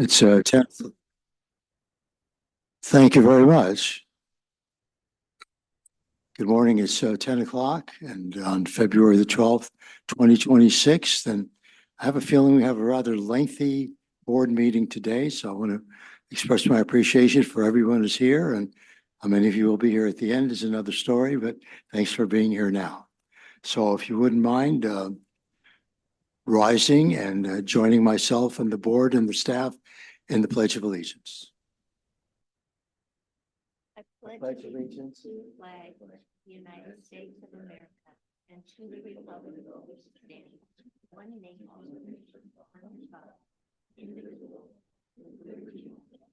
It's 10. Thank you very much. Good morning. It's 10 o'clock and on February the 12th, 2026. And I have a feeling we have a rather lengthy board meeting today. So I want to express my appreciation for everyone who's here. And how many of you will be here at the end is another story, but thanks for being here now. So if you wouldn't mind rising and joining myself and the board and the staff in the Pledge of Allegiance. I pledge allegiance to the flag of the United States of America and to the republic for which it stands, one nation, under God, indivisible, with liberty and justice.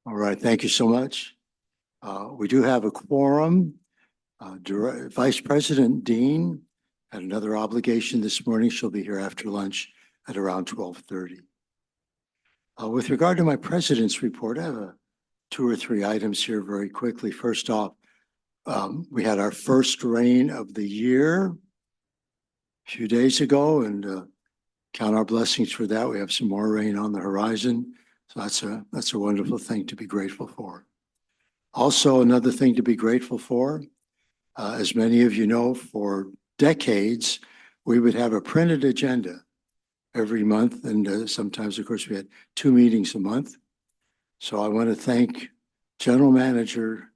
All right, thank you so much. We do have a quorum. Vice President Dean had another obligation this morning. She'll be here after lunch at around 12:30. With regard to my president's report, I have two or three items here very quickly. First off, we had our first rain of the year a few days ago, and count our blessings for that. We have some more rain on the horizon. So that's a wonderful thing to be grateful for. Also, another thing to be grateful for, as many of you know, for decades, we would have a printed agenda every month. And sometimes, of course, we had 2 meetings a month. So I want to thank General Manager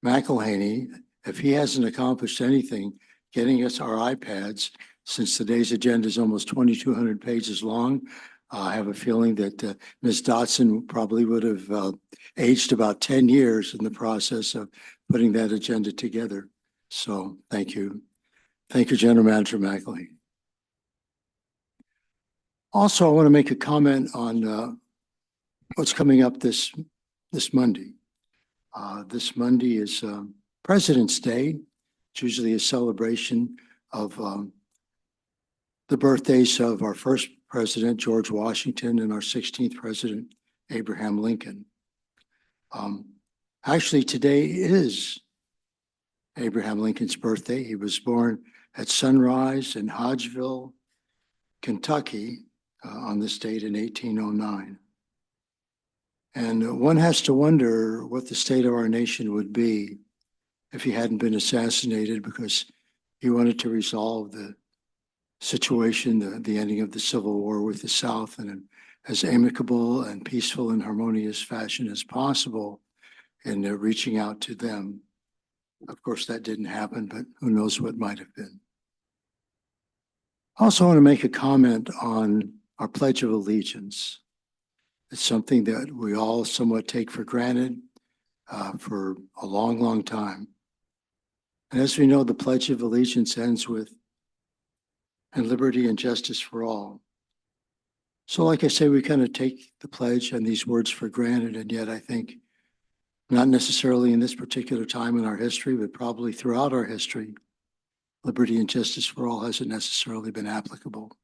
McElhaney. If he hasn't accomplished anything, getting us our iPads, since today's agenda is almost 2,200 pages long, I have a feeling that Ms. Dotson probably would have aged about 10 years in the process of putting that agenda together. So thank you. Thank you, General Manager McElhaney. Also, I want to make a comment on what's coming up this Monday. This Monday is President's Day. It's usually a celebration of the birthdays of our first president, George Washington, and our 16th president, Abraham Lincoln. Actually, today is Abraham Lincoln's birthday. He was born at Sunrise in Hodgeville, Kentucky, on this date in 1809. And one has to wonder what the state of our nation would be if he hadn't been assassinated, because he wanted to resolve the situation, the ending of the Civil War with the South, in as amicable and peaceful and harmonious fashion as possible, and reaching out to them. Of course, that didn't happen, but who knows what might have been. I also want to make a comment on our Pledge of Allegiance. It's something that we all somewhat take for granted for a long, long time. And as we know, the Pledge of Allegiance ends with, "and liberty and justice for all." So like I say, we kind of take the pledge and these words for granted, and yet I think not necessarily in this particular time in our history, but probably throughout our history, liberty and justice for all hasn't necessarily been applicable.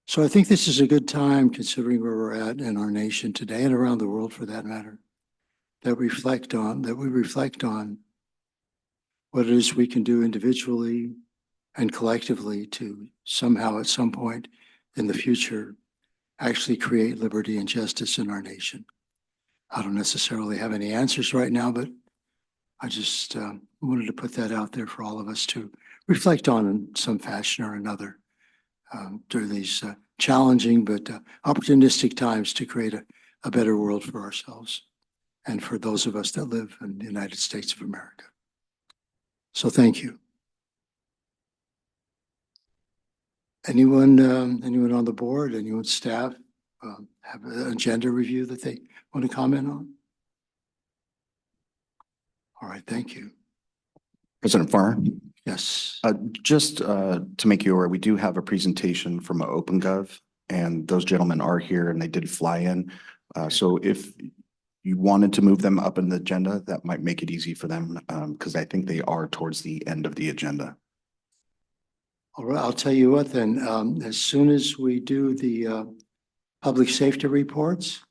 So I think this is a good time, considering where we're at in our nation today and around the world for that matter, that we reflect on what it is we can do individually and collectively to somehow at some point in the future actually create liberty and justice in our nation. I don't necessarily have any answers right now, but I just wanted to put that out there for all of us to reflect on in some fashion or another during these challenging but opportunistic times to create a better world for ourselves and for those of us that live in the United States of America. So thank you. Anyone on the board, anyone staff have an agenda review that they want to comment on? All right, thank you. President Farr, Yes. just to make you aware, we do have a presentation from OpenGov, and those gentlemen are here and they did fly in. So if you wanted to move them up in the agenda, that might make it easy for them, because I think they are towards the end of the agenda. All right, I'll tell you what then, as soon as we do the public safety reports,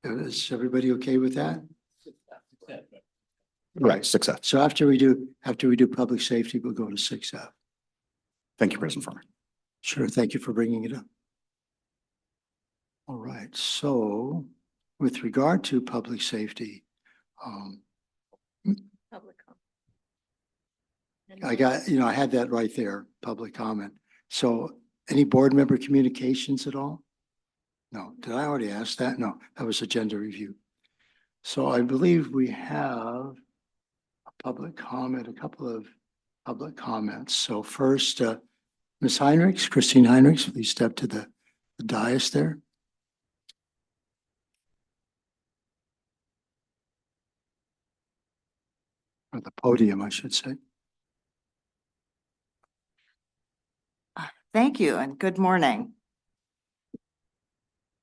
is everybody okay with that? Right, 6F. So after we do public safety, we'll go to 6F. Thank you, President Farmer. Sure, thank you for bringing it up. All right, so with regard to public safety, Public comment. I had that right there, public comment. So any board member communications at all? No, did I already ask that? No, that was agenda review. So I believe we have a public comment, a couple of public comments. So first, Ms. Heinrichs, Christine Heinrichs, please step to the dais there. Or the podium, I should say. Thank you and good morning.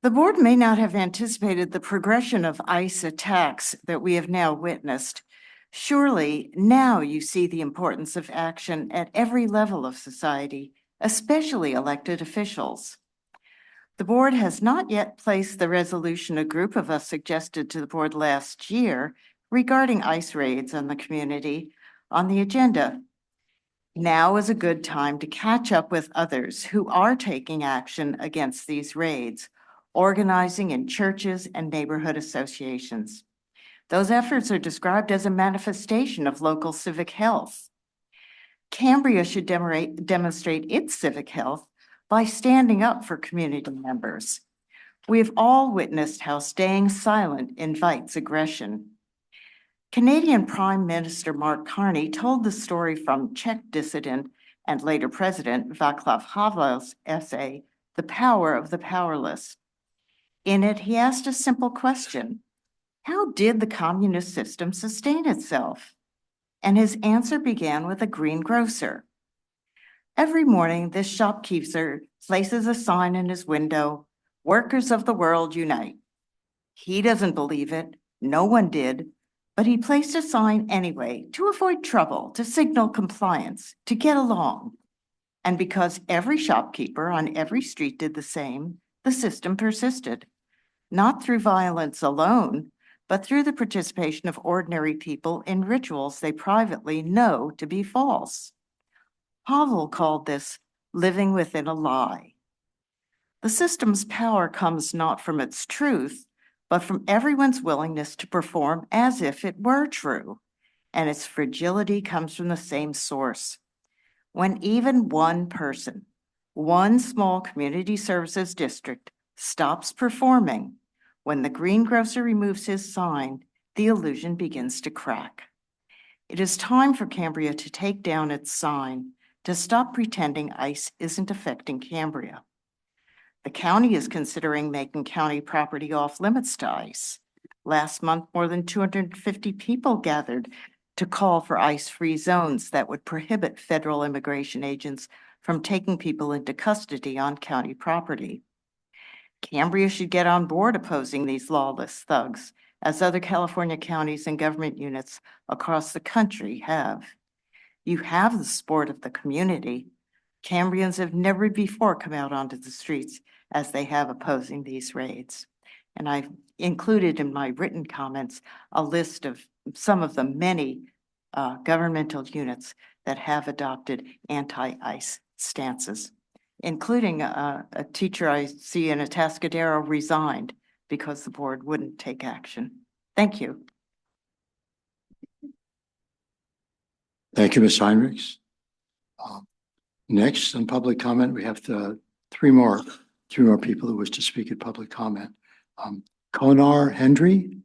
The board may not have anticipated the progression of ICE attacks that we have now witnessed. Surely now you see the importance of action at every level of society, especially elected officials. The board has not yet placed the resolution a group of us suggested to the board last year regarding ICE raids on the community on the agenda. Now is a good time to catch up with others who are taking action against these raids, organizing in churches and neighborhood associations. Those efforts are described as a manifestation of local civic health. Cambria should demonstrate its civic health by standing up for community members. We have all witnessed how staying silent invites aggression. Canadian Prime Minister Mark Carney told the story from Czech dissident and later President Václav Havel's essay, The Power of the Powerless. In it, he asked a simple question: how did the communist system sustain itself? And his answer began with a greengrocer. Every morning, this shopkeeper places a sign in his window, "Workers of the world unite." He doesn't believe it, no one did, but he placed a sign anyway to avoid trouble, to signal compliance, to get along. And because every shopkeeper on every street did the same, the system persisted, not through violence alone, but through the participation of ordinary people in rituals they privately know to be false. Havel called this living within a lie. The system's power comes not from its truth, but from everyone's willingness to perform as if it were true, and its fragility comes from the same source. When even one person, one small community services district stops performing, when the greengrocer removes his sign, the illusion begins to crack. It is time for Cambria to take down its sign, to stop pretending ICE isn't affecting Cambria. The county is considering making county property off limits to ICE. Last month, more than 250 people gathered to call for ICE-free zones that would prohibit federal immigration agents from taking people into custody on county property. Cambria should get on board opposing these lawless thugs, as other California counties and government units across the country have. You have the support of the community. Cambrians have never before come out onto the streets as they have opposing these raids. And I've included in my written comments a list of some of the many governmental units that have adopted anti-ICE stances, including a teacher I see in Atascadero resigned because the board wouldn't take action. Thank you. Thank you, Ms. Heinrichs. Next, on public comment, we have three more people who wish to speak at public comment. Konar Hendry.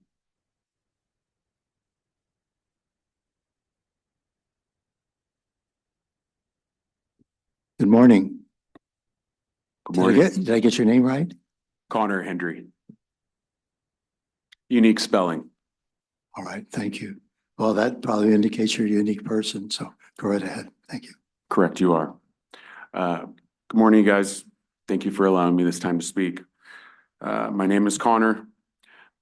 Good morning. Good morning. Did I get your name right? Connor Hendry. Unique spelling. All right, thank you. Well, that probably indicates you're a unique person, so go right ahead. Thank you. Correct, you are. Good morning, guys. Thank you for allowing me this time to speak. My name is Connor.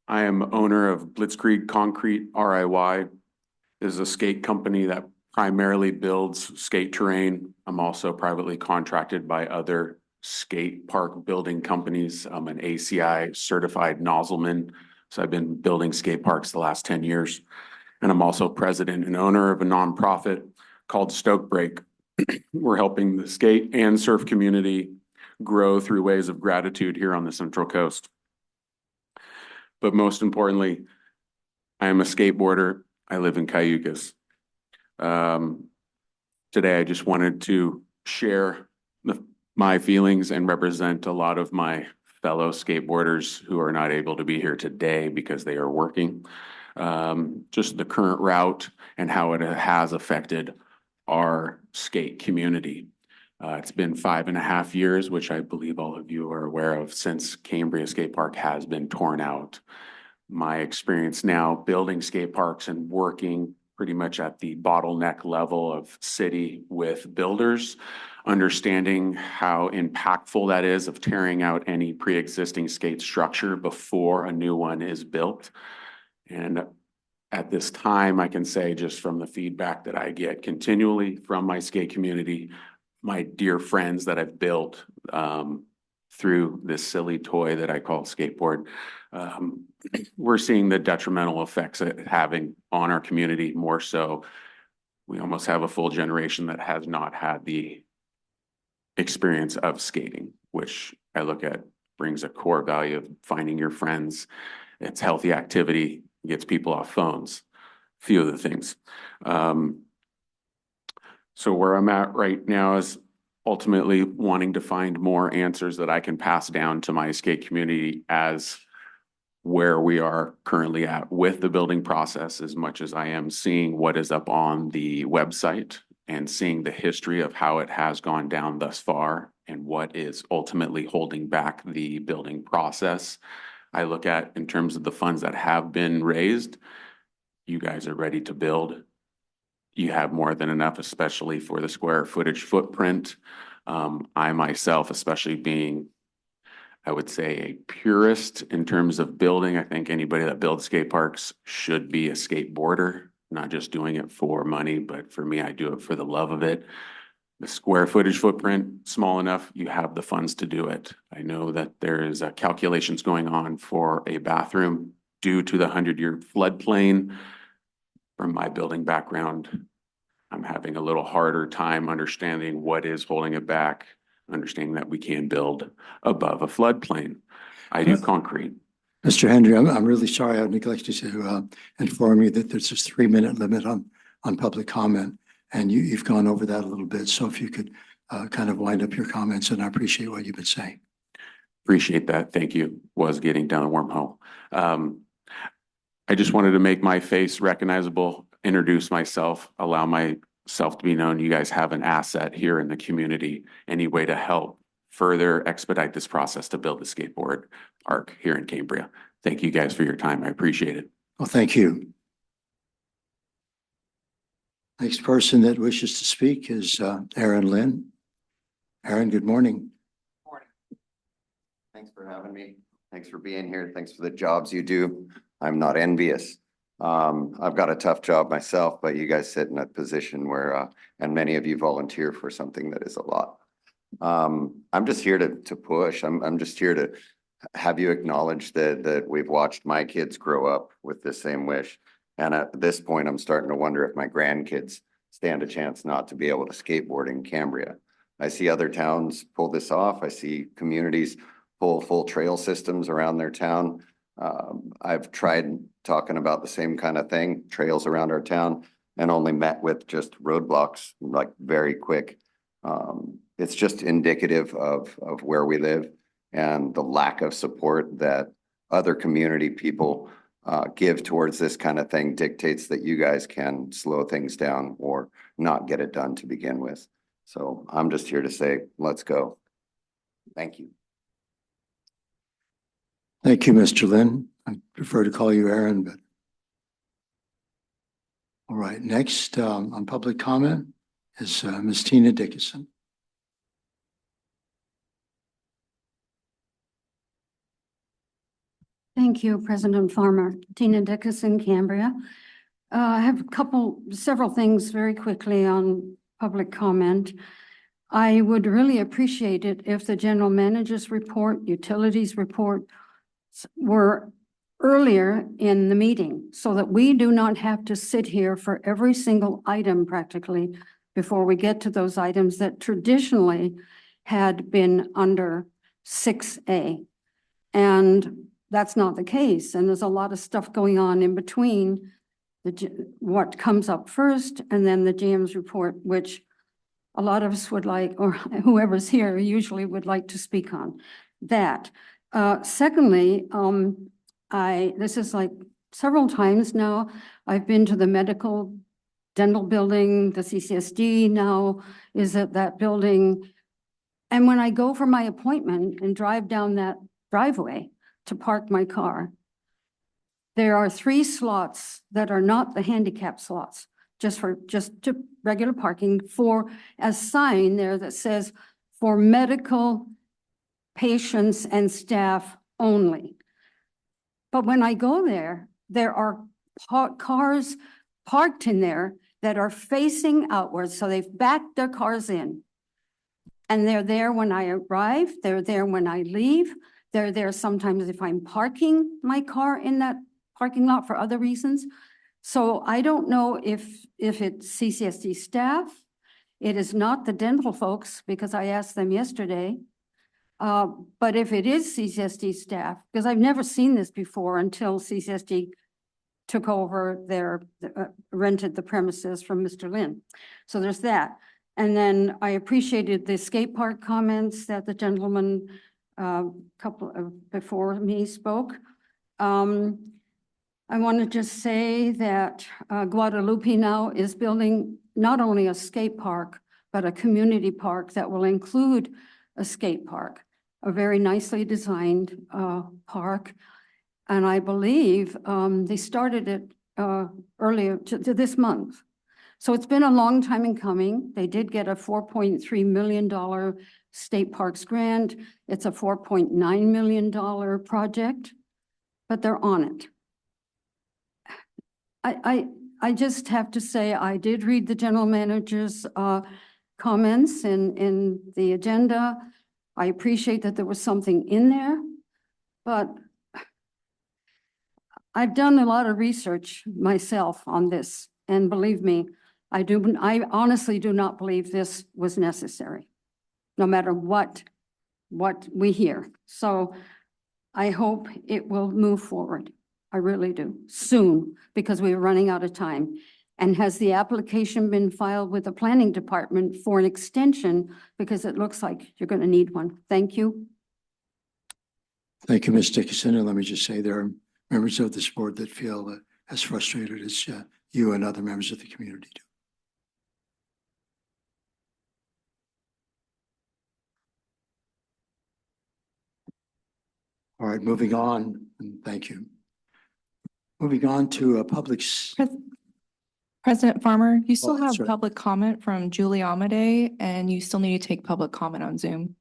I am owner of Blitzkrieg Concrete RIY. This is a skate company that primarily builds skate terrain. I'm also privately contracted by other skate park building companies. I'm an ACI certified nozzleman, so I've been building skate parks the last 10 years. And I'm also president and owner of a nonprofit called Stoke Break. We're helping the skate and surf community grow through ways of gratitude here on the Central Coast. But most importantly, I am a skateboarder. I live in Cayucas. Today, I just wanted to share my feelings and represent a lot of my fellow skateboarders who are not able to be here today because they are working. Just the current route and how it has affected our skate community. It's been 5.5 years, which I believe all of you are aware of, since Cambria Skate Park has been torn out. My experience now building skate parks and working pretty much at the bottleneck level of city with builders, understanding how impactful that is of tearing out any pre-existing skate structure before a new one is built. And at this time, I can say just from the feedback that I get continually from my skate community, my dear friends that I've built through this silly toy that I call skateboard, we're seeing the detrimental effects it's having on our community more so. We almost have a full generation that has not had the experience of skating, which I look at brings a core value of finding your friends. It's healthy activity, gets people off phones, few of the things. So where I'm at right now is ultimately wanting to find more answers that I can pass down to my skate community as where we are currently at with the building process, as much as I am seeing what is up on the website and seeing the history of how it has gone down thus far and what is ultimately holding back the building process. I look at in terms of the funds that have been raised, you guys are ready to build. You have more than enough, especially for the square footage footprint. I myself, especially being, I would say, a purist in terms of building. I think anybody that builds skate parks should be a skateboarder, not just doing it for money, but for me, I do it for the love of it. The square footage footprint, small enough, you have the funds to do it. I know that there is calculations going on for a bathroom due to the 100-year floodplain. From my building background, I'm having a little harder time understanding what is holding it back, understanding that we can build above a floodplain. I do concrete. Mr. Hendry, I'm really sorry. I neglected to inform you that there's this 3-minute limit on public comment, and you've gone over that a little bit. So if you could kind of wind up your comments, and I appreciate what you've been saying. Appreciate that. Thank you. Was getting down the wormhole. I just wanted to make my face recognizable, introduce myself, allow myself to be known. You guys have an asset here in the community. Any way to help further expedite this process to build the skateboard park here in Cambria. Thank you guys for your time. I appreciate it. Well, thank you. Next person that wishes to speak is Aaron Lynn. Aaron, good morning. Morning. Thanks for having me. Thanks for being here. Thanks for the jobs you do. I'm not envious. I've got a tough job myself, but you guys sit in a position where, and many of you volunteer for something that is a lot. I'm just here to push. I'm just here to have you acknowledge that we've watched my kids grow up with the same wish. And at this point, I'm starting to wonder if my grandkids stand a chance not to be able to skateboard in Cambria. I see other towns pull this off. I see communities pull full trail systems around their town. I've tried talking about the same kind of thing, trails around our town, and only met with just roadblocks, like very quick. It's just indicative of where we live and the lack of support that other community people give towards this kind of thing dictates that you guys can slow things down or not get it done to begin with. So I'm just here to say, let's go. Thank you. Thank you, Mr. Lynn. I prefer to call you Aaron, but. All right, next on public comment is Ms. Tina Dickinson. Thank you, President Farmer. Tina Dickinson, Cambria. I have several things very quickly on public comment. I would really appreciate it if the general manager's report, utilities report were earlier in the meeting so that we do not have to sit here for every single item practically before we get to those items that traditionally had been under 6A. And that's not the case. And there's a lot of stuff going on in between what comes up first and then the GM's report, which a lot of us would like, or whoever's here usually would like to speak on that. Secondly, this is like several times now, I've been to the medical dental building, the CCSD now is at that building. And when I go for my appointment and drive down that driveway to park my car, there are 3 slots that are not the handicap slots, just to regular parking for a sign there that says for medical patients and staff only. But when I go there, there are cars parked in there that are facing outwards. So they've backed their cars in. And they're there when I arrive, they're there when I leave. They're there sometimes if I'm parking my car in that parking lot for other reasons. So I don't know if it's CCSD staff. It is not the dental folks because I asked them yesterday. But if it is CCSD staff, because I've never seen this before until CCSD took over rented the premises from Mr. Lin. So there's that. And then I appreciated the skate park comments that the gentleman before me spoke. I want to just say that Guadalupe now is building not only a skate park, but a community park that will include a skate park, a very nicely designed park. And I believe they started it earlier to this month. So it's been a long time in coming. They did get a $4.3 million state parks grant. It's a $4.9 million project, but they're on it. I just have to say, I did read the general manager's comments in the agenda. I appreciate that there was something in there, but I've done a lot of research myself on this, and believe me, I honestly do not believe this was necessary, no matter what we hear. So I hope it will move forward. I really do, soon, because we're running out of time. And has the application been filed with the planning department for an extension? Because it looks like you're going to need one. Thank you. Thank you, Ms. Dickinson. And let me just say there are members of this board that feel as frustrated as you and other members of the community do. All right, moving on, and thank you. Moving on to President Farmer, you still Oh, have sorry. public comment from Julie Amade, and you still need to take public comment on Zoom.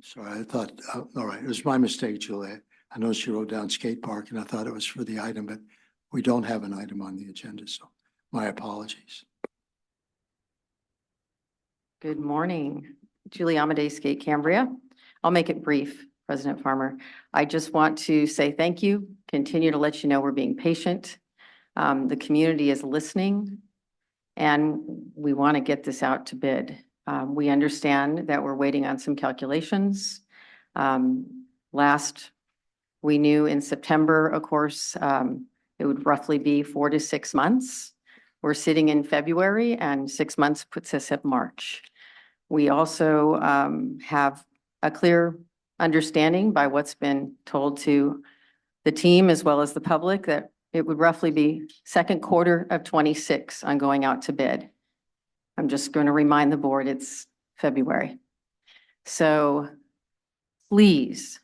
Sorry, I thought, all right, it was my mistake, Julie. I know she wrote down skate park and I thought it was for the item, but we don't have an item on the agenda, so my apologies. Good morning, Julie Amade, Skate Cambria. I'll make it brief, President Farmer. I just want to say thank you, continue to let you know we're being patient. The community is listening and we want to get this out to bid. We understand that we're waiting on some calculations. Last we knew in September, of course, it would roughly be 4 to 6 months. We're sitting in February and 6 months puts us at March. We also have a clear understanding by what's been told to the team as well as the public that it would roughly be second quarter of 26 on going out to bid. I'm just going to remind the board it's February. So please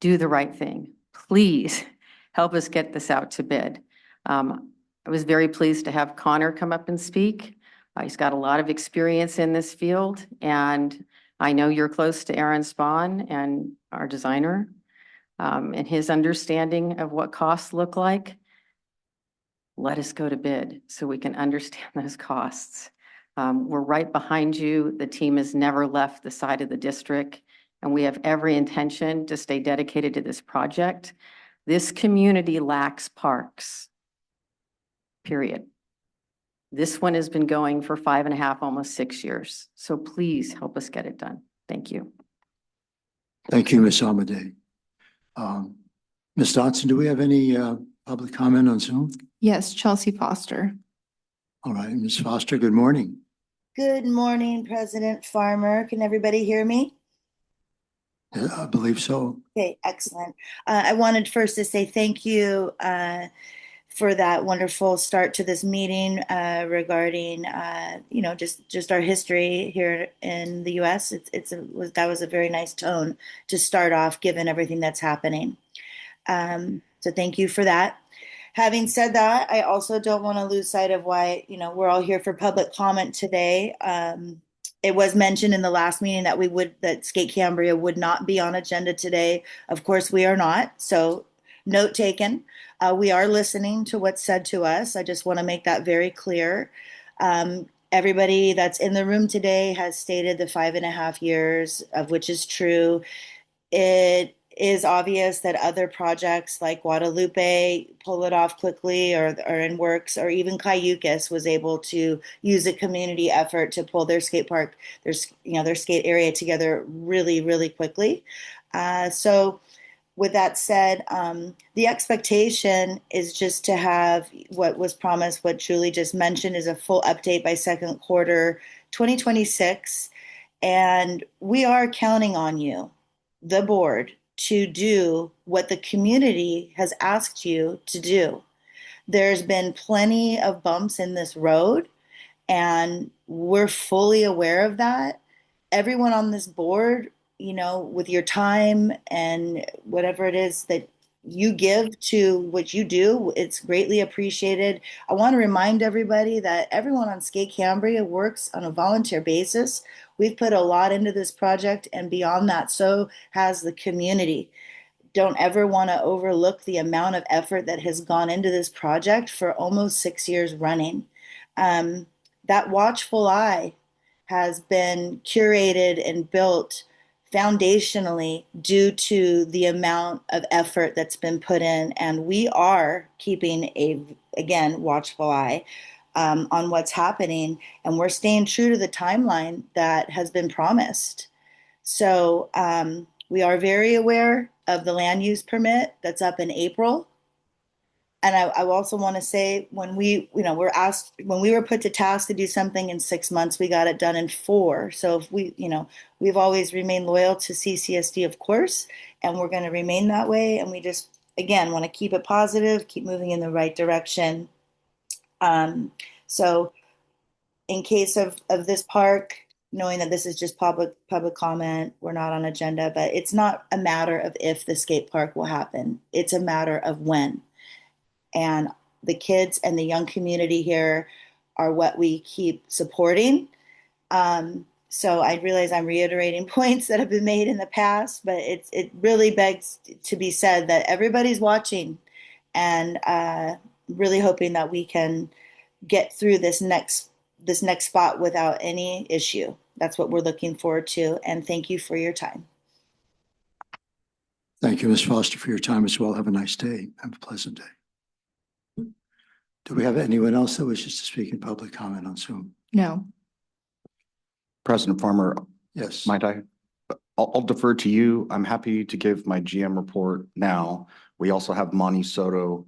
do the right thing. Please help us get this out to bid. I was very pleased to have Connor come up and speak. He's got a lot of experience in this field, and I know you're close to Aaron Spahn and our designer, and his understanding of what costs look like. Let us go to bid so we can understand those costs. We're right behind you. The team has never left the side of the district. and we have every intention to stay dedicated to this project. This community lacks parks. Period. This one has been going for 5.5, almost 6 years. So please help us get it done. Thank you. Thank you, Ms. Amadei. Ms. Dotson, do we have any public comment on Zoom? Yes, Chelsea Foster. All right, Ms. Foster, good morning. Good morning, President Farmer. Can everybody hear me? I believe so. Okay, excellent. I wanted first to say thank you for that wonderful start to this meeting regarding, just our history here in the U.S. That was a very nice tone to start off, given everything that's happening. So thank you for that. Having said that, I also don't want to lose sight of why, we're all here for public comment today. It was mentioned in the last meeting that Skate Cambria would not be on agenda today. Of course, we are not. So note taken. We are listening to what's said to us. I just want to make that very clear. Everybody that's in the room today has stated the 5.5 years, of which is true. It is obvious that other projects like Guadalupe pull it off quickly or are in works, or even Cayucas was able to use a community effort to pull their skate park, their skate area together really, really quickly. So with that said, the expectation is just to have what was promised, what Julie just mentioned, is a full update by second quarter 2026. And we are counting on you, the board, to do what the community has asked you to do. There's been plenty of bumps in this road, and we're fully aware of that. Everyone on this board, with your time and whatever it is that you give to what you do, it's greatly appreciated. I want to remind everybody that everyone on Skate Cambria works on a volunteer basis. We've put a lot into this project, and beyond that, so has the community. Don't ever want to overlook the amount of effort that has gone into this project for almost 6 years running. That watchful eye has been curated and built foundationally due to the amount of effort that's been put in. And we are keeping again, watchful eye on what's happening. And we're staying true to the timeline that has been promised. So we are very aware of the land use permit that's up in April. And I also want to say, when we were put to task to do something in 6 months, we got it done in 4. So if we've always remained loyal to CSD, of course, and we're going to remain that way. And we just, again, want to keep it positive, keep moving in the right direction. So in case of this park, knowing that this is just public comment, we're not on agenda, but it's not a matter of if the skate park will happen. It's a matter of when. And the kids and the young community here are what we keep supporting. So I realize I'm reiterating points that have been made in the past, but it really begs to be said that everybody's watching, and really hoping that we can get through this next spot without any issue. That's what we're looking forward to. And thank you for your time. Thank you, Ms. Foster, for your time as well. Have a nice day. Have a pleasant day. Do we have anyone else that wishes to speak in public comment on Zoom? No. President Farmer, Yes. might I? I'll defer to you. I'm happy to give my GM report now. We also have Monty Soto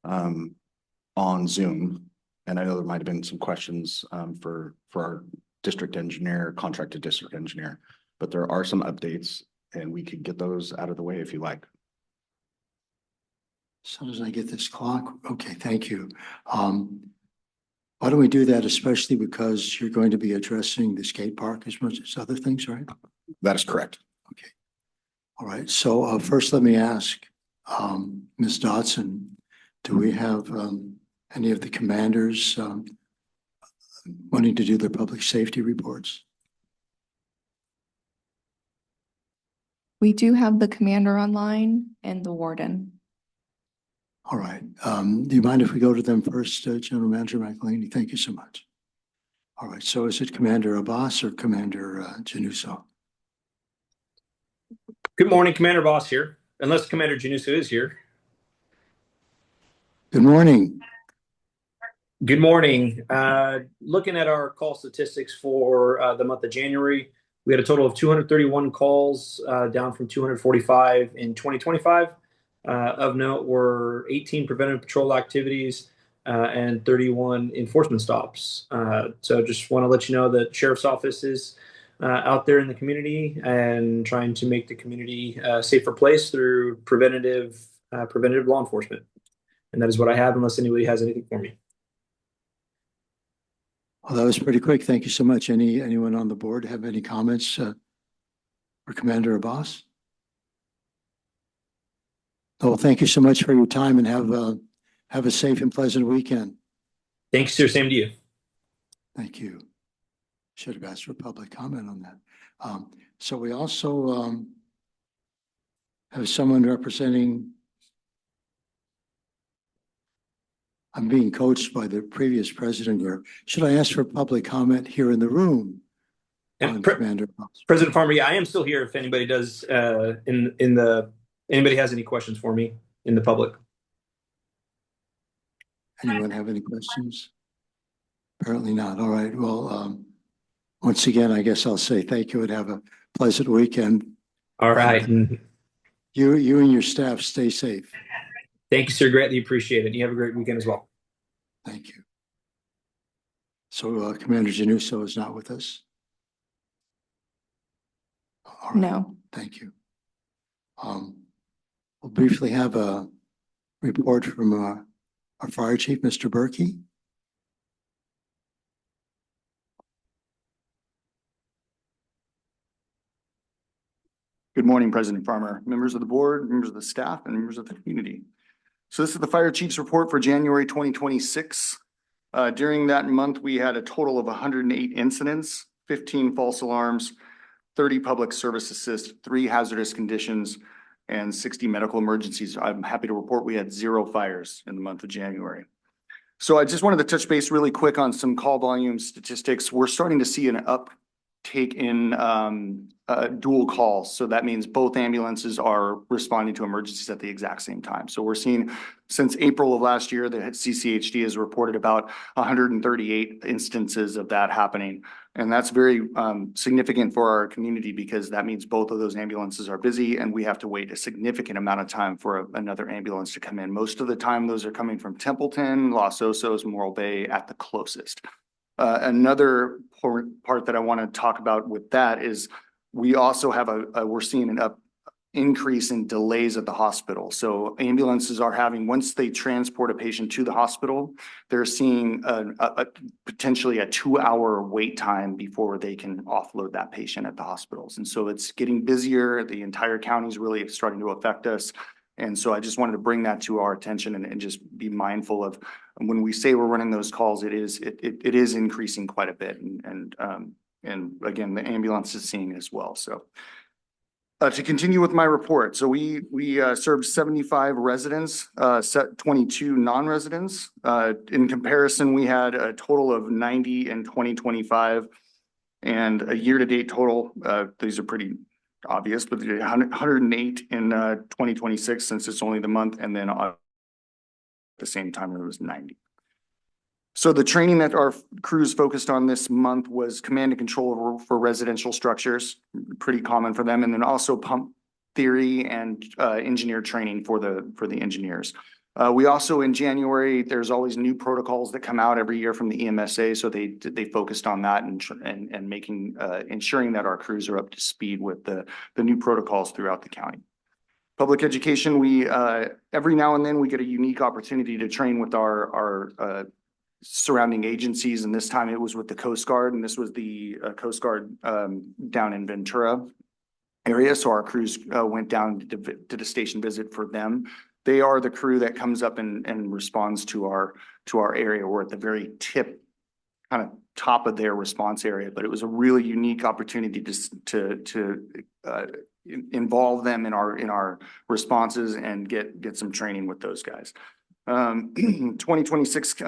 on Zoom. And I know there might have been some questions for our district engineer, contracted district engineer, but there are some updates and we could get those out of the way if you like. As soon as I get this clock. Okay, thank you. Why don't we do that, especially because you're going to be addressing the skate park as much as other things, right? That is correct. Okay. All right. So first, let me ask Ms. Dotson, do we have any of the commanders wanting to do their public safety reports? We do have the commander online and the warden. All right. Do you mind if we go to them first, General Manager McElhaney? Thank you so much. All right. So is it Commander Abbas or Commander Januso? Good morning, Commander Boss here, unless Commander Januso is here. Good morning. Good morning. Looking at our call statistics for the month of January, we had a total of 231 calls, down from 245 in 2025. Of note were 18 preventive patrol activities and 31 enforcement stops. So just want to let you know that Sheriff's Office is out there in the community and trying to make the community a safer place through preventative law enforcement. And that is what I have, unless anybody has anything for me. Well, that was pretty quick. Thank you so much. Anyone on the board have any comments for Commander Abbas? Well, thank you so much for your time and have a safe and pleasant weekend. Thanks, sir. Same to you. Thank you. Should have asked for public comment on that. So we also have someone representing. I'm being coached by the previous president here. Should I ask for public comment here in the room? On Commander Abbas? President Farmer, yeah, I am still here if anybody does anybody has any questions for me in the public. Anyone have any questions? Apparently not. All right. Well, once again, I guess I'll say thank you and have a pleasant weekend. All right. You and your staff stay safe. Thank you, sir. Greatly appreciate it. You have a great weekend as well. Thank you. So Commander Januso is not with us? All right. No. Thank you. We'll briefly have a report from our fire chief, Mr. Berkey. Good morning, President Farmer, members of the board, members of the staff, and members of the community. So this is the fire chief's report for January 2026. During that month, we had a total of 108 incidents, 15 false alarms, 30 public service assists, 3 hazardous conditions, and 60 medical emergencies. I'm happy to report we had 0 fires in the month of January. So I just wanted to touch base really quick on some call volume statistics. We're starting to see an uptake in dual calls. So that means both ambulances are responding to emergencies at the exact same time. So we're seeing since April of last year, the CCHD has reported about 138 instances of that happening. And that's very significant for our community because that means both of those ambulances are busy and we have to wait a significant amount of time for another ambulance to come in. Most of the time, those are coming from Templeton, Los Osos, Morro Bay at the closest. Another part that I want to talk about with that is we also have we're seeing an increase in delays at the hospital. So ambulances are having, once they transport a patient to the hospital, they're seeing potentially a 2-hour wait time before they can offload that patient at the hospitals. And so it's getting busier. The entire county is really starting to affect us. And so I just wanted to bring that to our attention and just be mindful of when we say we're running those calls, it is increasing quite a bit. And again, the ambulance is seeing as well. So to continue with my report, so we served 75 residents, 22 non-residents. In comparison, we had a total of 90 in 2025 and a year-to-date total. These are pretty obvious, but 108 in 2026 since it's only the month, and then at the same time it was 90. So the training that our crews focused on this month was command and control for residential structures, pretty common for them, and then also pump theory and engineer training for the engineers. We also in January, there's always new protocols that come out every year from the EMSA, so they focused on that and making ensuring that our crews are up to speed with the new protocols throughout the county. Public education, we every now and then we get a unique opportunity to train with our surrounding agencies, and this time it was with the Coast Guard, and this was the Coast Guard down in Ventura area. So our crews went down to did a station visit for them. They are the crew that comes up and responds to our area. We're at the very kind of top of their response area, but it was a really unique opportunity to involve them in our responses and get some training with those guys. 2026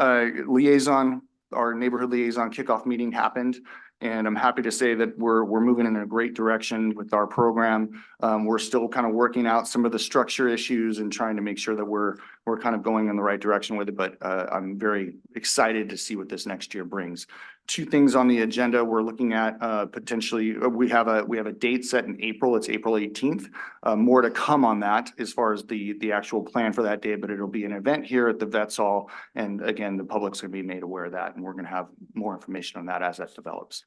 liaison our neighborhood liaison kickoff meeting happened. And I'm happy to say that we're moving in a great direction with our program. We're still kind of working out some of the structure issues and trying to make sure that we're kind of going in the right direction with it. But I'm very excited to see what this next year brings. Two things on the agenda. We're looking at potentially, we have a date set in April. It's April 18th. More to come on that as far as the actual plan for that day, but it'll be an event here at the Vets Hall. And again, the public's gonna be made aware of that, and we're gonna have more information on that as that develops.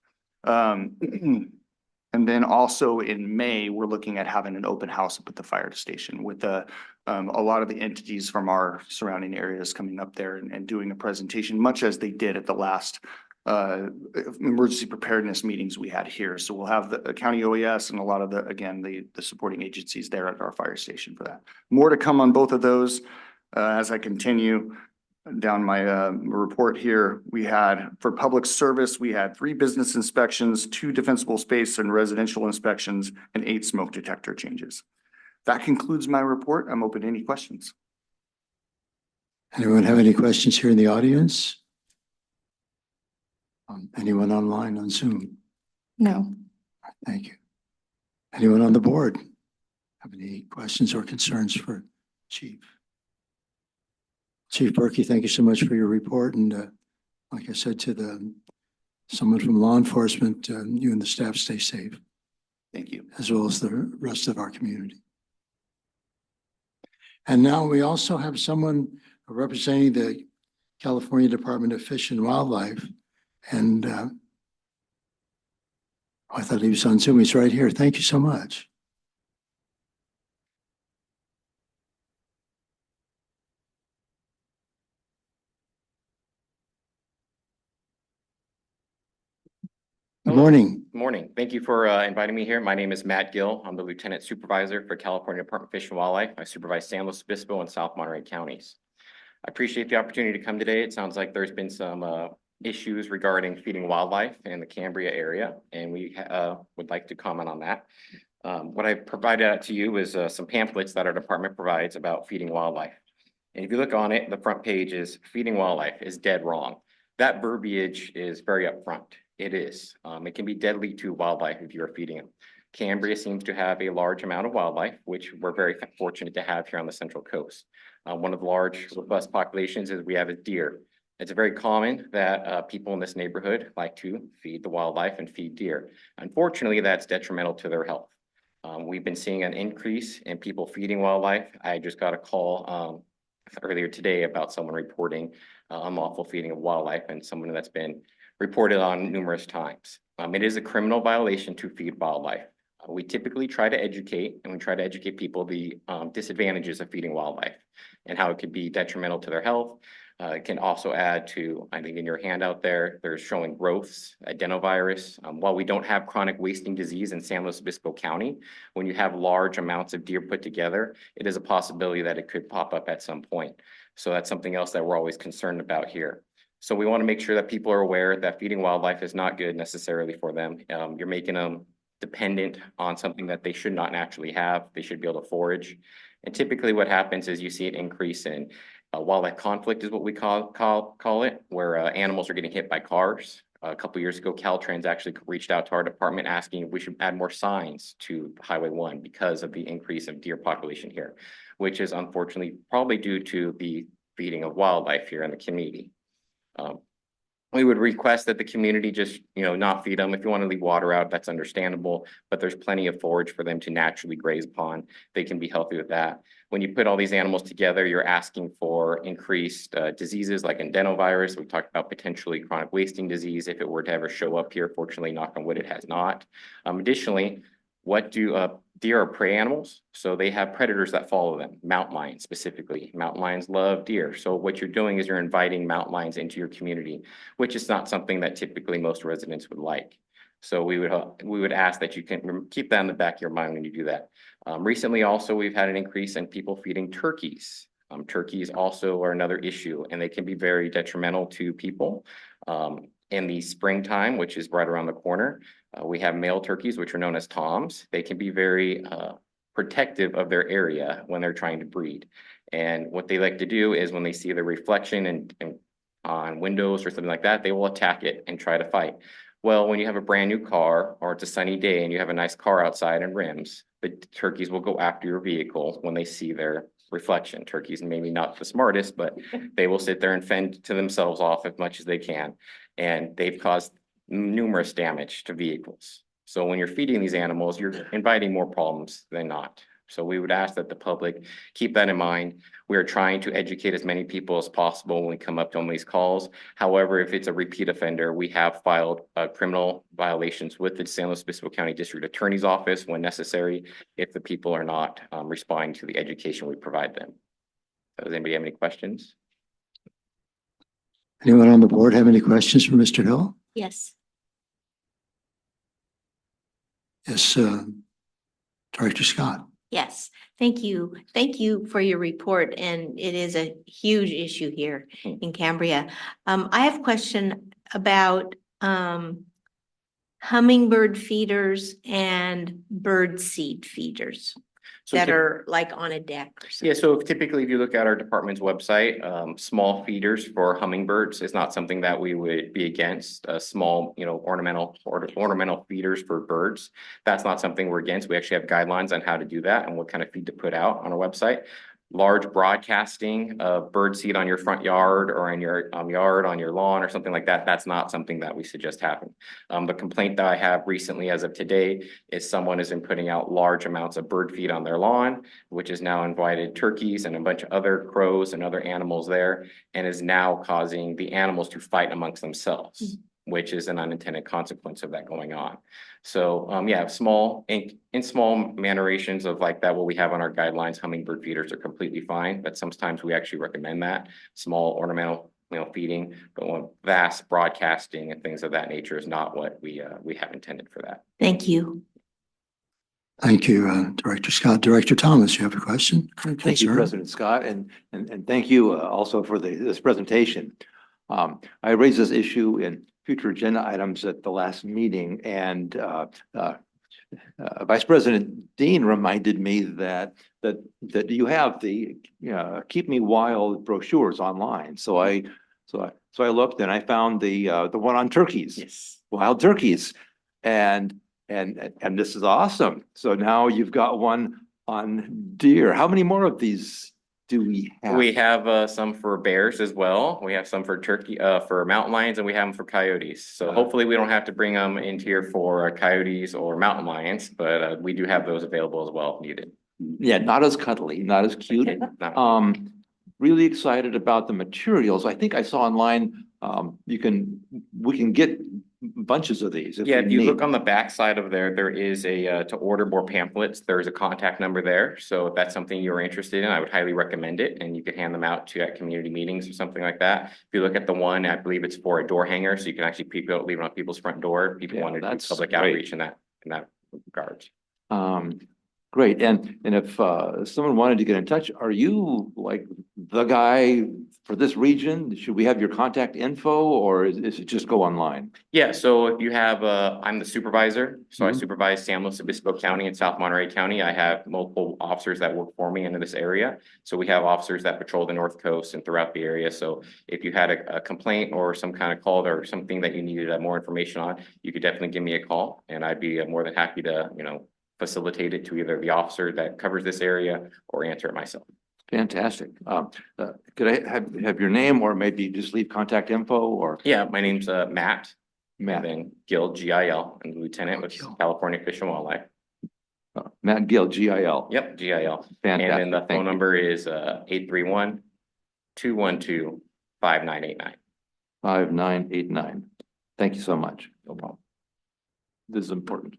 And then also in May, we're looking at having an open house up at the fire station with a lot of the entities from our surrounding areas coming up there and doing a presentation, much as they did at the last emergency preparedness meetings we had here. So we'll have the county OES and a lot of the supporting agencies there at our fire station for that. More to come on both of those as I continue down my report here. We had for public service, we had 3 business inspections, 2 defensible space and residential inspections, and 8 smoke detector changes. That concludes my report. I'm open to any questions. Anyone have any questions here in the audience? Anyone online on Zoom? No. Thank you. Anyone on the board have any questions or concerns for Chief? Chief Berkey, thank you so much for your report. And like I said to someone from law enforcement, you and the staff stay safe. Thank you. As well as the rest of our community. And now we also have someone representing the California Department of Fish and Wildlife. And I thought he was on Zoom. He's right here. Thank you so much. Good morning. Good morning. Thank you for inviting me here. My name is Matt Gill. I'm the Lieutenant Supervisor for California Department of Fish and Wildlife. I supervise San Luis Obispo and South Monterey counties. I appreciate the opportunity to come today. It sounds like there's been some issues regarding feeding wildlife in the Cambria area, and we would like to comment on that. What I provided to you is some pamphlets that our department provides about feeding wildlife. And if you look on it, the front page is feeding wildlife is dead wrong. That verbiage is very upfront. It is. It can be deadly to wildlife if you're feeding them. Cambria seems to have a large amount of wildlife, which we're very fortunate to have here on the Central Coast. One of the large robust populations is we have a deer. It's very common that people in this neighborhood like to feed the wildlife and feed deer. Unfortunately, that's detrimental to their health. We've been seeing an increase in people feeding wildlife. I just got a call earlier today about someone reporting unlawful feeding of wildlife, and someone that's been reported on numerous times. It is a criminal violation to feed wildlife. We typically try to educate, and we try to educate people the disadvantages of feeding wildlife and how it could be detrimental to their health. It can also add to, I think in your handout there, there's showing growths, adenovirus. While we don't have chronic wasting disease in San Luis Obispo County, when you have large amounts of deer put together, it is a possibility that it could pop up at some point. So that's something else that we're always concerned about here. So we want to make sure that people are aware that feeding wildlife is not good necessarily for them. You're making them dependent on something that they should not naturally have. They should be able to forage. And typically what happens is you see an increase in wildlife conflict is what we call it, where animals are getting hit by cars. A couple of years ago, Caltrans actually reached out to our department asking if we should add more signs to Highway 1 because of the increase of deer population here, which is unfortunately probably due to the feeding of wildlife here in the community. We would request that the community just, not feed them. If you want to leave water out, that's understandable, but there's plenty of forage for them to naturally graze upon. They can be healthy with that. When you put all these animals together, you're asking for increased diseases like adenovirus. We talked about potentially chronic wasting disease if it were to ever show up here. Fortunately, knock on wood, it has not. Additionally, what do deer are prey animals? So they have predators that follow them, mountain lions specifically. Mountain lions love deer. So what you're doing is you're inviting mountain lions into your community, which is not something that typically most residents would like. So we would ask that you can keep that in the back of your mind when you do that. Recently also, we've had an increase in people feeding turkeys. Turkeys also are another issue, and they can be very detrimental to people. In the springtime, which is right around the corner, we have male turkeys, which are known as toms. They can be very protective of their area when they're trying to breed. And what they like to do is when they see the reflection and on windows or something like that, they will attack it and try to fight. Well, when you have a brand new car or it's a sunny day and you have a nice car outside and rims, the turkeys will go after your vehicle when they see their reflection. Turkeys maybe not the smartest, but they will sit there and fend to themselves off as much as they can. And they've caused numerous damage to vehicles. So when you're feeding these animals, you're inviting more problems than not. So we would ask that the public keep that in mind. We are trying to educate as many people as possible when we come up to these calls. However, if it's a repeat offender, we have filed criminal violations with the San Luis Obispo County District Attorney's Office when necessary, if the people are not responding to the education we provide them. Does anybody have any questions? Anyone on the board have any questions for Mr. Hill? Yes. Yes, Director Scott. Yes, thank you. Thank you for your report, and it is a huge issue here in Cambria. I have a question about hummingbird feeders and bird seed feeders So that are like on a deck or something. yeah, so typically if you look at our department's website, small feeders for hummingbirds is not something that we would be against. Small, ornamental feeders for birds. That's not something we're against. We actually have guidelines on how to do that and what kind of feed to put out on our website. Large broadcasting of bird seed on your front yard or in your yard, on your lawn or something like that, that's not something that we suggest happen. The complaint that I have recently as of today is someone has been putting out large amounts of bird feed on their lawn, which has now invited turkeys and a bunch of other crows and other animals there, and is now causing the animals to fight amongst themselves, which is an unintended consequence of that going on. So, yeah, in small mannerations of like that, what we have on our guidelines, hummingbird feeders are completely fine, but sometimes we actually recommend that small ornamental, feeding, but when vast broadcasting and things of that nature is not what we have intended for that. Thank you. Thank you, Director Scott. Director Thomas, you have a question? Thank you, President Scott, and thank you also for this presentation. I raised this issue in future agenda items at the last meeting, and Vice President Dean reminded me that you have the Keep Me Wild brochures online. So I looked and I found the one on turkeys. Yes. Wild turkeys, and this is awesome. So now you've got one on deer. How many more of these do we have? We have some for bears as well. We have some for for mountain lions, and we have them for coyotes. So hopefully we don't have to bring them into here for coyotes or mountain lions, but we do have those available as well if needed. Yeah, not as cuddly, not as cute. Really excited about the materials. I think I saw online, we can get bunches of these. Yeah, if you look on the back side of there is a, to order more pamphlets, there's a contact number there. So if that's something you're interested in, I would highly recommend it. And you could hand them out to at community meetings or something like that. If you look at the one, I believe it's for a door hanger. So you can actually leave it on people's front door. People want to do public outreach in that regard. Great. And if someone wanted to get in touch, are you like the guy for this region? Should we have your contact info, or is it just go online? Yeah, so if you have, I'm the supervisor. So I supervise San Luis Obispo County and South Monterey County. I have multiple officers that work for me in this area. So we have officers that patrol the North Coast and throughout the area. So if you had a complaint or some kind of call or something that you needed more information on, you could definitely give me a call, and I'd be more than happy to, facilitate it to either the officer that covers this area or answer it myself. Fantastic. Could I have your name, or maybe just leave contact info? Or yeah, my name's Matt. And then Gill, G-I-L, and lieutenant with California Fish and Wildlife. Matt Gill, G-I-L. Yep, G-I-L. Fantastic. And then the phone number is 831-212-5989. 5989. Thank you so much. No problem. This is important.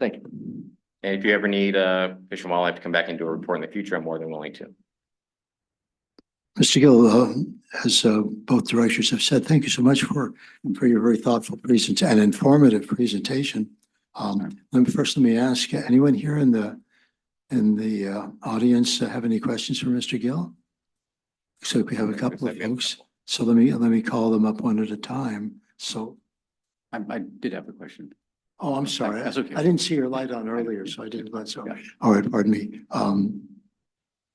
Thank you. And if you ever need Fish and Wildlife to come back and do a report in the future, I'm more than willing to. Mr. Gill, as both directors have said, thank you so much for your very thoughtful and informative presentation. Let me ask, anyone here in the audience have any questions for Mr. Gill? So we have a couple of folks. So let me call them up one at a time. So I did have a question. Oh, I'm sorry. That's okay. I didn't see your light on earlier, so I didn't. So, all right, pardon me.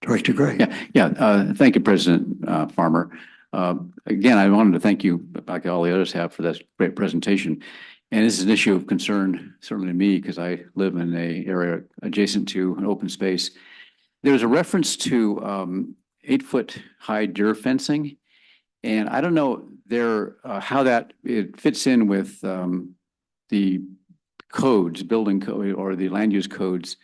Director Gray. Yeah. Thank you, President Farmer. Again, I wanted to thank you, like all the others have, for this great presentation. And this is an issue of concern, certainly to me, because I live in an area adjacent to an open space. There's a reference to 8-foot high deer fencing. And I don't know how that it fits in with the codes, building code or the land use codes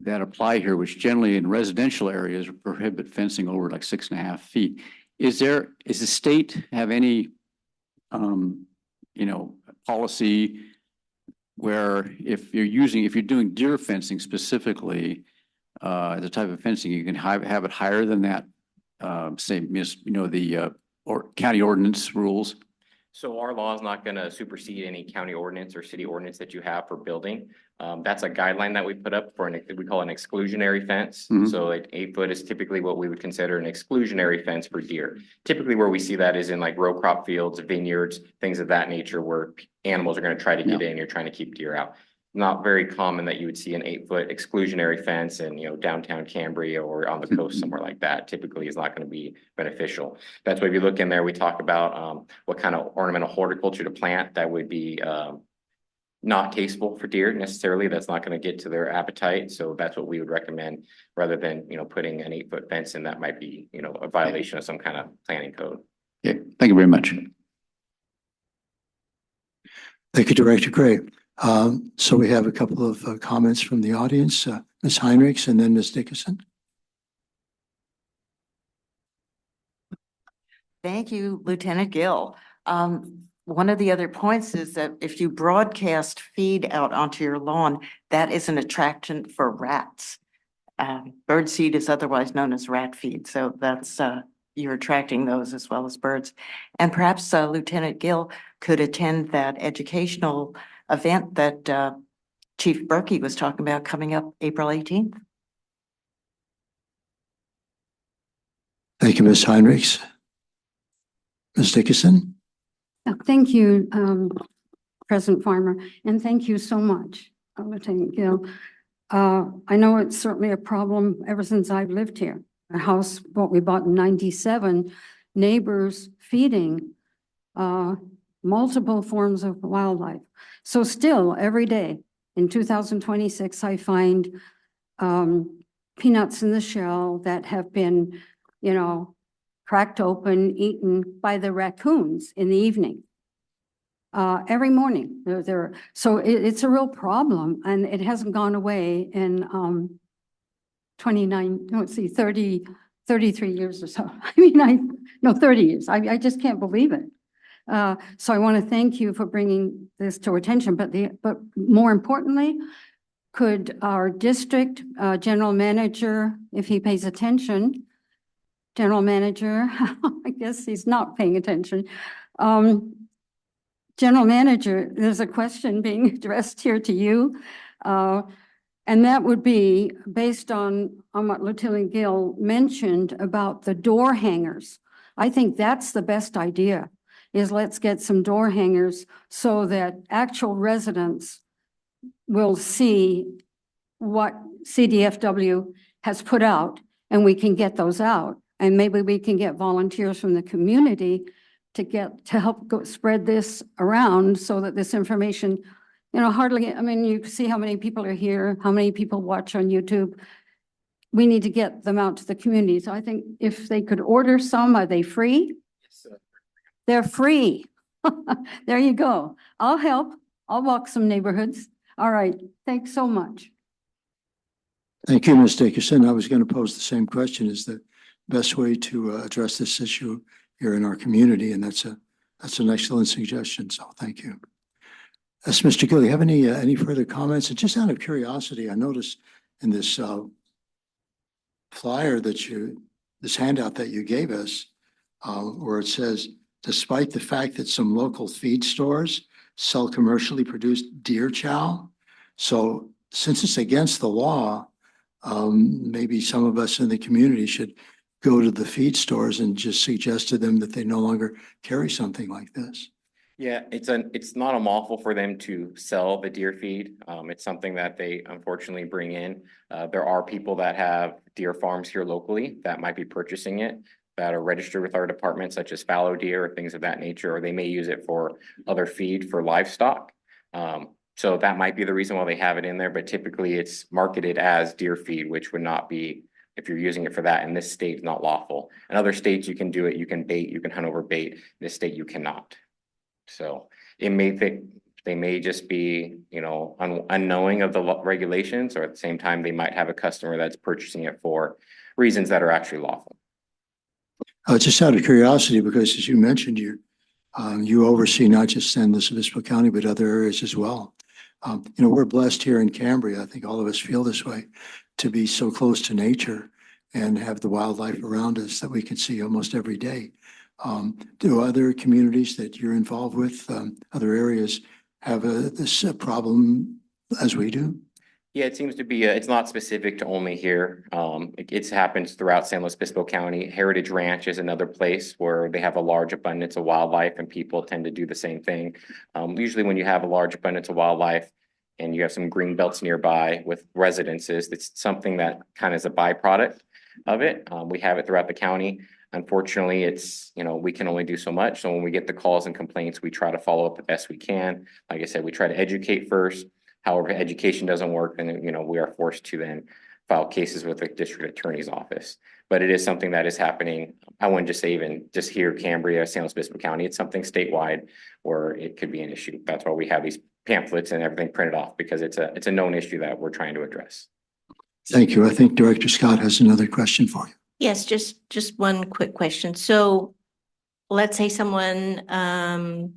that apply here, which generally in residential areas prohibit fencing over like 6.5 feet. Does the state have any, policy where if you're doing deer fencing specifically, the type of fencing, you can have it higher than that, or county ordinance rules? So our law is not going to supersede any county ordinance or city ordinance that you have for building. That's a guideline that we put up for we call an exclusionary fence. Mhm. So like 8 foot is typically what we would consider an exclusionary fence for deer. Typically where we see that is in like row crop fields, vineyards, things of that nature where animals are going to try to get in, you're trying to keep deer out. Not very common that you would see an 8-foot exclusionary fence in, downtown Cambria or on the coast somewhere like that. Typically is not going to be beneficial. That's why if you look in there, we talk about what kind of ornamental horticulture to plant that would be not tasteful for deer necessarily. That's not going to get to their appetite. So that's what we would recommend rather than, putting an 8-foot fence in that might be, a violation of some kind of planning code. Okay, thank you very much. Thank you, Director Gray. So we have a couple of comments from the audience, Ms. Heinrichs and then Ms. Dickinson. Thank you, Lieutenant Gill. One of the other points is that if you broadcast feed out onto your lawn, that is an attraction for rats. Bird seed is otherwise known as rat feed, so that's you're attracting those as well as birds. And perhaps Lieutenant Gill could attend that educational event that Chief Berkey was talking about coming up April 18th. Thank you, Ms. Heinrichs. Ms. Dickinson? Thank you, President Farmer, and thank you so much, Lieutenant Gill. I know it's certainly a problem ever since I've lived here. A house, what we bought in '97, neighbors feeding multiple forms of wildlife. So still, every day in 2026, I find peanuts in the shell that have been, cracked open, eaten by the raccoons in the evening. Every morning, so it's a real problem, and it hasn't gone away in 33 years or so. I mean, 30 years. I just can't believe it. So I want to thank you for bringing this to our attention, but more importantly, could our district general manager, if he pays attention, general manager, I guess he's not paying attention. General manager, there's a question being addressed here to you. And that would be based on what Lieutenant Gill mentioned about the door hangers. I think that's the best idea, is let's get some door hangers so that actual residents will see what CDFW has put out, and we can get those out. And maybe we can get volunteers from the community to help spread this around so that this information, you see how many people are here, how many people watch on YouTube. We need to get them out to the community. So I think if they could order some, are they free? Yes, They're free. There you go. I'll help. I'll walk some neighborhoods. All right. Thanks so much. Thank you, Ms. Dickinson. I was going to pose the same question. Is the best way to address this issue here in our community? And that's an excellent suggestion. So thank you. As Mr. Gill, you have any further comments? And just out of curiosity, I noticed in this flyer this handout that you gave us, where it says, despite the fact that some local feed stores sell commercially produced deer chow. So since it's against the law, maybe some of us in the community should go to the feed stores and just suggest to them that they no longer carry something like this. Yeah, it's not unlawful for them to sell the deer feed. It's something that they unfortunately bring in. There are people that have deer farms here locally that might be purchasing it. that are registered with our department, such as fallow deer or things of that nature, or they may use it for other feed for livestock. So that might be the reason why they have it in there, but typically it's marketed as deer feed, which would not be, if you're using it for that in this state, not lawful. In other states, you can do it, you can bait, you can hunt over bait. In this state, you cannot. So it may think, they may just be, you know, unknowing of the regulations, or at the same time, they might have a customer that's purchasing it for reasons that are actually lawful. Just out of curiosity, because as you mentioned, you oversee not just San Luis Obispo County, but other areas as well. You know, we're blessed here in Cambria. I think all of us feel this way, to be so close to nature and have the wildlife around us that we can see almost every day. Do other communities that you're involved with, other areas, have this problem as we do? Yeah, it seems to be, it's not specific to only here. It happens throughout San Luis Obispo County. Heritage Ranch is another place where they have a large abundance of wildlife, and people tend to do the same thing. Usually when you have a large abundance of wildlife and you have some green belts nearby with residences, it's something that kind of is a byproduct of it. We have it throughout the county. Unfortunately, it's, you know, we can only do so much. So when we get the calls and complaints, we try to follow up the best we can. Like I said, we try to educate first. However, education doesn't work, then, you know, we are forced to then file cases with the district attorney's office. But it is something that is happening. I wouldn't just say even just here, Cambria, San Luis Obispo County. It's something statewide where it could be an issue. That's why we have these pamphlets and everything printed off, because it's a known issue that we're trying to address. Thank you. I think Director Scott has another question for you. Yes, just one quick question. So let's say someone,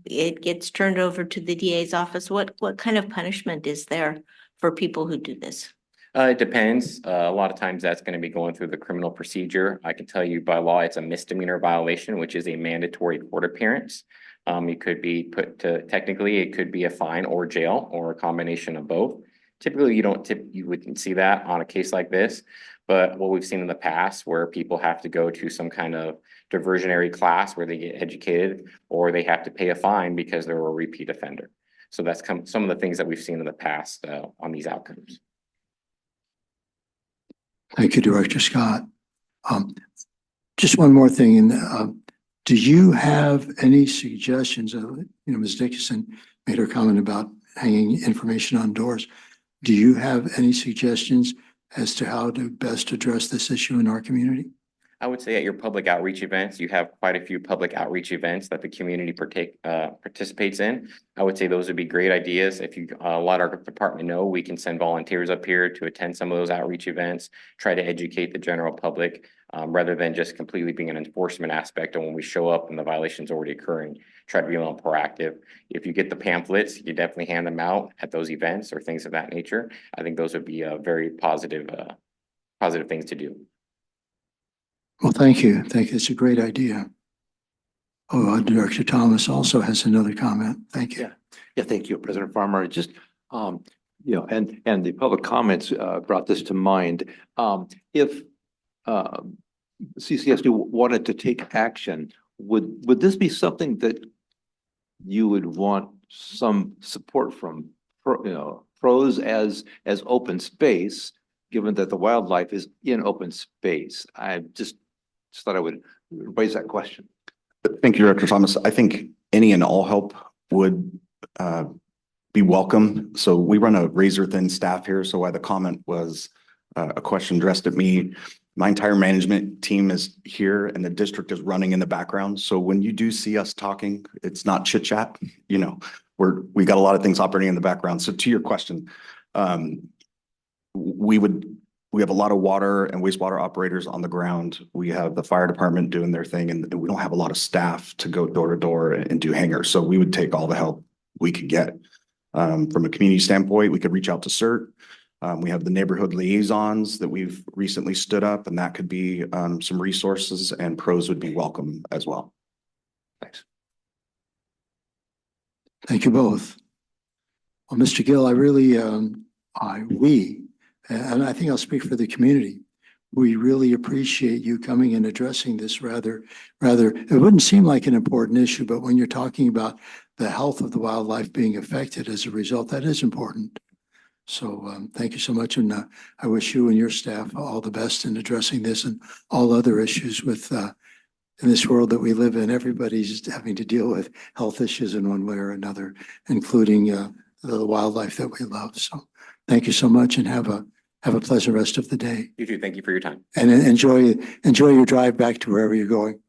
it gets turned over to the DA's office. What kind of punishment is there for people who do this? It depends. A lot of times that's going to be going through the criminal procedure. I can tell you by law, it's a misdemeanor violation, which is a mandatory court appearance. You could be put to, technically, it could be a fine or jail or a combination of both. Typically, you wouldn't see that on a case like this. But what we've seen in the past where people have to go to some kind of diversionary class where they get educated, or they have to pay a fine because they're a repeat offender. So that's some of the things that we've seen in the past on these outcomes. Thank you, Director Scott. Just one more thing. Do you have any suggestions? Ms. Dickinson made her comment about hanging information on doors. Do you have any suggestions as to how to best address this issue in our community? I would say at your public outreach events, you have quite a few public outreach events that the community participates in. I would say those would be great ideas. If you let our department know, we can send volunteers up here to attend some of those outreach events, try to educate the general public, rather than just completely being an enforcement aspect. And when we show up and the violation's already occurring, try to be a little proactive. If you get the pamphlets, you definitely hand them out at those events or things of that nature. I think those would be very positive things to do. Well, thank you. Thank you. It's a great idea. Oh, Director Thomas also has another comment. Thank you. Yeah, thank you, President Farmer. Just, you know, and the public comments brought this to mind. If CCSD wanted to take action, would this be something that you would want some support from, you know, pros as open space, given that the wildlife is in open space? I just thought I would raise that question. Thank you, Director Thomas. I think any and all help would be welcome. So we run a razor thin staff here. So why the comment was a question addressed at me, my entire management team is here and the district is running in the background. So when you do see us talking, it's not chit chat, you know, we got a lot of things operating in the background. So to your question, we have a lot of water and wastewater operators on the ground. We have the fire department doing their thing, and we don't have a lot of staff to go door to door and do hangers. So we would take all the help we could get. From a community standpoint, we could reach out to CERT. We have the neighborhood liaisons that we've recently stood up, and that could be some resources, and pros would be welcome as well. Thanks. Thank you both. Well, Mr. Gill, and I think I'll speak for the community. We really appreciate you coming and addressing this rather, it wouldn't seem like an important issue, but when you're talking about the health of the wildlife being affected as a result, that is important. So thank you so much. And I wish you and your staff all the best in addressing this and all other issues with in this world that we live in, everybody's having to deal with health issues in one way or another, including the wildlife that we love. So thank you so much and have a pleasant rest of the day. You too. Thank you for your time. And enjoy your drive back to wherever you're going.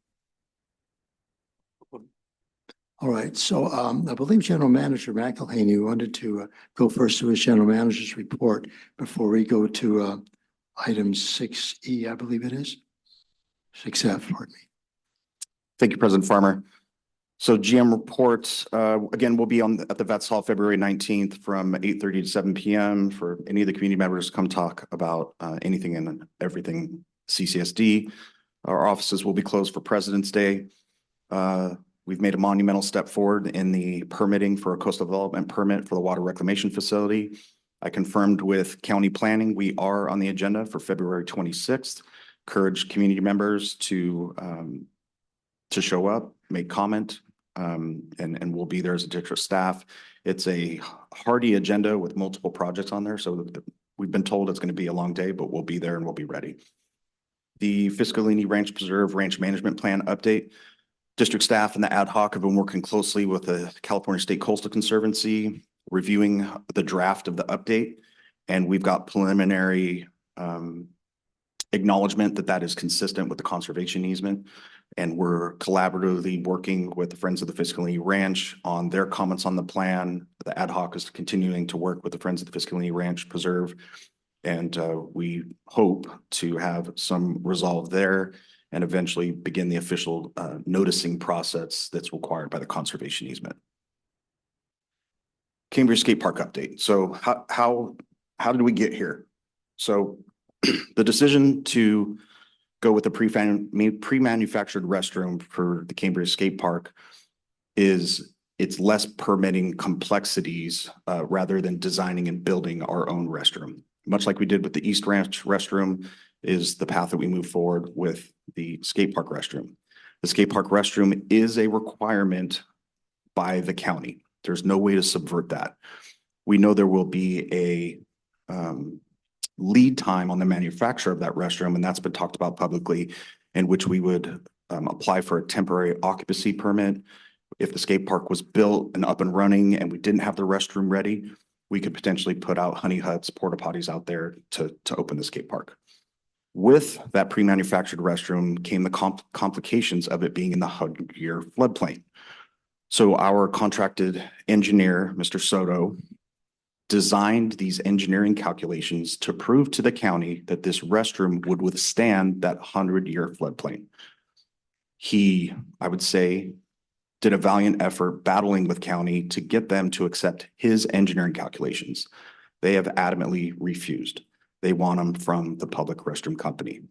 All right, so I believe General Manager McElhaney wanted to go first to his General Manager's report before we go to item 6E, I believe it is. 6F, pardon me. Thank you, President Farmer. So GM reports, again, will be at the Vets Hall February 19th from 8:30 to 7 p.m. for any of the community members to come talk about anything and everything CCSD. Our offices will be closed for President's Day. We've made a monumental step forward in the permitting for a coastal development permit for the water reclamation facility. I confirmed with county planning, we are on the agenda for February 26th. Encourage community members to show up, make comment, and we'll be there as a district staff. It's a hearty agenda with multiple projects on there. So we've been told it's going to be a long day, but we'll be there and we'll be ready. The Fiscalini Ranch Preserve Ranch Management Plan update. District staff and the ad hoc have been working closely with the California State Coastal Conservancy, reviewing the draft of the update. And we've got preliminary acknowledgement that that is consistent with the conservation easement. And we're collaboratively working with the Friends of the Fiscalini Ranch on their comments on the plan. The ad hoc is continuing to work with the Friends of the Fiscalini Ranch Preserve. And we hope to have some resolve there and eventually begin the official noticing process that's required by the conservation easement. Cambria Skate Park update. So how did we get here? So the decision to go with the pre-manufactured restroom for the Cambria Skate Park is it's less permitting complexities rather than designing and building our own restroom. Much like we did with the East Ranch restroom is the path that we move forward with the skate park restroom. The skate park restroom is a requirement by the county. There's no way to subvert that. We know there will be a lead time on the manufacture of that restroom, and that's been talked about publicly, in which we would apply for a temporary occupancy permit. If the skate park was built and up and running and we didn't have the restroom ready, we could potentially put out honey huts, porta potties out there to open the skate park. With that pre-manufactured restroom came the complications of it being in the 100-year floodplain. So our contracted engineer, Mr. Soto, designed these engineering calculations to prove to the county that this restroom would withstand that 100-year floodplain. He, I would say, did a valiant effort battling with county to get them to accept his engineering calculations. They have adamantly refused. They want them from the public restroom company.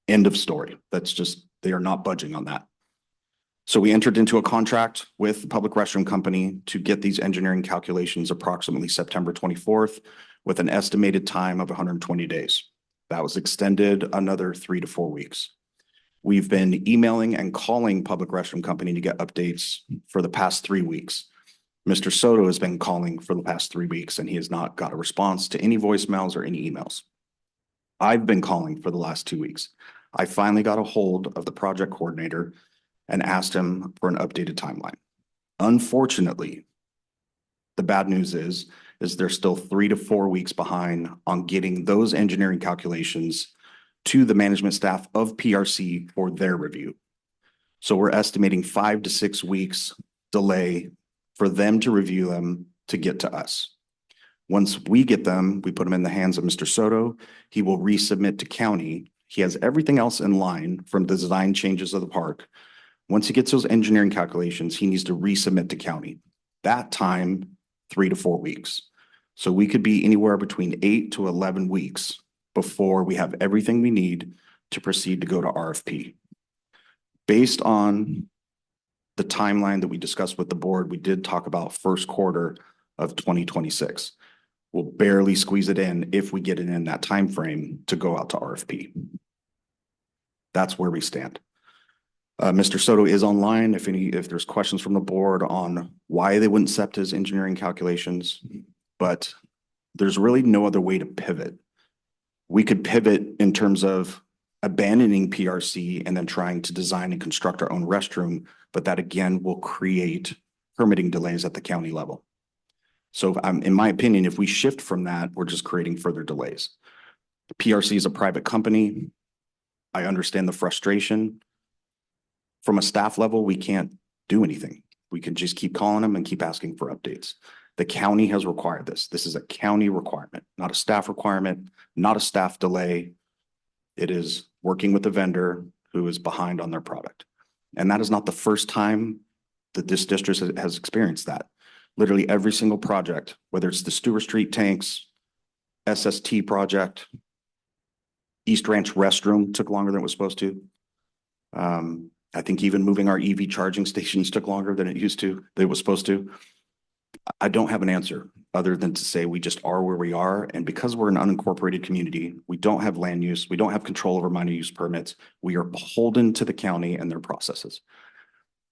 End of story. That's just, they are not budging on that. So we entered into a contract with the public restroom company to get these engineering calculations approximately September 24th with an estimated time of 120 days. That was extended another 3 to 4 weeks. We've been emailing and calling public restroom company to get updates for the past 3 weeks. Mr. Soto has been calling for the past 3 weeks and he has not got a response to any voicemails or any emails. I've been calling for the last 2 weeks. I finally got a hold of the project coordinator and asked him for an updated timeline. Unfortunately, the bad news is they're still 3 to 4 weeks behind on getting those engineering calculations to the management staff of PRC for their review. So we're estimating 5 to 6 weeks delay for them to review them to get to us. Once we get them, we put them in the hands of Mr. Soto. He will resubmit to county. He has everything else in line from the design changes of the park. Once he gets those engineering calculations, he needs to resubmit to county. That time, 3 to 4 weeks. So we could be anywhere between 8 to 11 weeks before we have everything we need to proceed to go to RFP. Based on the timeline that we discussed with the board, we did talk about first quarter of 2026. We'll barely squeeze it in if we get it in that time frame to go out to RFP. That's where we stand. Mr. Soto is online if there's questions from the board on why they wouldn't accept his engineering calculations, but there's really no other way to pivot. We could pivot in terms of abandoning PRC and then trying to design and construct our own restroom, but that again will create permitting delays at the county level. So in my opinion, if we shift from that, we're just creating further delays. PRC is a private company. I understand the frustration. From a staff level, we can't do anything. We can just keep calling them and keep asking for updates. The county has required this. This is a county requirement, not a staff requirement, not a staff delay. It is working with the vendor who is behind on their product. And that is not the first time that this district has experienced that. Literally every single project, whether it's the Stewart Street tanks, SST project, East Ranch restroom took longer than it was supposed to. I think even moving our EV charging stations took longer than it was supposed to. I don't have an answer other than to say we just are where we are. And because we're an unincorporated community, we don't have land use, we don't have control over minor use permits. We are beholden to the county and their processes.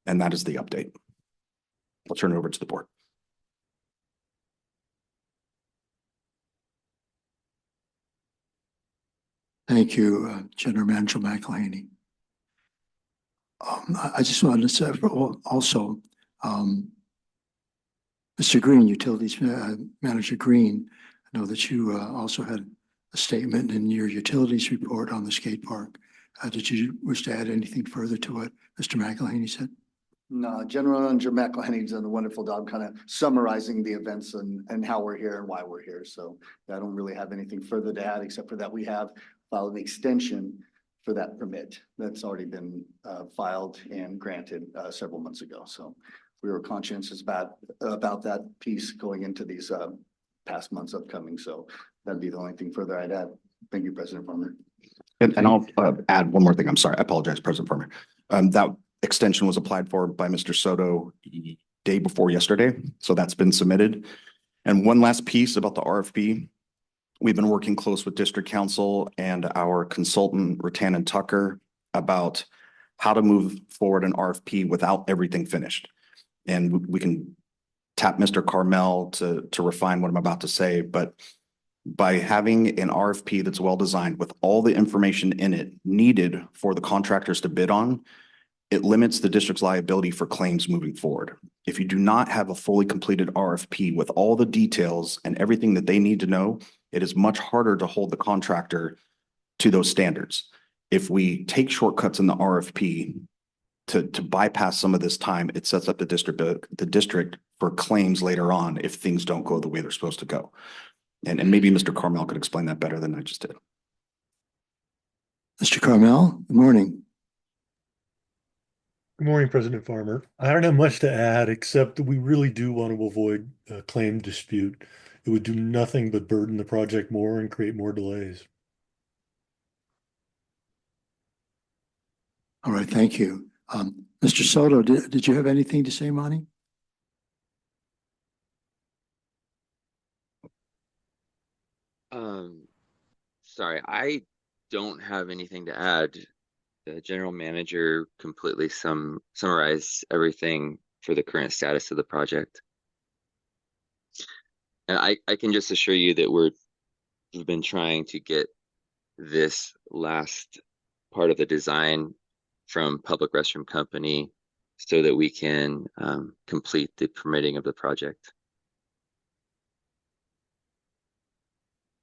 And that is the update. I'll turn it over to the board. Thank you, General Manager McElhaney. I just wanted to say also, Mr. Green, Utilities Manager Green, I know that you also had a statement in your utilities report on the skate park. Did you wish to add anything further to what Mr. McElhaney said? No, General Manager McElhaney's done a wonderful job kind of summarizing the events and how we're here and why we're here. So I don't really have anything further to add, except for that we have filed an extension for that permit that's already been filed and granted several months ago. So we were conscientious about that piece going into these past months upcoming. So that'd be the only thing further I'd add. Thank you, President Farmer. And I'll add one more thing. I'm sorry. I apologize, President Farmer. That extension was applied for by Mr. Soto day before yesterday. So that's been submitted. And one last piece about the RFP. We've been working close with District Council and our consultant, Rattan and Tucker, about how to move forward an RFP without everything finished. And we can tap Mr. Carmel to refine what I'm about to say, but by having an RFP that's well designed with all the information in it needed for the contractors to bid on, it limits the district's liability for claims moving forward. If you do not have a fully completed RFP with all the details and everything that they need to know, it is much harder to hold the contractor to those standards. If we take shortcuts in the RFP to bypass some of this time, it sets up the district for claims later on if things don't go the way they're supposed to go. And maybe Mr. Carmel could explain that better than I just did. Mr. Carmel, good morning. Good morning, President Farmer. I don't have much to add, except that we really do want to avoid a claim dispute. It would do nothing but burden the project more and create more delays. All right, thank you. Mr. Soto, did you have anything to say, Monty? Sorry, I don't have anything to add. The general manager completely summarized everything for the current status of the project. And I can just assure you that we've been trying to get this last part of the design from Public Restroom Company so that we can complete the permitting of the project.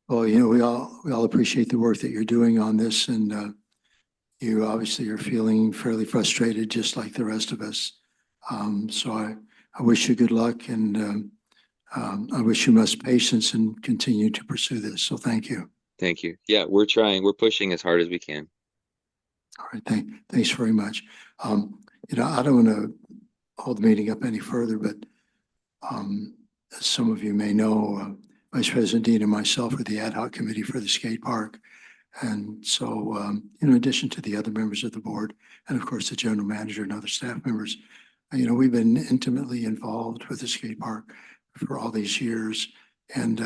Well, you know, we all appreciate the work that you're doing on this, and you obviously are feeling fairly frustrated, just like the rest of us. So I wish you good luck, and I wish you much patience and continue to pursue this. So thank you. Thank you. Yeah, we're trying. We're pushing as hard as we can. All right. Thanks very much. You know, I don't want to hold the meeting up any further, but as some of you may know, Vice President Dean and myself are the ad hoc committee for the skate park. And so, in addition to the other members of the board, and of course, the general manager and other staff members, you know, we've been intimately involved with the skate park for all these years. And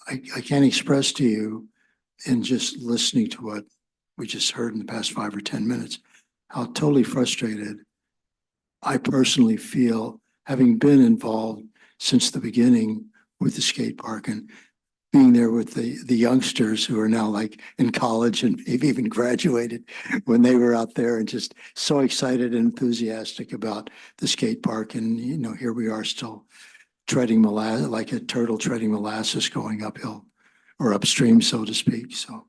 I can't express to you, in just listening to what we just heard in the past 5 or 10 minutes, how totally frustrated I personally feel, having been involved since the beginning with the skate park and being there with the youngsters who are now like in college and maybe even graduated when they were out there and just so excited and enthusiastic about the skate park. And, you know, here we are still treading molasses, like a turtle treading molasses going uphill or upstream, so to speak. So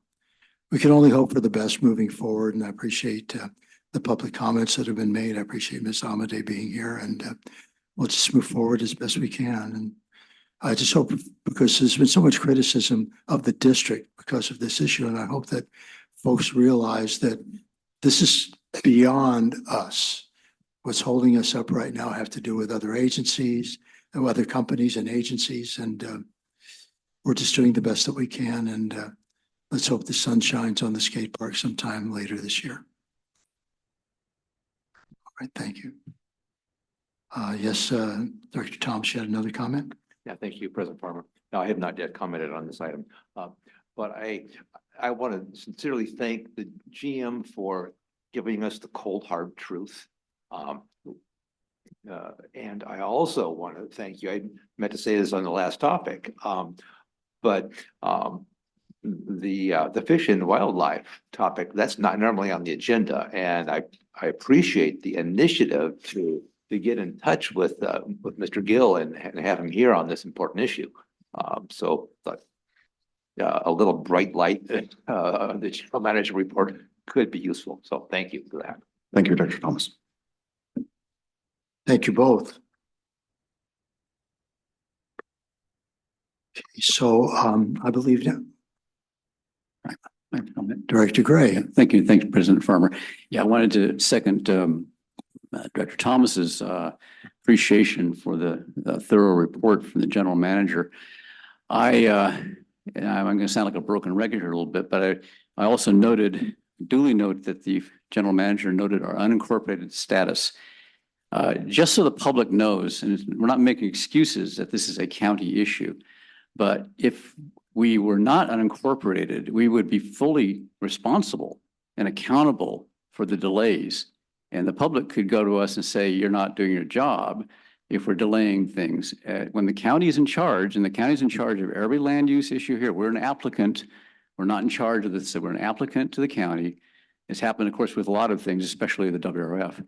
we can only hope for the best moving forward. And I appreciate the public comments that have been made. I appreciate Ms. Amade being here, and we'll just move forward as best we can. And I just hope, because there's been so much criticism of the district because of this issue, and I hope that folks realize that this is beyond us. What's holding us up right now have to do with other agencies, and other companies and agencies, and we're just doing the best that we can. And let's hope the sun shines on the skate park sometime later this year. All right, thank you. Yes, Director Thomas, you had another comment? Yeah, thank you, President Farmer. No, I have not yet commented on this item, but I want to sincerely thank the GM for giving us the cold hard truth. And I also want to thank you. I meant to say this on the last topic, but the fish and wildlife topic, that's not normally on the agenda, and I appreciate the initiative to get in touch with Mr. Gill and have him here on this important issue. So a little bright light, the general manager report could be useful. So thank you for that. Thank you, Dr. Thomas. Thank you both. Okay, so I believe now. Director Gray. Thank you. Thank you, President Farmer. Yeah, I wanted to second Director Thomas's appreciation for the thorough report from the general manager. I'm going to sound like a broken record here a little bit, but I also duly note that the general manager noted our unincorporated status. Just so the public knows, and we're not making excuses that this is a county issue, but if we were not unincorporated, we would be fully responsible and accountable for the delays. And the public could go to us and say, you're not doing your job if we're delaying things. When the county is in charge, and the county's in charge of every land use issue here, we're an applicant. We're not in charge of this. So we're an applicant to the county. It's happened, of course, with a lot of things, especially the WRF.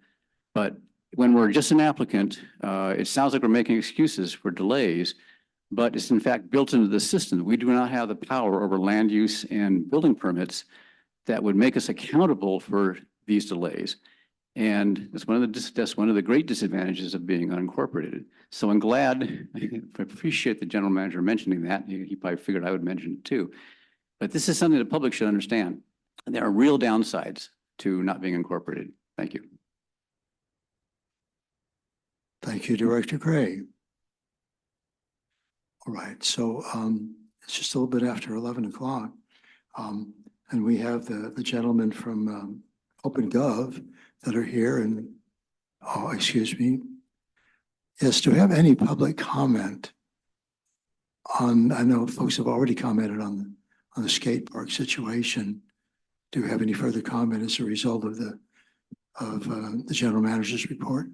But when we're just an applicant, it sounds like we're making excuses for delays, but it's in fact built into the system. We do not have the power over land use and building permits that would make us accountable for these delays. And that's one of the great disadvantages of being unincorporated. So I'm glad, I appreciate the general manager mentioning that. He probably figured I would mention it too. But this is something the public should understand. And there are real downsides to not being incorporated. Thank you. Thank you, Director Gray. All right, so it's just a little bit after 11 o'clock. And we have the gentlemen from OpenGov that are here, and, oh, excuse me. Yes, do we have any public comment on, I know folks have already commented on the skate park situation. Do we have any further comment as a result of the general manager's report?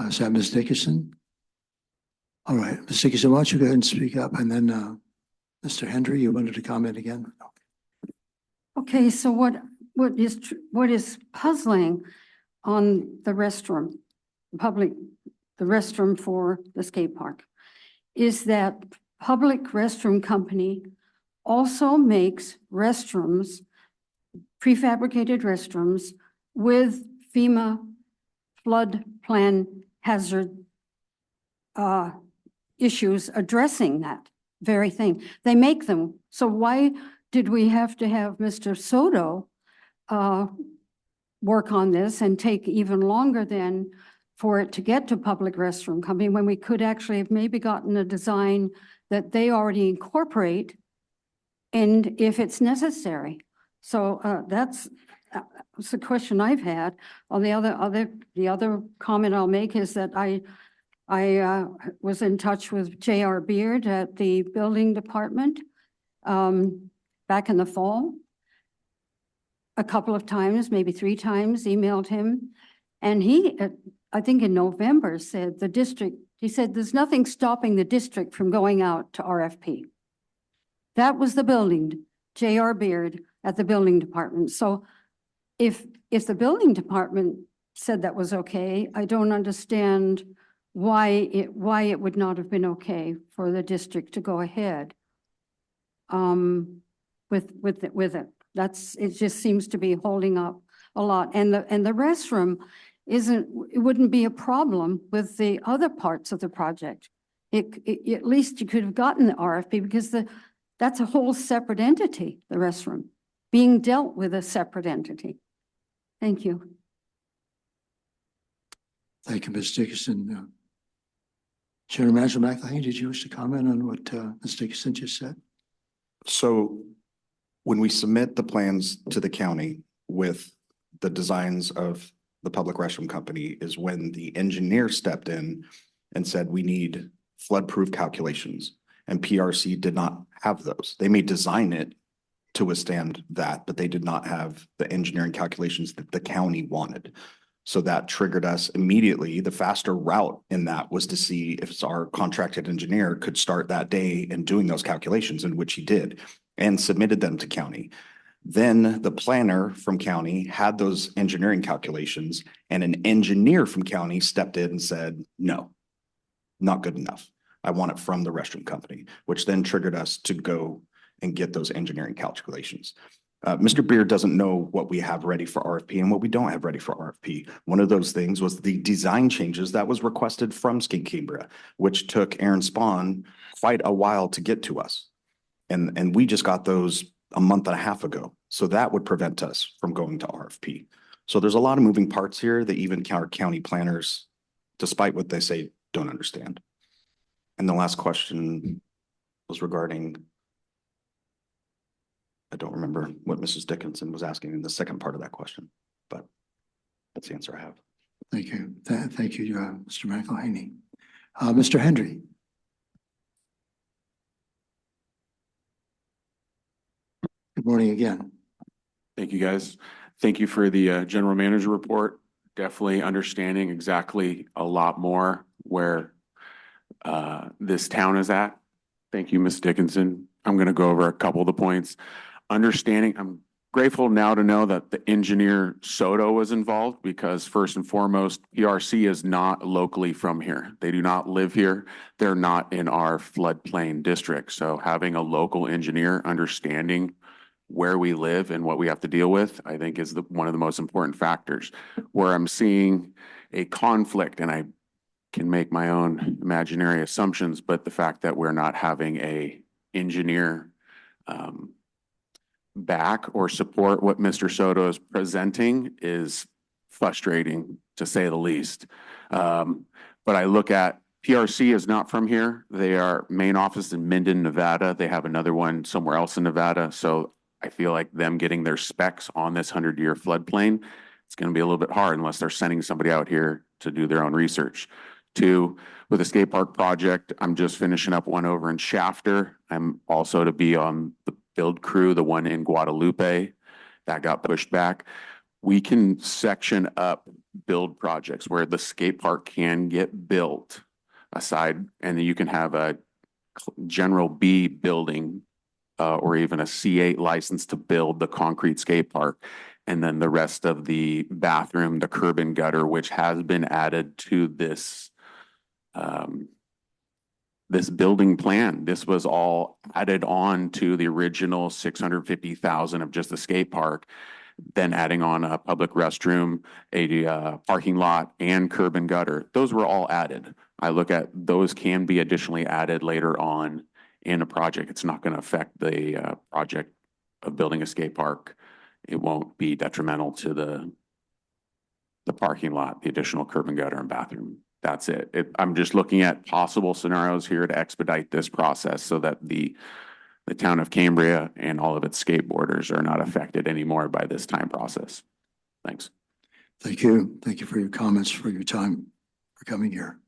Is that Ms. Dickinson? All right, Ms. Dickinson, why don't you go ahead and speak up, and then Mr. Hendry, you wanted to comment again? Okay, so what is puzzling on the restroom, the restroom for the skate park, is that public restroom company also makes restrooms, prefabricated restrooms with FEMA flood plan hazard issues addressing that very thing. They make them. So why did we have to have Mr. Soto work on this and take even longer then for it to get to public restroom company when we could actually have maybe gotten a design that they already incorporate and if it's necessary. So that's the question I've had. The other comment I'll make is that I was in touch with J.R. Beard at the building department back in the fall. A couple of times, maybe 3 times, emailed him. And he I think in November, said the district, he said, there's nothing stopping the district from going out to RFP. That was the building, J.R. Beard at the building department. So if the building department said that was okay, I don't understand why it would not have been okay for the district to go ahead with it. It just seems to be holding up a lot. And the restroom it wouldn't be a problem with the other parts of the project. At least you could have gotten the RFP because that's a whole separate entity, the restroom, being dealt with a separate entity. Thank you. Thank you, Ms. Dickinson. General Manager McElhaney, did you wish to comment on what Ms. Dickinson just said? So when we submit the plans to the county with the designs of the public restroom company is when the engineer stepped in and said, we need flood-proof calculations. And PRC did not have those. They may design it to withstand that, but they did not have the engineering calculations that the county wanted. So that triggered us immediately. The faster route in that was to see if our contracted engineer could start that day in doing those calculations, in which he did, and submitted them to county. Then the planner from county had those engineering calculations, and an engineer from county stepped in and said, no, not good enough. I want it from the restroom company, which then triggered us to go and get those engineering calculations. Mr. Beard doesn't know what we have ready for RFP and what we don't have ready for RFP. One of those things was the design changes that was requested from Cambria, which took Aaron Spahn quite a while to get to us. And we just got those a month and a half ago. So that would prevent us from going to RFP. So there's a lot of moving parts here that even our county planners, despite what they say, don't understand. And the last question was regarding, I don't remember what Mrs. Dickinson was asking in the second part of that question, but that's the answer I have. Thank you. Thank you, Mr. McElhaney. Mr. Hendry. Good morning again. Thank you, guys. Thank you for the general manager report. Definitely understanding exactly a lot more where this town is at. Thank you, Ms. Dickinson. I'm going to go over a couple of the points. Understanding, I'm grateful now to know that the engineer Soto was involved because first and foremost, PRC is not locally from here. They do not live here. They're not in our floodplain district. So having a local engineer understanding where we live and what we have to deal with, I think is one of the most important factors. Where I'm seeing a conflict, and I can make my own imaginary assumptions, but the fact that we're not having a engineer back or support what Mr. Soto is presenting is frustrating, to say the least. But I look at PRC is not from here. They are main office in Minden, Nevada. They have another one somewhere else in Nevada. So I feel like them getting their specs on this 100-year floodplain, it's going to be a little bit hard unless they're sending somebody out here to do their own research. Two, with the skate park project, I'm just finishing up one over in Shafter. I'm also to be on the build crew, the one in Guadalupe that got pushed back. We can section up build projects where the skate park can get built aside, and then you can have a general B building or even a C8 license to build the concrete skate park. And then the rest of the bathroom, the curb and gutter, which has been added to this this building plan. This was all added on to the original 650,000 of just the skate park, then adding on a public restroom, a parking lot, and curb and gutter. Those were all added. I look at those can be additionally added later on in a project. It's not going to affect the project of building a skate park. It won't be detrimental to the parking lot, the additional curb and gutter and bathroom. That's it. I'm just looking at possible scenarios here to expedite this process so that the town of Cambria and all of its skateboarders are not affected anymore by this time process. Thanks. Thank you. Thank you for your comments, for your time, for coming here.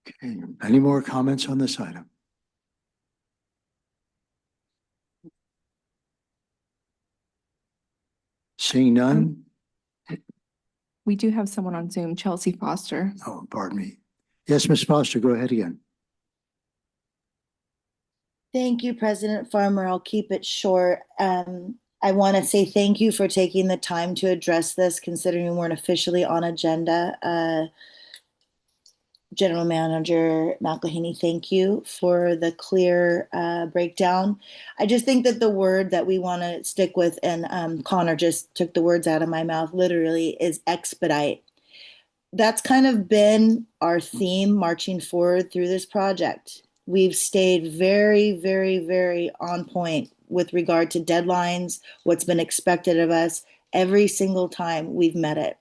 Okay. Any more comments on this item? Seeing none, We do have someone on Zoom, Chelsea Foster. Oh, pardon me. Yes, Ms. Foster, go ahead again. Thank you, President Farmer. I'll keep it short. I want to say thank you for taking the time to address this, considering we weren't officially on agenda. General Manager McElhaney, thank you for the clear breakdown. I just think that the word that we want to stick with, and Connor just took the words out of my mouth literally, is expedite. That's kind of been our theme marching forward through this project. We've stayed very, very, very on point with regard to deadlines, what's been expected of us. Every single time we've met it.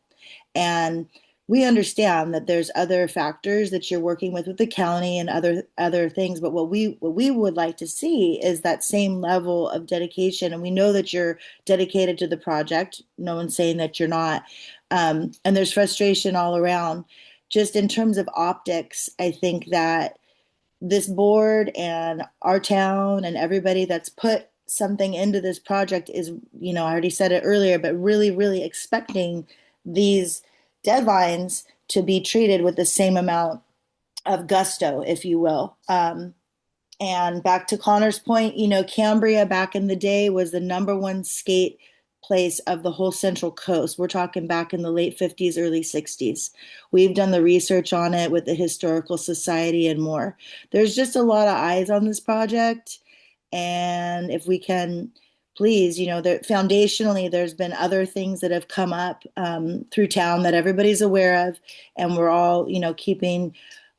And we understand that there's other factors that you're working with the county and other things, but what we would like to see is that same level of dedication. And we know that you're dedicated to the project. No one's saying that you're not. And there's frustration all around. Just in terms of optics, I think that this board and our town and everybody that's put something into this project is, I already said it earlier, but really, really expecting these deadlines to be treated with the same amount of gusto, if you will. And back to Connor's point, Cambria back in the day was the #1 skate place of the whole Central Coast. We're talking back in the late 50s, early 60s. We've done the research on it with the Historical Society and more. There's just a lot of eyes on this project. And if we can, please, foundationally, there's been other things that have come up through town that everybody's aware of. And we're all, keeping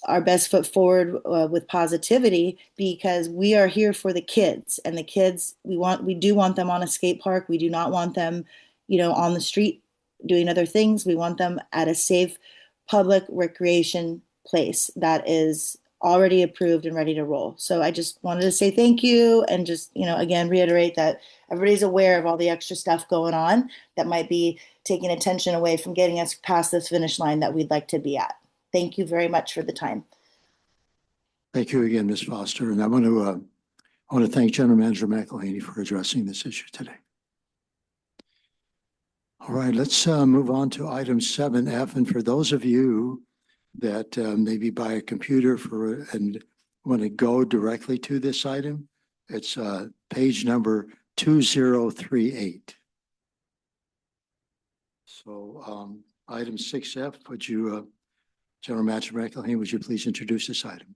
our best foot forward with positivity, because we are here for the kids, and the kids, we do want them on a skate park. We do not want them, on the street doing other things. We want them at a safe public recreation place that is already approved and ready to roll. So I just wanted to say thank you, and just, again, reiterate that everybody's aware of all the extra stuff going on that might be taking attention away from getting us past this finish line that we'd like to be at. Thank you very much for the time. Thank you again, Ms. Foster. And I want to thank General Manager McElhaney for addressing this issue today. All right, let's move on to item 7F. And for those of you that maybe buy a computer and want to go directly to this item, it's page number 2038. So item 6F, would you, General Manager McElhaney, would you please introduce this item?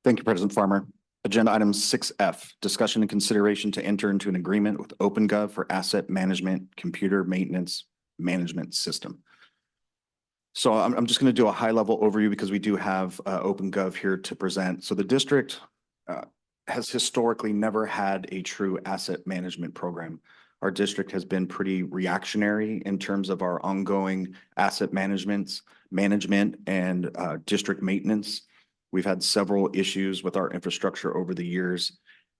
Thank you, President Farmer. Agenda item 6F, discussion and consideration to enter into an agreement with OpenGov for asset management, computer maintenance management system. So I'm just going to do a high level overview because we do have OpenGov here to present. So the district has historically never had a true asset management program. Our district has been pretty reactionary in terms of our ongoing asset management and district maintenance. We've had several issues with our infrastructure over the years,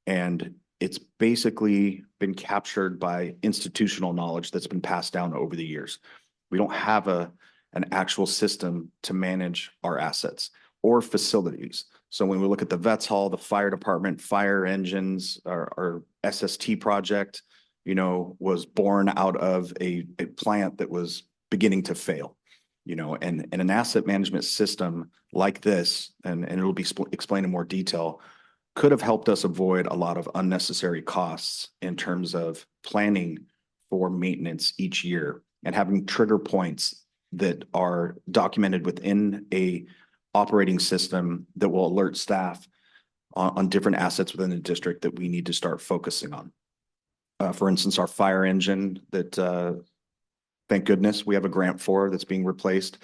and it's basically been captured by institutional knowledge that's been passed down over the years. We don't have an actual system to manage our assets or facilities. So when we look at the Vets Hall, the fire department, fire engines, our SST project, was born out of a plant that was beginning to fail. And an asset management system like this, and it'll be explained in more detail, could have helped us avoid a lot of unnecessary costs in terms of planning for maintenance each year and having trigger points that are documented within a operating system that will alert staff on different assets within the district that we need to start focusing on. For instance, our fire engine that thank goodness we have a grant for that's being replaced.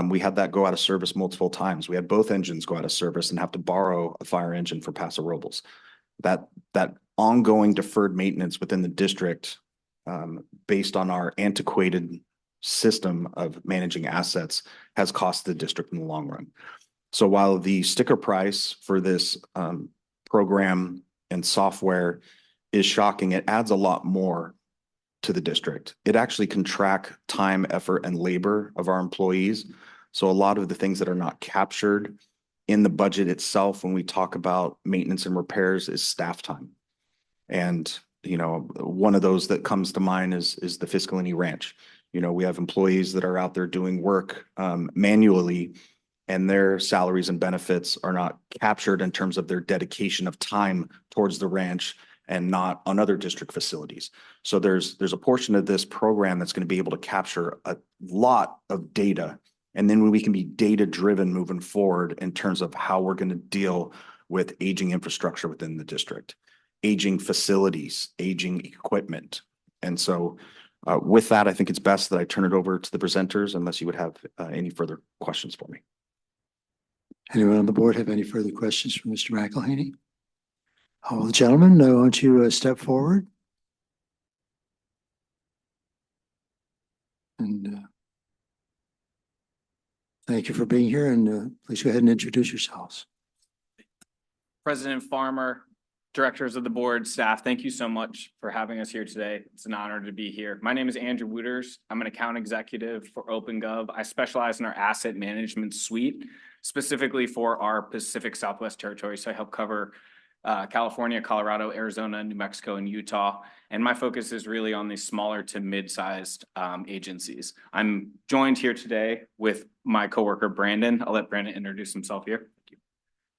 We had that go out of service multiple times. We had both engines go out of service and have to borrow a fire engine for Paso Robles. That ongoing deferred maintenance within the district, based on our antiquated system of managing assets, has cost the district in the long run. So while the sticker price for this program and software is shocking, it adds a lot more to the district. It actually can track time, effort, and labor of our employees. So a lot of the things that are not captured in the budget itself when we talk about maintenance and repairs is staff time. And one of those that comes to mind is the Fiscalini Ranch. We have employees that are out there doing work manually, and their salaries and benefits are not captured in terms of their dedication of time towards the ranch and not on other district facilities. So there's a portion of this program that's going to be able to capture a lot of data. And then we can be data-driven moving forward in terms of how we're going to deal with aging infrastructure within the district, aging facilities, aging equipment. And so with that, I think it's best that I turn it over to the presenters unless you would have any further questions for me. Anyone on the board have any further questions for Mr. McElhaney? Oh, gentlemen, why don't you step forward? And thank you for being here, and please go ahead and introduce yourselves. President Farmer, directors of the board, staff, thank you so much for having us here today. It's an honor to be here. My name is Andrew Wooters. I'm an account executive for OpenGov. I specialize in our asset management suite, specifically for our Pacific Southwest territory. So I help cover California, Colorado, Arizona, New Mexico, and Utah. And my focus is really on these smaller to mid-sized agencies. I'm joined here today with my coworker, Brandon. I'll let Brandon introduce himself here. Thank you.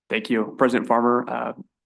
Thank you, President Farmer,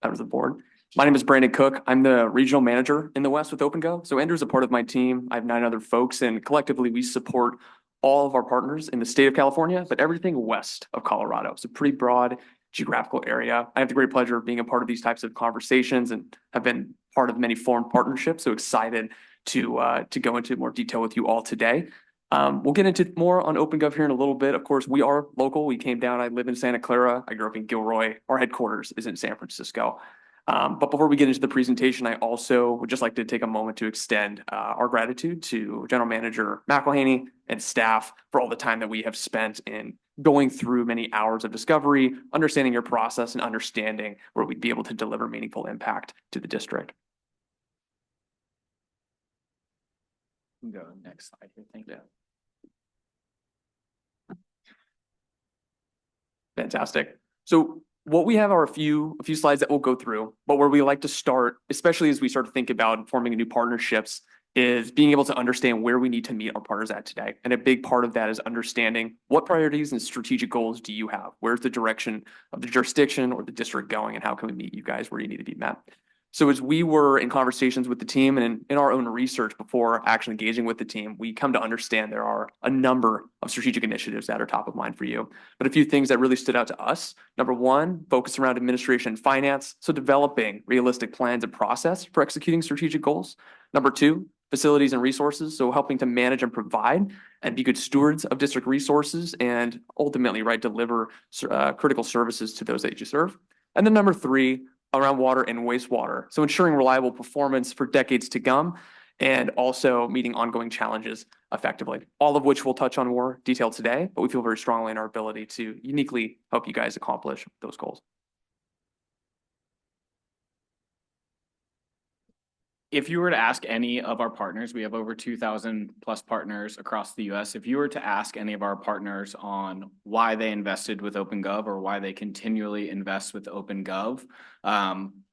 members of the board. My name is Brandon Cook. I'm the regional manager in the West with OpenGov. So Andrew's a part of my team. I have 9 other folks, and collectively we support all of our partners in the state of California, but everything west of Colorado. It's a pretty broad geographical area. I have the great pleasure of being a part of these types of conversations and have been part of many foreign partnerships. So excited to go into more detail with you all today. We'll get into more on OpenGov here in a little bit. Of course, we are local. We came down. I live in Santa Clara. I grew up in Gilroy. Our headquarters is in San Francisco. But before we get into the presentation, I also would just like to take a moment to extend our gratitude to General Manager McElhaney and staff for all the time that we have spent in going through many hours of discovery, understanding your process, and understanding where we'd be able to deliver meaningful impact to the district. Go next slide here. Thank you. Fantastic. So what we have are a few slides that we'll go through, but where we like to start, especially as we start to think about forming new partnerships, is being able to understand where we need to meet our partners at today. And a big part of that is understanding what priorities and strategic goals do you have? Where's the direction of the jurisdiction or the district going, and how can we meet you guys where you need to be met? So as we were in conversations with the team and in our own research before actually engaging with the team, we come to understand there are a number of strategic initiatives that are top of mind for you. But a few things that really stood out to us. Number one, focus around administration and finance. So developing realistic plans and process for executing strategic goals. Number two, facilities and resources. So helping to manage and provide and be good stewards of district resources and ultimately, right, deliver critical services to those that you serve. And then number three, around water and wastewater. So ensuring reliable performance for decades to come and also meeting ongoing challenges effectively, all of which we'll touch on more detail today, but we feel very strongly in our ability to uniquely help you guys accomplish those goals. If you were to ask any of our partners, we have over 2,000 plus partners across the US. If you were to ask any of our partners on why they invested with OpenGov or why they continually invest with OpenGov,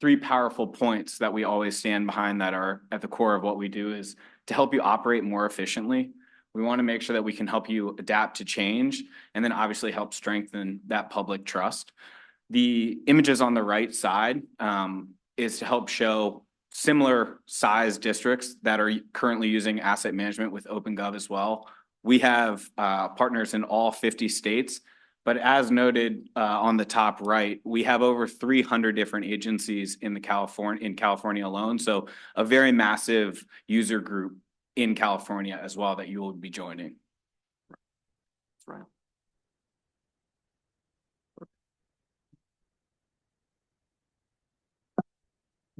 3 powerful points that we always stand behind that are at the core of what we do is to help you operate more efficiently. We want to make sure that we can help you adapt to change and then obviously help strengthen that public trust. The images on the right side is to help show similar size districts that are currently using asset management with OpenGov as well. We have partners in all 50 states, but as noted on the top right, we have over 300 different agencies in California alone. So a very massive user group in California as well that you will be joining. That's right.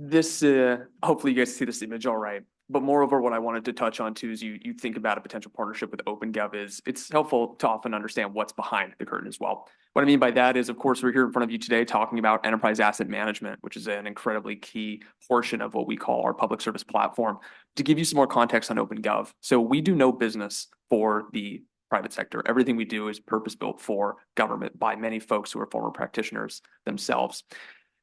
This, hopefully you guys see this image all right. But moreover, what I wanted to touch on too is you think about a potential partnership with OpenGov is it's helpful to often understand what's behind the curtain as well. What I mean by that is, of course, we're here in front of you today talking about enterprise asset management, which is an incredibly key portion of what we call our public service platform. To give you some more context on OpenGov, so we do no business for the private sector. Everything we do is purpose-built for government by many folks who are former practitioners themselves.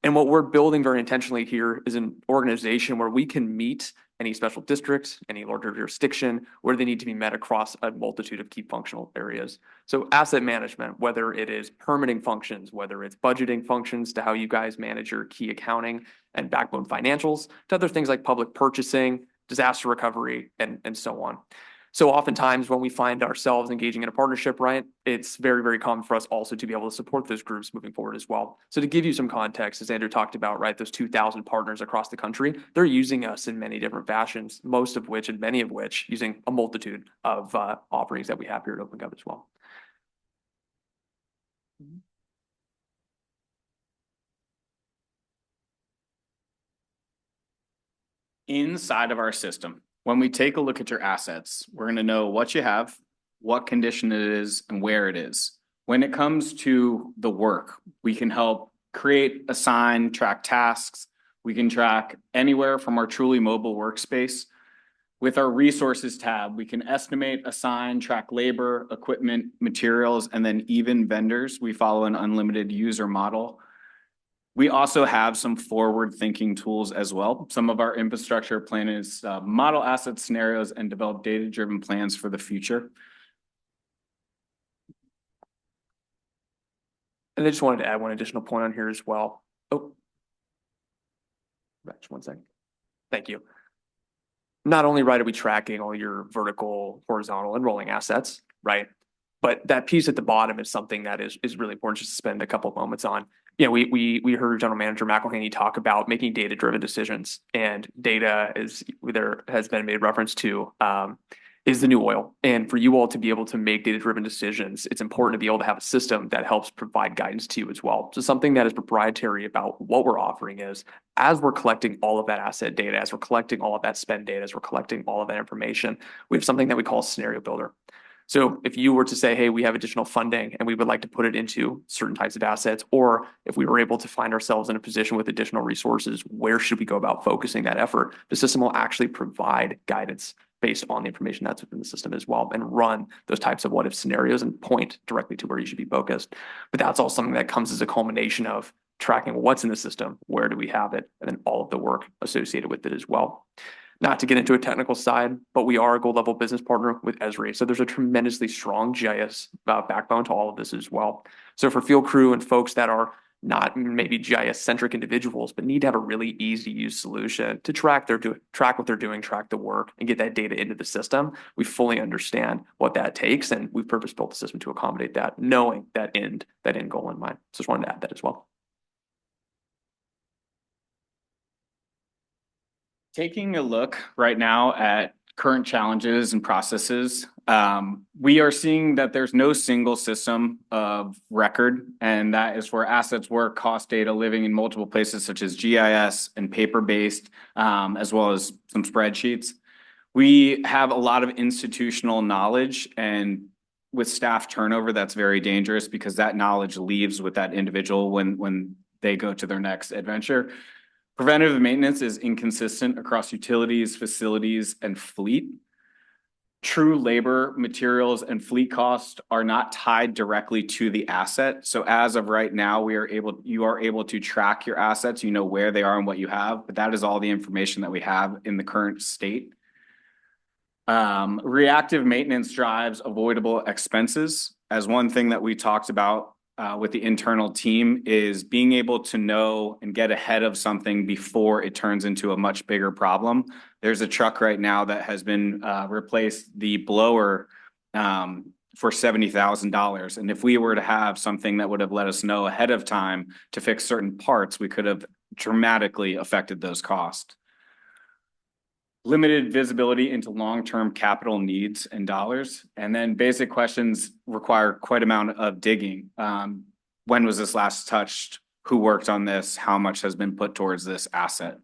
And what we're building very intentionally here is an organization where we can meet any special district, any larger jurisdiction, where they need to be met across a multitude of key functional areas. So asset management, whether it is permitting functions, whether it's budgeting functions to how you guys manage your key accounting and backbone financials, to other things like public purchasing, disaster recovery, and so on. So oftentimes when we find ourselves engaging in a partnership, right, it's very, very common for us also to be able to support those groups moving forward as well. So to give you some context, as Andrew talked about, right, those 2,000 partners across the country, they're using us in many different fashions, most of which and many of which using a multitude of offerings that we have here at OpenGov as well. Inside of our system, when we take a look at your assets, we're going to know what you have, what condition it is, and where it is. When it comes to the work, we can help create, assign, track tasks. We can track anywhere from our truly mobile workspace. With our resources tab, we can estimate, assign, track labor, equipment, materials, and then even vendors. We follow an unlimited user model. We also have some forward-thinking tools as well. Some of our infrastructure plan is model asset scenarios and develop data-driven plans for the future. And I just wanted to add one additional point on here as well. Oh, just one second. Thank you. Not only, right, are we tracking all your vertical, horizontal, and rolling assets, right? But that piece at the bottom is something that is really important just to spend a couple of moments on. You know, we heard General Manager McElhaney talk about making data-driven decisions, and data is there has been made reference to is the new oil. And for you all to be able to make data-driven decisions, it's important to be able to have a system that helps provide guidance to you as well. So something that is proprietary about what we're offering is, as we're collecting all of that asset data, as we're collecting all of that spend data, as we're collecting all of that information, we have something that we call a scenario builder. So if you were to say, hey, we have additional funding and we would like to put it into certain types of assets, or if we were able to find ourselves in a position with additional resources, where should we go about focusing that effort? The system will actually provide guidance based on the information that's within the system as well, and run those types of what if scenarios and point directly to where you should be focused. But that's all something that comes as a culmination of tracking what's in the system, where do we have it, and then all of the work associated with it as well. Not to get into a technical side, but we are a gold level business partner with Esri. So there's a tremendously strong GIS backbone to all of this as well. So for field crew and folks that are not maybe GIS centric individuals, but need to have a really easy to use solution to track what they're doing, track the work, and get that data into the system, we fully understand what that takes. And we've purpose built the system to accommodate that, knowing that end goal in mind. So just wanted to add that as well. Taking a look right now at current challenges and processes, we are seeing that there's no single system of record, and that is where assets work, cost data living in multiple places such as GIS and paper-based, as well as some spreadsheets. We have a lot of institutional knowledge, and with staff turnover, that's very dangerous because that knowledge leaves with that individual when they go to their next adventure. Preventative maintenance is inconsistent across utilities, facilities, and fleet. True labor, materials, and fleet costs are not tied directly to the asset. So as of right now, you are able to track your assets, you know where they are and what you have, but that is all the information that we have in the current state. Reactive maintenance drives avoidable expenses. As one thing that we talked about with the internal team is being able to know and get ahead of something before it turns into a much bigger problem. There's a truck right now that has been replaced the blower for $70,000. And if we were to have something that would have let us know ahead of time to fix certain parts, we could have dramatically affected those costs. Limited visibility into long-term capital needs and dollars. And then basic questions require quite amount of digging. When was this last touched? Who worked on this? How much has been put towards this asset?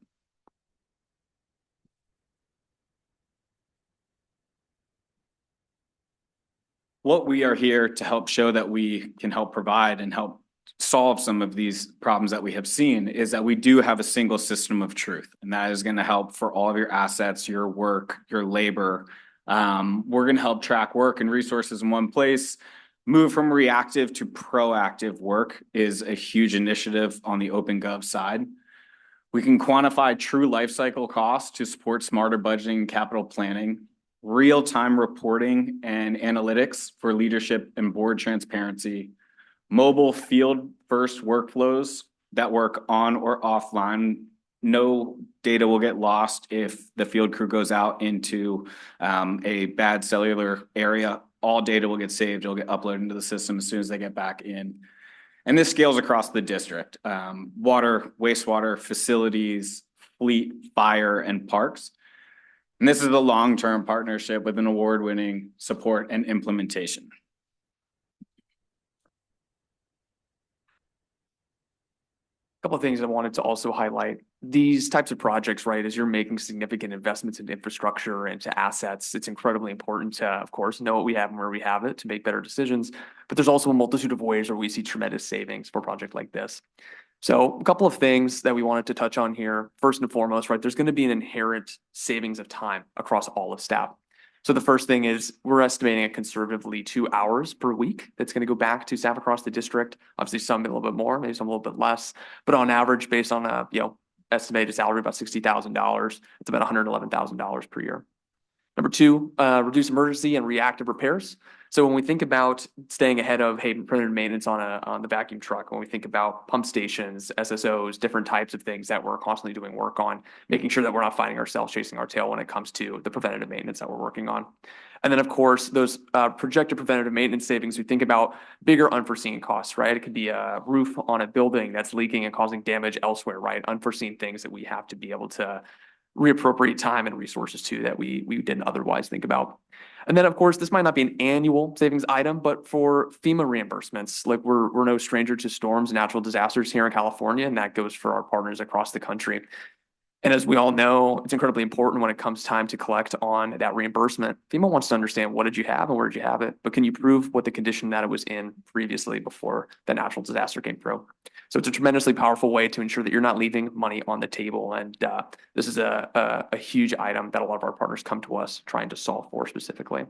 What we are here to help show that we can help provide and help solve some of these problems that we have seen is that we do have a single system of truth, and that is going to help for all of your assets, your work, your labor. We're going to help track work and resources in one place. move from reactive to proactive work is a huge initiative on the OpenGov side. We can quantify true life cycle costs to support smarter budgeting and capital planning, real-time reporting and analytics for leadership and board transparency, mobile field-first workflows that work on or offline. No data will get lost if the field crew goes out into a bad cellular area. All data will get saved. It'll get uploaded into the system as soon as they get back in. And this scales across the district, water, wastewater, facilities, fleet, fire, and parks. And this is a long-term partnership with an award-winning support and implementation. Couple of things I wanted to also highlight. These types of projects, right, as you're making significant investments in infrastructure and to assets, it's incredibly important to, of course, know what we have and where we have it to make better decisions. But there's also a multitude of ways where we see tremendous savings for a project like this. So a couple of things that we wanted to touch on here. First and foremost, right, there's going to be an inherent savings of time across all of staff. So the first thing is we're estimating a conservatively 2 hours per week that's going to go back to staff across the district. Obviously, some a little bit more, maybe some a little bit less, but on average, based on a estimated salary about $60,000, it's about $111,000 per year. Number two, reduce emergency and reactive repairs. So when we think about staying ahead of preventative maintenance on the vacuum truck, when we think about pump stations, SSOs, different types of things that we're constantly doing work on, making sure that we're not finding ourselves chasing our tail when it comes to the preventative maintenance that we're working on. And then, of course, those projected preventative maintenance savings, we think about bigger unforeseen costs, right? It could be a roof on a building that's leaking and causing damage elsewhere, right? Unforeseen things that we have to be able to reappropriate time and resources to that we didn't otherwise think about. And then, of course, this might not be an annual savings item, but for FEMA reimbursements, like we're no stranger to storms and natural disasters here in California, and that goes for our partners across the country. And as we all know, it's incredibly important when it comes time to collect on that reimbursement. FEMA wants to understand what did you have and where did you have it, but can you prove what the condition that it was in previously before the natural disaster came through? So it's a tremendously powerful way to ensure that you're not leaving money on the table. And this is a huge item that a lot of our partners come to us trying to solve for specifically.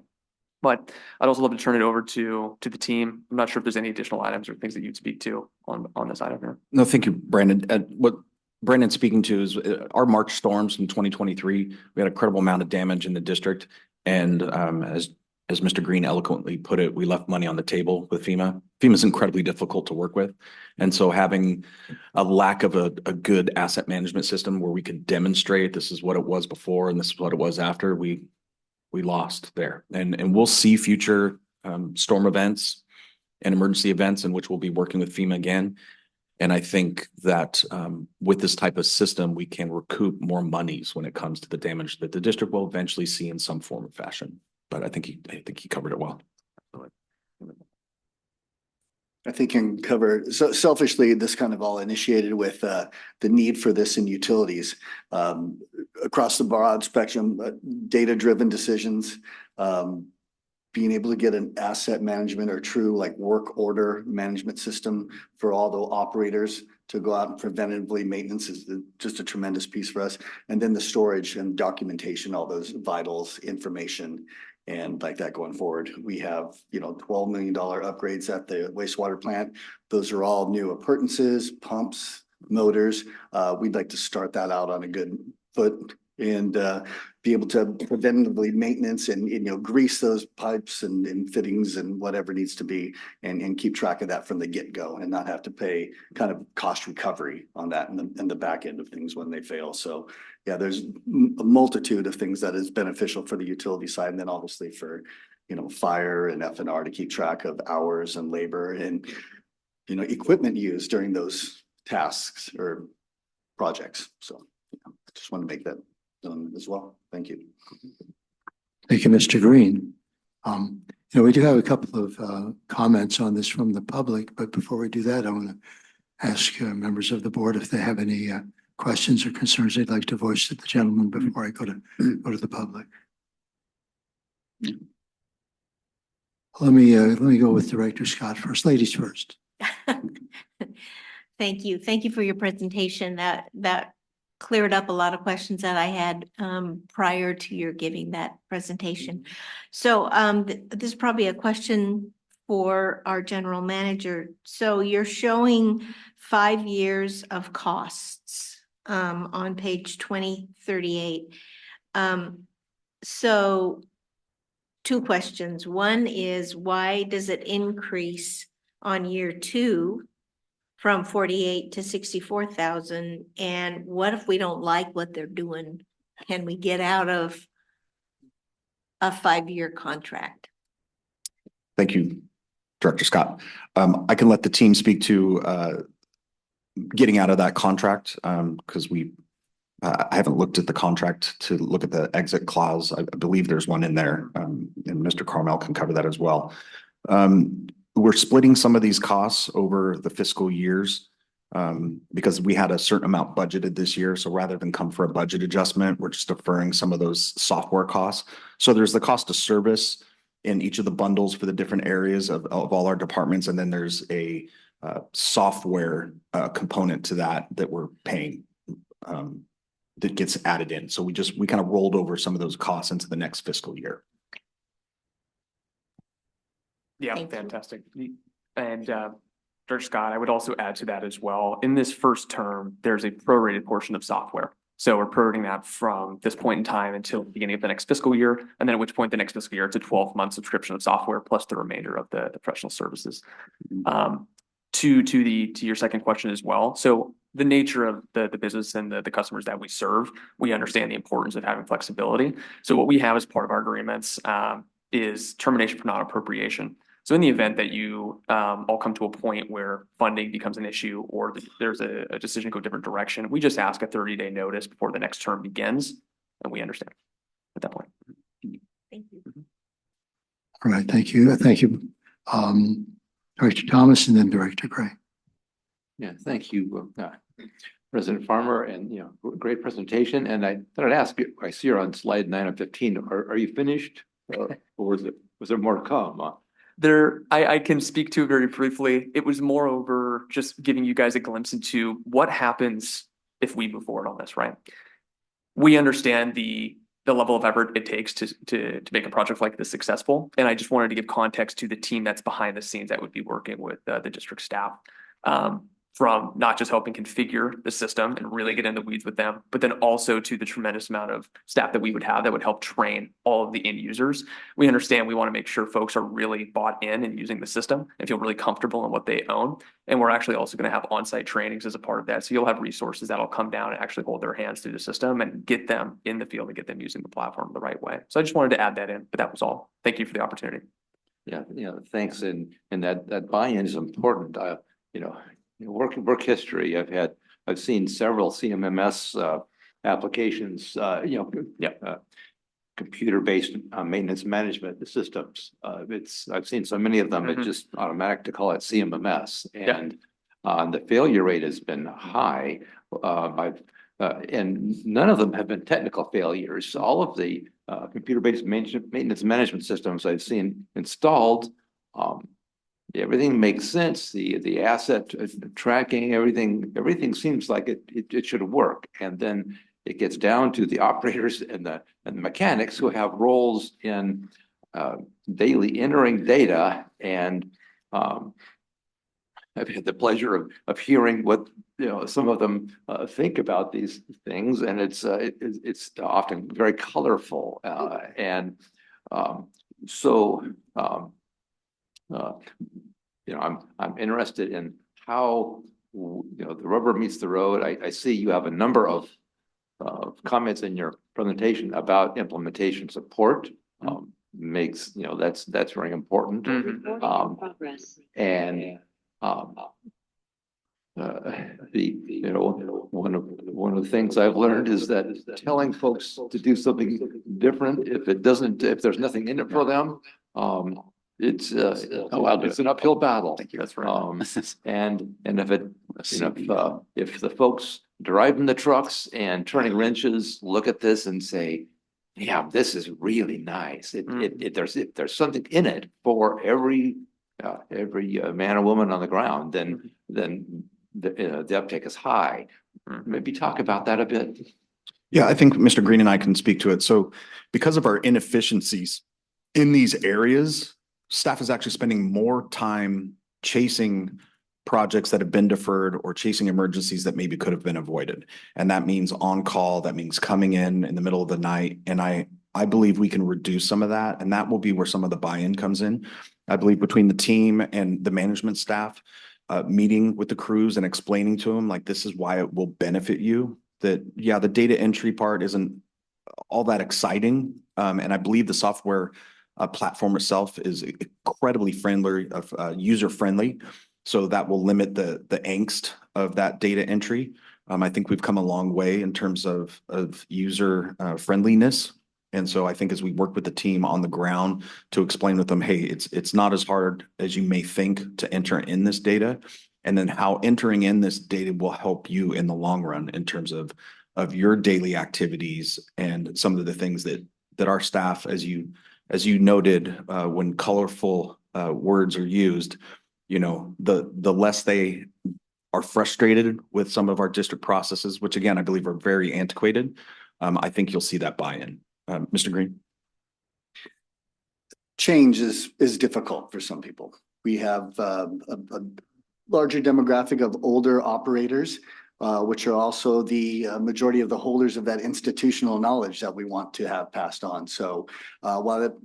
But I'd also love to turn it over to the team. I'm not sure if there's any additional items or things that you'd speak to on this item here. No, thank you, Brandon. What Brandon's speaking to is our March storms in 2023. We had a credible amount of damage in the district. And as Mr. Green eloquently put it, we left money on the table with FEMA. FEMA is incredibly difficult to work with. And so having a lack of a good asset management system where we could demonstrate this is what it was before and this is what it was after, we lost there. And we'll see future storm events and emergency events in which we'll be working with FEMA again. And I think that with this type of system, we can recoup more monies when it comes to the damage that the district will eventually see in some form or fashion. But I think he covered it well. I think can cover, so selfishly, this kind of all initiated with the need for this in utilities across the broad spectrum, data-driven decisions, being able to get an asset management or true like work order management system for all the operators to go out and preventatively maintenance is just a tremendous piece for us. And then the storage and documentation, all those vitals information and like that going forward. We have, $12 million upgrades at the wastewater plant. Those are all new appurtenances, pumps, motors. We'd like to start that out on a good foot and be able to preventatively maintenance and grease those pipes and fittings and whatever needs to be and keep track of that from the get-go and not have to pay kind of cost recovery on that in the back end of things when they fail. So yeah, there's a multitude of things that is beneficial for the utility side, and then obviously for fire and F&R to keep track of hours and labor and equipment used during those tasks or projects. So just want to make that as well. Thank you. Thank you, Mr. Green. We do have a couple of comments on this from the public, but before we do that, I want to ask members of the board if they have any questions or concerns they'd like to voice to the gentleman before I go to the public. Let me go with Director Scott first. Ladies first. Thank you. Thank you for your presentation. That cleared up a lot of questions that I had prior to your giving that presentation. So this is probably a question for our general manager. So you're showing 5 years of costs on page 2038. So two questions. One is, why does it increase on year 2 from 48 to 64,000? And what if we don't like what they're doing? Can we get out of a 5-year contract? Thank you, Director Scott. I can let the team speak to getting out of that contract because I haven't looked at the contract to look at the exit clause. I believe there's one in there, and Mr. Carmel can cover that as well. We're splitting some of these costs over the fiscal years because we had a certain amount budgeted this year. So rather than come for a budget adjustment, we're just deferring some of those software costs. So there's the cost of service in each of the bundles for the different areas of all our departments. And then there's a software component to that we're paying that gets added in. So we kind of rolled over some of those costs into the next fiscal year. Yeah, fantastic. And Director Scott, I would also add to that as well. In this first term, there's a prorated portion of software. So we're prorating that from this point in time until the beginning of the next fiscal year. And then at which point the next fiscal year, it's a 12-month subscription of software plus the remainder of the professional services. To your second question as well. So the nature of the business and the customers that we serve, we understand the importance of having flexibility. So what we have as part of our agreements is termination for non-appropriation. So in the event that you all come to a point where funding becomes an issue or there's a decision to go a different direction, we just ask a 30-day notice before the next term begins, and we understand at that point. Thank you. All right, thank you. Thank you. Director Thomas and then Director Gray. Yeah, thank you, President Farmer, and great presentation. And I thought I'd ask you, I see you're on slide 9 of 15. Are you finished, or was there more to come? I can speak to it very briefly. It was moreover just giving you guys a glimpse into what happens if we move forward on this, right? We understand the level of effort it takes to make a project like this successful. And I just wanted to give context to the team that's behind the scenes that would be working with the district staff. From not just helping configure the system and really get in the weeds with them, but then also to the tremendous amount of staff that we would have that would help train all of the end users. We understand we want to make sure folks are really bought in and using the system and feel really comfortable in what they own. And we're actually also going to have on-site trainings as a part of that. So you'll have resources that'll come down and actually hold their hands through the system and get them in the field and get them using the platform the right way. So I just wanted to add that in, but that was all. Thank you for the opportunity. Yeah, thanks. And that buy-in is important. Work history. I've seen several CMMS applications. Computer-based maintenance management systems. I've seen so many of them. It's just automatic to call it CMMS, and the failure rate has been high. And none of them have been technical failures. All of the computer-based maintenance management systems I've seen installed. Everything makes sense. The asset tracking, everything seems like it should work. And then it gets down to the operators and the mechanics who have roles in daily entering data. And I've had the pleasure of hearing what some of them think about these things, and it's often very colorful. I'm interested in how the rubber meets the road. I see you have a number of comments in your presentation about implementation support. That's very important. One of the things I've learned is that telling folks to do something different, if there's nothing in it for them, it's an uphill battle. Thank you. That's right. And if the folks driving the trucks and turning wrenches look at this and say, yeah, this is really nice. If there's something in it for every man or woman on the ground, then the uptake is high. Maybe talk about that a bit. Yeah, I think Mr. Green and I can speak to it. So because of our inefficiencies in these areas, staff is actually spending more time chasing projects that have been deferred or chasing emergencies that maybe could have been avoided. And that means on call, that means coming in the middle of the night. And I believe we can reduce some of that, and that will be where some of the buy-in comes in. I believe between the team and the management staff, meeting with the crews and explaining to them, like, this is why it will benefit you, that, yeah, the data entry part isn't all that exciting. And I believe the software platform itself is incredibly friendly, user friendly. So that will limit the angst of that data entry. I think we've come a long way in terms of user friendliness. And so I think as we work with the team on the ground to explain with them, hey, it's not as hard as you may think to enter in this data. And then how entering in this data will help you in the long run in terms of your daily activities and some of the things that our staff, as you noted, when colorful words are used, you know, the less they are frustrated with some of our district processes, which again, I believe are very antiquated. I think you'll see that buy-in. Mr. Green. Change is difficult for some people. We have a larger demographic of older operators, which are also the majority of the holders of that institutional knowledge that we want to have passed on. So while the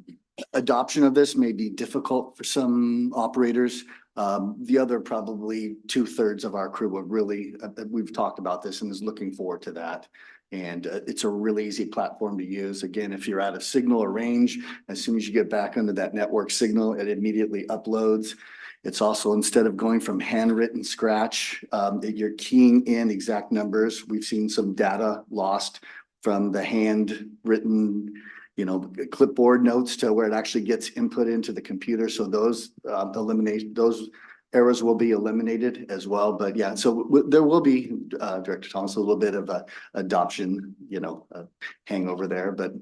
adoption of this may be difficult for some operators, the other probably 2/3 of our crew are really, we've talked about this and is looking forward to that. And it's a really easy platform to use. Again, if you're out of signal or range, as soon as you get back under that network signal, it immediately uploads. It's also, instead of going from handwritten scratch, you're keying in exact numbers. We've seen some data lost from the handwritten, you know, clipboard notes to where it actually gets input into the computer. So those those errors will be eliminated as well. But yeah, so there will be, Director Thomas, a little bit of a adoption, you know, hangover there, but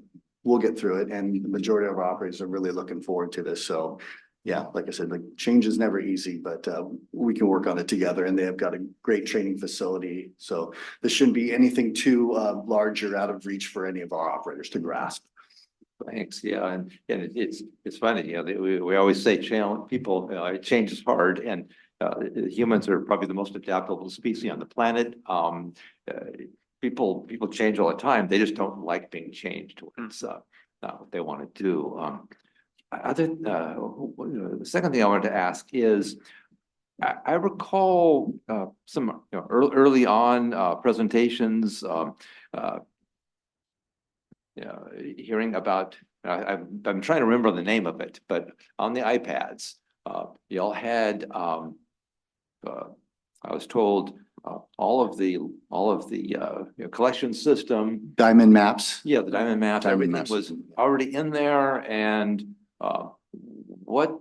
we'll get through it. And the majority of our operators are really looking forward to this. So yeah, like I said, like, change is never easy, but we can work on it together, and they have got a great training facility. So this shouldn't be anything too large or out of reach for any of our operators to grasp. Thanks. Yeah, and it's funny. You know, we always say people change is hard, and humans are probably the most adaptable species on the planet. People change all the time. They just don't like being changed. It's not what they want to do. The second thing I wanted to ask is, I recall some early on presentations. Hearing about, I'm trying to remember the name of it, but on the iPads, y'all had, I was told, all of the collection system. Diamond maps. Yeah, the diamond maps, everything was already in there. And what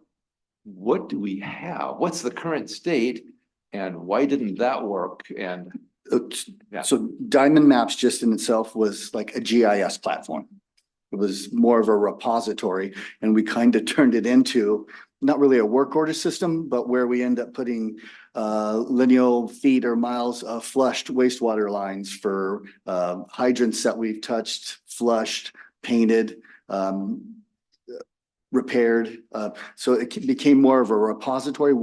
do we have? What's the current state? And why didn't that work? And yeah. So Diamond Maps just in itself was like a GIS platform. It was more of a repository, and we kind of turned it into not really a work order system, but where we end up putting lineal feet or miles of flushed wastewater lines for hydrants that we've touched, flushed, painted, repaired. So it became more of a repository,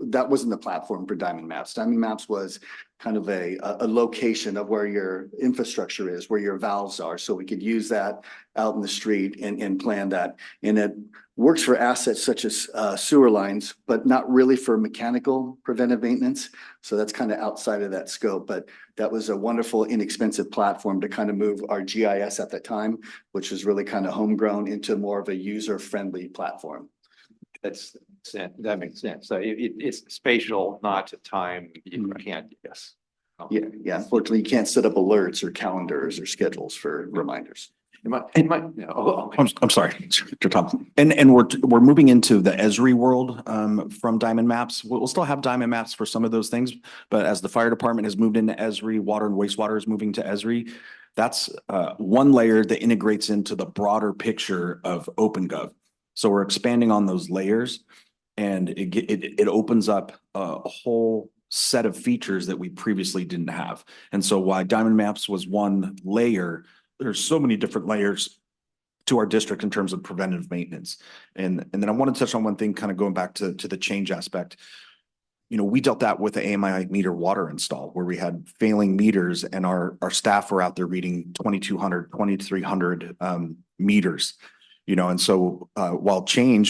that wasn't the platform for Diamond Maps. Diamond Maps was kind of a location of where your infrastructure is, where your valves are. So we could use that out in the street and plan that. And it works for assets such as sewer lines, but not really for mechanical preventive maintenance. So that's kind of outside of that scope. But that was a wonderful, inexpensive platform to kind of move our GIS at that time, which was really kind of homegrown into more of a user-friendly platform. That makes sense. So it's spatial, not time. You can't, yes. Yeah. Unfortunately, you can't set up alerts or calendars or schedules for reminders. I'm sorry, Mr. Thompson. And we're moving into the Esri world from Diamond Maps. We'll still have Diamond Maps for some of those things, but as the fire department has moved into Esri, water and wastewater is moving to Esri. That's one layer that integrates into the broader picture of OpenGov. So we're expanding on those layers, and it opens up a whole set of features that we previously didn't have. And so while Diamond Maps was one layer, there's so many different layers to our district in terms of preventative maintenance. And then I want to touch on one thing, kind of going back to the change aspect. You know, we dealt that with the AMI meter water install where we had failing meters and our staff were out there reading 2,200, 2,300 meters. You know, and so while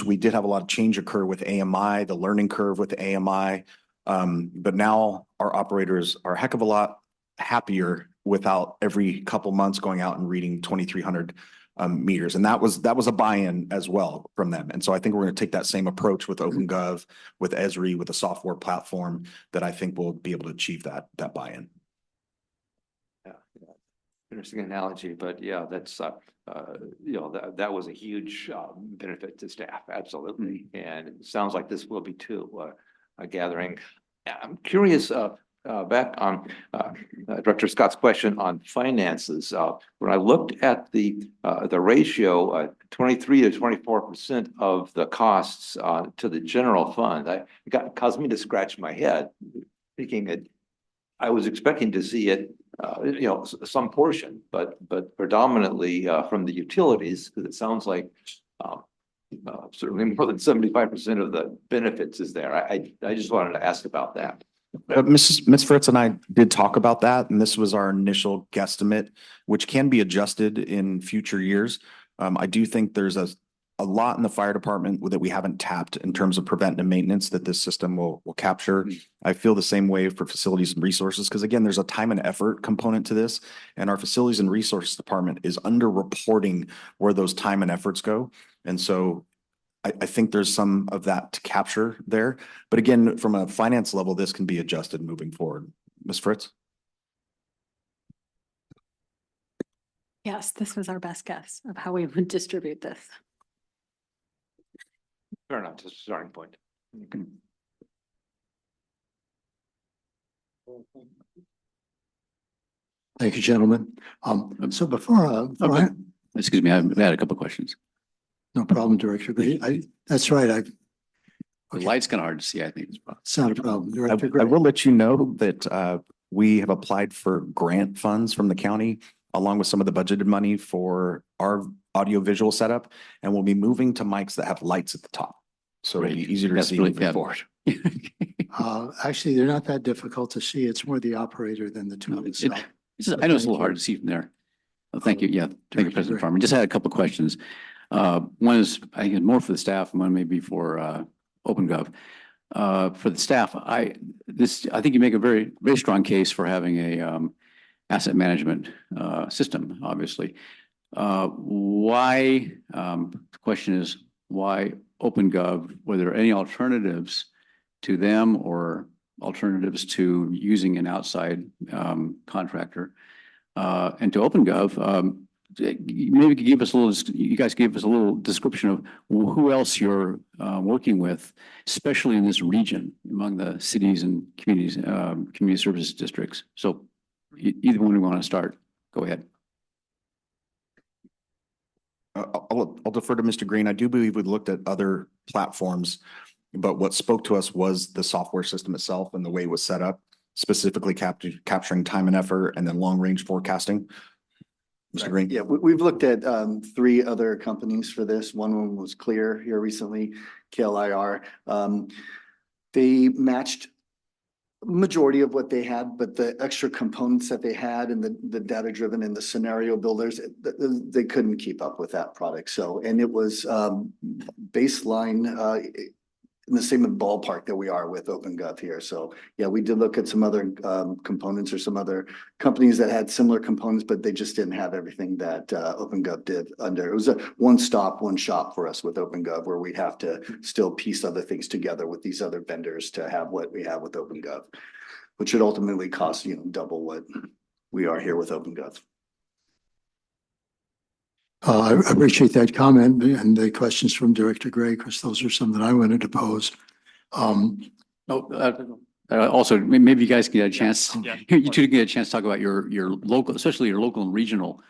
we did have a lot of change occur with AMI, the learning curve with AMI. But now our operators are a heck of a lot happier without every couple months going out and reading 2,300 meters. And that was a buy-in as well from them. And so I think we're going to take that same approach with OpenGov, with Esri, with a software platform that I think will be able to achieve that buy-in. Yeah, interesting analogy, but yeah, that's you know, that was a huge benefit to staff, absolutely. And it sounds like this will be too, a gathering. I'm curious, back on Director Scott's question on finances. When I looked at the ratio, 23 to 24% of the costs to the general fund, it caused me to scratch my head, thinking that I was expecting to see it, you know, some portion, but predominantly from the utilities, because it sounds like certainly more than 75% of the benefits is there. I just wanted to ask about that. Ms. Fritz and I did talk about that, and this was our initial guesstimate, which can be adjusted in future years. I do think there's a lot in the fire department that we haven't tapped in terms of preventive maintenance that this system will capture. I feel the same way for facilities and resources, because again, there's a time and effort component to this, and our facilities and resources department is underreporting where those time and efforts go. And so I think there's some of that to capture there. But again, from a finance level, this can be adjusted moving forward. Ms. Fritz? Yes, this was our best guess of how we would distribute this. Fair enough, just a starting point. Okay. Thank you, gentlemen. So before Excuse me, I had a couple of questions. no problem, Director Gray. That's right. The light's kind of hard to see, I think. It's not a problem. Director Gray. I will let you know that we have applied for grant funds from the county along with some of the budgeted money for our audio-visual setup, and we'll be moving to mics that have lights at the top. So it'll be easier to see moving forward. Actually, they're not that difficult to see. It's more the operator than the tool itself. I know it's a little hard to see from there. Well, thank you. Yeah, thank you, President Farmer. Just had a couple of questions. One is, I think, more for the staff, and one maybe for OpenGov. For the staff, I think you make a very, very strong case for having a asset management system, obviously. Why, the question is, why OpenGov? Were there any alternatives to them or alternatives to using an outside contractor? And to OpenGov, maybe give us a little, you guys gave us a little description of who else you're working with, especially in this region among the cities and communities, community services districts. So either one we want to start, go ahead. I'll defer to Mr. Green. I do believe we looked at other platforms, but what spoke to us was the software system itself and the way it was set up, specifically capturing time and effort and then long-range forecasting. Mr. Green? Yeah, we've looked at 3 other companies for this. One of them was Clear here recently, KLIR. They matched majority of what they had, but the extra components that they had and the data driven and the scenario builders, they couldn't keep up with that product. So, and it was baseline in the same ballpark that we are with OpenGov here. So yeah, we did look at some other components or some other companies that had similar components, but they just didn't have everything that OpenGov did under. It was a one shop for us with OpenGov, where we'd have to still piece other things together with these other vendors to have what we have with OpenGov, which would ultimately cost, double what we are here with OpenGov. I appreciate that comment and the questions from Director Gray, because those are some that I wanted to pose. Also, maybe you guys get a chance, you two get a chance to talk about your local, especially your local and regional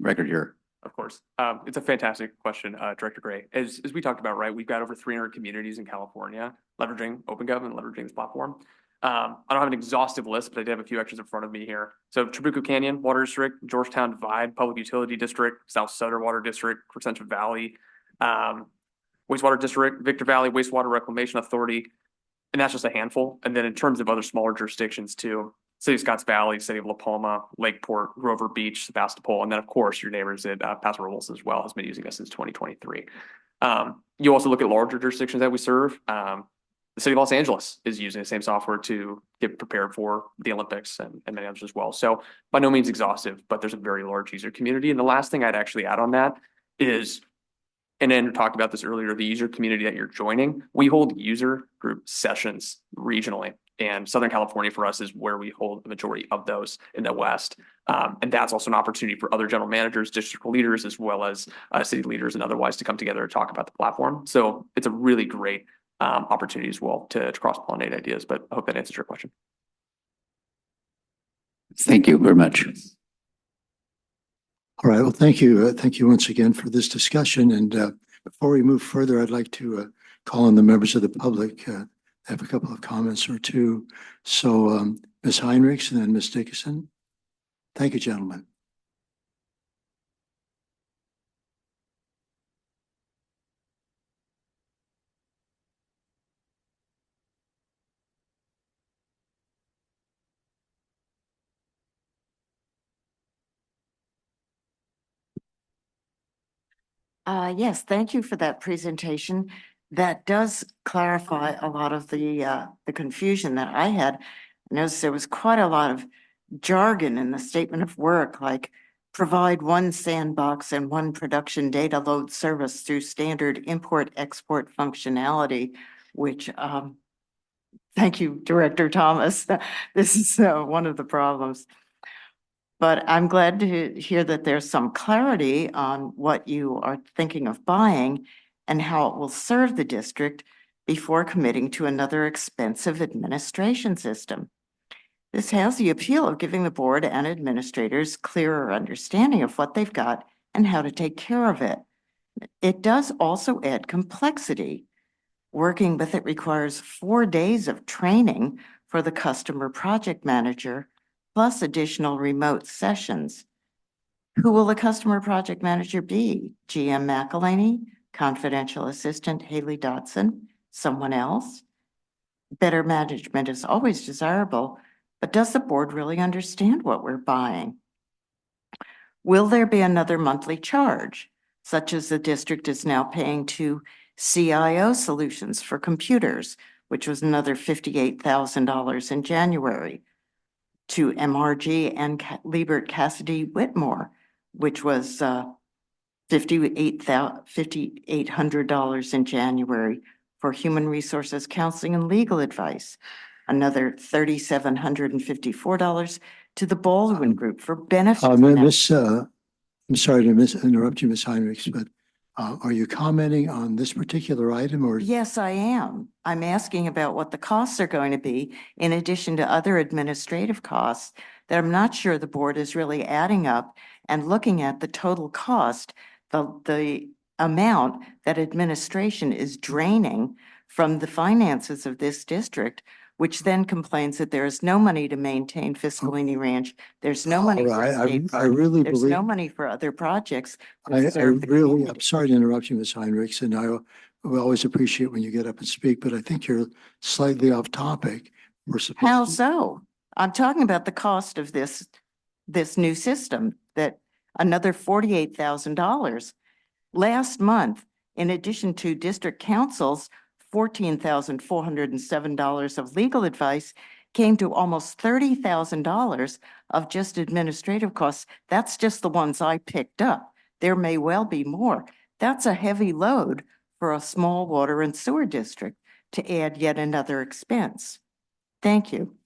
record here. Of course. It's a fantastic question, Director Gray. As we talked about, right, we've got over 300 communities in California leveraging OpenGov and leveraging this platform. I don't have an exhaustive list, but I do have a few extras in front of me here. So Trabuco Canyon Water District, Georgetown Divide Public Utility District, South Sutter Water District, Crescenta Valley, Wastewater District, Victor Valley Wastewater Reclamation Authority, and that's just a handful. And then in terms of other smaller jurisdictions too, City of Scotts Valley, City of La Palma, Lakeport, Grover Beach, Sebastopol, and then of course your neighbors at Paso Robles as well has been using us since 2023. You also look at larger jurisdictions that we serve. The city of Los Angeles is using the same software to get prepared for the Olympics and many others as well. So by no means exhaustive, but there's a very large user community. And the last thing I'd actually add on that is, and Andrew talked about this earlier, the user community that you're joining. We hold user group sessions regionally, and Southern California for us is where we hold the majority of those in the West. And that's also an opportunity for other general managers, district leaders, as well as city leaders and otherwise to come together to talk about the platform. So it's a really great opportunity as well to cross-pollinate ideas, but I hope that answers your question. Thank you very much. All right, well, thank you. Thank you once again for this discussion. And before we move further, I'd like to call on the members of the public. I have a couple of comments or two. So Ms. Heinrichs and then Ms. Dickinson. Thank you, gentlemen. Yes, thank you for that presentation. That does clarify a lot of the confusion that I had. I noticed there was quite a lot of jargon in the statement of work, like provide one sandbox and one production data load service through standard import-export functionality, which, thank you, Director Thomas. This is one of the problems. But I'm glad to hear that there's some clarity on what you are thinking of buying and how it will serve the district before committing to another expensive administration system. This has the appeal of giving the board and administrators clearer understanding of what they've got and how to take care of it. It does also add complexity. Working with it requires 4 days of training for the customer project manager, plus additional remote sessions. Who will the customer project manager be? GM McElhaney, confidential assistant Haley Dotson, someone else? Better management is always desirable, but does the board really understand what we're buying? Will there be another monthly charge, such as the district is now paying to CIO Solutions for computers, which was another $58,000 in January, to MRG and Liebert Cassidy Whitmore, which was $5,800 in January for human resources counseling and legal advice, another $3,754 to the Baldwin Group for benefits. I'm sorry to interrupt you, Ms. Heinrichs, but are you commenting on this particular item or? Yes, I am. I'm asking about what the costs are going to be in addition to other administrative costs that I'm not sure the board is really adding up and looking at the total cost, the amount that administration is draining from the finances of this district, which then complains that there is no money to maintain Fiscalini Ranch. There's no money. For skate I park. really There's believe. no money for other projects. to I serve the really, I'm community. sorry to interrupt you, Ms. Heinrichs, and we always appreciate when you get up and speak, but I think you're slightly off topic. We're supposed How to. so? I'm talking about the cost of this new system, that another $48,000. Last month, in addition to district council's $14,407 of legal advice, came to almost $30,000 of just administrative costs. That's just the ones I picked up. There may well be more. That's a heavy load for a small water and sewer district to add yet another expense. Thank you.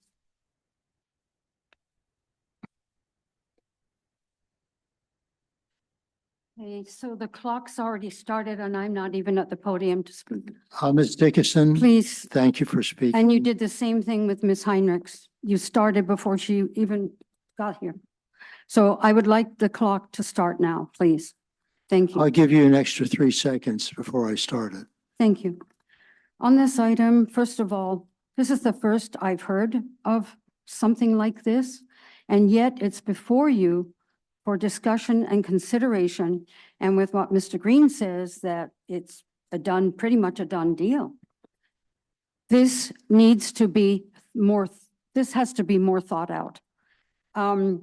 Okay, so the clock's already started and I'm not even at the podium to speak. Ms. Dickinson. Please. Thank you for speaking. And you did the same thing with Ms. Heinrichs. You started before she even got here. So I would like the clock to start now, please. Thank you. I'll give you an extra 3 seconds before I start it. Thank you. On this item, first of all, This is the first I've heard of something like this, and yet it's before you for discussion and consideration. And with what Mr. Green says, that it's pretty much a done deal. This needs to be this has to be more thought out. I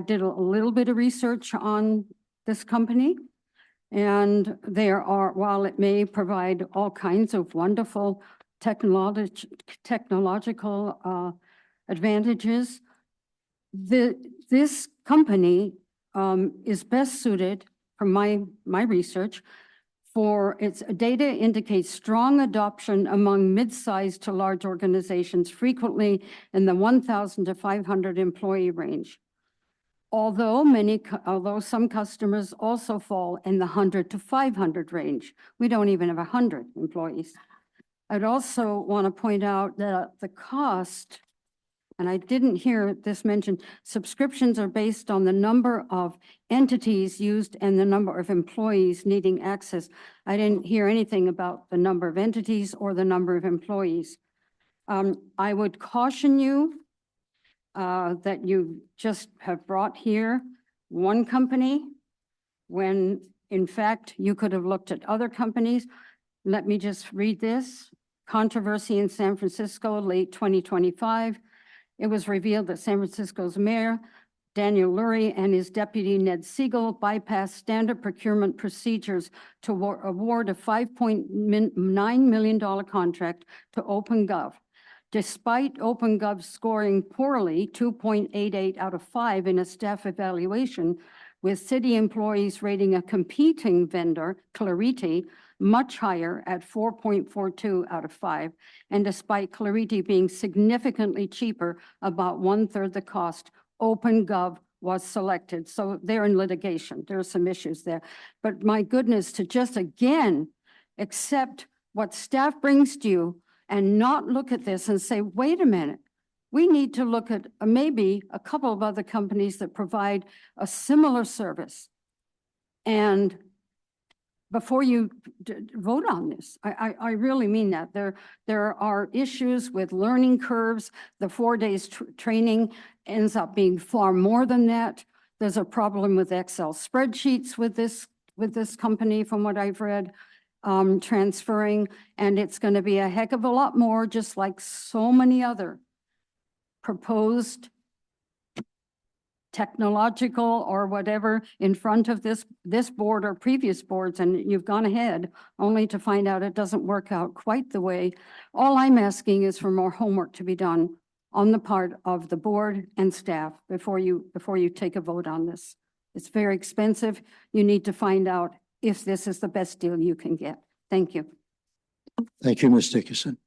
did a little bit of research on this company. And while it may provide all kinds of wonderful technological advantages, this company is best suited, from my research, for its data indicates strong adoption among mid-sized to large organizations, frequently in the 1,000 to 500 employee range. Although some customers also fall in the 100 to 500 range. We don't even have 100 employees. I'd also want to point out that the cost, and I didn't hear this mentioned, subscriptions are based on the number of entities used and the number of employees needing access. I didn't hear anything about the number of entities or the number of employees. I would caution you that you just have brought here one company when in fact you could have looked at other companies. Let me just read this. Controversy in San Francisco, late 2025. It was revealed that San Francisco's mayor, Daniel Lurie, and his deputy, Ned Siegel, bypassed standard procurement procedures to award a $5.9 million contract to OpenGov. Despite OpenGov scoring poorly, 2.88 out of 5 in a staff evaluation, with city employees rating a competing vendor, Clarity, much higher at 4.42 out of 5. And despite Clarity being significantly cheaper, about 1/3 the cost, OpenGov was selected. So they're in litigation. There are some issues there. But my goodness, to just again accept what staff brings to you and not look at this and say, wait a minute, we need to look at maybe a couple of other companies that provide a similar service. And before you vote on this, I really mean that. There are issues with learning curves. The 4 days training ends up being far more than that. There's a problem with Excel spreadsheets with this company, from what I've read. Transferring, and it's going to be a heck of a lot more, just like so many other proposed technological or whatever in front of this board or previous boards, and you've gone ahead only to find out it doesn't work out quite the way. All I'm asking is for more homework to be done on the part of the board and staff before you take a vote on this. It's very expensive. You need to find out if this is the best deal you can get. Thank you. Thank you, Ms. Dickerson.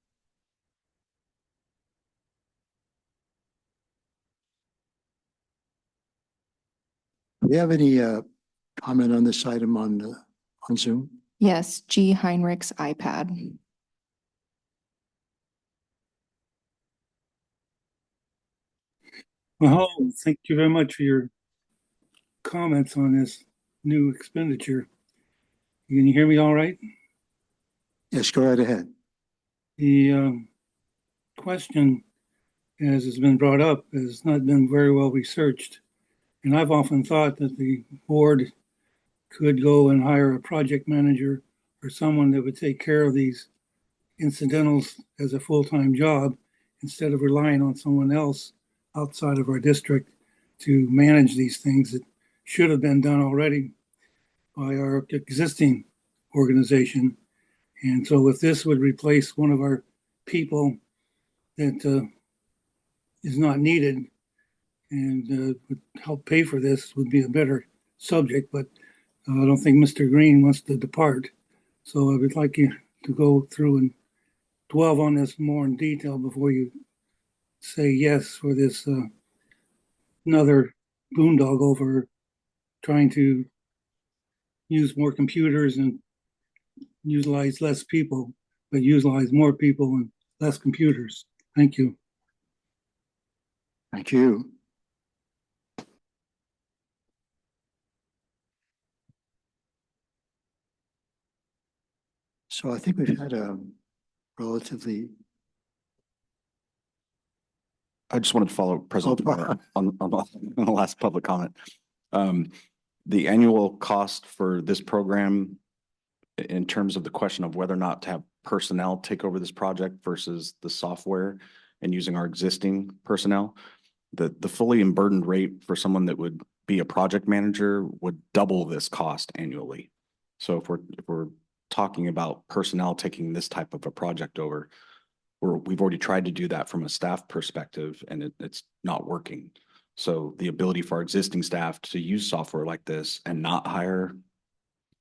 Do you have any comment on this item on Zoom? Yes, G. Heinrich's iPad. Well, thank you very much for your comments on this new expenditure. Can you hear me all right? Yes, go right ahead. The question, as has been brought up, has not been very well researched. And I've often thought that the board could go and hire a project manager or someone that would take care of these incidentals as a full-time job instead of relying on someone else outside of our district to manage these things that should have been done already by our existing organization. And so if this would replace one of our people that is not needed and would help pay for this, would be a better subject. But I don't think Mr. Green wants to depart. So I would like you to go through and dwell on this more in detail before you say yes for this another boondog over trying to use more computers and utilize less people, but utilize more people and less computers. Thank you. Thank you. So I think we've had a relatively I just wanted to follow President Farmer on the last public comment. The annual cost for this program in terms of the question of whether or not to have personnel take over this project versus the software and using our existing personnel, the fully unburdened rate for someone that would be a project manager would double this cost annually. So if we're talking about personnel taking this type of a project over, we've already tried to do that from a staff perspective and it's not working. So the ability for our existing staff to use software like this and not hire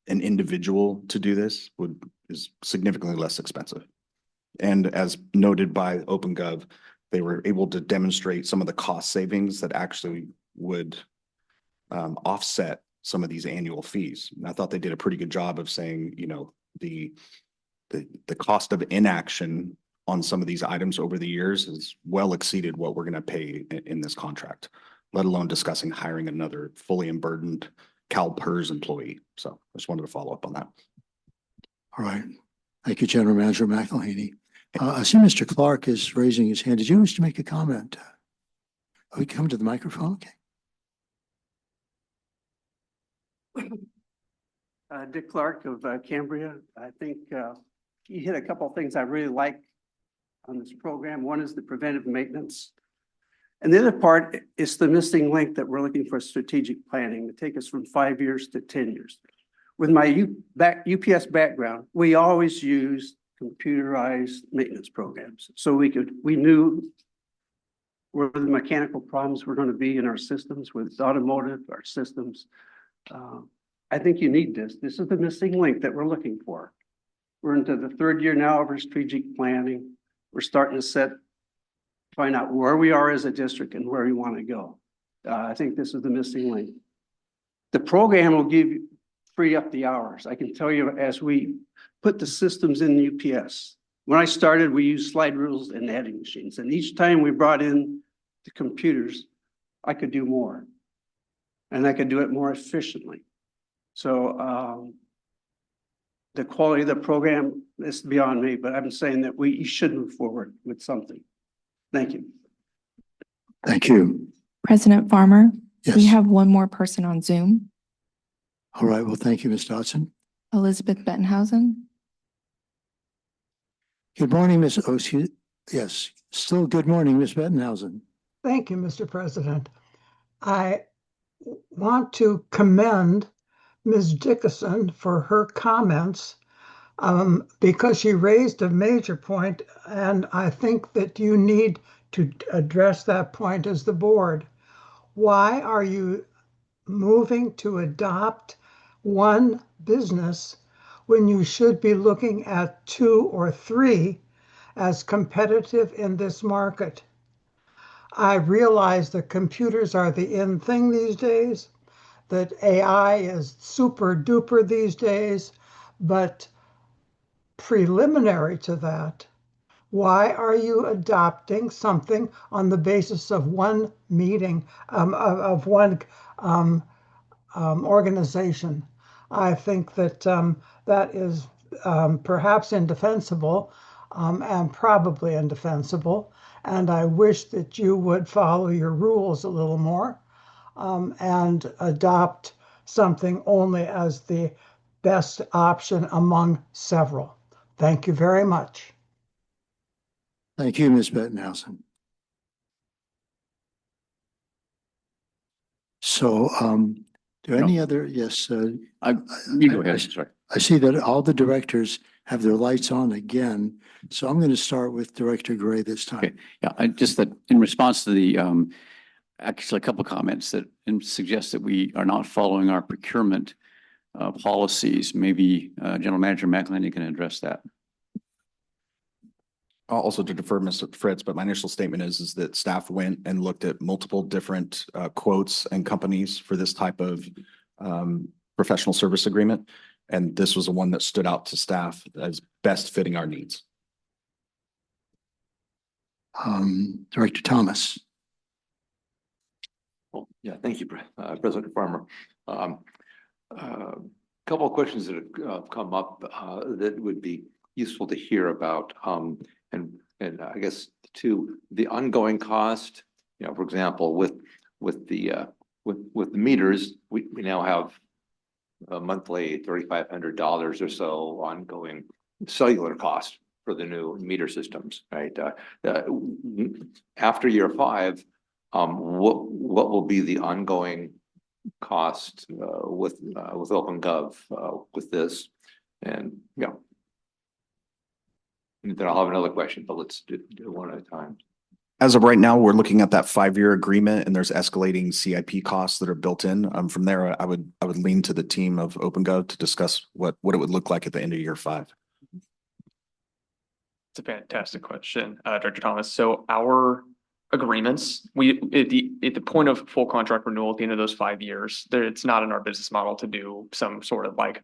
an individual to do this is significantly less expensive. And as noted by OpenGov, they were able to demonstrate some of the cost savings that actually would offset some of these annual fees. And I thought they did a pretty good job of saying, you know, the cost of inaction on some of these items over the years has well exceeded what we're going to pay in this contract, let alone discussing hiring another fully unburdened CalPERS employee. So I just wanted to follow up on that. All right. Thank you, General Manager McElhaney. I see Mr. Clark is raising his hand. Did you wish to make a comment? We come to the microphone. Okay. Dick Clark of Cambria. I think you hit a couple of things I really like on this program. One is the preventive maintenance. And the other part is the missing link that we're looking for strategic planning to take us from 5 years to 10 years. With my UPS background, we always used computerized maintenance programs. So we knew where the mechanical problems were going to be in our systems, with automotive, our systems. I think you need this. This is the missing link that we're looking for. We're into the third year now of our strategic planning. We're starting to find out where we are as a district and where we want to go. I think this is the missing link. The program will free up the hours. I can tell you, as we put the systems in the UPS, when I started, we used slide rules and adding machines. And each time we brought in the computers, I could do more. And I could do it more efficiently. So the quality of the program is beyond me, but I'm saying that we should move forward with something. Thank you. Thank you. President Farmer, Yes. we have one more person on Zoom, All right. Well, thank you, Ms. Dodson. Elizabeth Bettenhausen. Good morning, Ms. Oshie. Yes, still good morning, Ms. Bettenhausen. Thank you, Mr. President. I want to commend Ms. Dickinson for her comments because she raised a major point, and I think that you need to address that point as the board. Why are you moving to adopt one business when you should be looking at 2 or 3 as competitive in this market? I realize that computers are the in thing these days, that AI is super duper these days, but preliminary to that, why are you adopting something on the basis of one meeting, of one organization? I think that that is perhaps indefensible and probably indefensible. And I wish that you would follow your rules a little more and adopt something only as the best option among several. Thank you very much. Thank you, Ms. Bettenhausen. So, do any other, yes. You go ahead, sorry. I see that all the directors have their lights on again. So I'm going to start with Director Gray this time. Okay. Yeah, just that in response to the, actually a couple of comments that suggest that we are not following our procurement policies. Maybe General Manager McElhaney can address that. Also to defer Mr. Fritz, but my initial statement is that staff went and looked at multiple different quotes and companies for this type of professional service agreement. And this was the one that stood out to staff as best fitting our needs. Director Thomas. Well, yeah, thank you, President Farmer. Couple of questions that have come up that would be useful to hear about. And and I guess to the ongoing cost, you know, for example, with the meters, we now have a monthly $3,500 or so ongoing cellular cost for the new meter systems, right? After year 5, what will be the ongoing cost with OpenGov with this? And yeah. And then I'll have another question, but let's do one at a time. As of right now, we're looking at that 5-year agreement, and there's escalating CIP costs that are built in. From there, I would lean to the team of OpenGov to discuss what it would look like at the end of year 5. It's a fantastic question, Director Thomas. So our agreements, we at the point of full contract renewal at the end of those 5 years, it's not in our business model to do some sort of like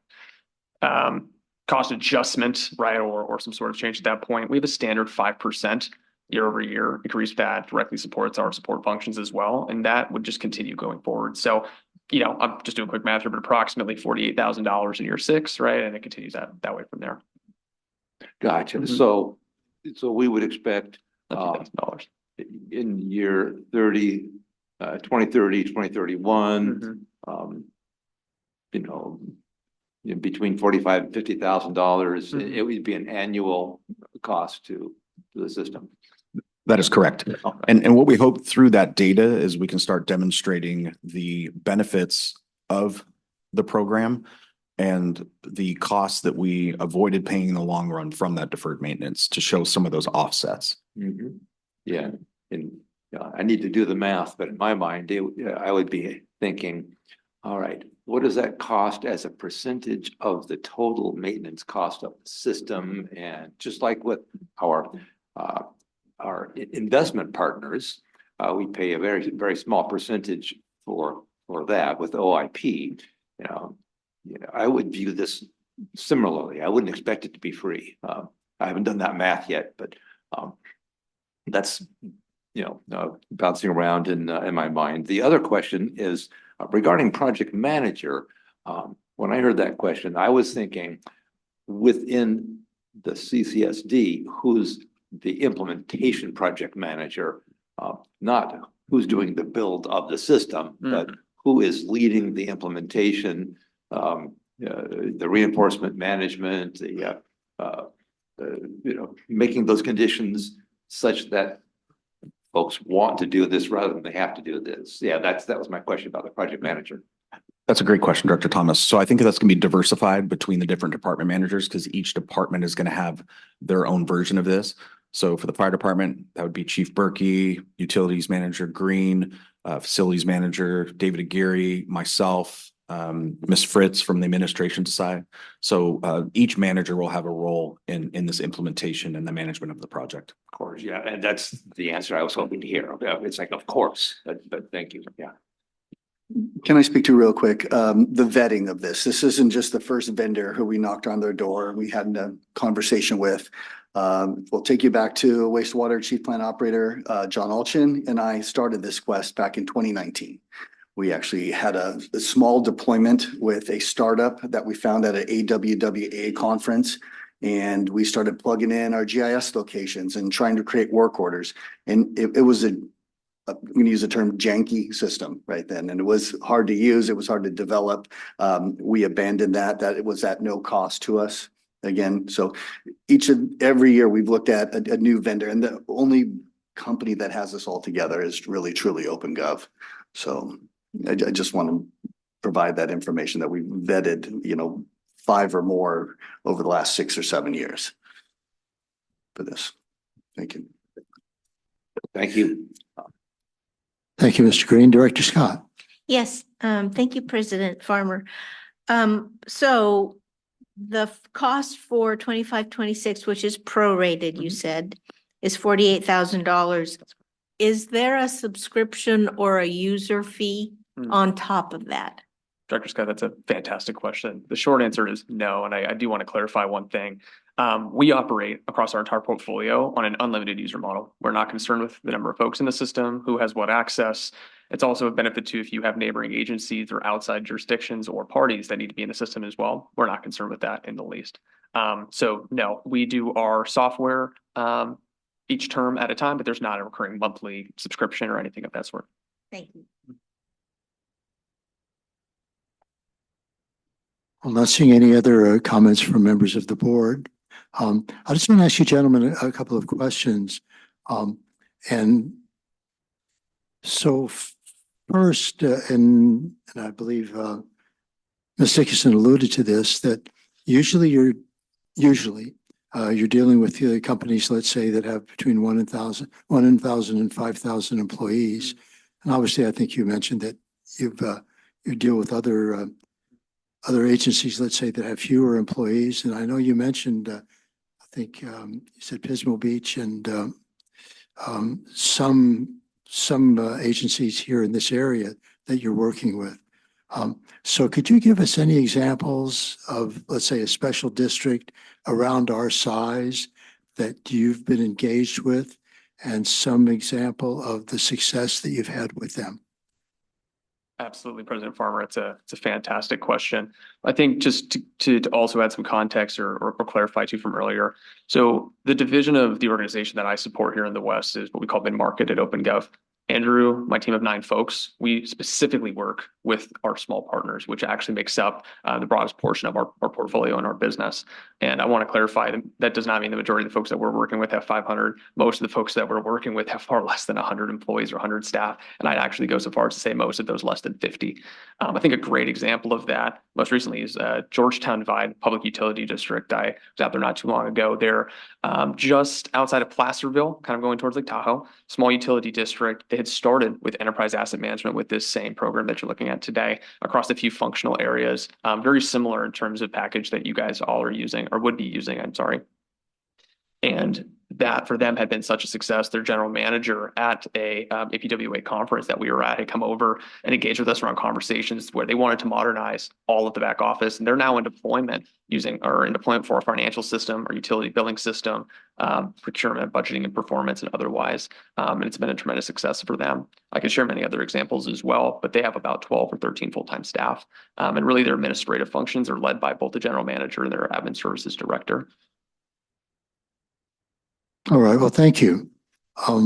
cost adjustment, right, or some sort of change at that point. We have a standard 5% year-over-year increase that directly supports our support functions as well, and that would just continue going forward. So, you know, I'm just doing quick math here, but approximately $48,000 in year 6, right, and it continues that way from there. Gotcha. Mhm. So we would expect $50,000 in year 30, 2030, 2031, you know, between $45,000 and $50,000, it would be an annual cost to the system. That is correct. And what we hope through that data is we can start demonstrating the benefits of the program and the costs that we avoided paying in the long run from that deferred maintenance to show some of those offsets. Yeah, and I need to do the math, but in my mind, I would be thinking, all right, what does that cost as a percentage of the total maintenance cost of the system? And just like with our investment partners, we pay a very, very small percentage for that with OIP. You know, I would view this similarly. I wouldn't expect it to be free. I haven't done that math yet, but that's, you know, bouncing around in my mind. The other question is regarding project manager. When I heard that question, I was thinking within the CCSD, who's the implementation project manager, not who's doing the build of the system, but who is leading the implementation, the reinforcement management, you know, making those conditions such that folks want to do this rather than they have to do this. Yeah, that was my question about the project manager. That's a great question, Director Thomas. So I think that's going to be diversified between the different department managers because each department is going to have their own version of this. So for the fire department, that would be Chief Berkey, utilities manager Green, facilities manager David Aguirre, myself, Ms. Fritz from the administration side. So each manager will have a role in this implementation and the management of the project. Of course, yeah, and that's the answer I was hoping to hear. It's like, of course, but thank you. Yeah. Can I speak to real quick, the vetting of this? This isn't just the first vendor who we knocked on their door, we had a conversation with. We'll take you back to wastewater chief plant operator, John Alchin, and I started this quest back in 2019. We actually had a small deployment with a startup that we found at an AWWA conference. And we started plugging in our GIS locations and trying to create work orders. And it was I'm going to use the term janky system right then. And it was hard to use. It was hard to develop. We abandoned that it was at no cost to us again. So every year we've looked at a new vendor, and the only company that has this all together is really, truly OpenGov. So I just want to provide that information that we vetted, you know, 5 or more over the last 6 or 7 years for this. Thank you. Thank you. Thank you, Mr. Green. Director Scott. Yes, thank you, President Farmer. So the cost for 25-26, which is prorated, you said, is $48,000. Is there a subscription or a user fee on top of that? Director Scott, that's a fantastic question. The short answer is no, and I do want to clarify one thing. We operate across our entire portfolio on an unlimited user model. We're not concerned with the number of folks in the system, who has what access. It's also a benefit too if you have neighboring agencies or outside jurisdictions or parties that need to be in the system as well. We're not concerned with that in the least. So no, we do our software each term at a time, but there's not a recurring monthly subscription or anything of that sort. Thank you. I'm not seeing any other comments from members of the board. I just want to ask you gentlemen a couple of questions. And so first, and I believe Ms. Dickinson alluded to this, that usually you're dealing with the companies, let's say, that have between 1,000 and 5,000 employees. And obviously, I think you mentioned that you deal with other agencies, let's say, that have fewer employees. And I know you mentioned, I think you said Pismo Beach and some agencies here in this area that you're working with. So could you give us any examples of, let's say, a special district around our size that you've been engaged with and some example of the success that you've had with them? Absolutely, President Farmer. It's a fantastic question. I think just to also add some context or clarify too from earlier. So the division of the organization that I support here in the West is what we call mid-market at OpenGov. Andrew, my team of 9 folks, we specifically work with our small partners, which actually makes up the broadest portion of our portfolio and our business. And I want to clarify that does not mean the majority of the folks that we're working with have 500. Most of the folks that we're working with have far less than 100 employees or 100 staff. And I'd actually go so far as to say most of those less than 50. I think a great example of that most recently is Georgetown Divide Public Utility District. I was out there not too long ago. They're just outside of Placerville, kind of going towards Lake Tahoe, small utility district. They had started with enterprise asset management with this same program that you're looking at today across a few functional areas, very similar in terms of package that you guys all are using or would be using, I'm sorry. And that for them had been such a success. Their general manager at a APWA conference that we were at had come over and engaged with us around conversations where they wanted to modernize all of the back office. And they're now in deployment for our financial system, our utility billing system, procurement, budgeting, and performance, and otherwise. And it's been a tremendous success for them. I could share many other examples as well, but they have about 12 or 13 full-time staff. And really their administrative functions are led by both the general manager and their admin services director. All right, well, thank you. All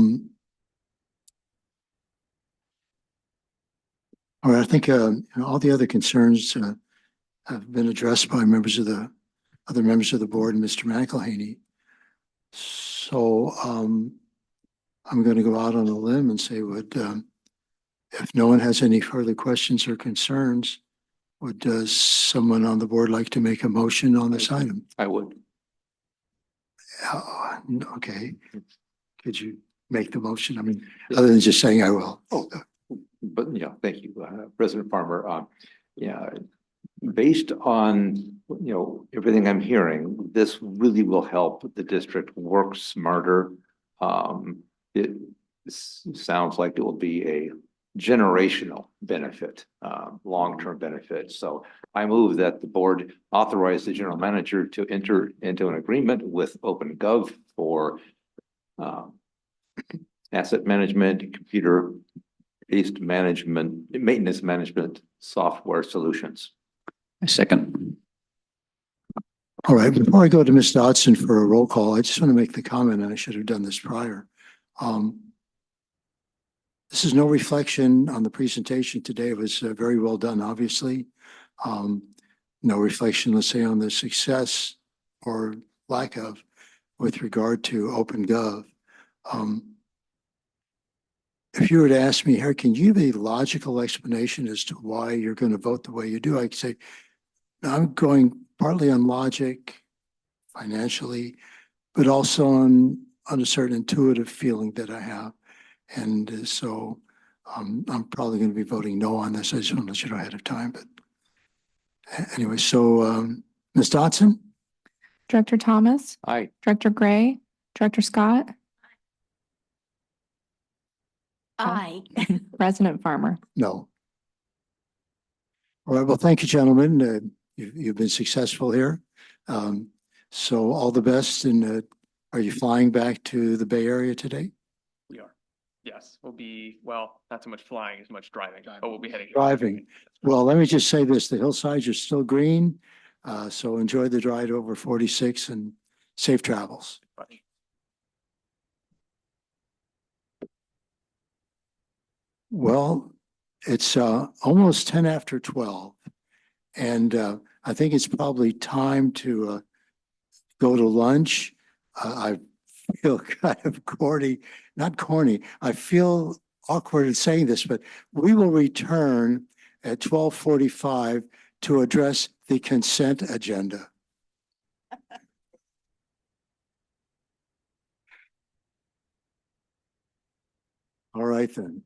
right, I think all the other concerns have been addressed by other members of the board and Mr. McElhaney. So I'm going to go out on a limb and say, if no one has any further questions or concerns, would someone on the board like to make a motion on this item? I would. Okay. Could you make the motion? I mean, other than just saying I will. But yeah, thank you, President Farmer. Yeah, based on, everything I'm hearing, this really will help the district work smarter. It sounds like it will be a generational benefit, long-term benefit. So I move that the board authorize the general manager to enter into an agreement with OpenGov for asset management, computer-based maintenance management software solutions. A second. All right, before I go to Ms. Dodson for a roll call, I just want to make the comment, and I should have done this prior. This is no reflection on the presentation today. It was very well done, obviously. No reflection, let's say, on the success or lack of with regard to OpenGov. If you were to ask me, here, can you give a logical explanation as to why you're going to vote the way you do? I could say, I'm going partly on logic, financially, but also on a certain intuitive feeling that I have. And so I'm probably going to be voting no on this. I just want to let you know ahead of time. But anyway, so Ms. Dodson? Director Thomas? Aye. Director Gray? Director Scott? Aye. President Farmer? No. All right, well, thank you, gentlemen. You've been successful here. So all the best. And are you flying back to the Bay Area today? We are. Yes, we'll be, well, not so much flying as much driving, but we'll be heading. Driving. Well, let me just say this, the hillsides are still green. So enjoy the ride over 46 and safe travels. Bye. Well, it's almost 10 after 12. And I think it's probably time to go to lunch. I feel kind of corny, not corny. I feel awkward in saying this, but we will return at 12:45 to address the consent agenda. All right then.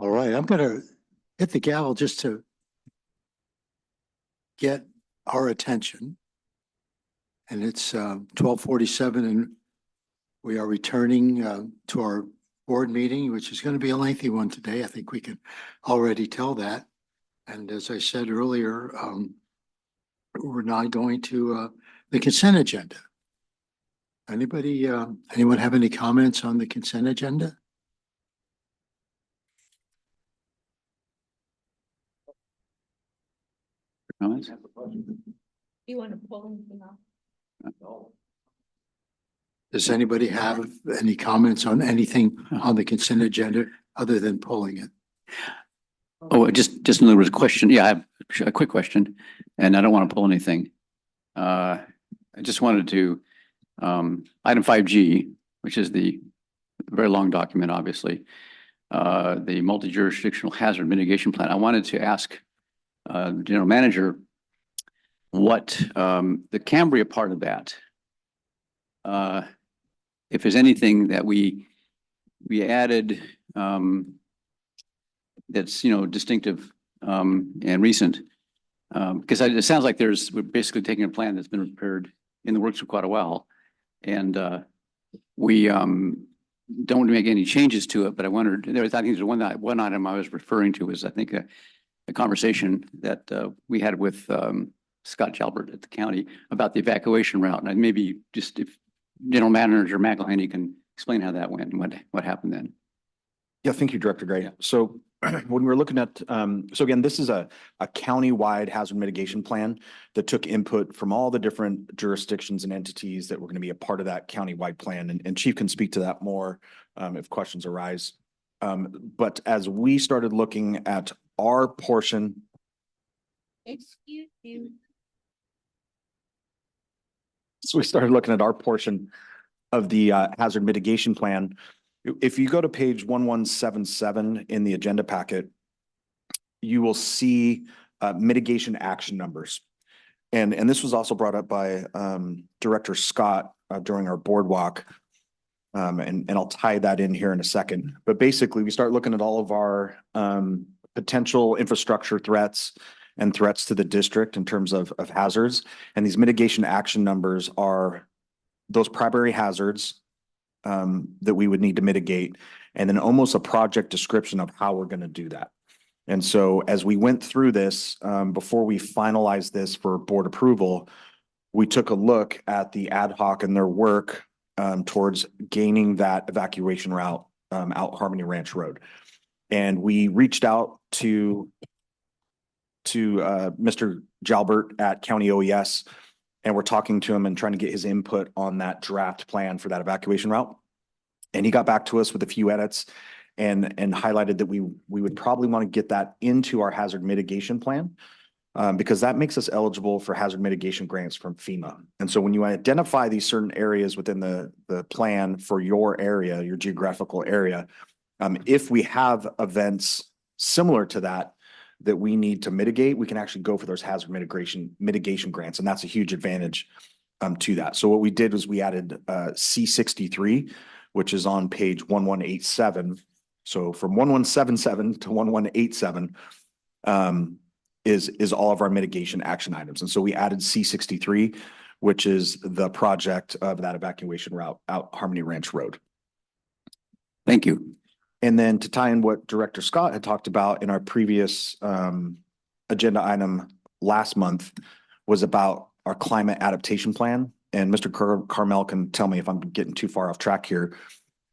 All right, I'm gonna hit the gavel just to get our attention. And it's 12:47 and we are returning to our board meeting, which is going to be a lengthy one today. I think we can already tell that. And as I said earlier, we're now going to the consent agenda. Anyone have any comments on the consent agenda? Comments? You want to pull anything off? Does anybody have any comments on anything on the consent agenda other than pulling it? Oh, just another question. Yeah, I have a quick question, and I don't want to pull anything. I just wanted to, item 5G, which is the very long document, obviously, the multi-jurisdictional hazard mitigation plan. I wanted to ask the general manager what the Cambria part of that, if there's anything that we added that's, distinctive and recent. Because it sounds like we're basically taking a plan that's been prepared in the works for quite a while. And we don't want to make any changes to it, but I wondered, I think there's one item I was referring to was, I think, a conversation that we had with Scott Jalbert at the county about the evacuation route. And maybe just if General Manager McElhaney can explain how that went and what happened then. Yeah, thank you, Director Gray. So when we're looking at, so again, this is a county-wide hazard mitigation plan that took input from all the different jurisdictions and entities that were going to be a part of that county-wide plan. And Chief can speak to that more if questions arise. But as we started looking at our portion. Excuse you. So we started looking at our portion of the hazard mitigation plan. If you go to page 1177 in the agenda packet, you will see mitigation action numbers. And this was also brought up by Director Scott during our board walk. And I'll tie that in here in a second. But basically, we start looking at all of our potential infrastructure threats and threats to the district in terms of hazards. And these mitigation action numbers are those primary hazards that we would need to mitigate, and then almost a project description of how we're going to do that. And so as we went through this, before we finalized this for board approval, we took a look at the ad hoc and their work towards gaining that evacuation route out Harmony Ranch Road. And we reached out to Mr. Jalbert at County OES, and we're talking to him and trying to get his input on that draft plan for that evacuation route. And he got back to us with a few edits and highlighted that we would probably want to get that into our hazard mitigation plan because that makes us eligible for hazard mitigation grants from FEMA. And so when you identify these certain areas within the plan for your area, your geographical area, if we have events similar to that we need to mitigate, we can actually go for those hazard mitigation grants. And that's a huge advantage to that. So what we did was we added C63, which is on page 1187. So from 1177 to 1187 is all of our mitigation action items. And so we added C63, which is the project of that evacuation route out Harmony Ranch Road. Thank you. And then to tie in what Director Scott had talked about in our previous agenda item last month was about our climate adaptation plan. And Mr. Carmel can tell me if I'm getting too far off track here,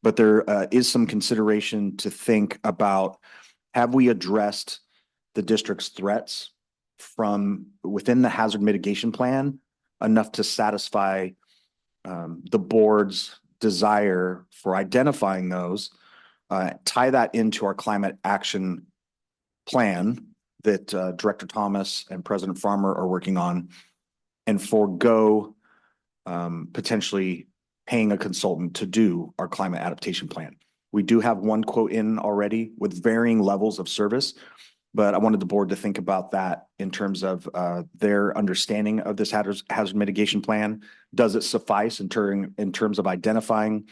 but there is some consideration to think about, have we addressed the district's threats from within the hazard mitigation plan enough to satisfy the board's desire for identifying those, tie that into our climate action plan that Director Thomas and President Farmer are working on, and forego potentially paying a consultant to do our climate adaptation plan. We do have one quote in already with varying levels of service, but I wanted the board to think about that in terms of their understanding of this hazard mitigation plan. Does it suffice in terms of identifying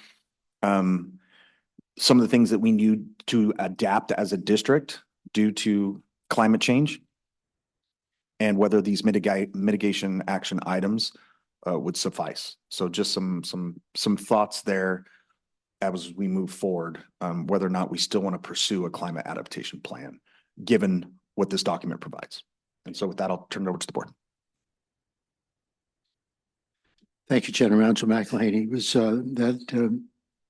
some of the things that we need to adapt as a district due to climate change, and whether these mitigation action items would suffice. So just some thoughts there as we move forward, whether or not we still want to pursue a climate adaptation plan, given what this document provides. And so with that, I'll turn it over to the board. Thank you, General Manager McElhaney. Was that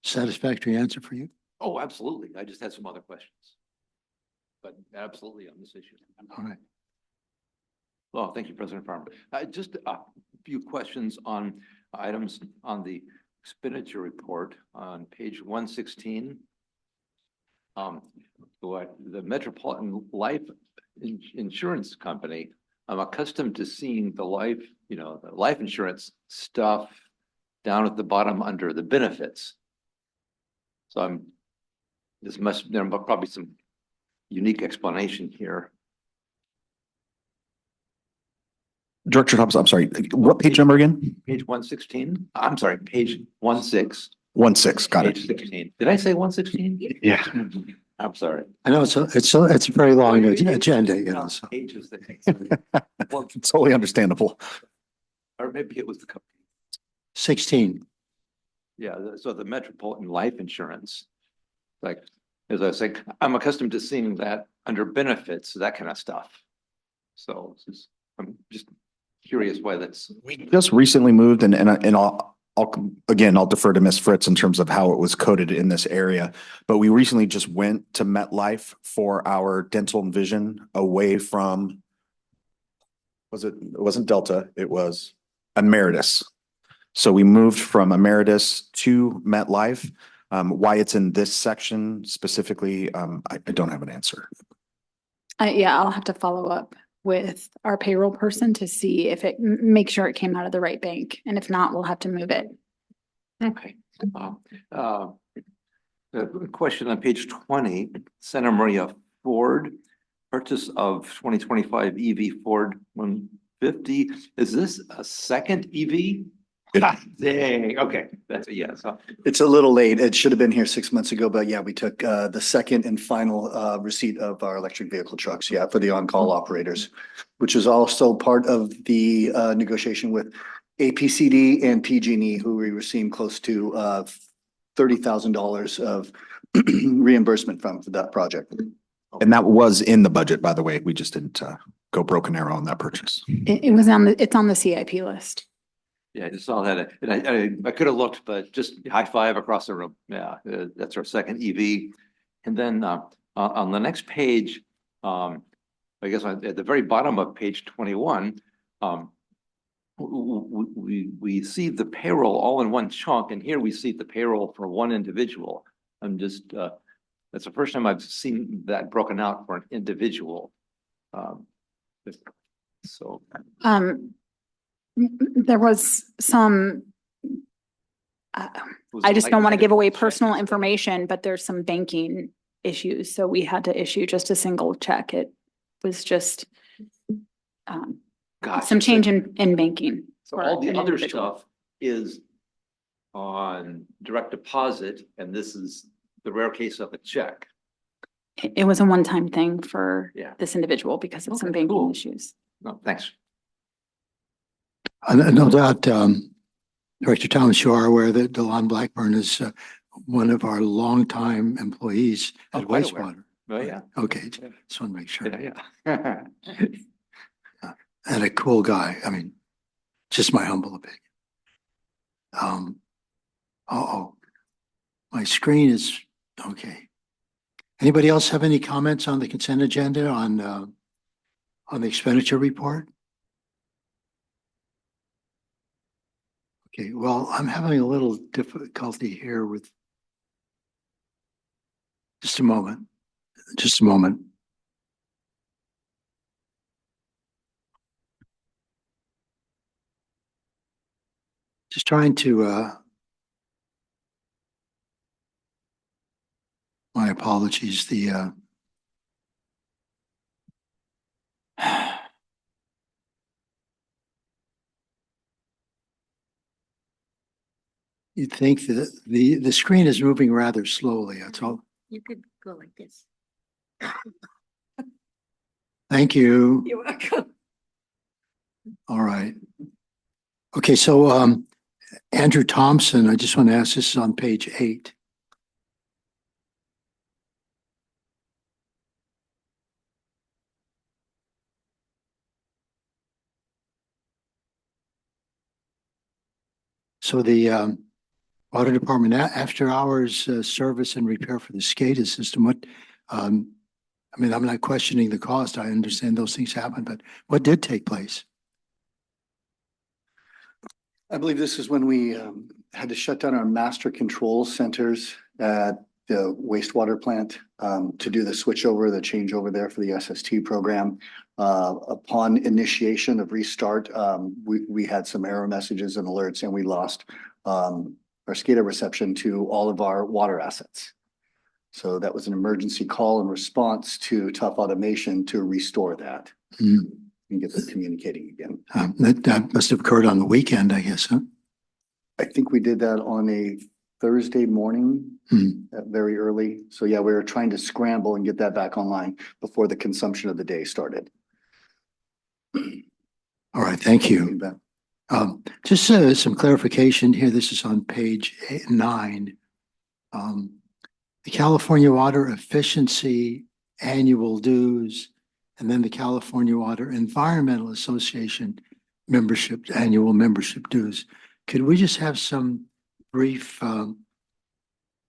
satisfactory answer for you? Oh, absolutely. I just had some other questions. But absolutely on this issue. All right. Well, thank you, President Farmer. Just a few questions on items on the expenditure report on page 116. The Metropolitan Life Insurance Company, I'm accustomed to seeing the life, the life insurance stuff down at the bottom under the benefits. So there must probably some unique explanation here. Director Thompson, I'm sorry, what page number again? Page 116. I'm sorry, page 16. 16, got it. Page 16. Did I say 116? Yeah. I'm sorry. I know it's a very long agenda, so. Pages It's totally understandable. or maybe it was the 16. Yeah, so the Metropolitan Life Insurance, like, as I was saying, I'm accustomed to seeing that under benefits, that kind of stuff. So I'm just curious why that's. We just recently moved and I'll defer to Ms. Fritz in terms of how it was coded in this area. But we recently just went to MetLife for our dental and vision away from, it wasn't Delta, it was Emeritus. So we moved from Emeritus to MetLife. Why it's in this section specifically, I don't have an answer. Yeah, I'll have to follow up with our payroll person to see if make sure it came out of the right bank. And if not, we'll have to move it. Okay. The question on page 20, Santa Maria Ford, purchase of 2025 EV Ford 150. Is this a second EV? Dang, okay, that's a yes. It's a little late. It should have been here 6 months ago, but yeah, we took the second and final receipt of our electric vehicle trucks, yeah, for the on-call operators, which is also part of the negotiation with APCD and PG&E, who we received close to $30,000 of reimbursement from for that project. And that was in the budget, by the way. We just didn't go broken arrow on that purchase. It was it's on the CIP list. Yeah, I just saw that. And I could have looked, but just high five across the room. Yeah, that's our second EV. And then on the next page, I guess at the very bottom of page 21, we see the payroll all in one chunk, and here we see the payroll for one individual. I'm just that's the first time I've seen that broken out for an individual. So. There was some, I just don't want to give away personal information, but there's some banking issues. So we had to issue just a single check. It was just some change in banking. So all the other stuff is on direct deposit, and this is the rare case of a check. It was a one-time thing for this individual because of some banking issues. No, thanks. No doubt, Director Thomas, you are aware that DeLon Blackburn is one of our longtime employees at wastewater. Oh, yeah. Okay, just want to make sure. Yeah. And a cool guy. I mean, just my humble opinion. My screen is okay. Anybody else have any comments on the consent agenda on the expenditure report? Okay, well, I'm having a little difficulty here with just a moment. Just a moment. Just trying to my apologies, the You'd think that the screen is moving rather slowly, that's all. You could go like this. Thank you. You're welcome. All right. Okay, so Andrew Thompson, I just want to ask, this is on page 8. So the Water Department after hours service and repair for the SCADA system, what, I mean, I'm not questioning the cost. I understand those things happen, but what did take place? I believe this is when we had to shut down our master control centers at the wastewater plant to do the switchover, the changeover there for the SST program. Upon initiation of restart, we had some error messages and alerts, and we lost our SCADA reception to all of our water assets. So that was an emergency call in response to Tough Automation to restore that and get them communicating again. That must have occurred on the weekend, I guess, huh? I think we did that on a Thursday morning, very early. So yeah, we were trying to scramble and get that back online before the consumption of the day started. All right, thank you. Just some clarification here. This is on page 9. The California Water Efficiency Annual Dues, and then the California Water Environmental Association annual membership dues. Could we just have some brief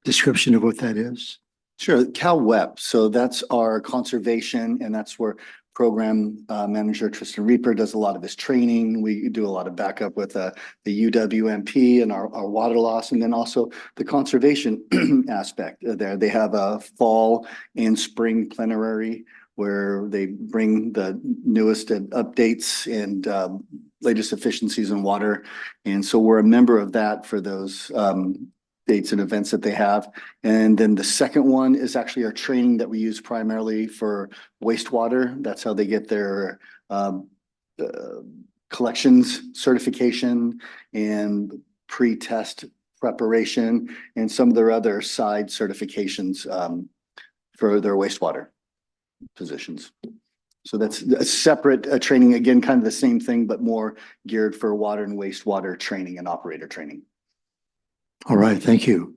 description of what that is? Sure, CalWEP. So that's our conservation, and that's where program manager Tristan Reaper does a lot of his training. We do a lot of backup with the UWMP and our water loss, and then also the conservation aspect there. They have a fall and spring plenary where they bring the newest updates and latest efficiencies in water. And so we're a member of that for those dates and events that they have. And then the second one is actually our training that we use primarily for wastewater. That's how they get their collections certification and pre-test preparation and some of their other side certifications for their wastewater positions. So that's a separate training, again, kind of the same thing, but more geared for water and wastewater training and operator training. All right, thank you.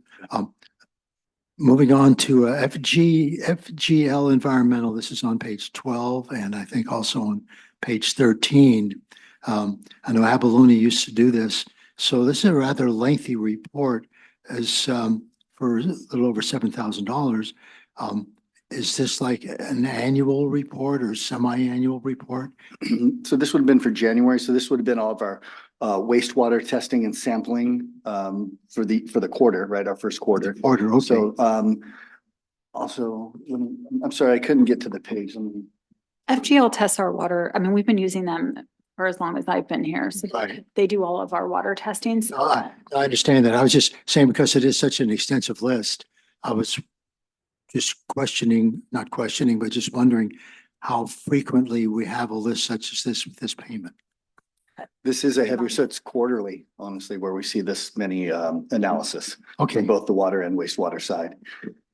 Moving on to FGL Environmental. This is on page 12 and I think also on page 13. I know Abalone used to do this. So this is a rather lengthy report as for a little over $7,000. Is this like an annual report or semi-annual report? So this would have been for January. So this would have been all of our wastewater testing and sampling for the quarter, right? Our first quarter. Quarter, okay. So also, I'm sorry, I couldn't get to the page. FGL tests our water. I mean, we've been using them for as long as I've been here. So Right. they do all of our water testing. So I understand that. I was just saying because it is such an extensive list, I was just not questioning, but just wondering how frequently we have a list such as this with this payment. This is a heavier, so it's quarterly, honestly, where we see this many analysis. Okay. For both the water and wastewater side.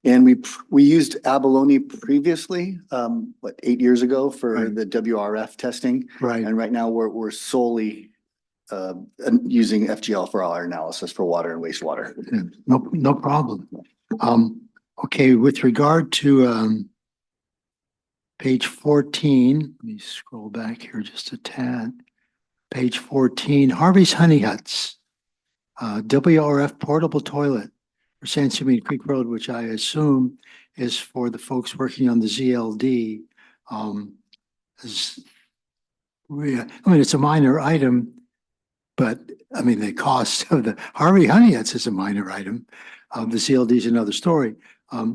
And we used Abalone previously, 8 years ago for the WRF testing. Right. And right now we're solely using FGL for all our analysis for water and wastewater. Yeah, no problem. Okay, with regard to page 14, let me scroll back here just a tad. Page 14, Harvey's Honey Huts, WRF portable toilet for San Simeon Creek Road, which I assume is for the folks working on the ZLD. I mean, it's a minor item, but I mean, the cost of the Harvey Honey Huts is a minor item. The ZLD is another story.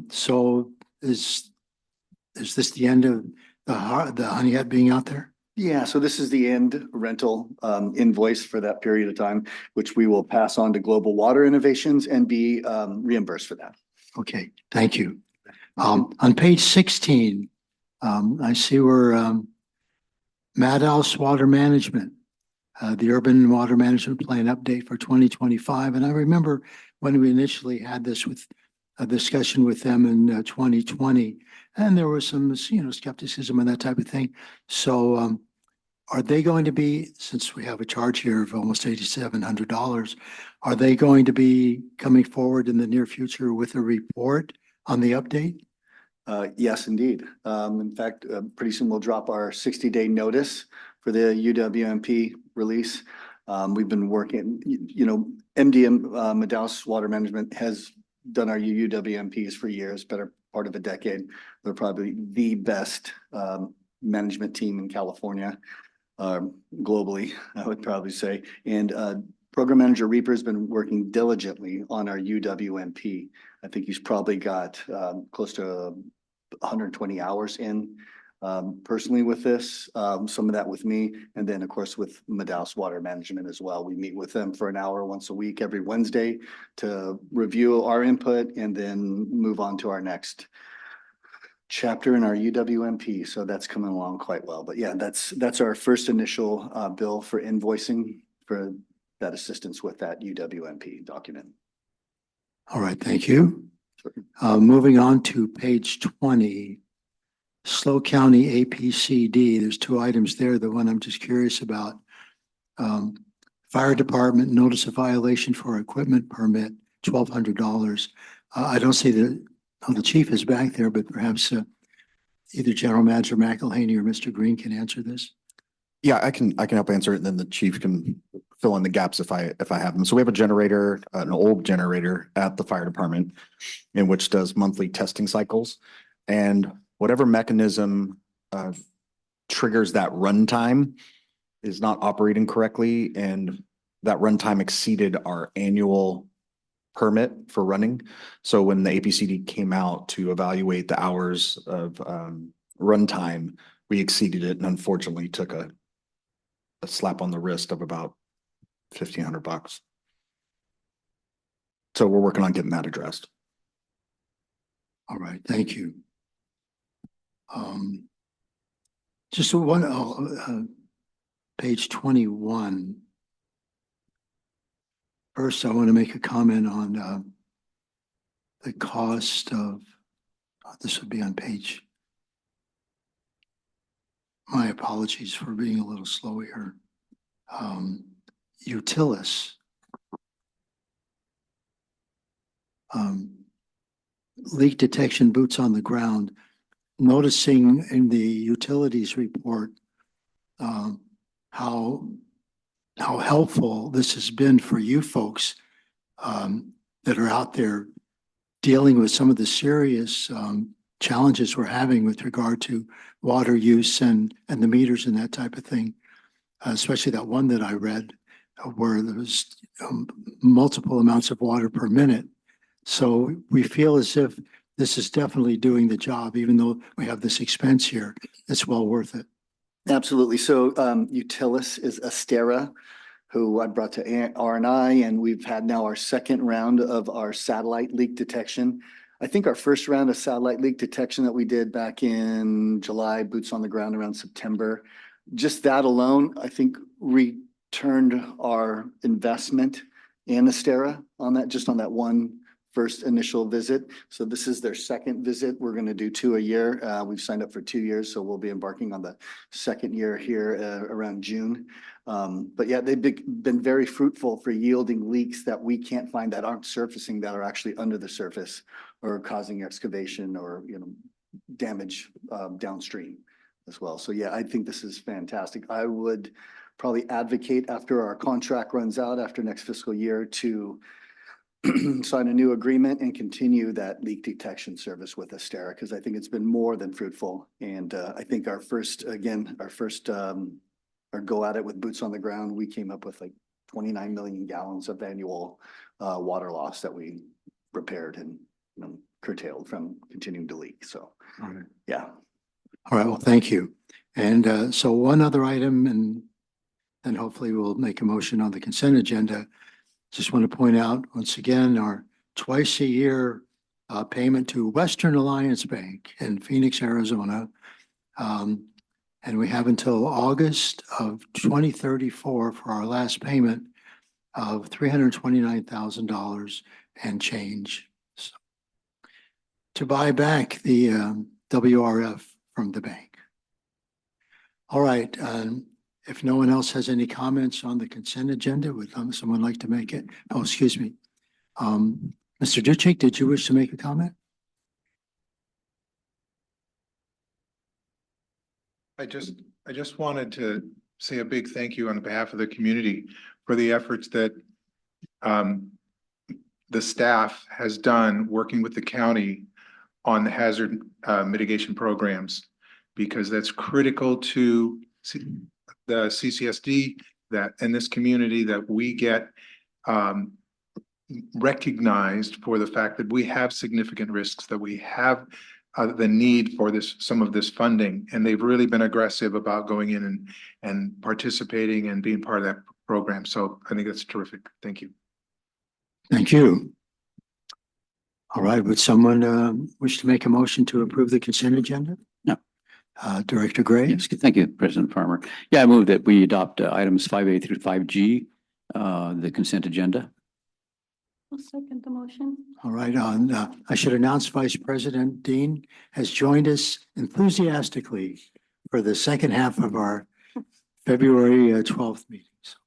So is this the end of the Honey Hut being out there? Yeah, so this is the end rental invoice for that period of time, which we will pass on to Global Water Innovations and be reimbursed for that. Okay, thank you. On page 16, I see where Madhouse Water Management, the Urban Water Management Plan update for 2025. And I remember when we initially had this with a discussion with them in 2020, and there was some, skepticism and that type of thing. So are they going to be, since we have a charge here of almost $8,700, are they going to be coming forward in the near future with a report on the update? Yes, indeed. In fact, pretty soon we'll drop our 60-day notice for the UWMP release. We've been working, MDM, Madaus Water Management has done our UWMPs for years, better part of a decade. They're probably the best management team in California, globally, I would probably say. And Program Manager Reaper has been working diligently on our UWMP. I think he's probably got close to 120 hours in personally with this, some of that with me, and then of course with Madaus Water Management as well. We meet with them for an hour once a week, every Wednesday, to review our input and then move on to our next chapter in our UWMP. So that's coming along quite well. But yeah, that's our first initial bill for invoicing for that assistance with that UWMP document. All right, thank you. Moving on to page 20, SLO County APCD. There's two items there. The one I'm just curious about. Fire Department notice of violation for equipment permit, $1,200. I don't see the chief is back there, but perhaps either General Manager McElhaney or Mr. Green can answer this. Yeah, I can help answer it, and then the chief can fill in the gaps if I have them. So we have a generator, an old generator at the fire department, in which does monthly testing cycles, and whatever mechanism triggers that runtime is not operating correctly, and that runtime exceeded our annual permit for running. So when the APCD came out to evaluate the hours of runtime, we exceeded it and unfortunately took a slap on the wrist of about $1,500. So we're working on getting that addressed. All right, thank you. Just one, page 21. First, I want to make a comment on the cost of, this would be on page, my apologies for being a little slow here. Utilis. Leak detection boots on the ground. Noticing in the utilities report how helpful this has been for you folks that are out there dealing with some of the serious challenges we're having with regard to water use and the meters and that type of thing, especially that one that I read where there was multiple amounts of water per minute. So we feel as if this is definitely doing the job, even though we have this expense here. It's well worth it. Absolutely. So Utilis is Astera, who I brought to R&I, and we've had now our second round of our satellite leak detection. I think our first round of satellite leak detection that we did back in July, boots on the ground around September, just that alone, I think returned our investment in Astera on that, just on that one first initial visit. So this is their second visit. We're going to do 2 a year. We've signed up for 2 years, so we'll be embarking on the second year here around June. But yeah, they've been very fruitful for yielding leaks that we can't find, that aren't surfacing, that are actually under the surface or causing excavation or damage downstream as well. So yeah, I think this is fantastic. I would probably advocate after our contract runs out after next fiscal year to sign a new agreement and continue that leak detection service with Astera, because I think it's been more than fruitful. And I think our first our go at it with boots on the ground, we came up with like 29 million gallons of annual water loss that we repaired and curtailed from continuing to leak. So, yeah. All right, well, thank you. And so one other item, and then hopefully we'll make a motion on the consent agenda. Just want to point out once again, our twice a year payment to Western Alliance Bank in Phoenix, Arizona. And we have until August of 2034 for our last payment of $329,000 and change. So, to buy back the WRF from the bank. All right, if no one else has any comments on the consent agenda, would someone like to make it? Oh, excuse me. Mr. Duchek, did you wish to make a comment? I just wanted to say a big thank you on behalf of the community for the efforts that the staff has done working with the county on the hazard mitigation programs, because that's critical to the CCSD that in this community that we get recognized for the fact that we have significant risks, that we have the need for some of this funding, and they've really been aggressive about going in and participating and being part of that program. So I think that's terrific. Thank you. Thank you. All right, would someone wish to make a motion to approve the consent agenda? No. Director Gray? Yes, thank you, President Farmer. Yeah, I move that we adopt items 5A through 5G, the consent agenda. I'll second the motion. All right, I should announce Vice President Dean has joined us enthusiastically for the second half of our February 12th meetings.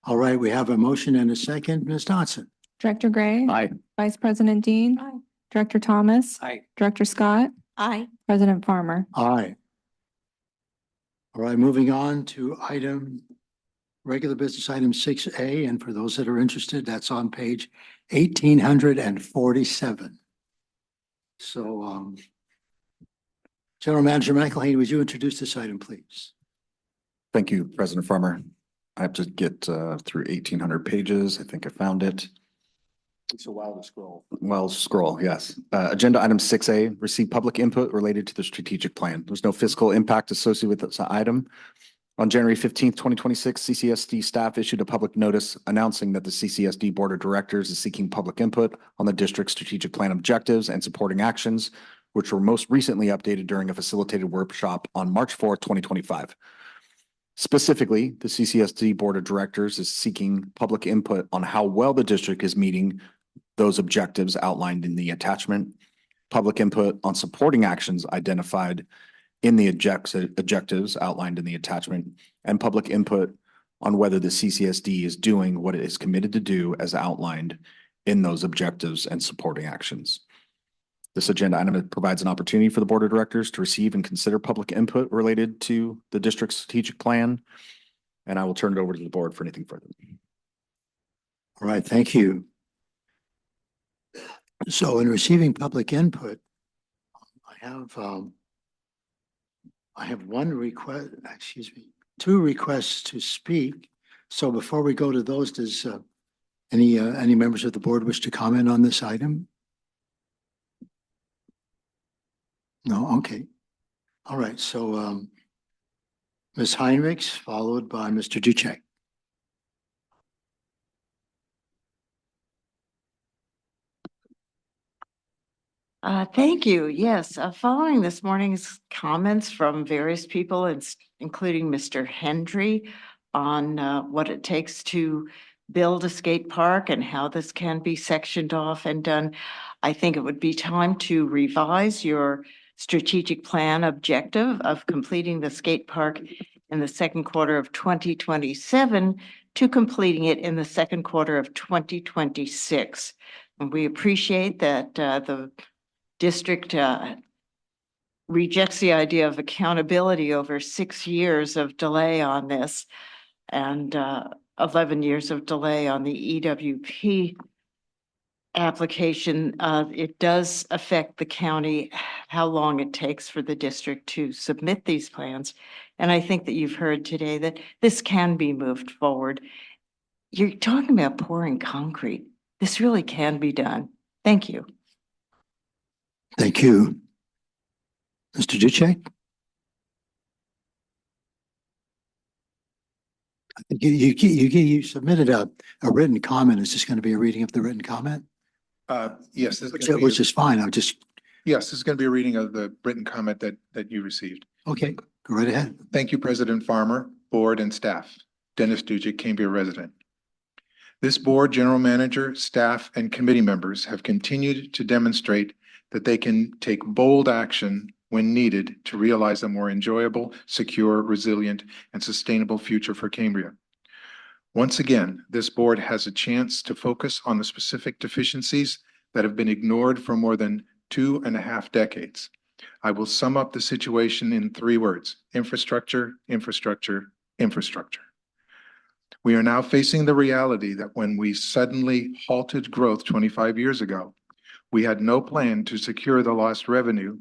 All right, we have a motion and a second. Ms. Dotson? Director Gray. Aye. Vice President Dean. Aye. Director Thomas. Aye. Director Scott. Aye. President Farmer. Aye. All right, moving on to regular business item 6A, and for those that are interested, that's on page 1847. So, General Manager McElhaney, would you introduce this item, please? Thank you, President Farmer. I have to get through 1,800 pages. I think I found it. It's a while to scroll. Well, scroll, yes. Agenda item 6A, receive public input related to the strategic plan. There's no fiscal impact associated with this item. On January 15th, 2026, CCSD staff issued a public notice announcing that the CCSD Board of Directors is seeking public input on the district's strategic plan objectives and supporting actions, which were most recently updated during a facilitated workshop on March 4th, 2025. Specifically, the CCSD Board of Directors is seeking public input on how well the district is meeting those objectives outlined in the attachment, public input on supporting actions identified in the objectives outlined in the attachment, and public input on whether the CCSD is doing what it is committed to do as outlined in those objectives and supporting actions. This agenda item provides an opportunity for the Board of Directors to receive and consider public input related to the district's strategic plan, and I will turn it over to the board for anything further. All right, thank you. So in receiving public input, I have one request, two requests to speak. So before we go to those, does any members of the board wish to comment on this item? No, okay. All right, so Ms. Heinrichs, followed by Mr. Duchek. Thank you. Yes, following this morning's comments from various people, including Mr. Hendry, on what it takes to build a skate park and how this can be sectioned off and done, I think it would be time to revise your strategic plan objective of completing the skate park in the second quarter of 2027 to completing it in the second quarter of 2026. And we appreciate that the district rejects the idea of accountability over 6 years of delay on this and 11 years of delay on the EWP application. It does affect the county, how long it takes for the district to submit these plans. And I think that you've heard today that this can be moved forward. You're talking about pouring concrete. This really can be done. Thank you. Thank you. Mr. Duchek? I think you submitted a written comment. Is this going to be a reading of the written comment? Yes. Which is fine. Yes, this is going to be a reading of the written comment that you received. Okay, Go right ahead. Thank you, President Farmer, board and staff. Dennis Dujic, Cambria resident. This board, general manager, staff, and committee members have continued to demonstrate that they can take bold action when needed to realize a more enjoyable, secure, resilient, and sustainable future for Cambria. Once again, this board has a chance to focus on the specific deficiencies that have been ignored for more than 2.5 decades. I will sum up the situation in 3 words: infrastructure, infrastructure, infrastructure. We are now facing the reality that when we suddenly halted growth 25 years ago, we had no plan to secure the lost revenue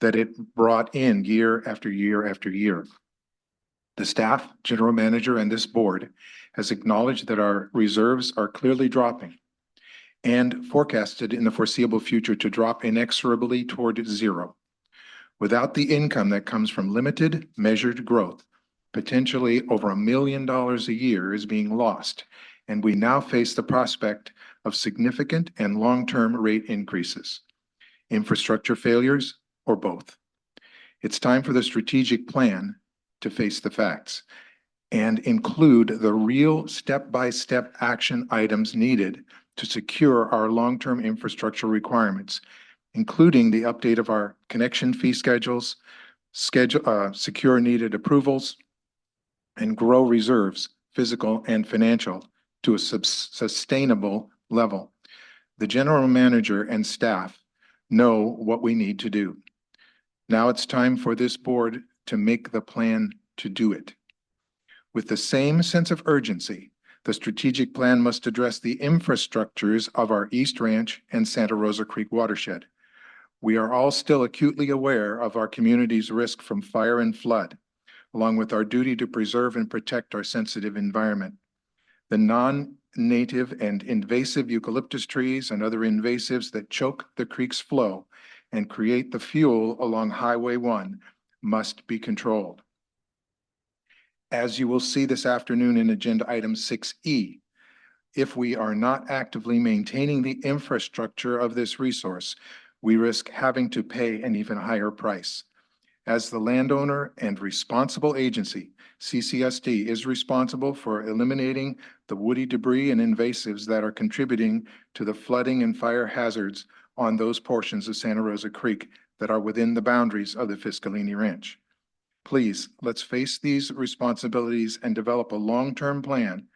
that it brought in year after year after year. The staff, general manager, and this board has acknowledged that our reserves are clearly dropping and forecasted in the foreseeable future to drop inexorably toward zero. Without the income that comes from limited, measured growth, potentially over $1 million a year is being lost, and we now face the prospect of significant and long-term rate increases, infrastructure failures, or both. It's time for the strategic plan to face the facts and include the real step-by-step action items needed to secure our long-term infrastructure requirements, including the update of our connection fee schedules, secure needed approvals, and grow reserves, physical and financial, to a sustainable level. The general manager and staff know what we need to do. Now it's time for this board to make the plan to do it. With the same sense of urgency, the strategic plan must address the infrastructures of our East Ranch and Santa Rosa Creek watershed. We are all still acutely aware of our community's risk from fire and flood, along with our duty to preserve and protect our sensitive environment. The non-native and invasive eucalyptus trees and other invasives that choke the creek's flow and create the fuel along Highway 1 must be controlled. As you will see this afternoon in Agenda Item 6E, if we are not actively maintaining the infrastructure of this resource, we risk having to pay an even higher price. As the landowner and responsible agency, CCSD is responsible for eliminating the woody debris and invasives that are contributing to the flooding and fire hazards on those portions of Santa Rosa Creek that are within the boundaries of the Fiscalini Ranch. Please, let's face these responsibilities and develop a long-term plan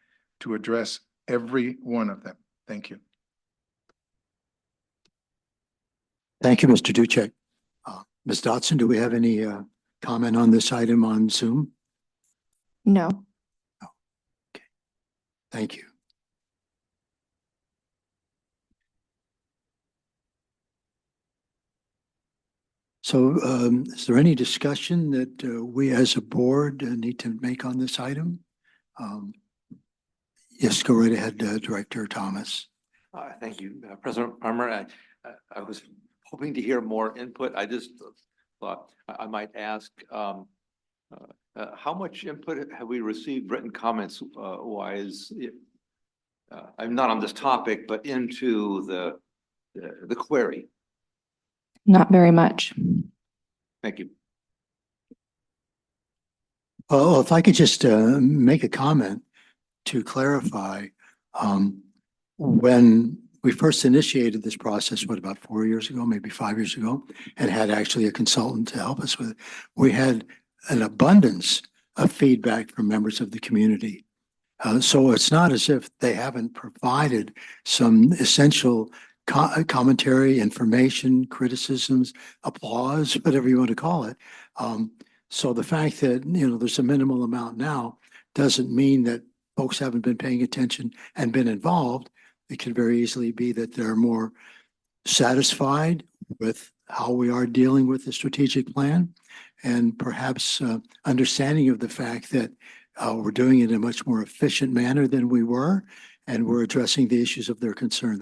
to address every one of them. Thank you. Thank you, Mr. Ducek. Ms. Dotson, do we have any comment on this item on Zoom? No. Okay. Thank you. So is there any discussion that we as a board need to make on this item? Yes, go right ahead, Director Thomas. Thank you, President Farmer. I was hoping to hear more input. I just thought I might ask, how much input have we received, written comments wise? I'm not on this topic, but into the query. Not very much. Thank you. Well, if I could just make a comment to clarify, when we first initiated this process, what, about 4 years ago, maybe 5 years ago, and had actually a consultant to help us with it, we had an abundance of feedback from members of the community. So it's not as if they haven't provided some essential commentary, information, criticisms, applause, whatever you want to call it. So the fact that, there's a minimal amount now doesn't mean that folks haven't been paying attention and been involved. It could very easily be that they're more satisfied with how we are dealing with the strategic plan, and perhaps understanding of the fact that we're doing it in a much more efficient manner than we were, and we're addressing the issues of their concern.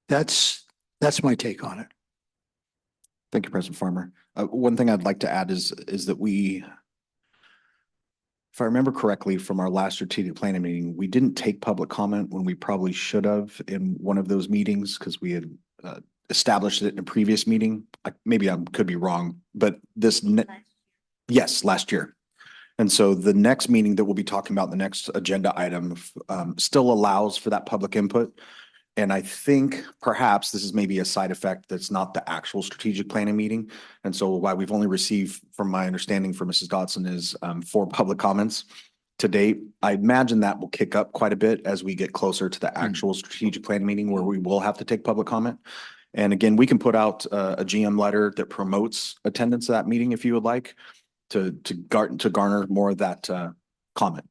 That's my take on it. Thank you, President Farmer. One thing I'd like to add is that we, if I remember correctly from our last strategic planning meeting, we didn't take public comment when we probably should have in one of those meetings because we had established it in a previous meeting. Maybe I could be wrong, but this Yes, last year. And so the next meeting that we'll be talking about, the next agenda item, still allows for that public input. And I think perhaps this is maybe a side effect that's not the actual strategic planning meeting. And so why we've only received, from my understanding from Mrs. Dotson, is 4 public comments to date. I imagine that will kick up quite a bit as we get closer to the actual strategic planning meeting where we will have to take public comment. And again, we can put out a GM letter that promotes attendance at that meeting if you would like to garner more of that comment.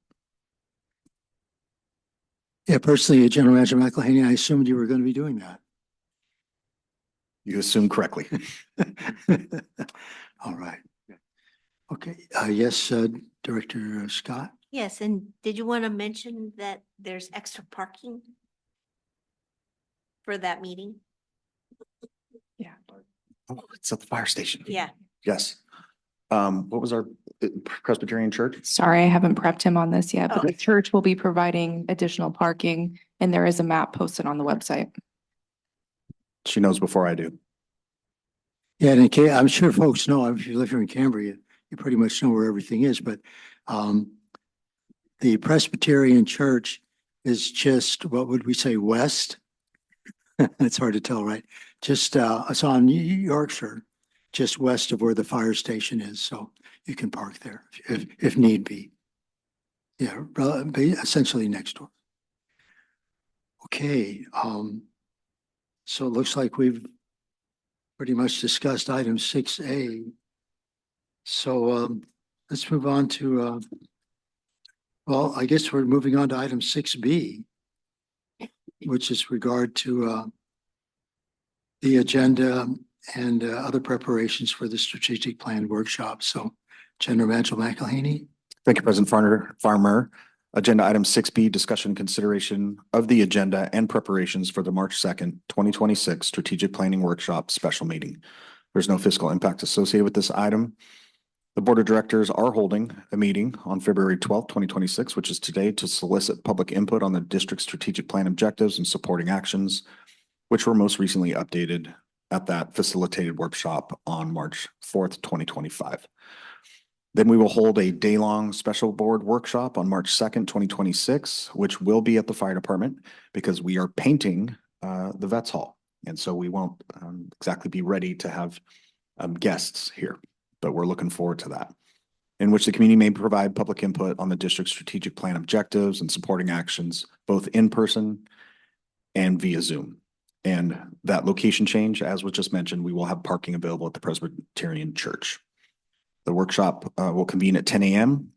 Yeah, personally, General Manager McElhaney, I assumed you were going to be doing that. You assumed correctly. All right. Okay. Yes, Director Scott. Yes, and did you want to mention that there's extra parking for that meeting? Yeah. Oh, it's at the fire station. Yeah. Yes. What was our Presbyterian church? Sorry, I haven't prepped him on this yet, but Oh. the church will be providing additional parking and there is a map posted on the website. She knows before I do. Yeah, and in case, I'm sure folks know, if you live here in Cambria, you pretty much know where everything is, but the Presbyterian church is just, what would we say, west? It's hard to tell, right? Just, it's on Yorkshire, just west of where the fire station is, so you can park there if need be. Yeah, essentially next door. Okay, so it looks like we've pretty much discussed item 6A. So let's move on to, well, I guess we're moving on to item 6B, which is regard to the agenda and other preparations for the strategic plan workshop. So General Manager McElhaney. Thank you, President Farmer. Agenda item 6B, discussion and consideration of the agenda and preparations for the March 2nd, 2026 strategic planning workshop special meeting. There's no fiscal impact associated with this item. The Board of Directors are holding a meeting on February 12th, 2026, which is today, to solicit public input on the district's strategic plan objectives and supporting actions, which were most recently updated at that facilitated workshop on March 4th, 2025. Then we will hold a day-long special board workshop on March 2nd, 2026, which will be at the fire department because we are painting the Vets Hall. And so we won't exactly be ready to have guests here, but we're looking forward to that, in which the community may provide public input on the district's strategic plan objectives and supporting actions, both in person and via Zoom. And that location change, as was just mentioned, we will have parking available at the Presbyterian Church. The workshop will convene at 10 a.m.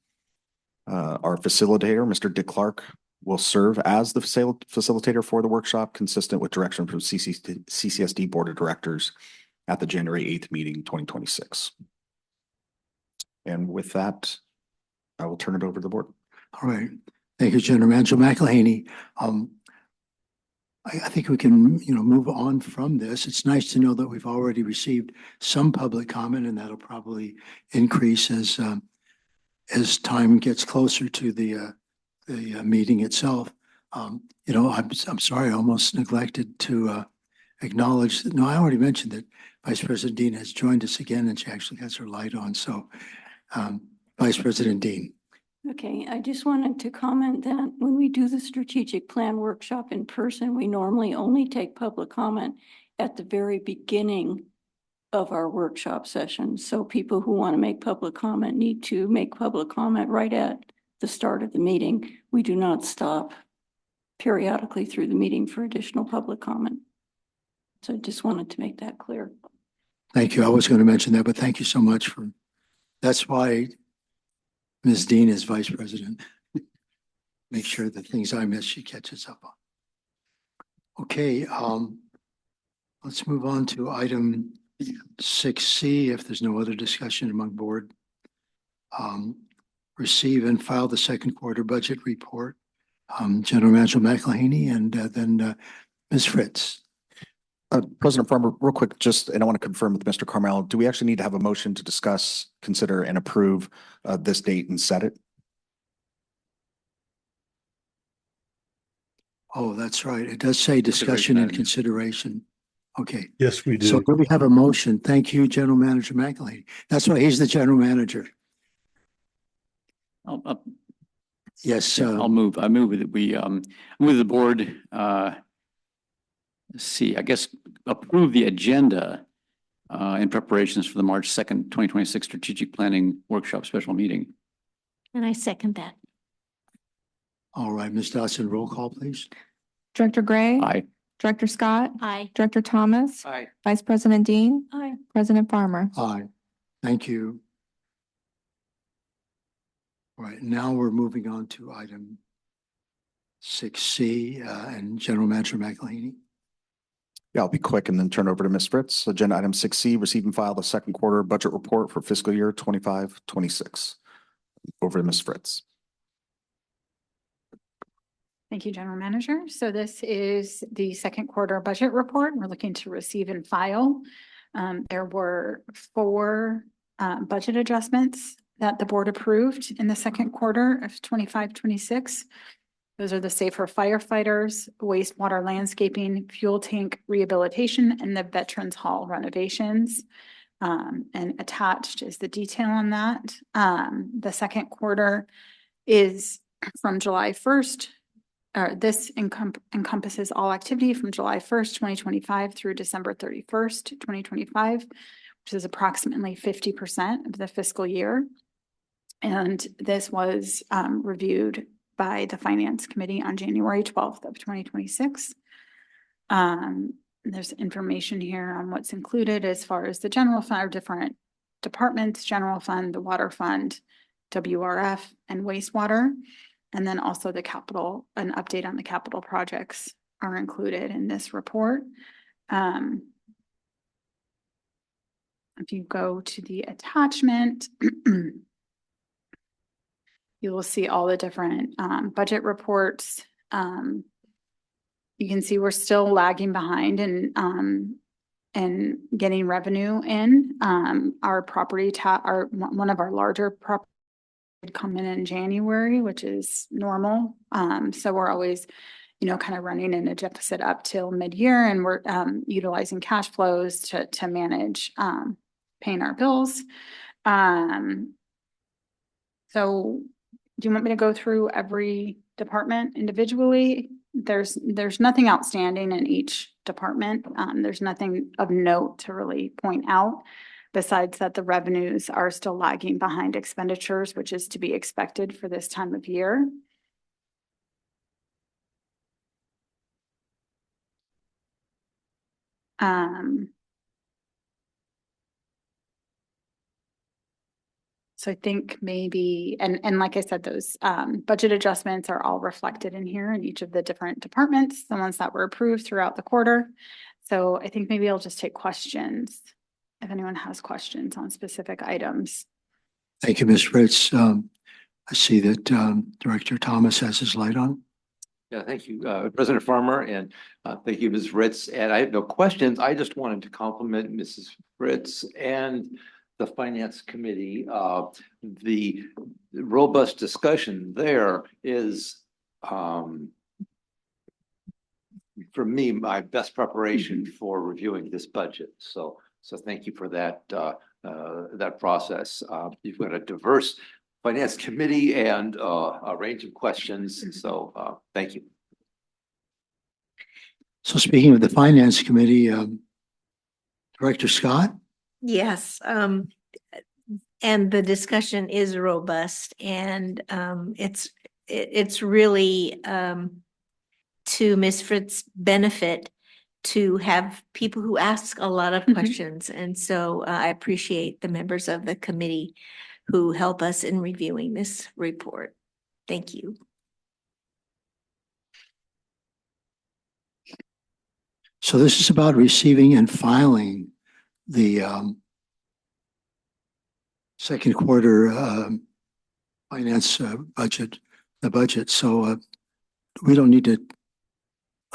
Our facilitator, Mr. Dick Clark, will serve as the facilitator for the workshop, consistent with direction from CCSD Board of Directors at the January 8th meeting, 2026. And with that, I will turn it over to the board. All right. Thank you, General Manager McElhaney. I think we can, move on from this. It's nice to know that we've already received some public comment, and that'll probably increase as time gets closer to the meeting itself. I'm sorry, I almost neglected to acknowledge that. No, I already mentioned that Vice President Dean has joined us again, and she actually has her light on. So, Vice President Dean. Okay, I just wanted to comment that when we do the strategic plan workshop in person, we normally only take public comment at the very beginning of our workshop session. So people who want to make public comment need to make public comment right at the start of the meeting. We do not stop periodically through the meeting for additional public comment. So I just wanted to make that clear. Thank you. I was going to mention that, but thank you so much that's why Ms. Dean is Vice President. Make sure the things I miss, she catches up on. Okay, let's move on to item 6C, if there's no other discussion among board. Receive and file the second quarter budget report. General Manager McElhaney and then Ms. Fritz. President Farmer, real quick, and I want to confirm with Mr. Carmel, do we actually need to have a motion to discuss, consider, and approve this date and set it? Oh, that's right. It does say discussion and consideration. Okay. Yes, we do. So we have a motion. Thank you, General Manager McElhaney. That's right. He's the General Manager. Yes, I'll move. I move that we move the board. Let's see, I guess approve the agenda in preparations for the March 2nd, 2026 strategic planning workshop special meeting. And I second that. all right, Ms. Dodson, roll call, please. Director Gray. Aye. Director Scott. Aye. Director Thomas. Aye. Vice President Dean. Aye. President Farmer. Aye. Thank you. All right, now we're moving on to item 6C and General Manager McElhaney. Yeah, I'll be quick and then turn over to Ms. Fritz. Agenda item 6C, receive and file the second quarter budget report for fiscal year 25-26. Over to Ms. Fritz. Thank you, General Manager. So this is the second quarter budget report. We're looking to receive and file. There were 4 budget adjustments that the board approved in the second quarter of 25-26. Those are the Safer Firefighters, wastewater landscaping, fuel tank rehabilitation, and the Veterans Hall renovations. And attached is the detail on that. The second quarter is from July 1st. This encompasses all activity from July 1st, 2025 through December 31st, 2025, which is approximately 50% of the fiscal year. And this was reviewed by the Finance Committee on January 12th of 2026. There's information here on what's included as far as the general fund, or different departments, general fund, the water fund, WRF, and wastewater. And then also the capital, an update on the capital projects are included in this report. If you go to the attachment, you will see all the different budget reports. You can see we're still lagging behind and getting revenue in. Our property one of our larger properties come in January, which is normal. So we're always, kind of running in a deficit up till mid-year, and we're utilizing cash flows to manage paying our bills. So do you want me to go through every department individually? There's nothing outstanding in each department. There's nothing of note to really point out, besides that the revenues are still lagging behind expenditures, which is to be expected for this time of year. So I think maybe, and like I said, those budget adjustments are all reflected in here in each of the different departments, the ones that were approved throughout the quarter. So I think maybe I'll just take questions if anyone has questions on specific items. Thank you, Ms. Fritz. I see that Director Thomas has his light on. Yeah, thank you, President Farmer, and thank you, Ms. Fritz. And I have no questions. I just wanted to compliment Mrs. Fritz and the Finance Committee. The robust discussion there is, for me, my best preparation for reviewing this budget. So thank you for that that process. You've got a diverse Finance Committee and a range of questions. So thank you. So speaking of the Finance Committee, Director Scott? Yes, and the discussion is robust, and it's really to Ms. Fritz's benefit to have people who ask a lot of questions, and so I appreciate the members of the committee who help us in reviewing this report. Thank you. So this is about receiving and filing the second quarter finance budget, the budget. So we don't need to,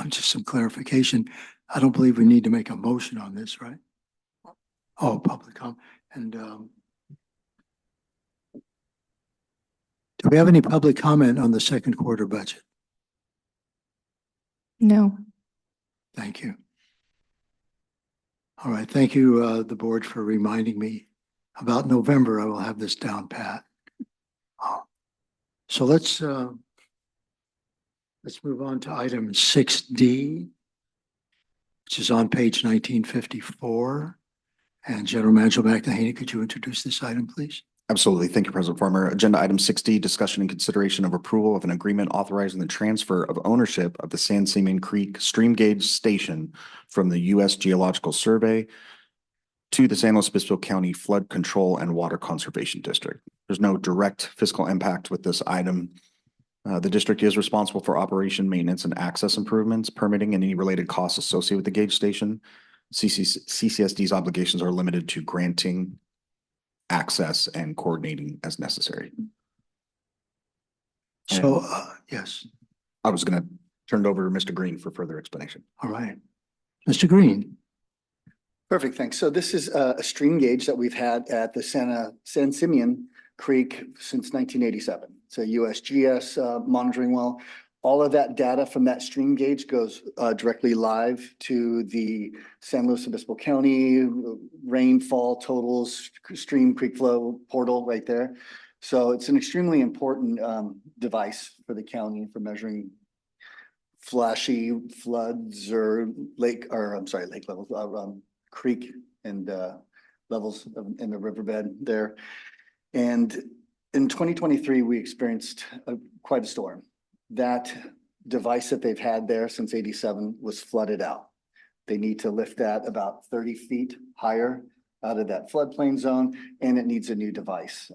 just some clarification. I don't believe we need to make a motion on this, right? Oh, public comment. And do we have any public comment on the second quarter budget? No. Thank you. All right. Thank you, the board, for reminding me. About November, I will have this down pat. So let's move on to item 6D, which is on page 1954. And General Manager McNahee, could you introduce this item, please? Absolutely. Thank you, President Farmer. Agenda item 6D, discussion and consideration of approval of an agreement authorizing the transfer of ownership of the San Simeon Creek Stream Gauge Station from the U.S. Geological Survey to the San Luis Obispo County Flood Control and Water Conservation District. There's no direct fiscal impact with this item. The district is responsible for operation, maintenance, and access improvements, permitting, and any related costs associated with the gauge station. CCSD's obligations are limited to granting access and coordinating as necessary. So, yes. I was going to turn it over to Mr. Green for further explanation. All right. Mr. Green. Perfect, thanks. So this is a stream gauge that we've had at the San Simeon Creek since 1987. It's a USGS monitoring well. All of that data from that stream gauge goes directly live to the San Luis Obispo County rainfall totals, stream creek flow portal right there. So it's an extremely important device for the county for measuring flashy floods or lake levels, creek and levels in the riverbed there. And in 2023, we experienced quite a storm. That device that they've had there since 87 was flooded out. They need to lift that about 30 feet higher out of that floodplain zone, and it needs a new device.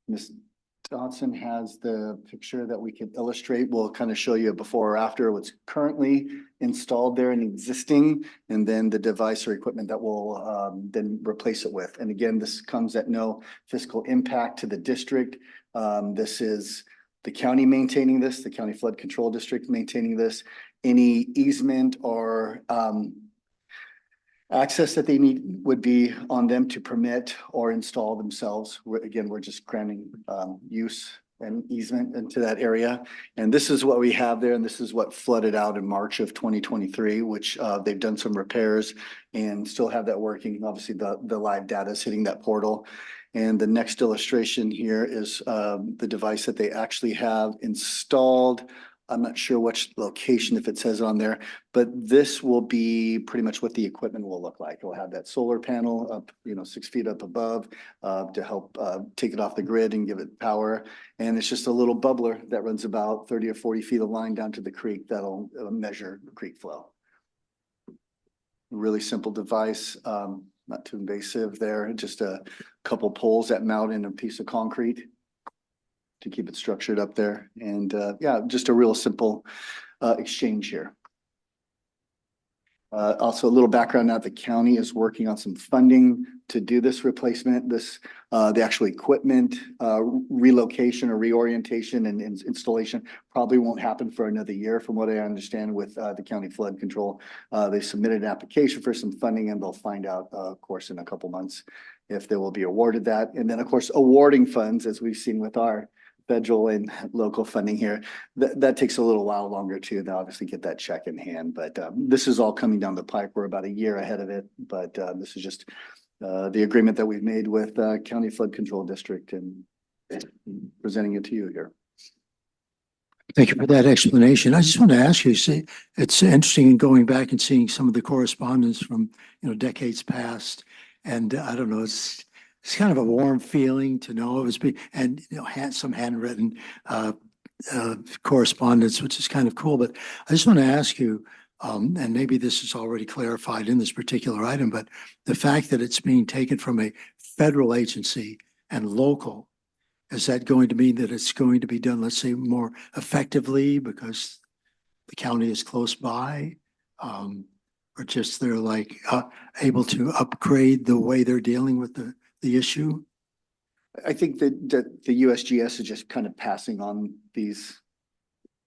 Ms. Dodson has the picture that we could illustrate. We'll kind of show you a before or after what's currently installed there and existing, and then the device or equipment that will then replace it with. And again, this comes at no fiscal impact to the district. This is the county maintaining this, the County Flood Control District maintaining this. Any easement or access that they need would be on them to permit or install themselves. We're just granting use and easement into that area. And this is what we have there. And this is what flooded out in March of 2023, which they've done some repairs and still have that working. Obviously, the live data is hitting that portal. And the next illustration here is the device that they actually have installed. I'm not sure which location, if it says on there, but this will be pretty much what the equipment will look like. It will have that solar panel up, 6 feet up above to help take it off the grid and give it power. And it's just a little bubbler that runs about 30 or 40 feet of line down to the creek that'll measure creek flow. Really simple device, not too invasive there. Just a couple poles that mount in a piece of concrete to keep it structured up there. And yeah, just a real simple exchange here. Also a little background now, the county is working on some funding to do this replacement, the actual equipment relocation or reorientation and installation probably won't happen for another year from what I understand with the county flood control. They submitted an application for some funding and they'll find out, of course, in a couple months if they will be awarded that. And then, of course, awarding funds, as we've seen with our federal and local funding here, that takes a little while longer too. They'll obviously get that check in hand, but this is all coming down the pipe. We're about a year ahead of it, but this is just the agreement that we've made with County Flood Control District and presenting it to you here. Thank you for that explanation. I just want to ask you, see, it's interesting in going back and seeing some of the correspondence from, decades past. And I don't know, it's kind of a warm feeling to know it was being, and some handwritten correspondence, which is kind of cool. But I just want to ask you, and maybe this is already clarified in this particular item, but the fact that it's being taken from a federal agency and local, is that going to mean that it's going to be done, let's say, more effectively because the county is close by? Or just they're like able to upgrade the way they're dealing with the issue? I think that the USGS is just kind of passing on these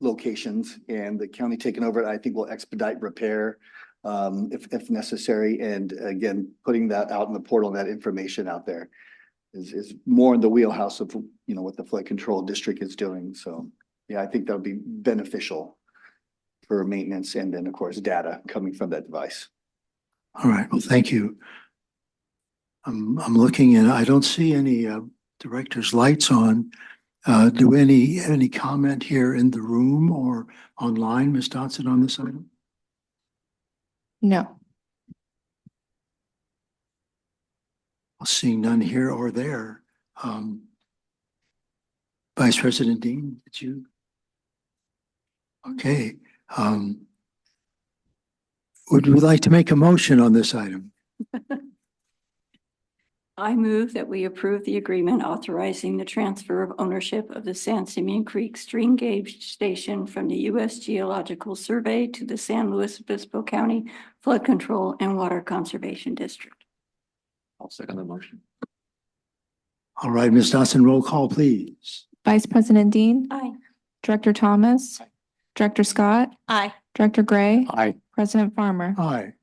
locations and the county taking over it. I think will expedite repair if necessary. And again, putting that out in the portal, that information out there is more in the wheelhouse of, what the flood control district is doing. So yeah, I think that would be beneficial for maintenance and then of course data coming from that device. All right, well, thank you. I'm looking and I don't see any director's lights on. Do any comment here in the room or online, Ms. Dotson, on this item? No. Seeing none here or there. Vice President Dean, did you? Okay. Would we like to make a motion on this item? I move that we approve the agreement authorizing the transfer of ownership of the San Simeon Creek Stream Gauge Station from the U.S. Geological Survey to the San Luis Obispo County Flood Control and Water Conservation District. I'll second the motion. All right, Ms. Dotson, roll call, please. Vice President Dean. Aye. Director Thomas. Aye. Director Scott. Aye. Director Gray. Aye. President Farmer. Aye.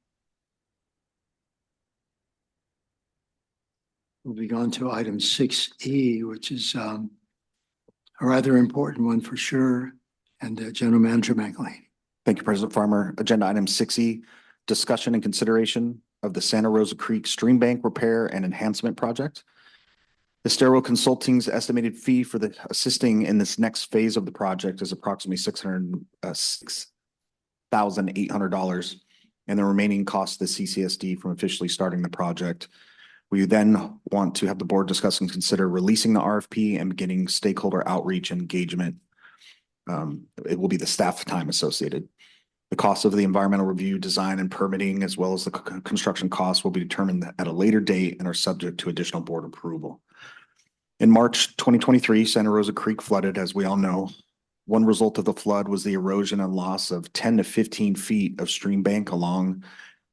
Moving on to item 6E, which is a rather important one for sure, and General Manager McElhaney. Thank you, President Farmer. Agenda item 6E, discussion and consideration of the Santa Rosa Creek Stream Bank Repair and Enhancement Project. Estero Consulting's estimated fee for the assisting in this next phase of the project is approximately $606,800, and the remaining cost of the CCSD from officially starting the project. We then want to have the board discuss and consider releasing the RFP and beginning stakeholder outreach and engagement. It will be the staff time associated. The cost of the environmental review, design, and permitting, as well as the construction costs, will be determined at a later date and are subject to additional board approval. In March 2023, Santa Rosa Creek flooded, as we all know. One result of the flood was the erosion and loss of 10 to 15 feet of stream bank along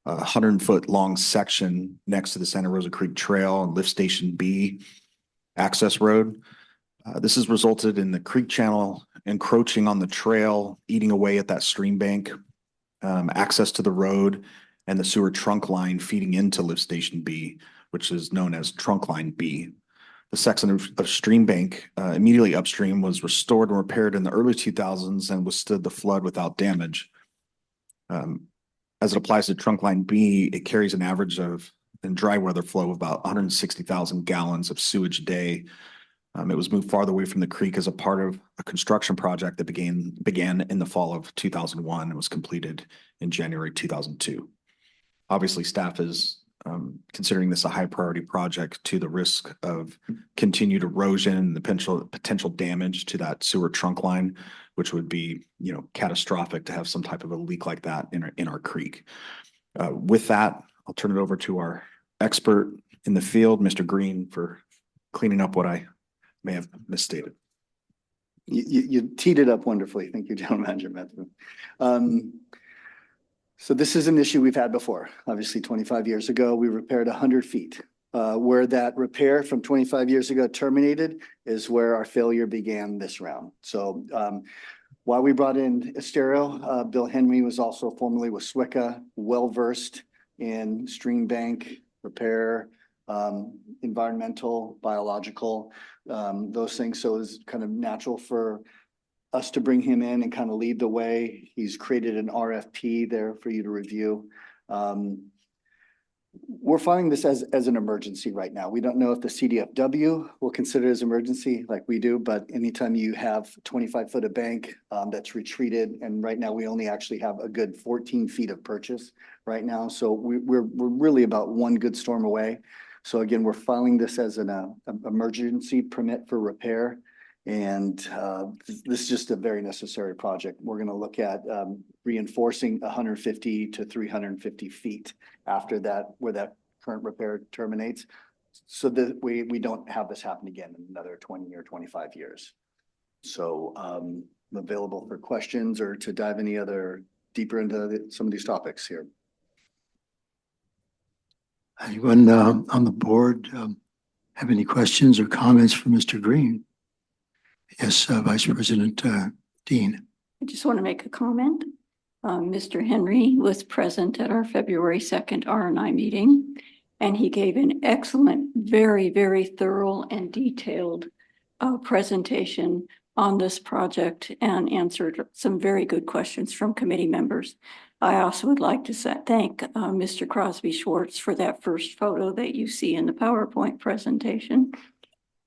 a 100-foot long section next to the Santa Rosa Creek Trail and Lift Station B access road. This has resulted in the creek channel encroaching on the trail, eating away at that stream bank, access to the road, and the sewer trunk line feeding into Lift Station B, which is known as Trunk Line B. The section of stream bank immediately upstream was restored and repaired in the early 2000s and withstood the flood without damage. As it applies to Trunk Line B, it carries an average of, in dry weather flow, of about 160,000 gallons of sewage a day. It was moved farther away from the creek as a part of a construction project that began in the fall of 2001 and was completed in January 2002. Obviously, staff is considering this a high priority project to the risk of continued erosion and the potential damage to that sewer trunk line, which would be, catastrophic to have some type of a leak like that in our creek. With that, I'll turn it over to our expert in the field, Mr. Green, for cleaning up what I may have misstated. You teed it up wonderfully. Thank you, General Manager Matthew. So this is an issue we've had before. Obviously, 25 years ago, we repaired 100 feet. Where that repair from 25 years ago terminated is where our failure began this round. So while we brought in Estero, Bill Henry was also formerly with SWICA, well-versed in stream bank repair, environmental, biological, those things. So it's kind of natural for us to bring him in and kind of lead the way. He's created an RFP there for you to review. We're finding this as an emergency right now. We don't know if the CDFW will consider it as emergency like we do, but anytime you have 25 foot of bank that's retreated, and right now we only actually have a good 14 feet of purchase right now. So we're really about one good storm away. So again, we're filing this as an emergency permit for repair. And this is just a very necessary project. We're going to look at reinforcing 150 to 350 feet after that, where that current repair terminates, so that we don't have this happen again in another 20 or 25 years. So I'm available for questions or to dive any other deeper into some of these topics here. Anyone on the board have any questions or comments for Mr. Green? Yes, Vice President Dean. I just want to make a comment. Mr. Henry was present at our February 2nd R&I meeting, and he gave an excellent, very, very thorough and detailed presentation on this project and answered some very good questions from committee members. I also would like to thank Mr. Crosby Schwartz for that first photo that you see in the PowerPoint presentation.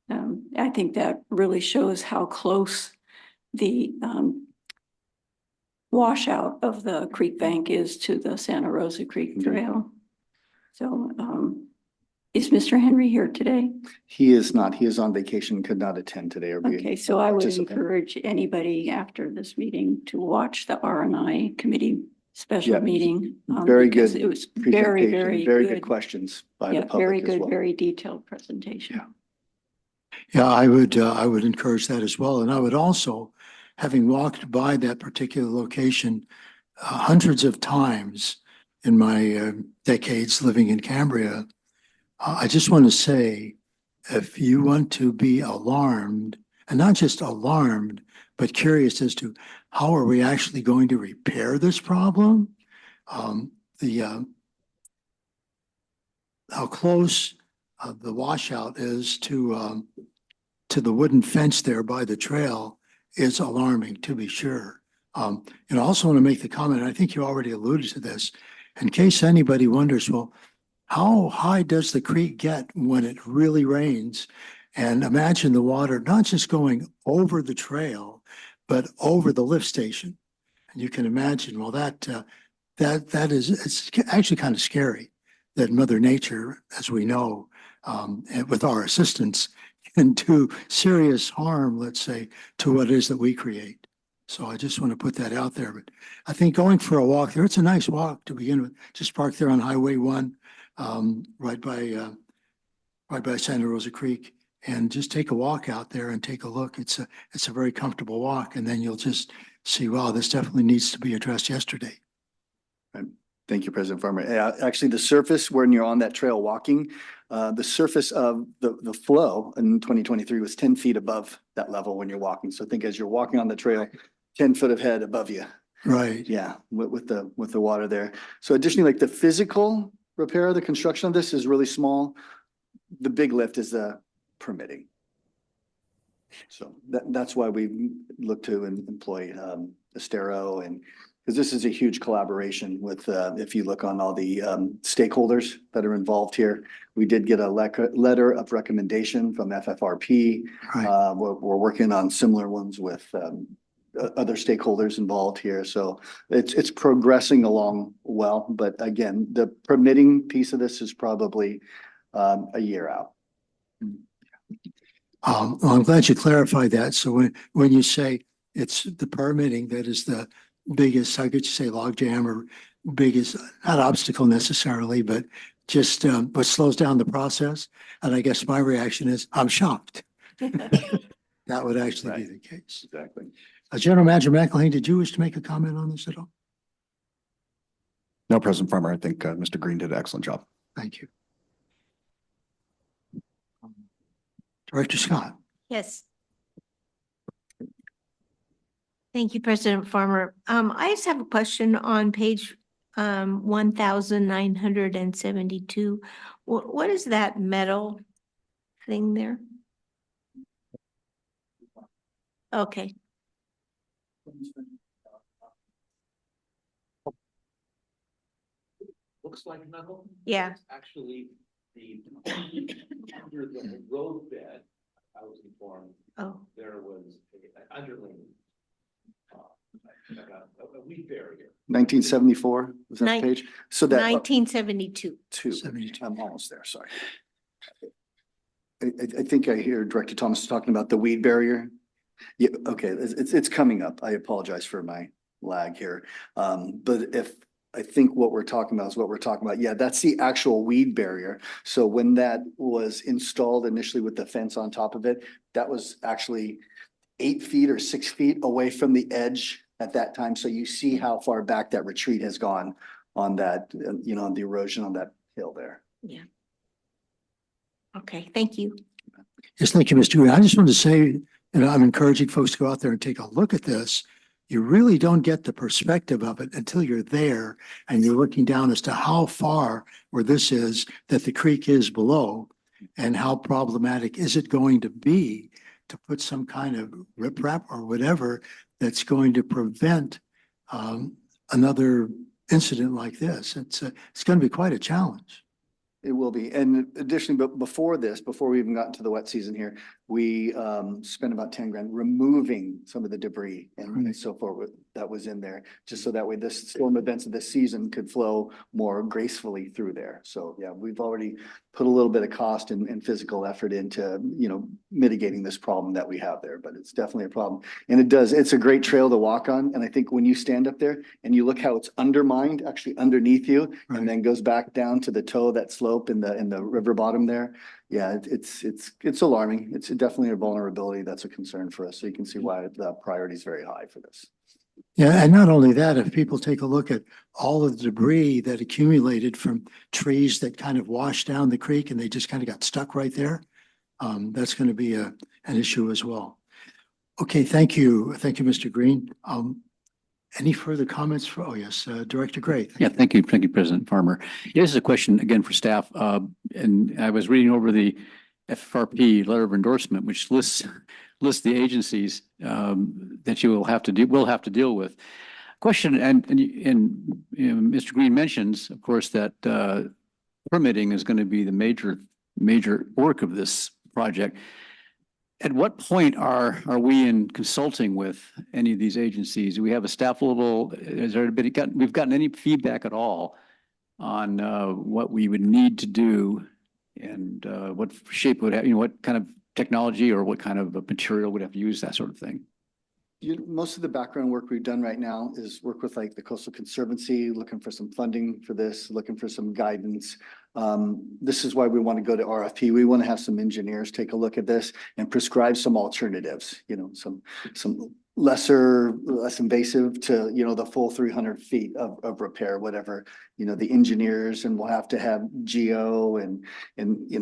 I think that really shows how close the washout of the creek bank is to the Santa Rosa Creek Trail. So is Mr. Henry here today? He is not. He is on vacation, could not attend today or be. Okay, so I would participant. encourage anybody after this meeting to watch the R&I committee special Yeah, meeting. Very because good. It was very, presentation, very good good. questions by Yeah, the public very as good, well. very detailed presentation. Yeah, I would encourage that as well. And I would also, having walked by that particular location hundreds of times in my decades living in Cambria, I just want to say, if you want to be alarmed, and not just alarmed, but curious as to how are we actually going to repair this problem, how close the washout is to the wooden fence there by the trail is alarming, to be sure. And I also want to make the comment, and I think you already alluded to this, in case anybody wonders, well, how high does the creek get when it really rains? And imagine the water not just going over the trail, but over the lift station. And you can imagine, well, that is, it's actually kind of scary that Mother Nature, as we know, and with our assistance, can do serious harm, let's say, to what it is that we create. So I just want to put that out there. But I think going for a walk there, it's a nice walk to begin with. Just park there on Highway 1, right by Santa Rosa Creek, and just take a walk out there and take a look. It's a very comfortable walk, and then you'll just see, wow, this definitely needs to be addressed yesterday. Thank you, President Farmer. Actually, the surface when you're on that trail walking, the surface of the flow in 2023 was 10 feet above that level when you're walking. So think as you're walking on the trail, 10 foot of head above you. Right. Yeah, with the water there. So additionally, like the physical repair, the construction of this is really small. The big lift is the permitting. So that's why we look to employ Estero, and because this is a huge collaboration with, if you look on all the stakeholders that are involved here, we did get a letter of recommendation from FFRP. Right. We're working on similar ones with other stakeholders involved here. So it's progressing along well. But again, the permitting piece of this is probably a year out. Well, I'm glad you clarified that. So when you say it's the permitting that is the biggest, how could you say, logjam or biggest, not obstacle necessarily, but just what slows down the process. And I guess my reaction is, I'm shocked. That would actually be the case. Exactly. General Manager McElhaney, did you wish to make a comment on this at all? No, President Farmer, I think Mr. Green did an excellent job. Thank you. Director Scott. Yes. Thank you, President Farmer. I just have a question on page 1972. What is that metal thing there? Okay. Looks like metal. Yeah. It's actually under the road bed, I was informed. Oh. There was an underling. Like a weed barrier. 1974, was that the page? So that 1972. I'm almost there, sorry. I think I hear Director Thomas talking about the weed barrier. Yeah, okay, it's coming up. I apologize for my lag here. But if I think what we're talking about is what we're talking about. Yeah, that's the actual weed barrier. So when that was installed initially with the fence on top of it, that was actually 8 feet or 6 feet away from the edge at that time. So you see how far back that retreat has gone on that, the erosion on that hill there. Yeah. Okay, thank you. Yes, thank you, Mr. Green. I just wanted to say, I'm encouraging folks to go out there and take a look at this. You really don't get the perspective of it until you're there and you're looking down as to how far where this is that the creek is below, and how problematic is it going to be to put some kind of riprap or whatever that's going to prevent another incident like this. It's going to be quite a challenge. It will be. And additionally, but before this, before we even got into the wet season here, we spent about 10 grand removing some of the debris and so forth that was in there, just so that way this storm events of this season could flow more gracefully through there. So yeah, we've already put a little bit of cost and physical effort into, you know, mitigating this problem that we have there, but it's definitely a problem. And it's a great trail to walk on. And I think when you stand up there and you look how it's undermined, actually underneath you, and then goes back down to the toe of that slope in the river bottom there. Yeah, it's alarming. It's definitely a vulnerability that's a concern for us. So you can see why the priority is very high for this. Yeah, and not only that, if people take a look at all of the debris that accumulated from trees that kind of washed down the creek and they just kind of got stuck right there, that's going to be an issue as well. Okay, thank you. Thank you, Mr. Green. Any further comments for, oh yes, Director Gray. Yeah, thank you. Thank you, President Farmer. This is a question again for staff. And I was reading over the FRP letter of endorsement, which lists the agencies that you will have to deal with. Question, and Mr. Green mentions, of course, that permitting is going to be the major work of this project. At what point are we in consulting with any of these agencies? Do we have a staff level? We've gotten any feedback at all on what we would need to do and what shape would have, what kind of technology or what kind of material would have to use, that sort of thing? Most of the background work we've done right now is work with like the Coastal Conservancy, looking for some funding for this, looking for some guidance. This is why we want to go to RFP. We want to have some engineers take a look at this and prescribe some alternatives, some less invasive to, the full 300 feet of repair, whatever, the engineers, and we'll have to have geo and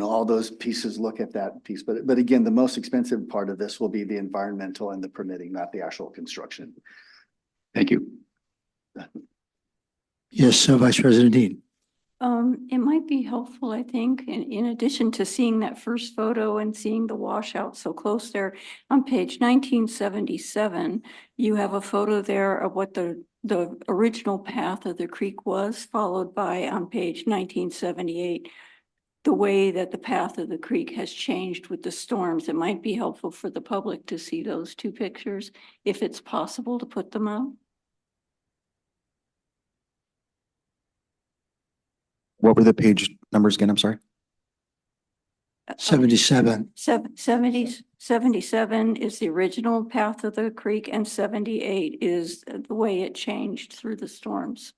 all those pieces look at that piece. But again, the most expensive part of this will be the environmental and the permitting, not the actual construction. Thank you. Yes, Vice President Dean. It might be helpful, I think, in addition to seeing that first photo and seeing the washout so close there, on page 1977, you have a photo there of what the original path of the creek was, followed by on page 1978, the way that the path of the creek has changed with the storms. It might be helpful for the public to see those two pictures, if it's possible to put them up. What were the page numbers again? I'm sorry. 77. 77 is the original path of the creek, and 78 is the way it changed through the storms.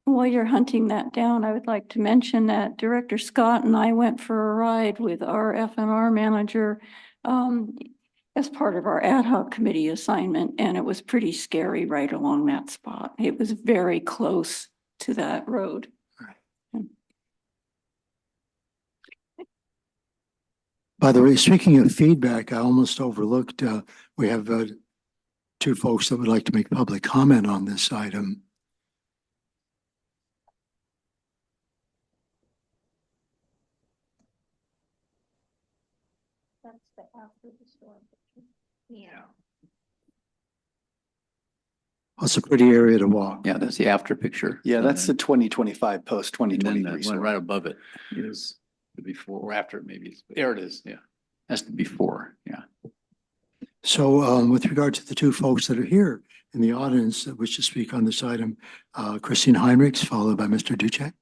While you're hunting that down, I would like to mention that Director Scott and I went for a ride with our F&R manager as part of our ad hoc committee assignment, and it was pretty scary right along that spot. It was very close to that road. By the way, speaking of feedback, I almost overlooked, we have two folks that would like to make public comment on this item. That's the after the storm. Yeah. Oh, it's a pretty area to walk. Yeah, that's the after picture. Yeah, that's the 2025 post 2023. One right above it is the before or after, maybe. There it is. Yeah, that's the before. Yeah. So with regard to the two folks that are here in the audience that wish to speak on this item, Christine Heinrichs, followed by Mr. Ducek.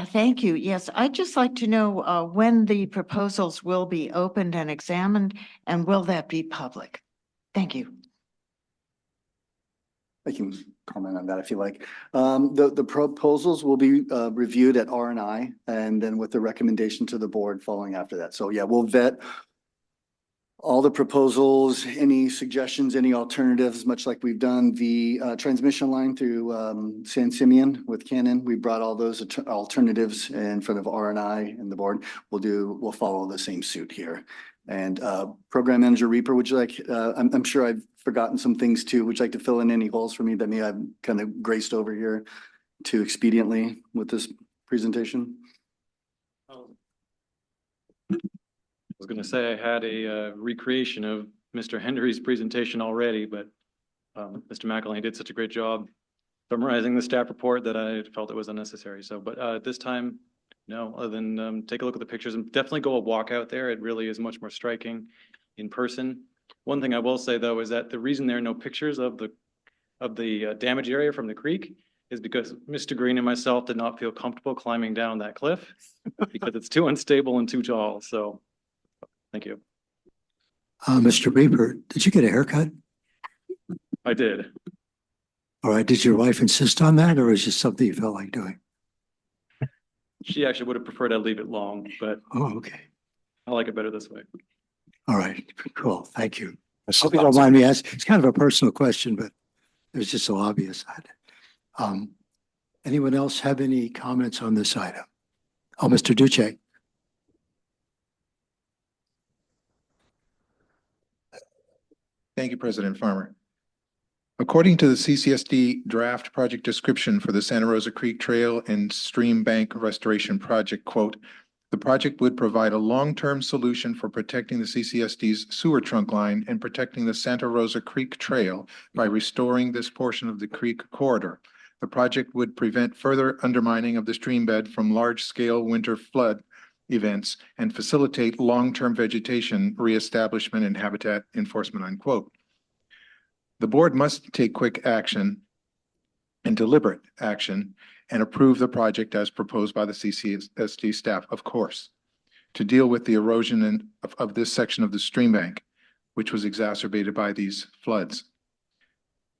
Thank you. Yes, I'd just like to know when the proposals will be opened and examined, and will that be public? Thank you. I can comment on that if you like. The proposals will be reviewed at R&I and then with the recommendation to the board following after that. So yeah, we'll vet all the proposals, any suggestions, any alternatives, much like we've done the transmission line through San Simeon with Canon. We brought all those alternatives in front of R&I and the board. We'll follow the same suit here. And Program Manager Reaper, would you like, I'm sure I've forgotten some things too. Would you like to fill in any holes for me that may I've kind of graced over here too expediently with this presentation? was gonna say I had a recreation of Mr. Henry's presentation already, but Mr. McElhaney did such a great job summarizing the staff report that I felt it was unnecessary. So, but this time, no, other than take a look at the pictures and definitely go a walk out there. It really is much more striking in person. One thing I will say though is that the reason there are no pictures of the damage area from the creek is because Mr. Green and myself did not feel comfortable climbing down that cliff because it's too unstable and too tall. So, thank you. Mr. Reaper, did you get a haircut? I did. All right. Did your wife insist on that, or was it just something you felt like doing? She actually would have preferred I leave it long, but Oh, okay. I like it better this way. All right. Cool. Thank you. Hope you don't mind me asking. It's kind of a personal question, but it was just so obvious. Anyone else have any comments on this item? Oh, Mr. Duce. Thank you, President Farmer. According to the CCSD draft project description for the Santa Rosa Creek Trail and Stream Bank Restoration Project, quote, the project would provide a long-term solution for protecting the CCSD's sewer trunk line and protecting the Santa Rosa Creek Trail by restoring this portion of the creek corridor. The project would prevent further undermining of the stream bed from large-scale winter flood events and facilitate long-term vegetation reestablishment and habitat enforcement, unquote. The board must take quick action and deliberate action and approve the project as proposed by the CCSD staff, of course, to deal with the erosion of this section of the stream bank, which was exacerbated by these floods.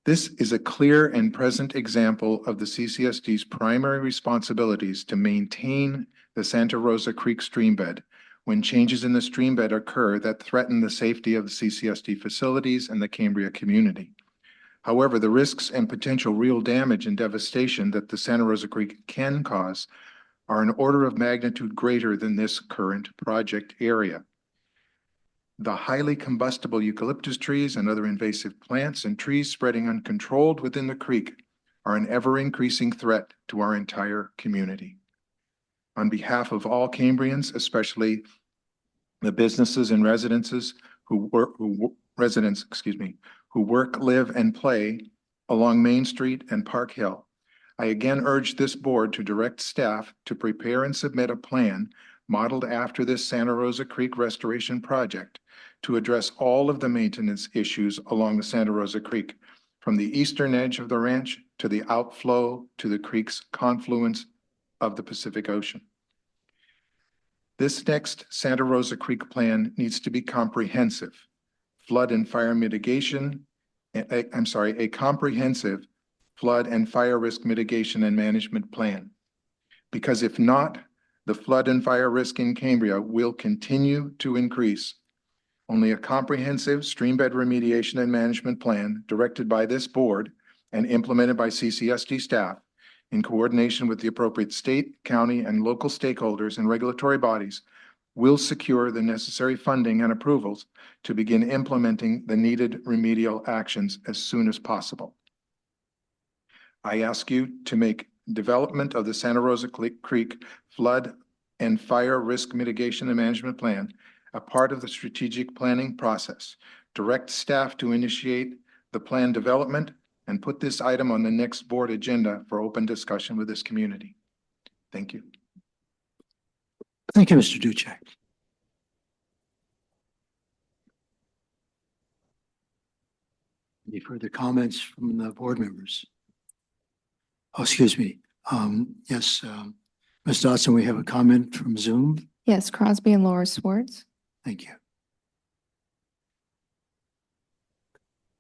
This is a clear and present example of the CCSD's primary responsibilities to maintain the Santa Rosa Creek stream bed when changes in the stream bed occur that threaten the safety of the CCSD facilities and the Cambria community. However, the risks and potential real damage and devastation that the Santa Rosa Creek can cause are an order of magnitude greater than this current project area. The highly combustible eucalyptus trees and other invasive plants and trees spreading uncontrolled within the creek are an ever-increasing threat to our entire community. On behalf of all Cambrians, especially the businesses and residences who work, who work, live, and play along Main Street and Park Hill, I again urge this board to direct staff to prepare and submit a plan modeled after this Santa Rosa Creek restoration project to address all of the maintenance issues along the Santa Rosa Creek, from the eastern edge of the ranch to the outflow to the creek's confluence of the Pacific Ocean. This next Santa Rosa Creek plan needs to be comprehensive. Flood and fire mitigation, a comprehensive flood and fire risk mitigation and management plan. Because if not, the flood and fire risk in Cambria will continue to increase. Only a comprehensive streambed remediation and management plan directed by this board and implemented by CCSD staff in coordination with the appropriate state, county, and local stakeholders and regulatory bodies will secure the necessary funding and approvals to begin implementing the needed remedial actions as soon as possible. I ask you to make development of the Santa Rosa Creek flood and fire risk mitigation and management plan a part of the strategic planning process. Direct staff to initiate the plan development and put this item on the next board agenda for open discussion with this community. Thank you. Thank you, Mr. Ducek. Any further comments from the board members? Oh, excuse me. Yes, Ms. Dawson, we have a comment from Zoom. Yes, Crosby and Laura Swartz. Thank you.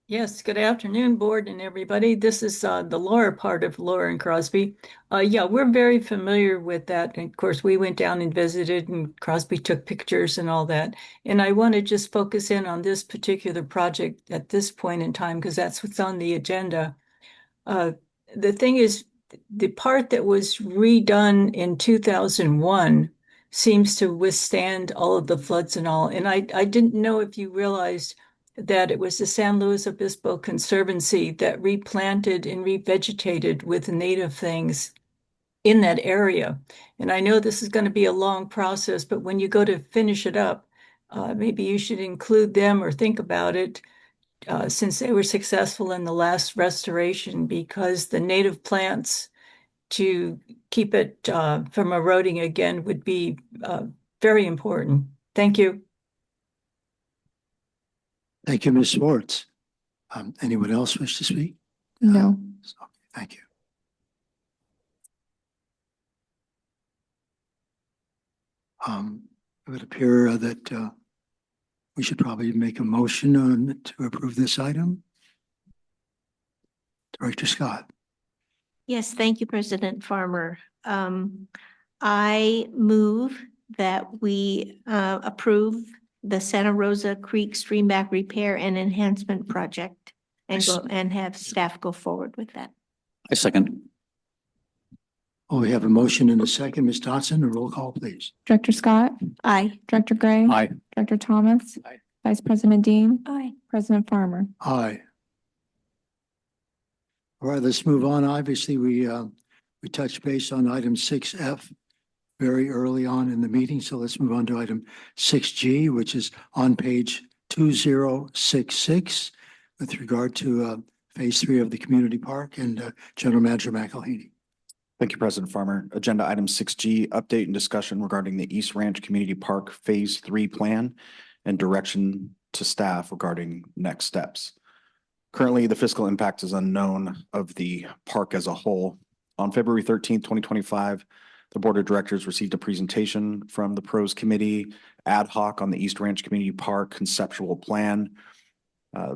Yes, good afternoon, board and everybody. This is the Laura part of Laura and Crosby. Yeah, we're very familiar with that. And of course, we went down and visited, and Crosby took pictures and all that. And I want to just focus in on this particular project at this point in time, because that's what's on the agenda. The thing is, the part that was redone in 2001 seems to withstand all of the floods and all. And I didn't know if you realized that it was the San Luis Obispo Conservancy that replanted and revegetated with native things in that area. And I know this is going to be a long process, but when you go to finish it up, maybe you should include them or think about it since they were successful in the last restoration, because the native plants to keep it from eroding again would be very important. Thank you. Thank you, Ms. Swartz. Anyone else wish to speak? No. Thank you. It would appear that we should probably make a motion to approve this item. Director Scott. Yes, thank you, President Farmer. I move that we approve the Santa Rosa Creek Streamback Repair and Enhancement Project and have staff go forward with that. I second. Oh, we have a motion and a second. Ms. Dotson, a roll call, please. Director Scott? Aye. Director Gray? Aye. Director Thomas? Aye. Vice President Dean? Aye. President Farmer? Aye. All right, let's move on. Obviously, we touched base on item 6F very early on in the meeting. So let's move on to item 6G, which is on page 2066 with regard to phase 3 of the community park, and General Manager McElhaney. Thank you, President Farmer. Agenda item 6G, update and discussion regarding the East Ranch Community Park Phase 3 plan and direction to staff regarding next steps. Currently, the fiscal impact is unknown of the park as a whole. On February 13th, 2025, the Board of Directors received a presentation from the Pros Committee ad hoc on the East Ranch Community Park conceptual plan.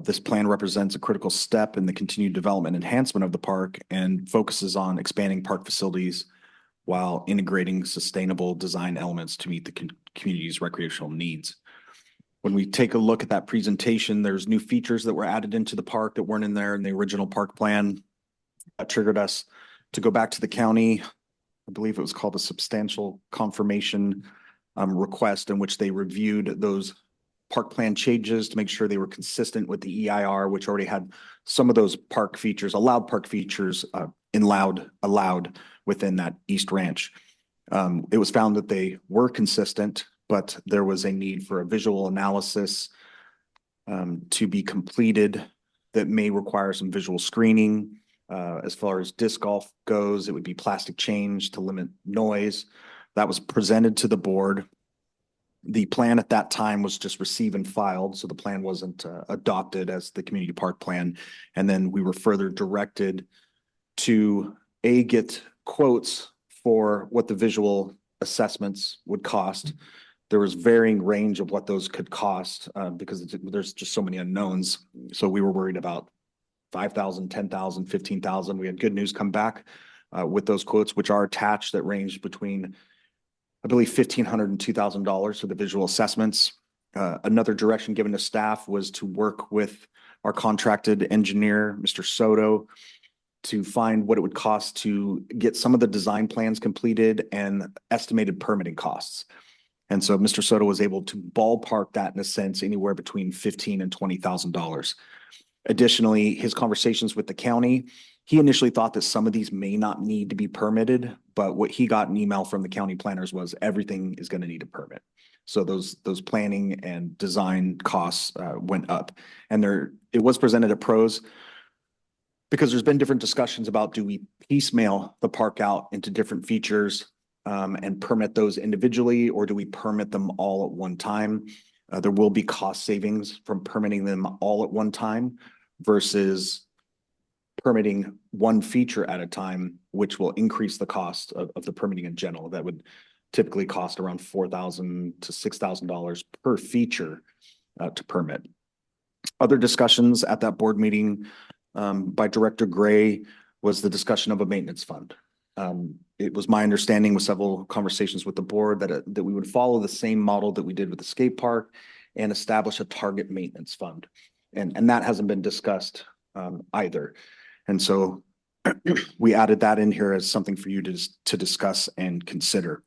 This plan represents a critical step in the continued development and enhancement of the park and focuses on expanding park facilities while integrating sustainable design elements to meet the community's recreational needs. When we take a look at that presentation, there's new features that were added into the park that weren't in there in the original park plan. That triggered us to go back to the county. I believe it was called a substantial confirmation request, in which they reviewed those park plan changes to make sure they were consistent with the EIR, which already had some of those park features, allowed park features allowed within that East Ranch. It was found that they were consistent, but there was a need for a visual analysis to be completed that may require some visual screening. As far as disc golf goes, it would be plastic change to limit noise. That was presented to the board. The plan at that time was just received and filed, so the plan wasn't adopted as the community park plan. And then we were further directed to get quotes for what the visual assessments would cost. There was varying range of what those could cost because there's just so many unknowns. So we were worried about $5,000, $10,000, $15,000. We had good news come back with those quotes, which are attached, that range between, I believe, $1,500 and $2,000 for the visual assessments. Another direction given to staff was to work with our contracted engineer, Mr. Soto, to find what it would cost to get some of the design plans completed and estimated permitting costs. And so Mr. Soto was able to ballpark that, in a sense, anywhere between $15,000 and $20,000. Additionally, his conversations with the county, he initially thought that some of these may not need to be permitted, but what he got an email from the county planners was everything is going to need a permit. So those planning and design costs went up. And it was presented at Pros because there's been different discussions about, do we piecemeal the park out into different features and permit those individually, or do we permit them all at one time? There will be cost savings from permitting them all at one time versus permitting one feature at a time, which will increase the cost of the permitting in general. That would typically cost around $4,000 to $6,000 per feature to permit. Other discussions at that board meeting by Director Gray was the discussion of a maintenance fund. It was my understanding with several conversations with the board that we would follow the same model that we did with the skate park and establish a target maintenance fund. And that hasn't been discussed either. And so we added that in here as something for you to discuss and consider.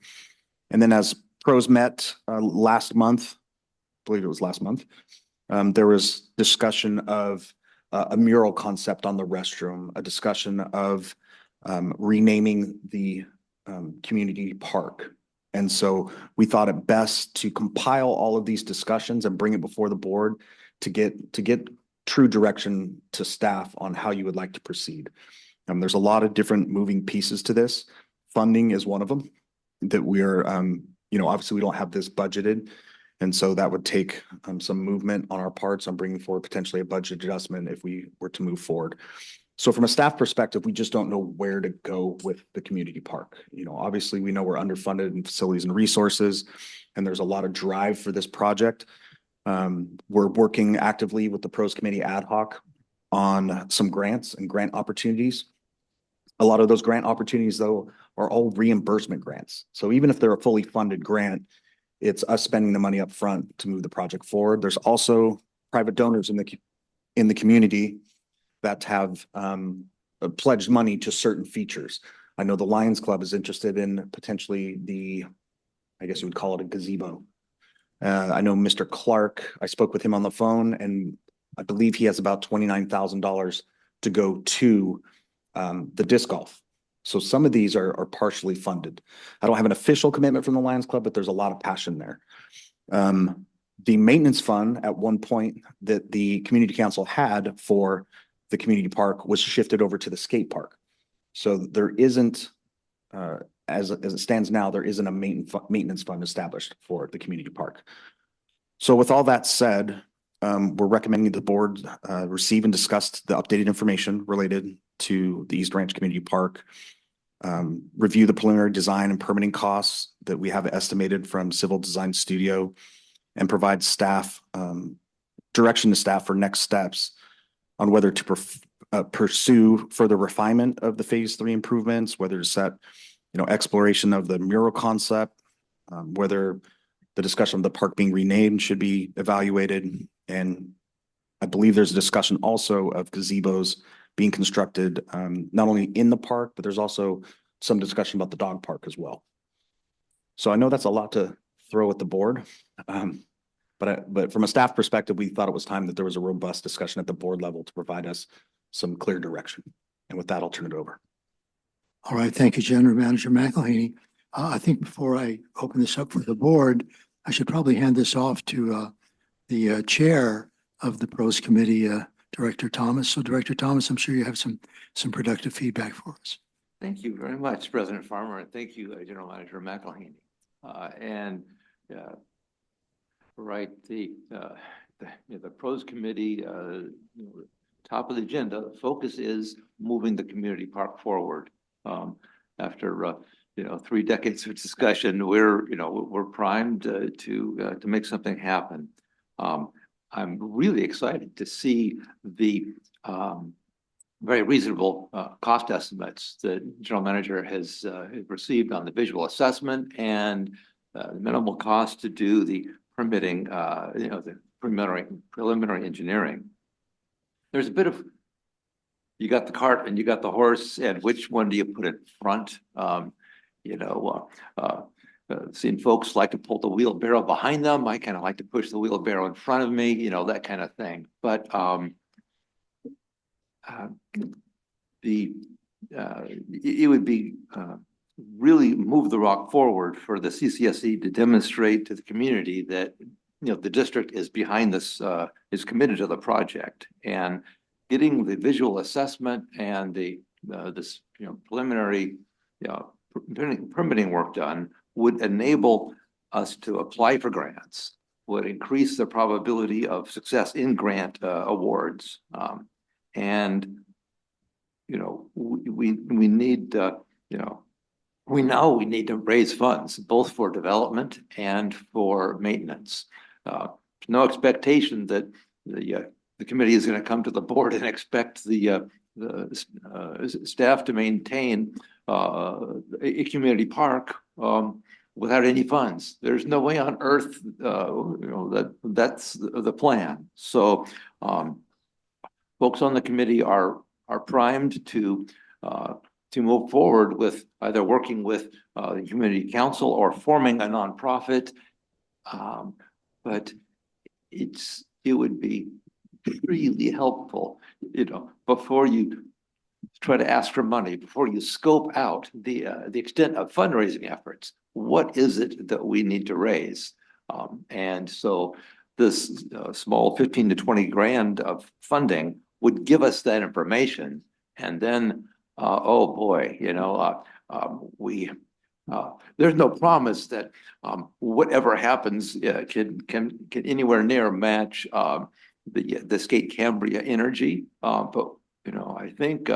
And then as Pros met last month, I believe it was last month, there was discussion of a mural concept on the restroom, a discussion of renaming the community park. And so we thought it best to compile all of these discussions and bring it before the board to get true direction to staff on how you would like to proceed. There's a lot of different moving pieces to this. Funding is one of them that we're, obviously we don't have this budgeted. And so that would take some movement on our parts on bringing forward potentially a budget adjustment if we were to move forward. So from a staff perspective, we just don't know where to go with the community park. Obviously we know we're underfunded in facilities and resources, and there's a lot of drive for this project. We're working actively with the pros committee ad hoc on some grants and grant opportunities. A lot of those grant opportunities, though, are all reimbursement grants. So even if they're a fully funded grant, it's us spending the money up front to move the project forward. There's also private donors in the community that have pledged money to certain features. I know the Lions Club is interested in potentially I guess you would call it a gazebo. I know Mr. Clark, I spoke with him on the phone, and I believe he has about $29,000 to go to the disc golf. So some of these are partially funded. I don't have an official commitment from the Lions Club, but there's a lot of passion there. The maintenance fund at one point that the community council had for the community park was shifted over to the skate park. So there isn't, as it stands now, there isn't a maintenance fund established for the community park. So with all that said, we're recommending the board receive and discuss the updated information related to the East Ranch Community Park, review the preliminary design and permitting costs that we have estimated from Civil Design Studio, and provide staff direction to staff for next steps on whether to pursue further refinement of the phase 3 improvements, whether to set, exploration of the mural concept, whether the discussion of the park being renamed should be evaluated. And I believe there's a discussion also of gazebos being constructed, not only in the park, but there's also some discussion about the dog park as well. So I know that's a lot to throw at the board. But from a staff perspective, we thought it was time that there was a robust discussion at the board level to provide us some clear direction. And with that, I'll turn it over. All right, thank you, General Manager McElhaney. I think before I open this up for the board, I should probably hand this off to the chair of the pros committee, Director Thomas. So Director Thomas, I'm sure you have some productive feedback for us. Thank you very much, President Farmer, and thank you, General Manager McElhaney. Right, the pros committee, top of the agenda, the focus is moving the community park forward. After 3 decades of discussion, we're primed to make something happen. I'm really excited to see the very reasonable cost estimates that General Manager has received on the visual assessment and the minimal cost to do the permitting, the preliminary engineering. There's a bit of, you got the cart and you got the horse, and which one do you put in front? Seeing folks like to pull the wheelbarrow behind them. I kind of like to push the wheelbarrow in front of me, that kind of thing. But it would be really move the rock forward for the CCSD to demonstrate to the community that the district is behind this, is committed to the project, and getting the visual assessment and this preliminary permitting work done would enable us to apply for grants, would increase the probability of success in grant awards, and we need we know we need to raise funds both for development and for maintenance. No expectation that the committee is going to come to the board and expect the staff to maintain a community park without any funds. There's no way on earth that's the plan. So folks on the committee are primed to move forward with either working with the community council or forming a nonprofit. But it would be really helpful, before you try to ask for money, before you scope out the extent of fundraising efforts, what is it that we need to raise? And so this small 15 to 20 grand of funding would give us that information. And then, oh boy, there's no promise that whatever happens can anywhere near match the Skate Cambria energy. But I think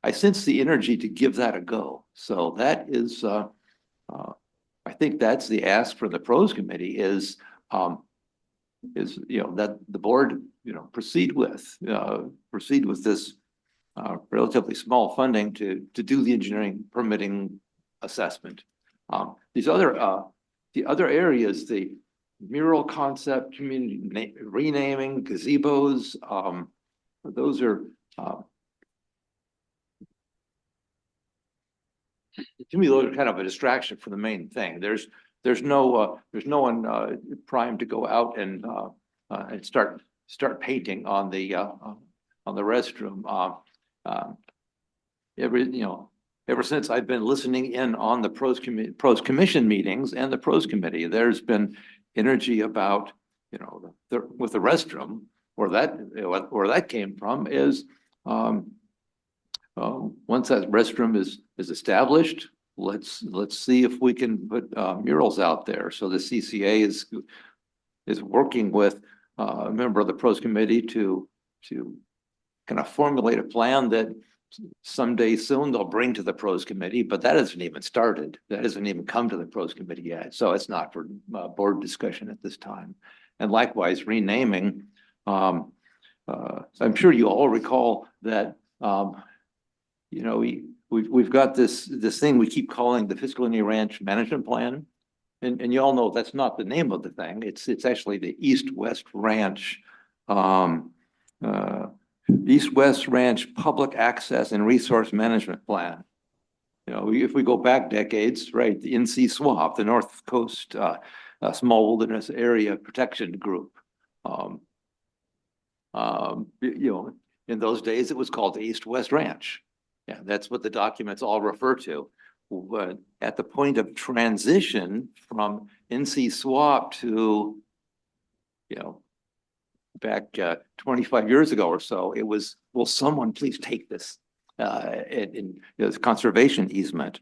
I sense the energy to give that a go. So that is, I think that's the ask for the pros committee is that the board proceed with this relatively small funding to do the engineering permitting assessment. The other areas, the mural concept, community renaming, gazebos, those are to me, those are kind of a distraction from the main thing. There's no one primed to go out and start painting on the restroom. Ever since I've been listening in on the pros commission meetings and the pros committee, there's been energy about with the restroom. Where that came from is once that restroom is established, let's see if we can put murals out there. So the CCA is working with a member of the pros committee to kind of formulate a plan that someday soon they'll bring to the pros committee, but that hasn't even started. That hasn't even come to the pros committee yet. So it's not for board discussion at this time. And likewise, renaming. I'm sure you all recall that we've got this thing we keep calling the Fiscal Union Ranch Management Plan, and you all know that's not the name of the thing. It's actually the East-West Ranch East-West Ranch Public Access and Resource Management Plan. If we go back decades, right, the NC SWAP, the North Coast Small Wilderness Area Protection Group. In those days, it was called the East-West Ranch. Yeah, that's what the documents all refer to. But at the point of transition from NC SWAP to, back 25 years ago or so, it was, will someone please take this in this conservation easement?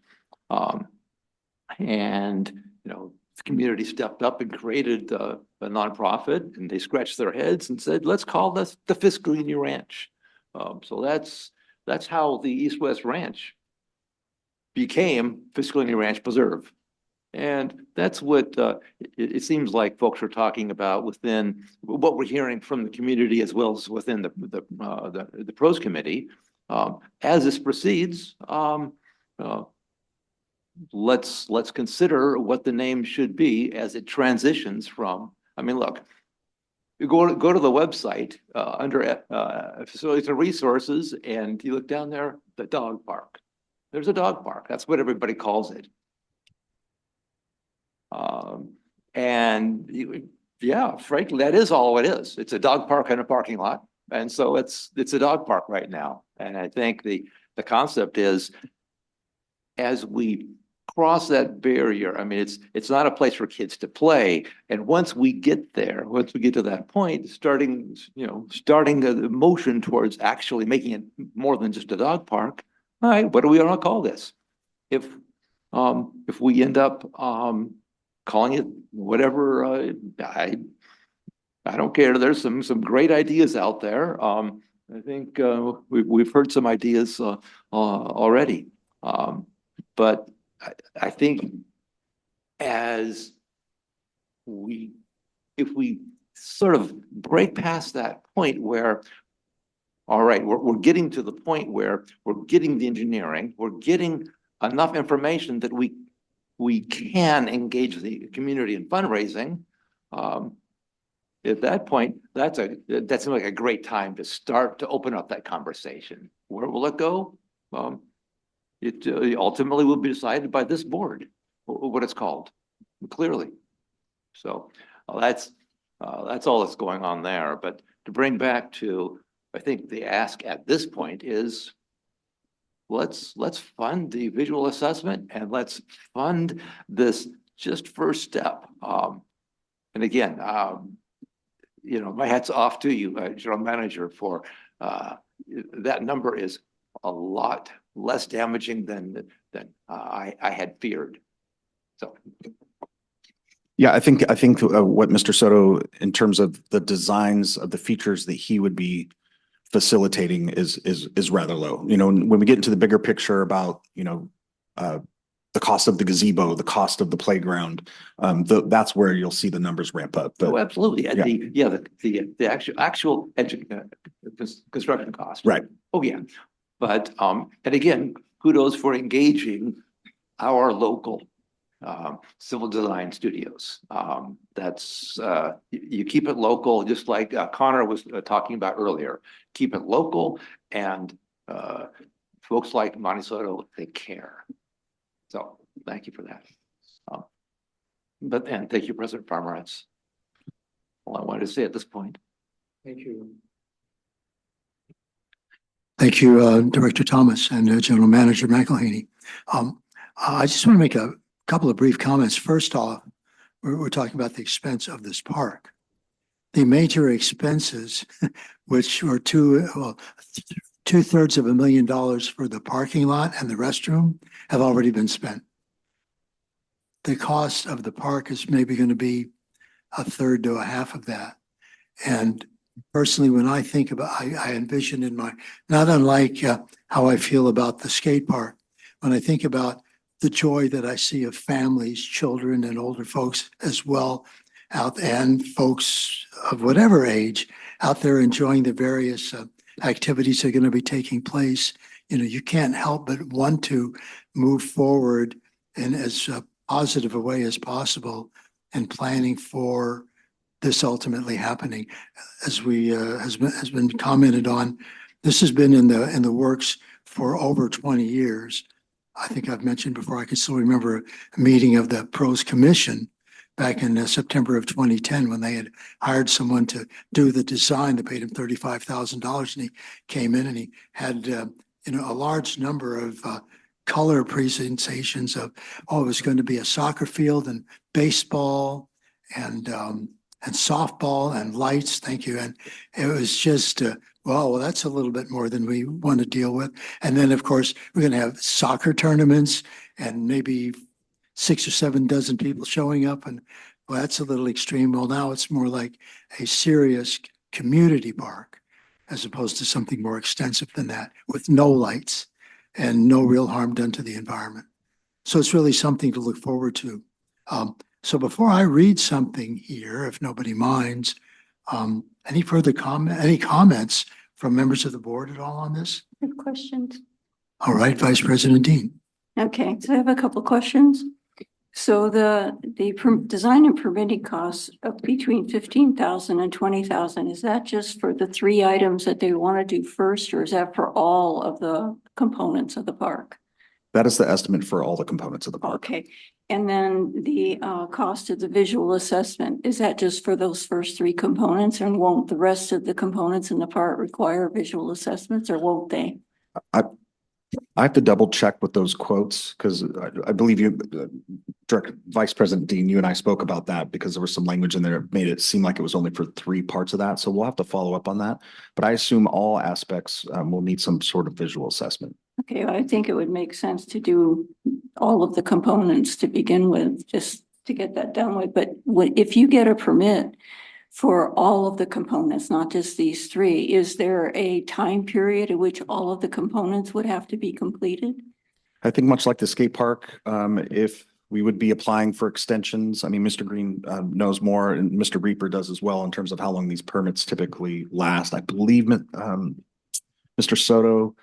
And the community stepped up and created a nonprofit, and they scratched their heads and said, let's call this the Fiscal Union Ranch. So that's how the East-West Ranch became Fiscal Union Ranch Preserve. And that's what it seems like folks are talking about within what we're hearing from the community as well as within the pros committee. As this proceeds, let's consider what the name should be as it transitions from. I mean, look, you go to the website under facilities and resources, and you look down there, the dog park. There's a dog park. That's what everybody calls it. Yeah, frankly, that is all it is. It's a dog park and a parking lot. And so it's a dog park right now. And I think the concept is, as we cross that barrier, I mean, it's not a place for kids to play. And once we get there, once we get to that point, starting the motion towards actually making it more than just a dog park. All right, what do we want to call this? If we end up calling it whatever, I don't care. There's some great ideas out there. I think we've heard some ideas already. But I think if we sort of break past that point where, all right, we're getting to the point where we're getting the engineering, we're getting enough information that we can engage the community in fundraising. At that point, that seems like a great time to start to open up that conversation. Where will it go? It ultimately will be decided by this board, what it's called, clearly. So that's all that's going on there. But to bring back to, I think the ask at this point is, let's fund the visual assessment and let's fund this just first step. And again, my hat's off to you, General Manager, for that number is a lot less damaging than I had feared. So. Yeah, I think what Mr. Soto, in terms of the designs of the features that he would be facilitating is rather low. When we get into the bigger picture about, the cost of the gazebo, the cost of the playground, that's where you'll see the numbers ramp up. But Oh, absolutely. yeah. The actual construction cost. Right. Oh, yeah. But, and again, kudos for engaging our local civil design studios. That's, you keep it local, just like Connor was talking about earlier. Keep it local, and folks like Monte Soto, they care. So thank you for that. And thank you, President Farmer. That's all I wanted to say at this point. Thank you. Thank you, Director Thomas and General Manager McElhaney. I just want to make a couple of brief comments. First off, we're talking about the expense of this park. The major expenses, which were two-thirds of $1 million for the parking lot and the restroom, have already been spent. The cost of the park is maybe going to be a third to a half of that. And personally, when I think about, I envision in my, not unlike how I feel about the skate park, when I think about the joy that I see of families, children, and older folks as well out, and folks of whatever age out there enjoying the various activities that are going to be taking place, you can't help but want to move forward in as positive a way as possible and planning for this ultimately happening. As we has been commented on, this has been in the works for over 20 years. I think I've mentioned before, I can still remember a meeting of the Pros Commission back in September of 2010 when they had hired someone to do the design. They paid him $35,000, and he came in and he had a large number of color presentations of, it was going to be a soccer field and baseball and softball and lights. Thank you. And it was just, well, that's a little bit more than we want to deal with. And then, of course, we're going to have soccer tournaments and maybe 6 or 7 dozen people showing up. And well, that's a little extreme. Well, now it's more like a serious community park as opposed to something more extensive than that with no lights and no real harm done to the environment. So it's really something to look forward to. So before I read something here, if nobody minds, any comments from members of the board at all on this? I have questions. All right, Vice President Dean. Okay, so I have a couple questions. So the design and permitting costs of between 15,000 and 20,000, is that just for the 3 items that they want to do first, or is that for all of the components of the park? That is the estimate for all the components of the park. Okay, and then the cost of the visual assessment, is that just for those first 3 components, and won't the rest of the components in the park require visual assessments, or won't they? I have to double check with those quotes because I believe you, Vice President Dean, you and I spoke about that because there was some language in there that made it seem like it was only for 3 parts of that. So we'll have to follow up on that. But I assume all aspects will need some sort of visual assessment. Okay, I think it would make sense to do all of the components to begin with, just to get that done with. But if you get a permit for all of the components, not just these 3, is there a time period at which all of the components would have to be completed? I think much like the skate park, if we would be applying for extensions, I mean, Mr. Green knows more and Mr. Reaper does as well in terms of how long these permits typically last. I believe Mr. Soto,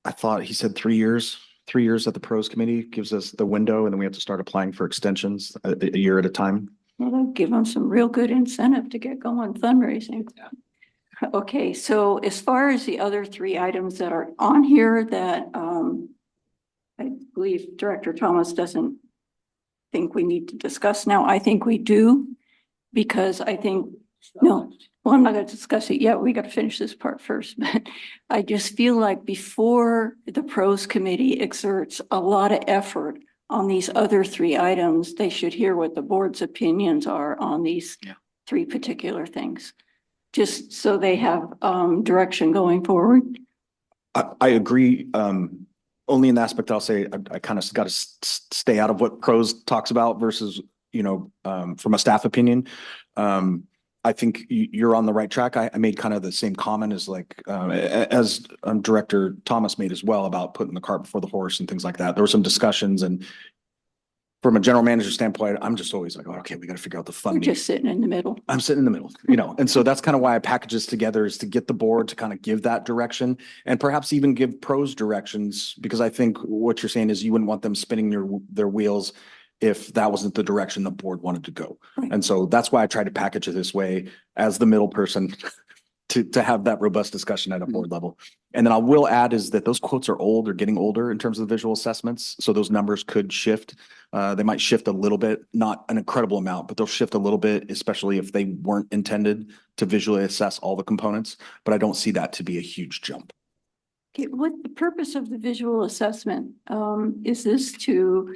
I thought he said 3 years. 3 years at the pros committee gives us the window, and then we have to start applying for extensions a year at a time. Well, that'll give them some real good incentive to get going fundraising. Yeah. Okay, so as far as the other 3 items that are on here that I believe Director Thomas doesn't think we need to discuss now, I think we do, because I think No, well, I'm not going to discuss it yet. We got to finish this part first. But I just feel like before the pros committee exerts a lot of effort on these other three items, they should hear what the board's opinions are on these three particular things. Just so they have direction going forward. I agree. Only in the aspect I'll say I kind of got to stay out of what pros talks about versus, from a staff opinion. I think you're on the right track. I made kind of the same comment as as Director Thomas made as well about putting the cart before the horse and things like that. There were some discussions, and from a general manager standpoint, I'm just always like, okay, we got to figure out the We're funding. just sitting in the middle. I'm sitting in the middle, and so that's kind of why I package this together, is to get the board to kind of give that direction and perhaps even give pros directions, because I think what you're saying is you wouldn't want them spinning their wheels if that wasn't the direction the board wanted to go. Right. And so that's why I tried to package it this way as the middle person to have that robust discussion at a board level. And then I will add is that those quotes are old or getting older in terms of the visual assessments. So those numbers could shift. They might shift a little bit, not an incredible amount, but they'll shift a little bit, especially if they weren't intended to visually assess all the components. But I don't see that to be a huge jump. Okay, what the purpose of the visual assessment, is this to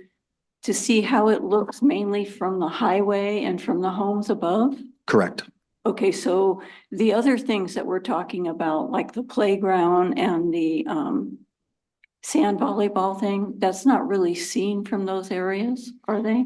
see how it looks mainly from the highway and from the homes above? Correct. Okay, so the other things that we're talking about, like the playground and the sand volleyball thing, that's not really seen from those areas, are they?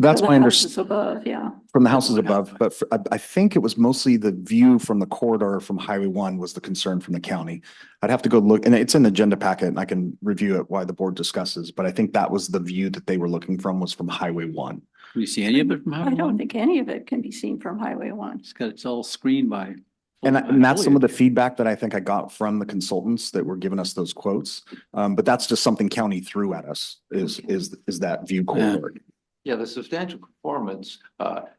That's my houses understanding. above, yeah. From the houses above, but I think it was mostly the view from the corridor from Highway 1 was the concern from the county. I'd have to go look, and it's in the agenda packet, and I can review it while the board discusses, but I think that was the view that they were looking from, was from Highway 1. Can you see any of it from Highway I don't 1? think any of it can be seen from Highway 1. It's all screened by. And that's some of the feedback that I think I got from the consultants that were giving us those quotes. But that's just something county threw at us, is that view corridor. Yeah, the substantial conformance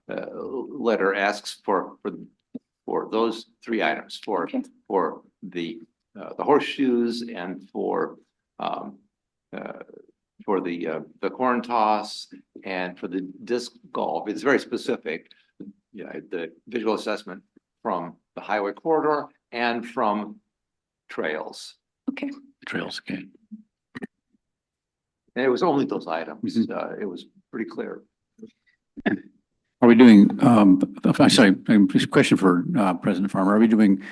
letter asks for those three items, for the horseshoes and for the corn toss and for the disc golf. It's very specific. Yeah, the visual assessment from the highway corridor and from trails. Okay. Trails, okay. And it was only those items. It was pretty clear. Are we doing, sorry, question for President Farmer. Are we doing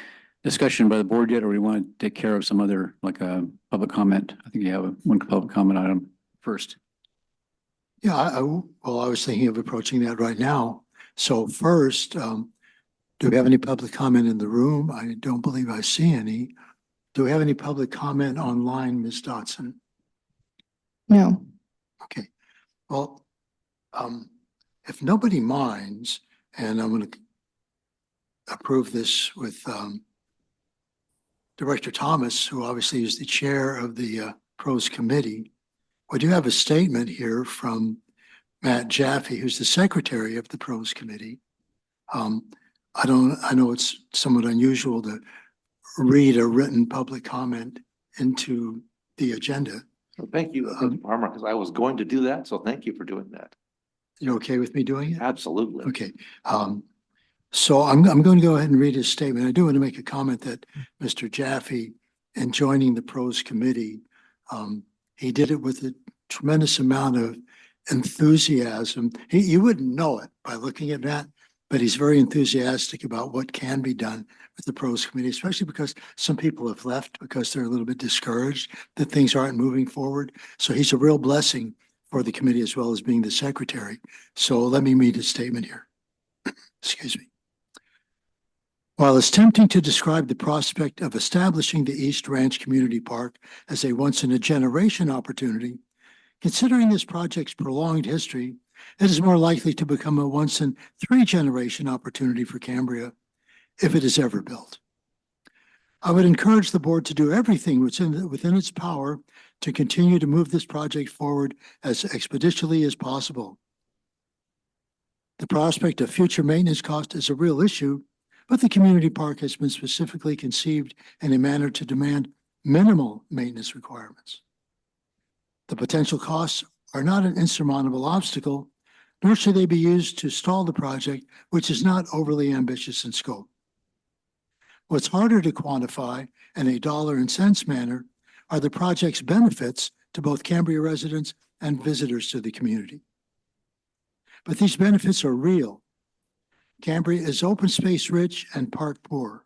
discussion by the board yet, or we want to take care of some other, like a public comment? I think you have one public comment item first. Yeah, I was thinking of approaching that right now. So first, do we have any public comment in the room? I don't believe I see any. Do we have any public comment online, Ms. Dotson? No. Okay, well, if nobody minds, and I'm going to approve this with Director Thomas, who obviously is the chair of the pros committee. We do have a statement here from Matt Jaffe, who's the secretary of the pros committee. I know it's somewhat unusual to read a written public comment into the agenda. Well, thank you, Mr. Farmer, because I was going to do that. So thank you for doing that. You okay with me doing it? Absolutely. Okay. So I'm going to go ahead and read his statement. I do want to make a comment that Mr. Jaffe, in joining the pros committee, he did it with a tremendous amount of enthusiasm. You wouldn't know it by looking at that, but he's very enthusiastic about what can be done with the pros committee, especially because some people have left because they're a little bit discouraged that things aren't moving forward. So he's a real blessing for the committee as well as being the secretary. So let me read his statement here. Excuse me. While it's tempting to describe the prospect of establishing the East Ranch Community Park as a once-in-a-generation opportunity, considering this project's prolonged history, it is more likely to become a once-in-3-generation opportunity for Cambria if it is ever built. I would encourage the board to do everything within its power to continue to move this project forward as expeditiously as possible. The prospect of future maintenance cost is a real issue, but the community park has been specifically conceived in a manner to demand minimal maintenance requirements. The potential costs are not an insurmountable obstacle, nor should they be used to stall the project, which is not overly ambitious in scope. What's harder to quantify in a dollar and cents manner are the project's benefits to both Cambria residents and visitors to the community. But these benefits are real. Cambria is open space rich and park poor,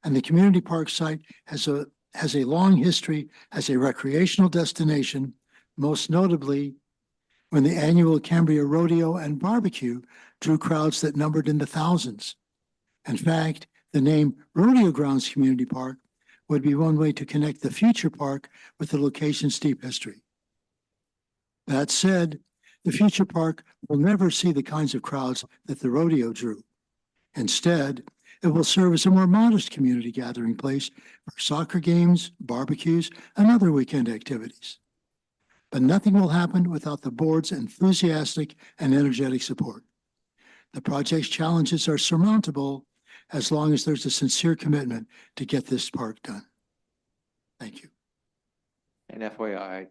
and the community park site has a long history as a recreational destination, most notably when the annual Cambria Rodeo and Barbecue drew crowds that numbered in the thousands. In fact, the name Rodeo Grounds Community Park would be one way to connect the future park with the location's deep history. That said, the future park will never see the kinds of crowds that the rodeo drew. Instead, it will serve as a more modest community gathering place for soccer games, barbecues, and other weekend activities. But nothing will happen without the board's enthusiastic and energetic support. The project's challenges are surmountable as long as there's a sincere commitment to get this park done. Thank you. And FYI,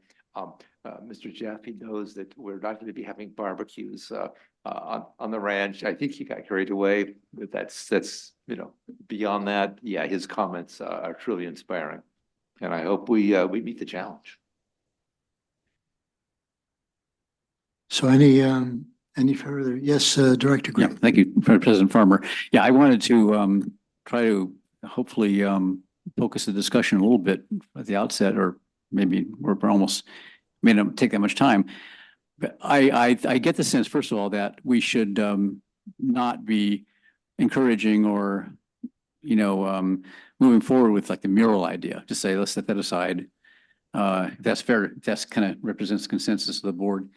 Mr. Jaffe knows that we're not going to be having barbecues on the ranch. I think he got carried away, but that's beyond that. Yeah, his comments are truly inspiring, and I hope we meet the challenge. So any further? Yes, Director Green. Yeah, thank you, President Farmer. Yeah, I wanted to try to hopefully focus the discussion a little bit at the outset, or maybe we're almost may not take that much time. But I get the sense, first of all, that we should not be encouraging or moving forward with like the mural idea. Just say let's set that aside. If that's fair, if that's kind of represents the consensus of the board.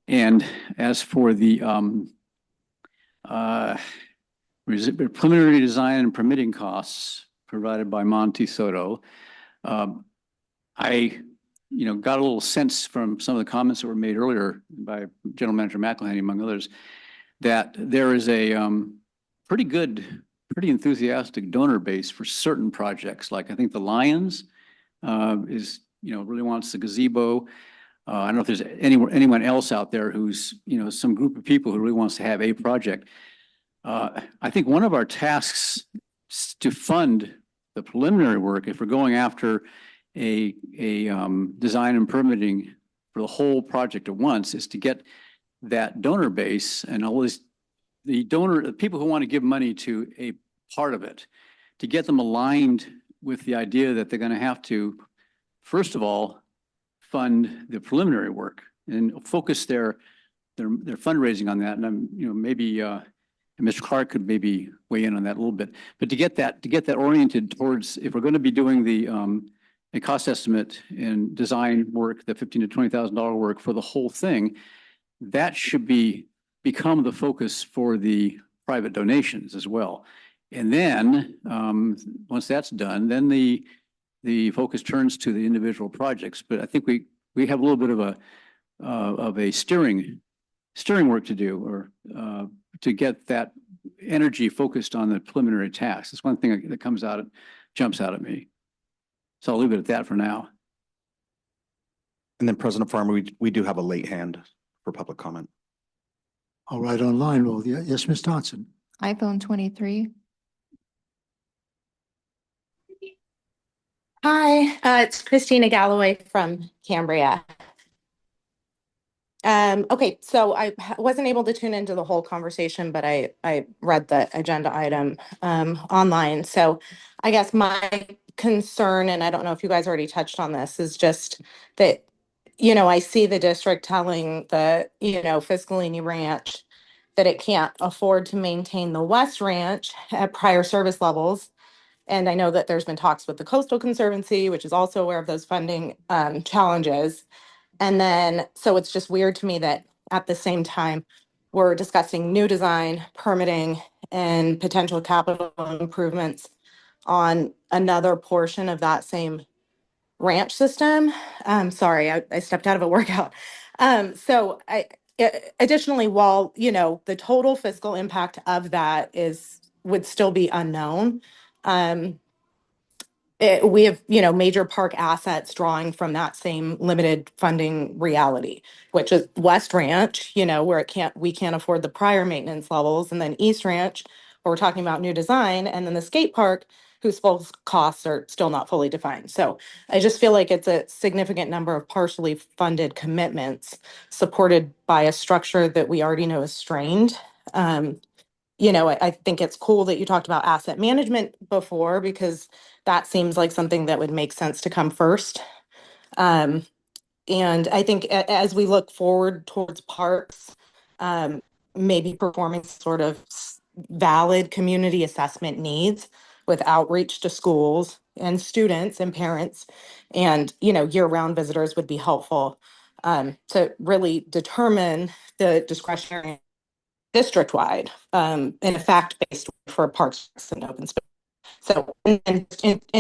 And as for the preliminary design and permitting costs provided by Monte Soto, I got a little sense from some of the comments that were made earlier by General Manager McElhaney, among others, that there is a pretty enthusiastic donor base for certain projects. Like I think the Lions really wants the gazebo. I don't know if there's anyone else out there who's, some group of people who really wants to have a project. I think one of our tasks to fund the preliminary work, if we're going after a design and permitting for the whole project at once, is to get that donor base and all this, the people who want to give money to a part of it, to get them aligned with the idea that they're going to have to, first of all, fund the preliminary work and focus their fundraising on that. And maybe Mr. Clark could maybe weigh in on that a little bit. But to get that oriented towards, if we're going to be doing the a cost estimate and design work, the $15,000 to $20,000 work for the whole thing, that should become the focus for the private donations as well. And then once that's done, then the focus turns to the individual projects. But I think we have a little bit of a steering work to do, or to get that energy focused on the preliminary tasks. That's one thing that jumps out at me. So I'll leave it at that for now. And then President Farmer, we do have a late hand for public comment. All right, online. Well, yes, Ms. Dotson. iPhone 23. Hi, it's Christina Galloway from Cambria. Okay, so I wasn't able to tune into the whole conversation, but I read the agenda item online. So I guess my concern, and I don't know if you guys already touched on this, is just that, I see the district telling the, Fiscalini Ranch that it can't afford to maintain the West Ranch at prior service levels. And I know that there's been talks with the Coastal Conservancy, which is also aware of those funding challenges. And then, so it's just weird to me that at the same time, we're discussing new design, permitting, and potential capital improvements on another portion of that same ranch system. Sorry, I stepped out of a workout. Additionally, while, the total fiscal impact of that would still be unknown, we have, major park assets drawing from that same limited funding reality, which is West Ranch, where we can't afford the prior maintenance levels, and then East Ranch, where we're talking about new design, and then the skate park, whose full costs are still not fully defined. So I just feel like it's a significant number of partially funded commitments supported by a structure that we already know is strained. I think it's cool that you talked about asset management before, because that seems like something that would make sense to come first. Um, and I think as we look forward towards parks, maybe performing sort of valid community assessment needs with outreach to schools and students and parents and, year-round visitors would be helpful to really determine the discretionary district-wide in a fact-based way for parks and open space. So in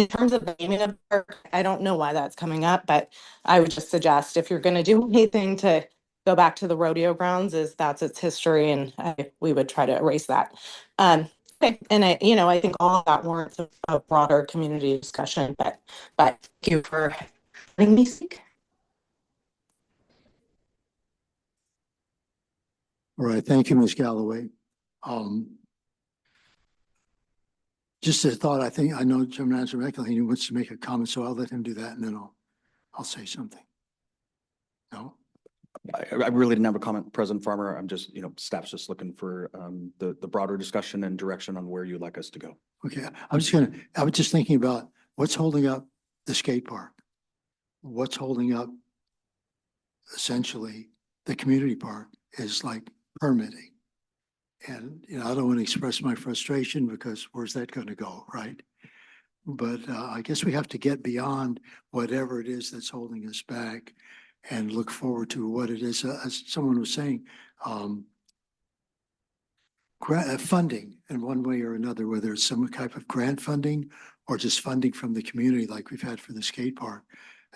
terms of the naming of the park, I don't know why that's coming up, but I would just suggest if you're going to do anything to go back to the rodeo grounds, is that's its history, and we would try to erase that. Okay, and I think all of that warrants a broader community discussion. But thank you for letting me speak. All right, thank you, Ms. Galloway. Just a thought, I know General Manager McElhaney wants to make a comment, so I'll let him do that, and then I'll say something. No? I really didn't have a comment, President Farmer. I'm just, staff's just looking for the broader discussion and direction on where you'd like us to go. Okay, I was just thinking about what's holding up the skate park. What's holding up essentially the community park is like permitting. And, I don't want to express my frustration because where's that going to go, right? But I guess we have to get beyond whatever it is that's holding us back and look forward to what it is. As someone was saying, funding in one way or another, whether it's some type of grant funding or just funding from the community like we've had for the skate park,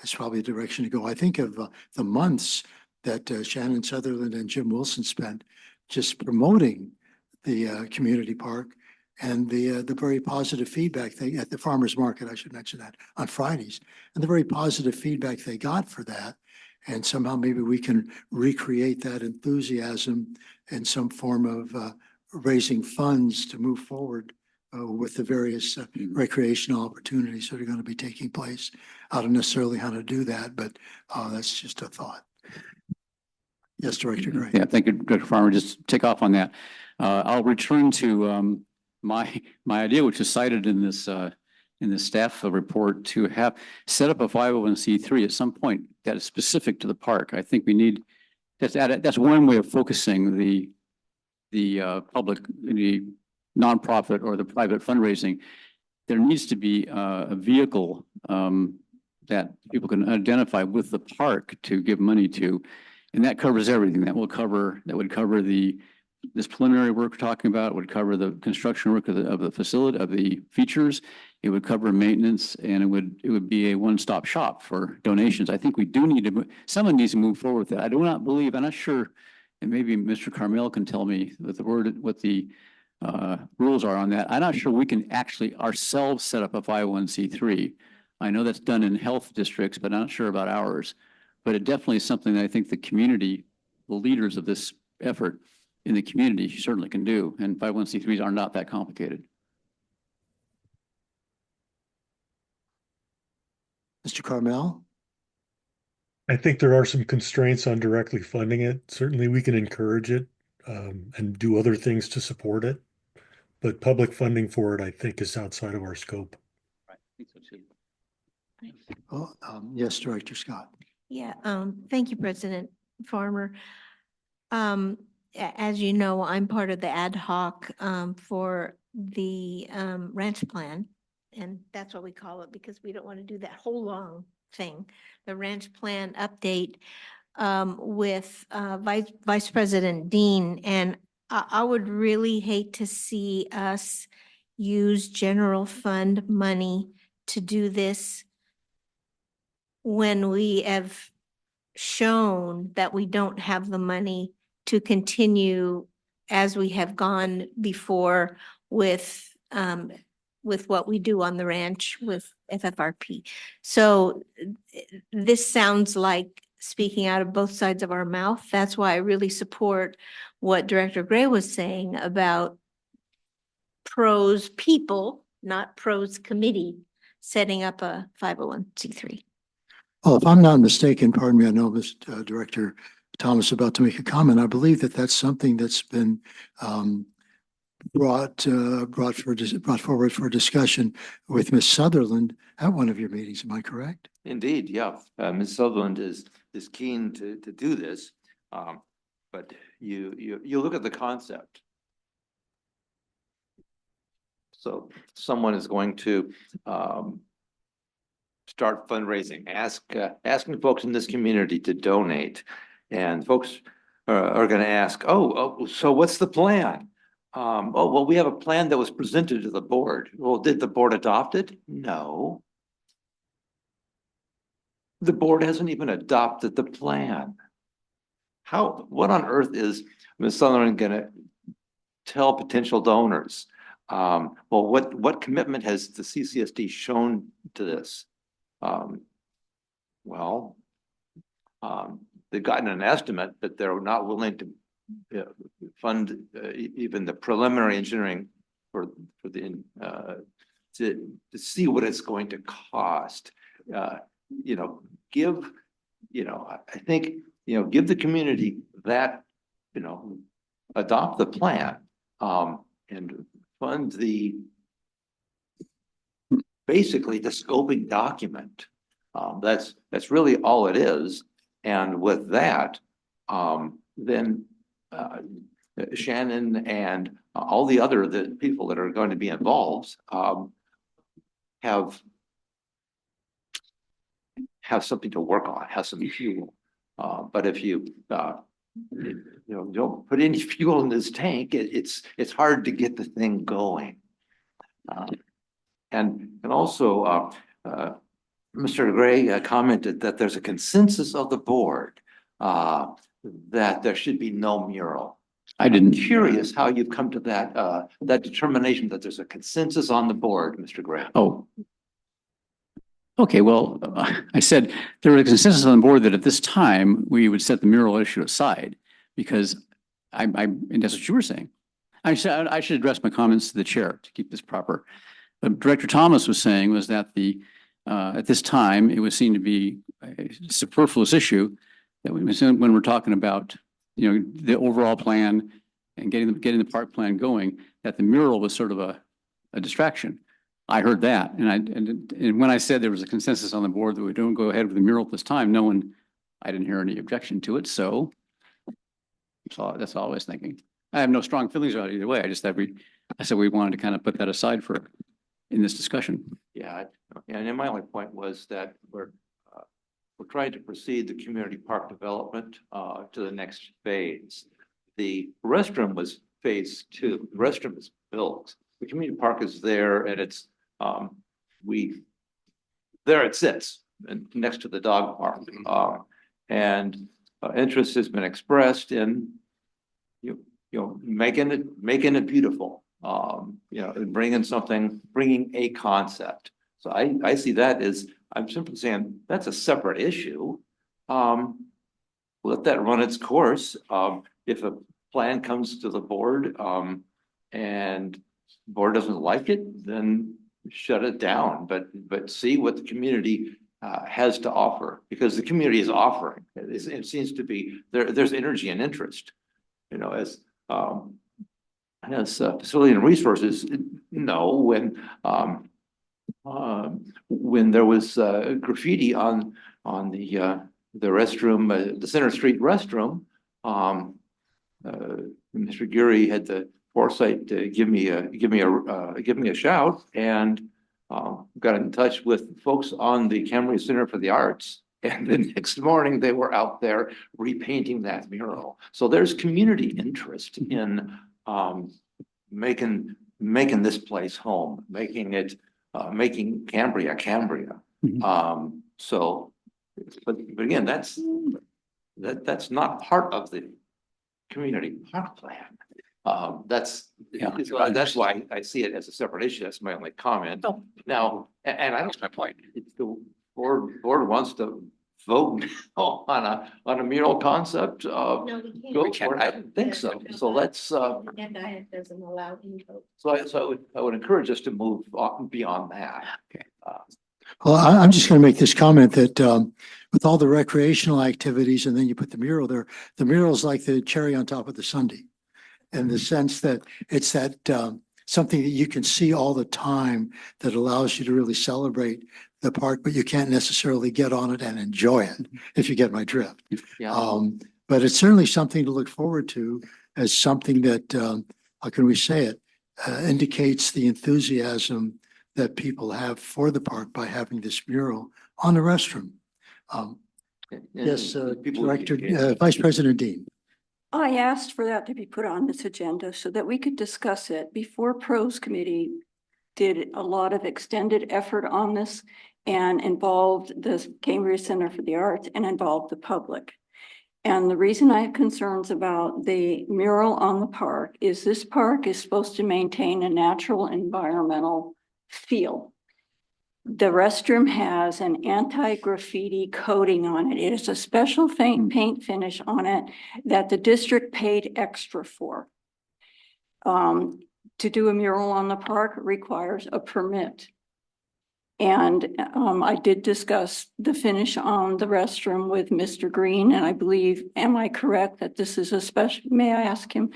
is probably a direction to go. I think of the months that Shannon Sutherland and Jim Wilson spent just promoting the community park and the very positive feedback at the farmers market, I should mention that, on Fridays, and the very positive feedback they got for that. And somehow maybe we can recreate that enthusiasm in some form of raising funds to move forward with the various recreational opportunities that are going to be taking place. I don't necessarily how to do that, but that's just a thought. Yes, Director Gray. Yeah, thank you, Director Farmer. Just take off on that. I'll return to my idea, which is cited in this staff report, to have set up a 501c3 at some point that is specific to the park. I think we need that's one way of focusing the public, the nonprofit or the private fundraising. There needs to be a vehicle that people can identify with the park to give money to. And that covers everything. That would cover this preliminary work we're talking about, would cover the construction work of the facility, of the features. It would cover maintenance, and it would be a one-stop shop for donations. I think we do need to, someone needs to move forward with that. I do not believe, I'm not sure, and maybe Mr. Carmel can tell me what the rules are on that. I'm not sure we can actually ourselves set up a 501c3. I know that's done in health districts, but I'm not sure about ours. But it definitely is something that I think the community, the leaders of this effort in the community certainly can do. And 501c3s are not that complicated. Mr. Carmel? I think there are some constraints on directly funding it. Certainly we can encourage it and do other things to support it. But public funding for it, I think, is outside of our scope. Right, I think so too. Oh, yes, Director Scott. Yeah, thank you, President Farmer. As you know, I'm part of the ad hoc for the ranch plan, and that's what we call it because we don't want to do that whole long thing. The ranch plan update with Vice President Dean, and I would really hate to see us use general fund money to do this when we have shown that we don't have the money to continue as we have gone before with with what we do on the ranch with FFRP. So this sounds like speaking out of both sides of our mouth. That's why I really support what Director Gray was saying about pros people, not pros committee, setting up a 501c3. Well, if I'm not mistaken, pardon me, I know Mr. Director Thomas is about to make a comment. I believe that that's something that's been brought forward for discussion with Ms. Sutherland at one of your meetings. Am I correct? Indeed, yeah. Ms. Sutherland is keen to do this. But you look at the concept. So someone is going to start fundraising, asking folks in this community to donate. And folks are going to ask, oh, so what's the plan? Oh, well, we have a plan that was presented to the board. Well, did the board adopt it? No. The board hasn't even adopted the plan. What on earth is Ms. Sutherland going to tell potential donors? Well, what commitment has the CCSD shown to this? They've gotten an estimate, but they're not willing to fund even the preliminary engineering for the to see what it's going to cost. I think give the community that adopt the plan and fund basically the scoping document. That's really all it is. And with that, then Shannon and all the other people that are going to be involved have something to work on, have some fuel. But if you don't put any fuel in this tank, it's hard to get the thing going. And also, Mr. Gray commented that there's a consensus of the board that there should be no mural. I'm curious how you've come to that determination that there's a consensus on the board, Mr. Gray. Oh. Okay, well, I said there was a consensus on the board that at this time we would set the mural issue aside because and that's what you were saying. I should address my comments to the chair to keep this proper. But Director Thomas was saying was that at this time it was seen to be a superfluous issue that when we're talking about the overall plan and getting the park plan going, that the mural was sort of a distraction. I heard that, and when I said there was a consensus on the board that we don't go ahead with the mural at this time, I didn't hear any objection to it. So that's all I was thinking. I have no strong feelings about it either way. I said we wanted to kind of put that aside in this discussion. Yeah, and my only point was that we're trying to proceed the community park development to the next phase. The restroom was phase 2. The restroom is built. The community park is there, and it's there it sits next to the dog park, and interest has been expressed in making it beautiful. Bringing a concept. So I see that as, I'm simply saying that's a separate issue. Let that run its course. If a plan comes to the board and the board doesn't like it, then shut it down. But see what the community has to offer, because the community is offering. It seems to be there's energy and interest. As facility and resources, when there was graffiti on the restroom, the Center Street restroom, Mr. Geary had the foresight to give me a shout, and got in touch with folks on the Cambria Center for the Arts. And the next morning they were out there repainting that mural. So there's community interest in making this place home, making Cambria Cambria. But again, that's not part of the community park plan. That's why I see it as a separate issue. That's my only comment. Now, and I don't, my point, if the board wants to vote on a mural concept, No, we can't. go for it. I don't think so. So let's, Agenda item doesn't allow input. so I would encourage us to move beyond that. Okay. Well, I'm just going to make this comment that with all the recreational activities and then you put the mural there, the mural is like the cherry on top of the sundae. In the sense that it's that something that you can see all the time that allows you to really celebrate the park, but you can't necessarily get on it and enjoy it, if you get my drift. Yeah. But it's certainly something to look forward to as something that, how can we say it, indicates the enthusiasm that people have for the park by having this mural on the restroom. Yes, Director, Vice President Dean. I asked for that to be put on this agenda so that we could discuss it before Pros Committee did a lot of extended effort on this and involved the Cambria Center for the Arts and involved the public. And the reason I have concerns about the mural on the park is this park is supposed to maintain a natural environmental feel. The restroom has an anti-graffiti coating on it. It is a special paint finish on it that the district paid extra for. To do a mural on the park requires a permit. And I did discuss the finish on the restroom with Mr. Green, and I believe, am I correct that this is a special, may I ask him,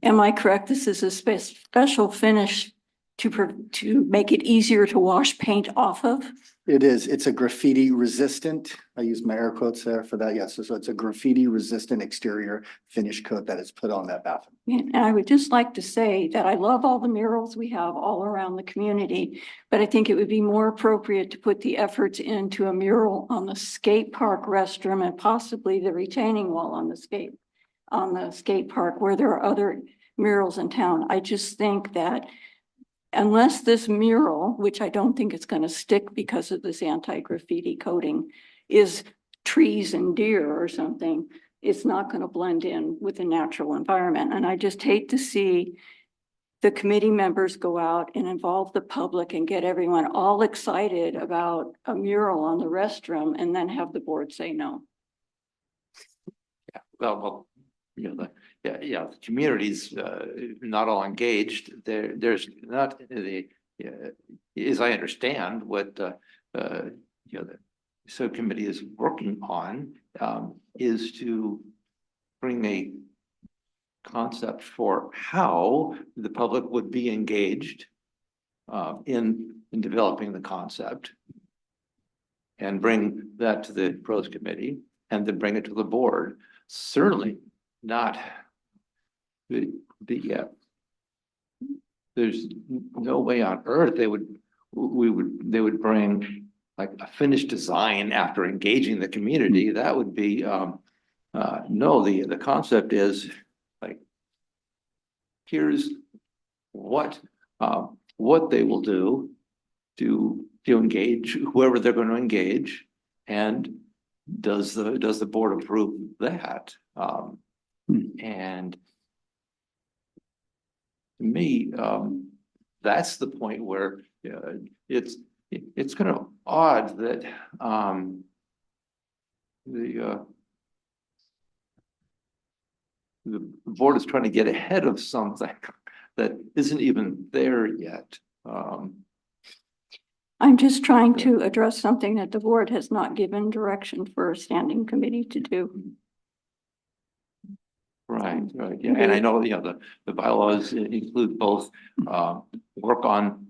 am I correct this is a special finish to make it easier to wash paint off of? It is. It's a graffiti resistant. I use my air quotes there for that. Yes. So it's a graffiti resistant exterior finish coat that is put on that bathroom. And I would just like to say that I love all the murals we have all around the community, but I think it would be more appropriate to put the efforts into a mural on the skate park restroom and possibly the retaining wall on the skate park where there are other murals in town. I just think that unless this mural, which I don't think it's going to stick because of this anti-graffiti coating, is trees and deer or something, it's not going to blend in with the natural environment. And I just hate to see the committee members go out and involve the public and get everyone all excited about a mural on the restroom and then have the board say no. Yeah, well, the community's not all engaged. There's not as I understand what the subcommittee is working on is to bring a concept for how the public would be engaged in developing the concept and bring that to the pros committee and then bring it to the board. Certainly not there's no way on earth they would bring like a finished design after engaging the community. That would be no, the concept is like, here's what they will do to engage whoever they're going to engage, and does the board approve that? And to me, that's the point where it's kind of odd that the board is trying to get ahead of something that isn't even there yet. I'm just trying to address something that the board has not given direction for a standing committee to do. Right, yeah, and I know, the bylaws include both work on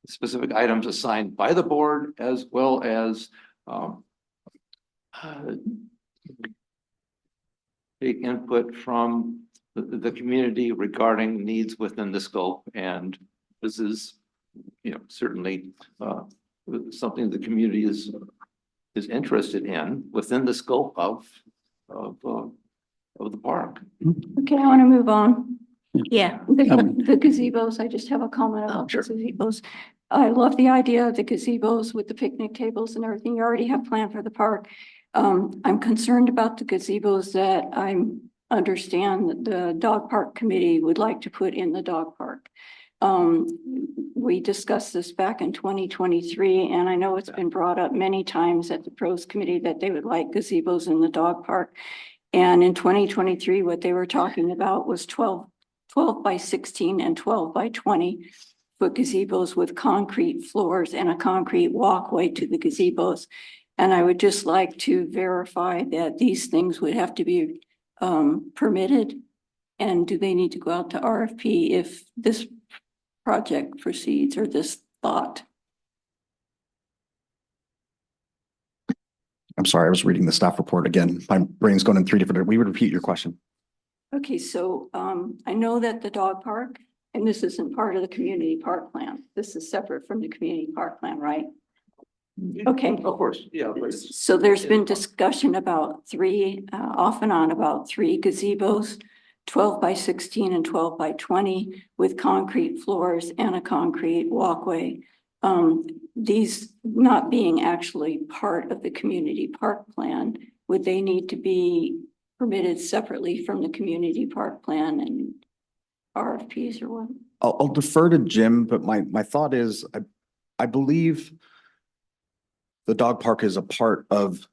specific items assigned by the board as well as take input from the community regarding needs within the scope. And this is, certainly something the community is interested in within the scope of the park. Okay, I want to move on. Yeah. The gazebos, I just have a comment about the gazebos. I love the idea of the gazebos with the picnic tables and everything you already have planned for the park. I'm concerned about the gazebos that I'm understand that the dog park committee would like to put in the dog park. We discussed this back in 2023, and I know it's been brought up many times at the pros committee that they would like gazebos in the dog park. And in 2023, what they were talking about was 12 by 16 and 12 by 20 foot gazebos with concrete floors and a concrete walkway to the gazebos. And I would just like to verify that these things would have to be permitted. And do they need to go out to RFP if this project proceeds, or this thought? I'm sorry, I was reading the staff report again. My brain's going in three different, we would repeat your question. Okay, so I know that the dog park, and this isn't part of the community park plan. This is separate from the community park plan, right? Okay. Of course, yeah. So there's been discussion about three, off and on about three gazebos, 12 by 16 and 12 by 20 with concrete floors and a concrete walkway. These not being actually part of the community park plan, would they need to be permitted separately from the community park plan and RFPs or what? I'll defer to Jim, but my thought is, I believe the dog park is a part of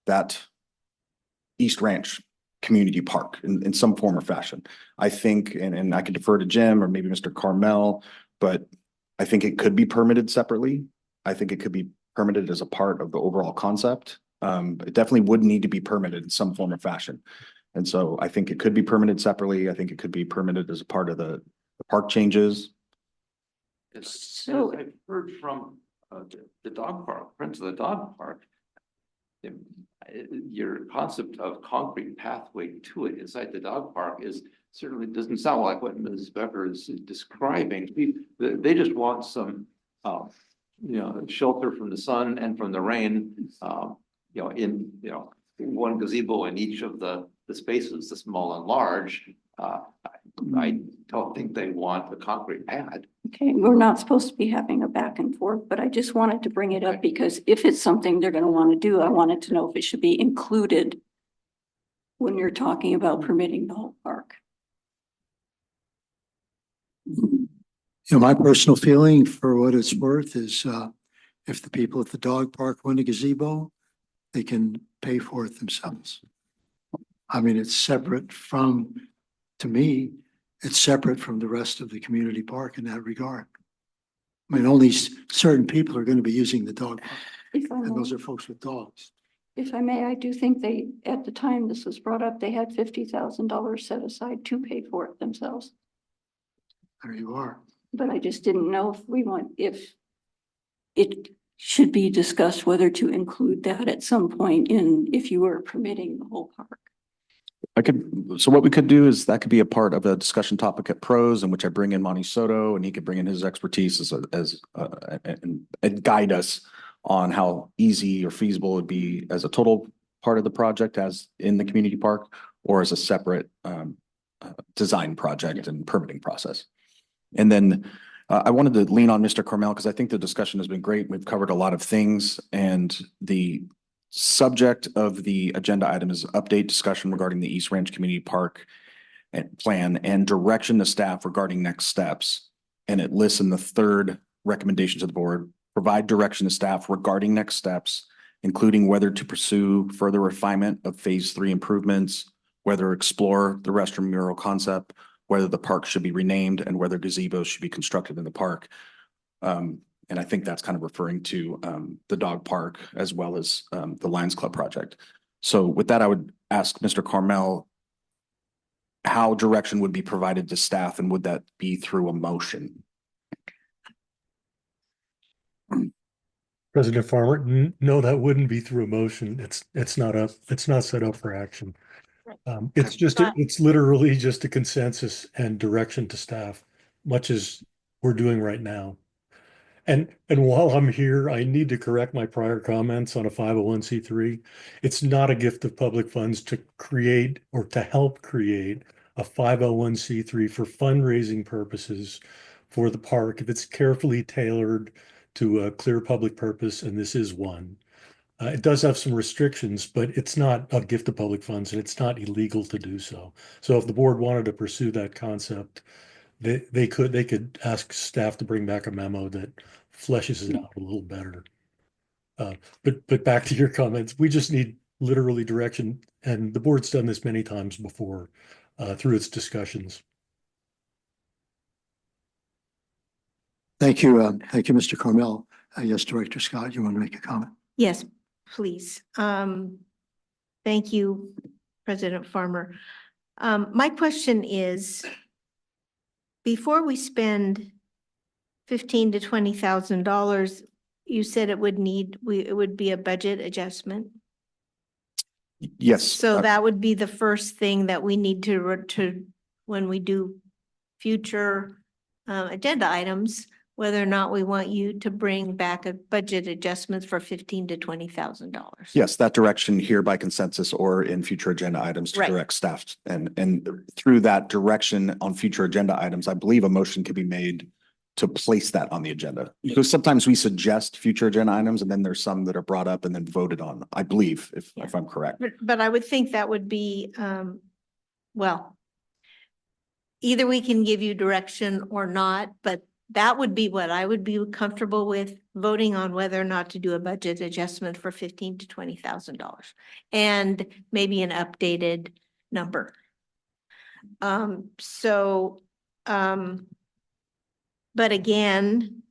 that East Ranch community park in some form or fashion. I think, and I could defer to Jim or maybe Mr. Carmel, but I think it could be permitted separately. I think it could be permitted as a part of the overall concept. It definitely would need to be permitted in some form or fashion. And so I think it could be permitted separately. I think it could be permitted as a part of the park changes. So I've heard from the dog park, friends of the dog park, your concept of concrete pathway to it inside the dog park is certainly doesn't sound like what Ms. Becker is describing. They just want some, shelter from the sun and from the rain, one gazebo in each of the spaces, the small and large. I don't think they want a concrete pad. okay, we're not supposed to be having a back and forth, but I just wanted to bring it up because if it's something they're going to want to do, I wanted to know if it should be included when you're talking about permitting the whole park. My personal feeling, for what it's worth, is if the people at the dog park want a gazebo, they can pay for it themselves. I mean, it's separate from, to me, it's separate from the rest of the community park in that regard. I mean, only certain people are going to be using the dog park, and those are folks with dogs. If I may, I do think they, at the time this was brought up, they had $50,000 set aside to pay for it themselves. There you are. But I just didn't know if it should be discussed whether to include that at some point if you were permitting the whole park. So what we could do is that could be a part of a discussion topic at pros, in which I bring in Monty Soto and he could bring in his expertise and guide us on how easy or feasible it would be as a total part of the project as in the community park, or as a separate design project and permitting process. And then I wanted to lean on Mr. Carmel because I think the discussion has been great. We've covered a lot of things, and the subject of the agenda item is update discussion regarding the East Ranch Community Park plan and direction to staff regarding next steps. And it lists in the third recommendation to the board, provide direction to staff regarding next steps, including whether to pursue further refinement of phase 3 improvements, whether explore the restroom mural concept, whether the park should be renamed, and whether gazebos should be constructed in the park. And I think that's kind of referring to the dog park as well as the Lions Club project. So with that, I would ask Mr. Carmel how direction would be provided to staff, and would that be through a motion? President Farmer, no, that wouldn't be through a motion. It's not set up for action. It's literally just a consensus and direction to staff, much as we're doing right now. And while I'm here, I need to correct my prior comments on a 501c3. It's not a gift of public funds to create or to help create a 501c3 for fundraising purposes for the park if it's carefully tailored to a clear public purpose, and this is one. It does have some restrictions, but it's not a gift of public funds and it's not illegal to do so. So if the board wanted to pursue that concept, they could ask staff to bring back a memo that fleshes it out a little better. But back to your comments, we just need literally direction, and the board's done this many times before through its discussions. Thank you. Thank you, Mr. Carmel. Yes, Director Scott, you want to make a comment? Yes, please. Thank you, President Farmer. My question is, before we spend $15,000 to $20,000, you said it would be a budget adjustment. Yes. So that would be the first thing that we need to when we do future agenda items, whether or not we want you to bring back a budget adjustments for $15,000 to $20,000. Yes, that direction here by consensus or in future agenda items to Right. direct staff. And through that direction on future agenda items, I believe a motion can be made to place that on the agenda. Because sometimes we suggest future agenda items and then there's some that are brought up and then voted on, I believe, if I'm correct. But I would think that would be, well, either we can give you direction or not, but that would be what I would be comfortable with voting on, whether or not to do a budget adjustment for $15,000 to $20,000 and maybe an updated number. But again,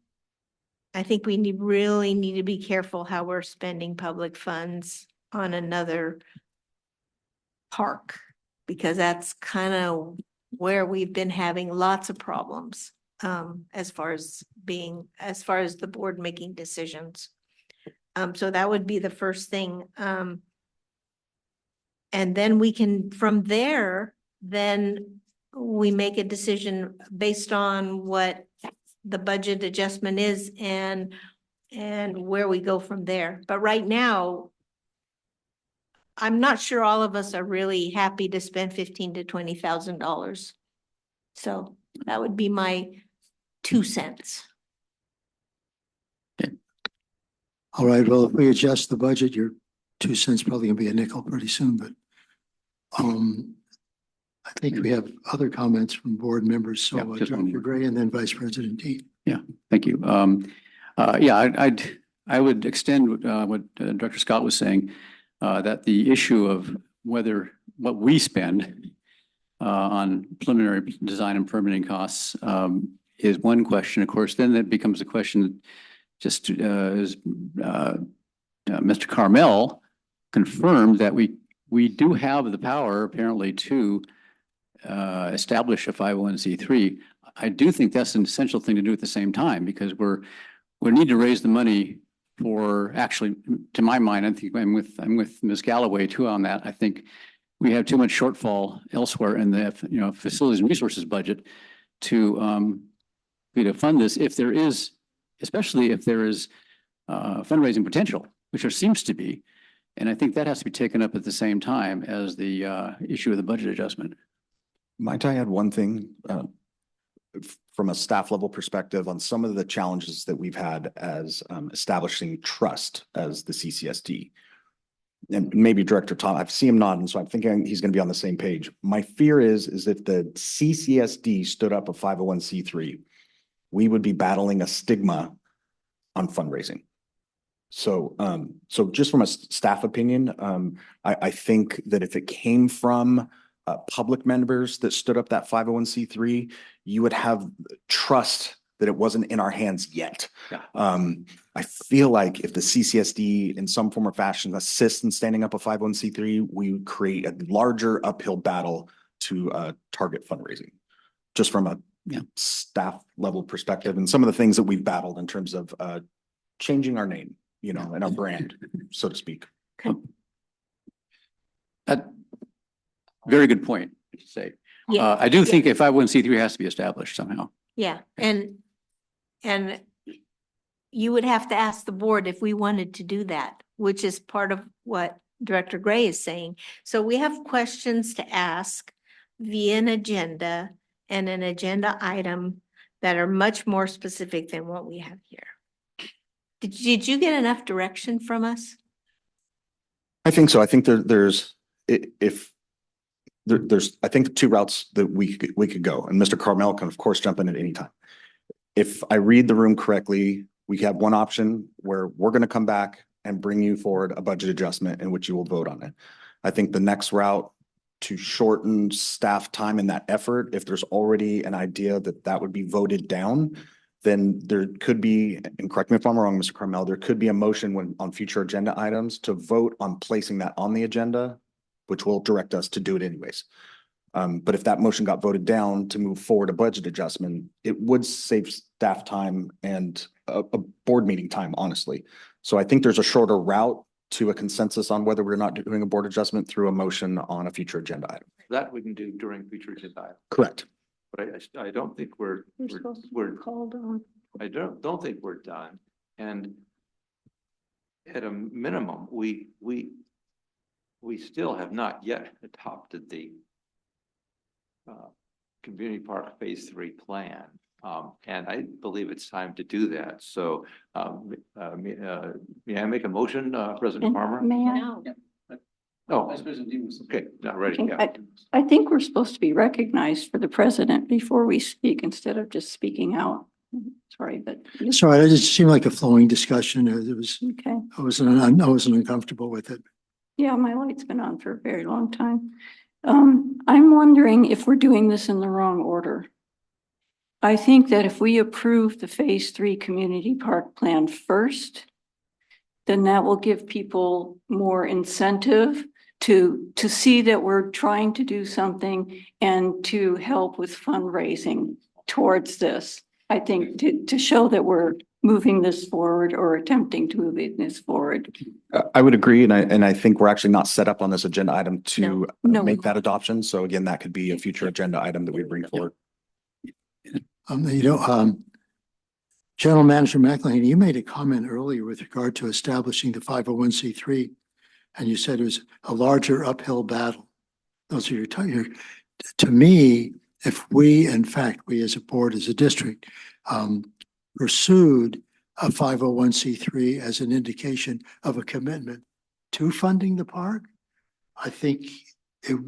I think we really need to be careful how we're spending public funds on another park, because that's kind of where we've been having lots of problems as far as the board making decisions. So that would be the first thing. And then we can, from there, then we make a decision based on what the budget adjustment is and where we go from there. But right now, I'm not sure all of us are really happy to spend $15,000 to $20,000. So that would be my 2 cents. All right, well, if we adjust the budget, your 2 cents probably gonna be a nickel pretty soon, but I think we have other comments from board members. So Dr. Gray and then Vice President Dean. Yeah, thank you. I would extend what Director Scott was saying, that the issue of whether what we spend on preliminary design and permitting costs is one question. Of course, then that becomes a question, just as Mr. Carmel confirmed, that we do have the power apparently to establish a 501c3. I do think that's an essential thing to do at the same time, because we need to raise the money for, actually, to my mind, I think I'm with Ms. Galloway too on that. I think we have too much shortfall elsewhere in the facilities and resources budget to fund this, if there is, especially if there is fundraising potential, which there seems to be. And I think that has to be taken up at the same time as the issue of the budget adjustment. Might I add one thing from a staff level perspective on some of the challenges that we've had as establishing trust as the CCSD? And maybe Director Tom, I've seen him nodding, so I'm thinking he's going to be on the same page. My fear is if the CCSD stood up a 501c3, we would be battling a stigma on fundraising. So, just from a staff opinion, I think that if it came from public members that stood up that 501c3, you would have trust that it wasn't in our hands yet. Yeah. I feel like if the CCSD in some form or fashion assists in standing up a 501c3, we would create a larger uphill battle to target fundraising, just from a staff level perspective, and some of the things that we've battled in terms of changing our name, and our brand, so to speak. Very good point to say. Yeah. I do think a 501c3 has to be established somehow. Yeah, and you would have to ask the board if we wanted to do that, which is part of what Director Gray is saying. So we have questions to ask via an agenda and an agenda item that are much more specific than what we have here. Did you get enough direction from us? I think so. I think there's, I think, two routes that we could go, and Mr. Carmel can of course jump in at any time. If I read the room correctly, we have one option where we're going to come back and bring you forward a budget adjustment in which you will vote on it. I think the next route to shorten staff time in that effort, if there's already an idea that that would be voted down, then there could be, and correct me if I'm wrong, Mr. Carmel, there could be a motion when on future agenda items to vote on placing that on the agenda, which will direct us to do it anyways. But if that motion got voted down to move forward a budget adjustment, it would save staff time and a board meeting time, honestly. So I think there's a shorter route to a consensus on whether we're not doing a board adjustment through a motion on a future agenda item. That we can do during future agenda items. Correct. But I don't think we're Called on. I don't think we're done. And at a minimum, we still have not yet adopted the community park phase 3 plan. And I believe it's time to do that. So may I make a motion, President Farmer? May I? No. Oh, okay, not ready. Okay, Yeah. I think we're supposed to be recognized for the president before we speak instead of just speaking out. Sorry, but. Sorry, it just seemed like a flowing discussion. It was, Okay. I wasn't uncomfortable with it. Yeah, my light's been on for a very long time. I'm wondering if we're doing this in the wrong order. I think that if we approve the phase 3 community park plan first, then that will give people more incentive to see that we're trying to do something and to help with fundraising towards this. I think to show that we're moving this forward or attempting to move this forward. I would agree, and I think we're actually not set up on this agenda item to No. make that adoption. So again, that could be a future agenda item that we bring forward. General Manager McElhaney, you made a comment earlier with regard to establishing the 501c3, and you said it was a larger uphill battle. Those are your, to me, if we, in fact, we as a board, as a district, pursued a 501c3 as an indication of a commitment to funding the park, I think it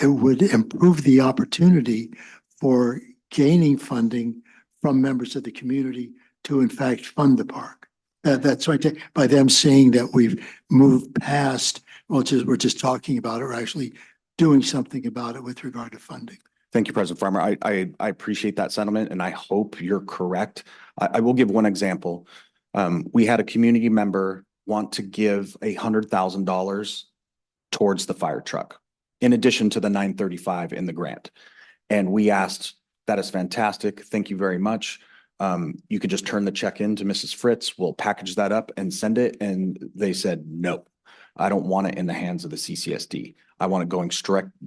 would improve the opportunity for gaining funding from members of the community to in fact fund the park. That's right. By them seeing that we've moved past, we're just talking about it, or actually doing something about it with regard to funding. Thank you, President Farmer. I appreciate that sentiment, and I hope you're correct. I will give one example. We had a community member want to give $100,000 towards the fire truck, in addition to the 935 in the grant. And we asked, that is fantastic. Thank you very much. You could just turn the check in to Mrs. Fritz. We'll package that up and send it. And they said, no, I don't want it in the hands of the CCSD. I want it going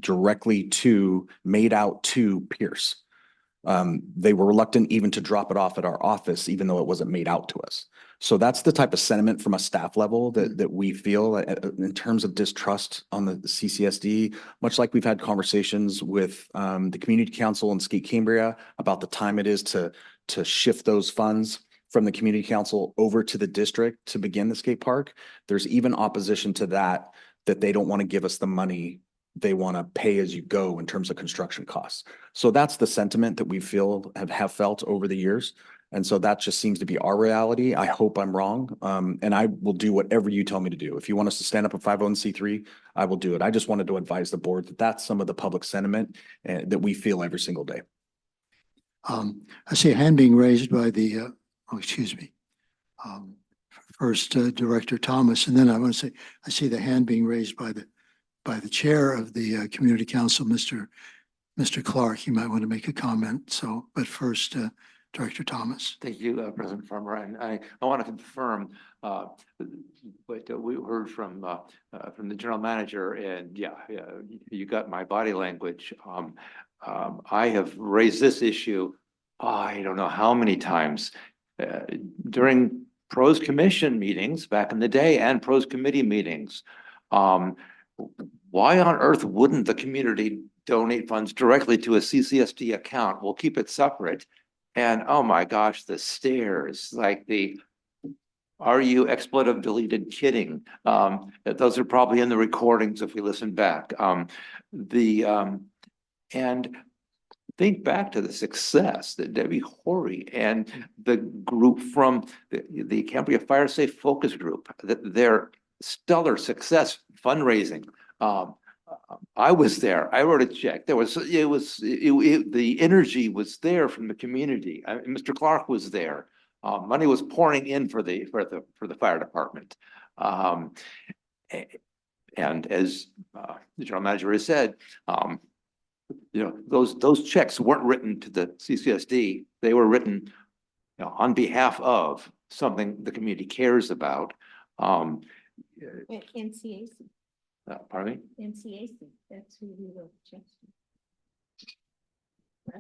directly to, made out to Pierce. They were reluctant even to drop it off at our office, even though it wasn't made out to us. So that's the type of sentiment from a staff level that we feel in terms of distrust on the CCSD, much like we've had conversations with the community council in Cambria about the time it is to shift those funds from the community council over to the district to begin the skate park. There's even opposition to that they don't want to give us the money. They want to pay as you go in terms of construction costs. So that's the sentiment that we feel have felt over the years. And so that just seems to be our reality. I hope I'm wrong. And I will do whatever you tell me to do. If you want us to stand up a 501c3, I will do it. I just wanted to advise the board that that's some of the public sentiment that we feel every single day. I see a hand being raised by the, first Director Thomas, and then I want to say, I see the hand being raised by the chair of the Community Council, Mr. Clark. You might want to make a comment. So, but first, Director Thomas. Thank you, President Farmer. And I want to confirm what we heard from the general manager. And yeah, you got my body language. I have raised this issue, I don't know how many times during pros commission meetings back in the day and pros committee meetings. Why on earth wouldn't the community donate funds directly to a CCSD account? We'll keep it separate. And oh my gosh, the stares, like the Are you expletive deleted kidding? Those are probably in the recordings if we listen back. And think back to the success that Debbie Horry and the group from the Cambria Fire Safe Focus Group, their stellar success fundraising. I was there. I wrote a check. The energy was there from the community. Mr. Clark was there. Money was pouring in for the fire department. And as the general manager has said, those checks weren't written to the CCSD. They were written, on behalf of something the community cares about. NCAC. Pardon me? NCAC, that's who we wrote the checks to.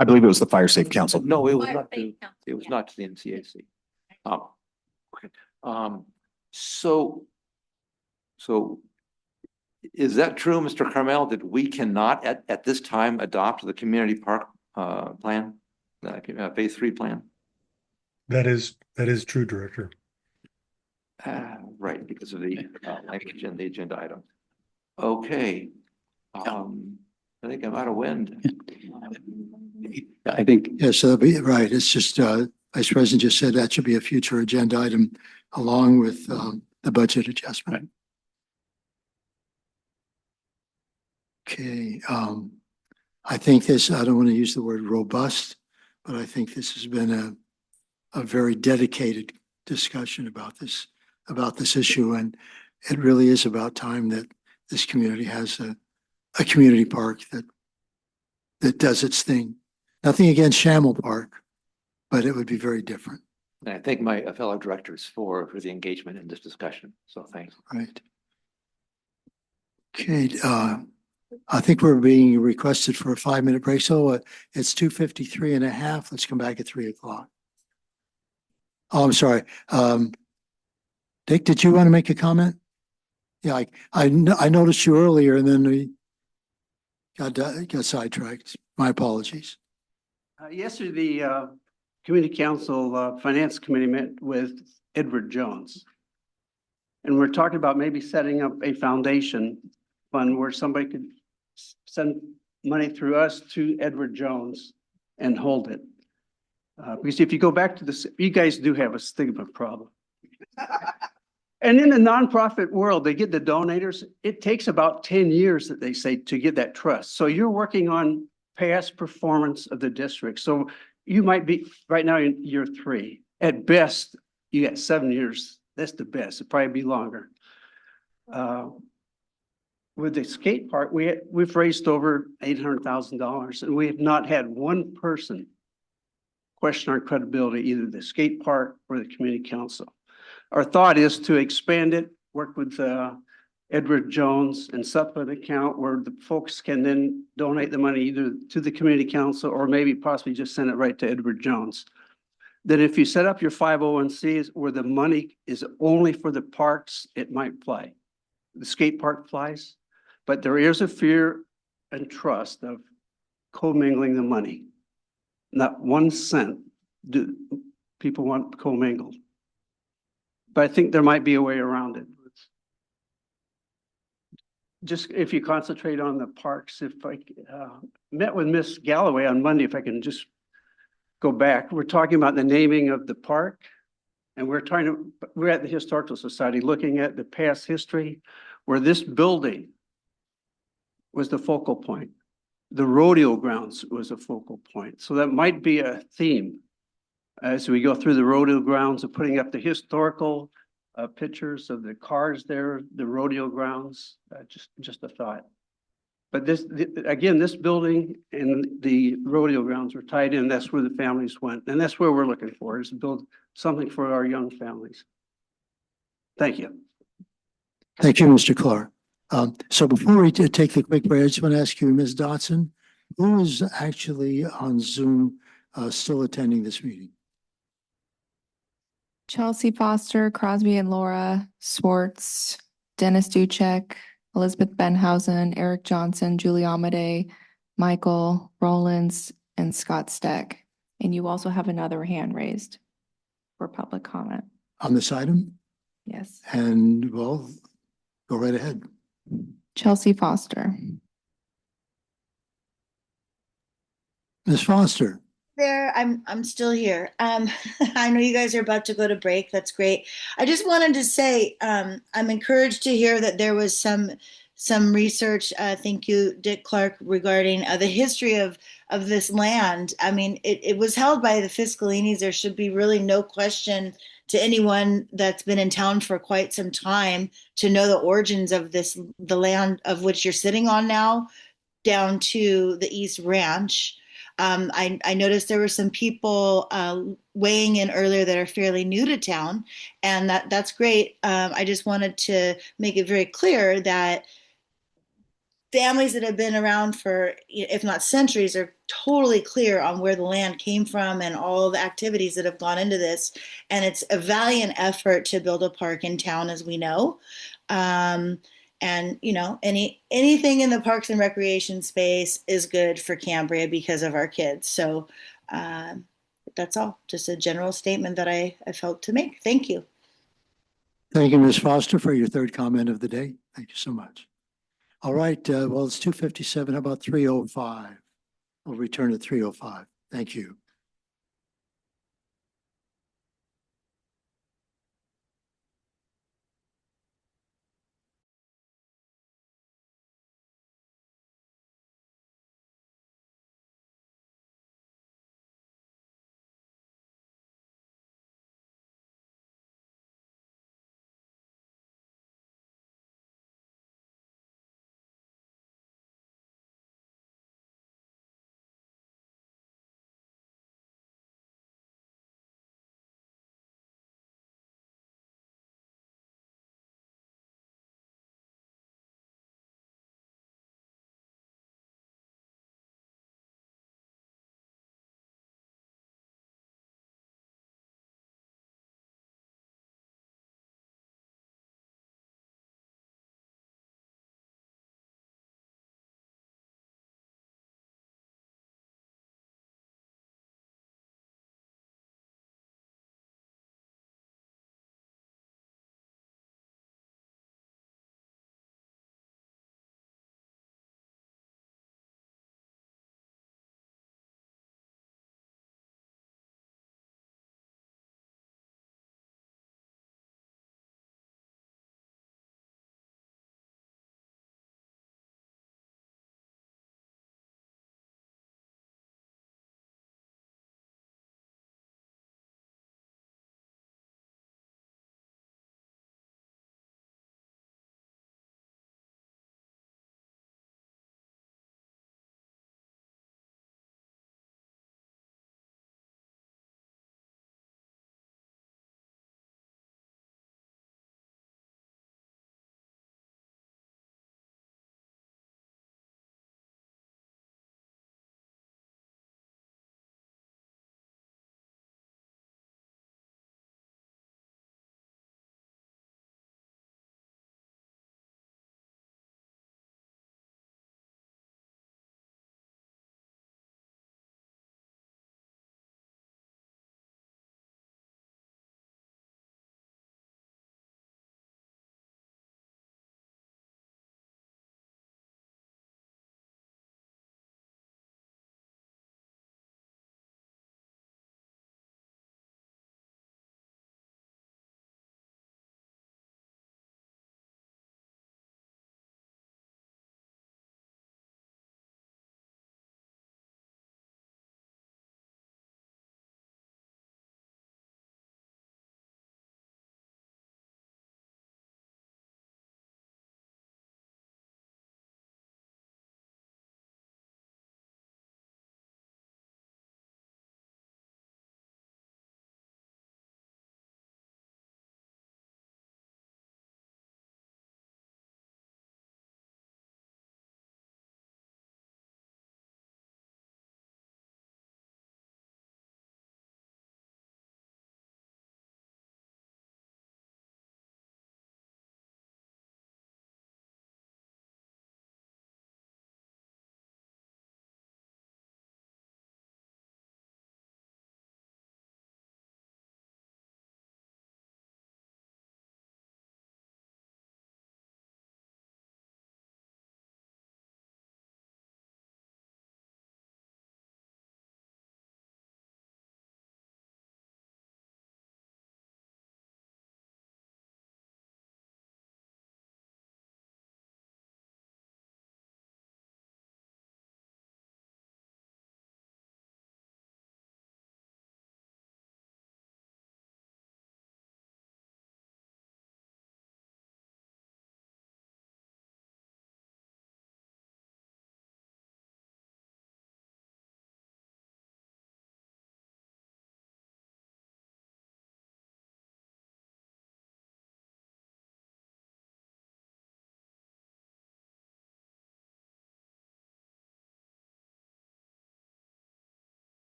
I believe it was the Fire Safe Council. No, it was Fire not. Safe Council, It was yeah. not to the NCAC. Okay. So is that true, Mr. Carmel, that we cannot at this time adopt the community park plan, phase 3 plan? That is true, Director. Right, because of the language in the agenda item. Okay. I think I'm out of wind. I think, Yes, so that'd be right. It's just, Vice President just said that should be a future agenda item along with the budget adjustment. Okay, I think this, I don't want to use the word robust, but I think this has been a very dedicated discussion about this issue. And it really is about time that this community has a community park that does its thing. Nothing against Shamel Park, but it would be very different. And I thank my fellow directors for the engagement in this discussion. So thanks. Right. Okay, I think we're being requested for a 5-minute break. So it's 2:53 Let's come back at 3 o'clock. Oh, I'm sorry. Dick, did you want to make a comment? Yeah, I noticed you earlier and then we got sidetracked. My apologies. Yesterday, the Community Council Finance Committee met with Edward Jones. And we're talking about maybe setting up a foundation fund where somebody could send money through us to Edward Jones and hold it. Because if you go back to this, you guys do have a stigma problem. And in the nonprofit world, they get the donators. It takes about 10 years that they say to get that trust. So you're working on past performance of the district. So you might be right now in year 3. At best, you got 7 years. That's the best. It'd probably be longer. With the skate park, we've raised over $800,000, and we have not had one person question our credibility, either the skate park or the community council. Our thought is to expand it, work with Edward Jones and set up an account where the folks can then donate the money either to the community council or maybe possibly just send it right to Edward Jones. Then if you set up your 501c where the money is only for the parks, it might fly. The skate park flies, but there is a fear and trust of commingling the money. Not 1 cent do people want commingled. But I think there might be a way around it. Just if you concentrate on the parks, if I met with Miss Galloway on Monday, if I can just go back, we're talking about the naming of the park. And we're at the Historical Society looking at the past history where this building was the focal point. The rodeo grounds was a focal point. So that might be a theme as we go through the rodeo grounds of putting up the historical pictures of the cars there, the rodeo grounds, just a thought. But again, this building and the rodeo grounds were tied in. That's where the families went. And that's where we're looking for, is to build something for our young families. Thank you. Thank you, Mr. Clark. So before we take the quick break, I just want to ask you, Ms. Dotson, who is actually on Zoom still attending this meeting? Chelsea Foster, Crosby and Laura, Swartz, Dennis Duchek, Elizabeth Benhausen, Eric Johnson, Julie Amade, Michael Rollins, and Scott Steck. And you also have another hand raised for public comment. On this item? Yes. And well, go right ahead. Chelsea Foster. Ms. Foster. There, I'm still here. I know you guys are about to go to break. That's great. I just wanted to say I'm encouraged to hear that there was some research. Thank you, Dick Clark, regarding the history of this land. I mean, it was held by the Fiscalinis. There should be really no question to anyone that's been in town for quite some time to know the origins of the land of which you're sitting on now, down to the East Ranch. I noticed there were some people weighing in earlier that are fairly new to town, and that's great. I just wanted to make it very clear that families that have been around for, if not centuries, are totally clear on where the land came from and all the activities that have gone into this. And it's a valiant effort to build a park in town, as we know. And anything in the parks and recreation space is good for Cambria because of our kids. So that's all. Just a general statement that I felt to make. Thank you. Thank you, Ms. Foster, for your third comment of the day. Thank you so much. All right, well, it's 2:57. How about 3:05? We'll return at 3:05. Thank you.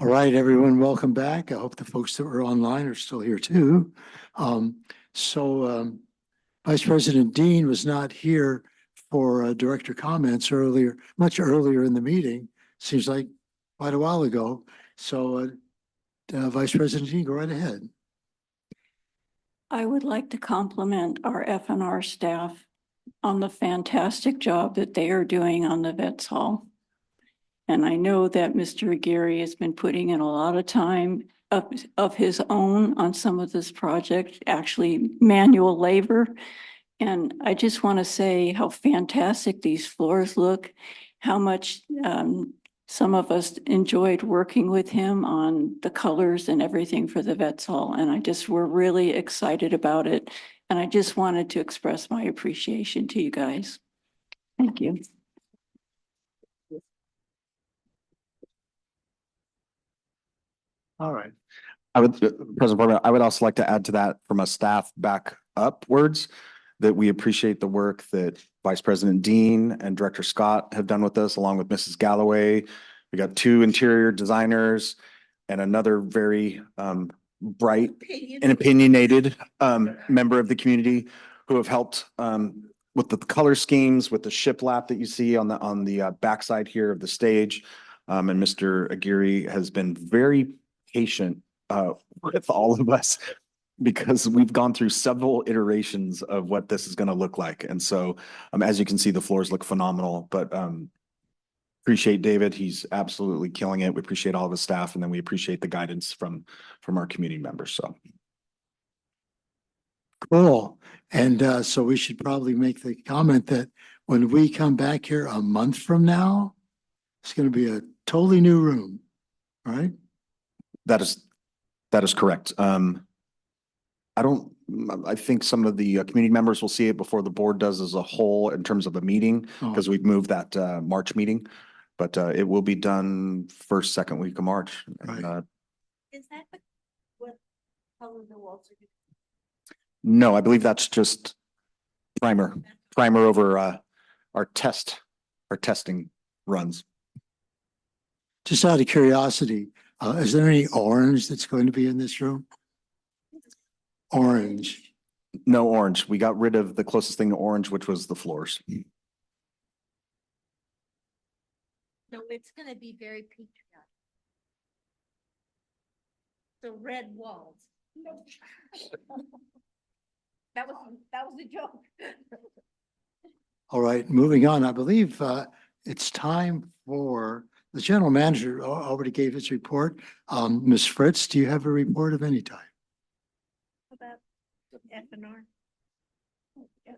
All right, everyone, welcome back. I hope the folks that were online are still here too. So Vice President Dean was not here for director comments earlier, much earlier in the meeting. Seems like quite a while ago. So Vice President Dean, go right ahead. I would like to compliment our FNR staff on the fantastic job that they are doing on the Vets Hall. And I know that Mr. Aguirre has been putting in a lot of time of his own on some of this project, actually manual labor. And I just want to say how fantastic these floors look, how much some of us enjoyed working with him on the colors and everything for the Vets Hall. And we're really excited about it. And I just wanted to express my appreciation to you guys. Thank you. All right. President Portman, I would also like to add to that from a staff back upwards that we appreciate the work that Vice President Dean and Director Scott have done with us, along with Mrs. Galloway. We got 2 interior designers and another very bright and opinionated member of the community who have helped with the color schemes, with the shiplap that you see on the backside here of the stage. And Mr. Aguirre has been very patient with all of us because we've gone through several iterations of what this is going to look like. And so, as you can see, the floors look phenomenal, but appreciate David. He's absolutely killing it. We appreciate all of his staff, and then we appreciate the guidance from our community members. So cool. And so we should probably make the comment that when we come back here a month from now, it's going to be a totally new room, right? that is correct. I think some of the community members will see it before the board does as a whole in terms of a meeting, because we've moved that March meeting, but it will be done first, second week of March. Right. Is that what color the walls are? No, I believe that's just primer over our testing runs. Just out of curiosity, is there any orange that's going to be in this room? Orange. No orange. We got rid of the closest thing to orange, which was the floors. So it's gonna be very patriotic. So red walls. That was a joke. All right, moving on. I believe it's time for the general manager already gave his report. Ms. Fritz, do you have a report of any type? About FNR.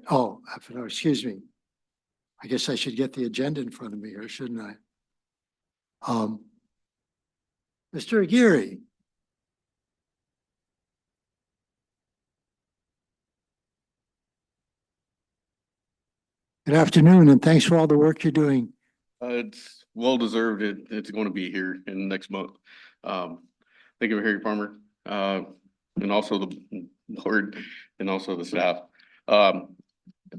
Oh, FNR, excuse me. I guess I should get the agenda in front of me here, shouldn't I? Mr. Aguirre. Good afternoon, and thanks for all the work you're doing. It's well deserved. It's going to be here in next month. Thank you, Harry Farmer, and also the board and also the staff.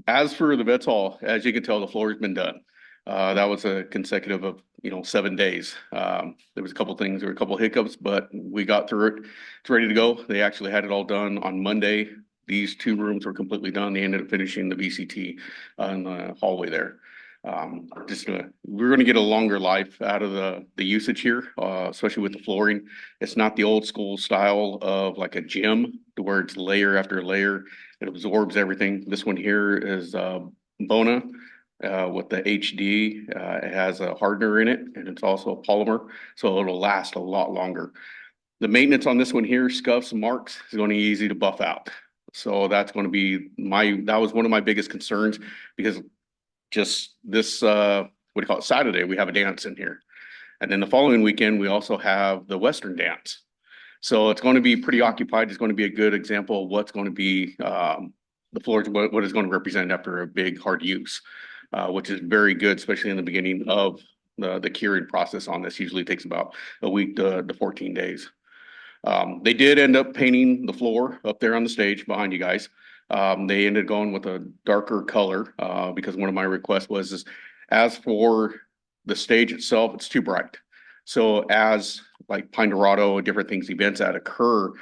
As for the Vets Hall, as you can tell, the floor has been done. That was a consecutive of 7 days. There was a couple things, there were a couple hiccups, but we got through it. It's ready to go. They actually had it all done on Monday. These 2 rooms were completely done. They ended up finishing the VCT in the hallway there. We're going to get a longer life out of the usage here, especially with the flooring. It's not the old school style of like a gym to where it's layer after layer. It absorbs everything. This one here is Bona with the HD. It has a hardener in it, and it's also a polymer, so it'll last a lot longer. The maintenance on this one here, scuffs and marks, is going to be easy to buff out. So that's going to be that was one of my biggest concerns, because just this, Saturday, we have a dance in here. And then the following weekend, we also have the Western dance. So it's going to be pretty occupied. It's going to be a good example of what's going to be the floors, what is going to represent after a big hard use, which is very good, especially in the beginning of the curing process on this. Usually takes about a week to 14 days. They did end up painting the floor up there on the stage behind you guys. They ended going with a darker color because one of my requests was as for the stage itself, it's too bright. So as like Pine Dorado, different things, events that occur,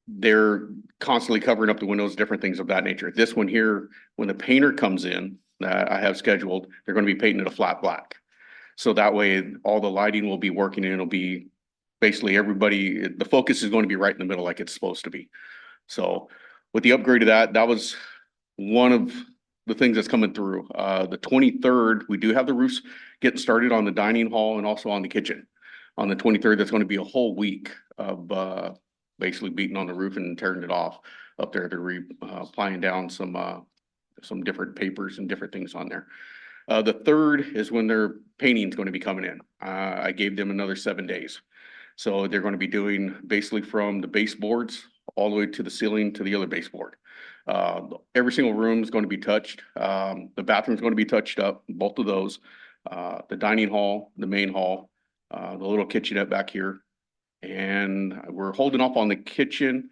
they're constantly covering up the windows, different things of that nature. This one here, when the painter comes in that I have scheduled, they're going to be painting it a flat black. So that way all the lighting will be working and it'll be basically everybody, the focus is going to be right in the middle like it's supposed to be. So with the upgrade of that, that was one of the things that's coming through. The 23rd, we do have the roofs getting started on the dining hall and also on the kitchen. On the 23rd, that's going to be a whole week of basically beating on the roof and tearing it off up there. They're applying down some different papers and different things on there. The 3rd is when their painting is going to be coming in. I gave them another 7 days. So they're going to be doing basically from the baseboards all the way to the ceiling to the other baseboard. Every single room is going to be touched. The bathroom is going to be touched up, both of those. The dining hall, the main hall, the little kitchenette back here. And we're holding off on the kitchen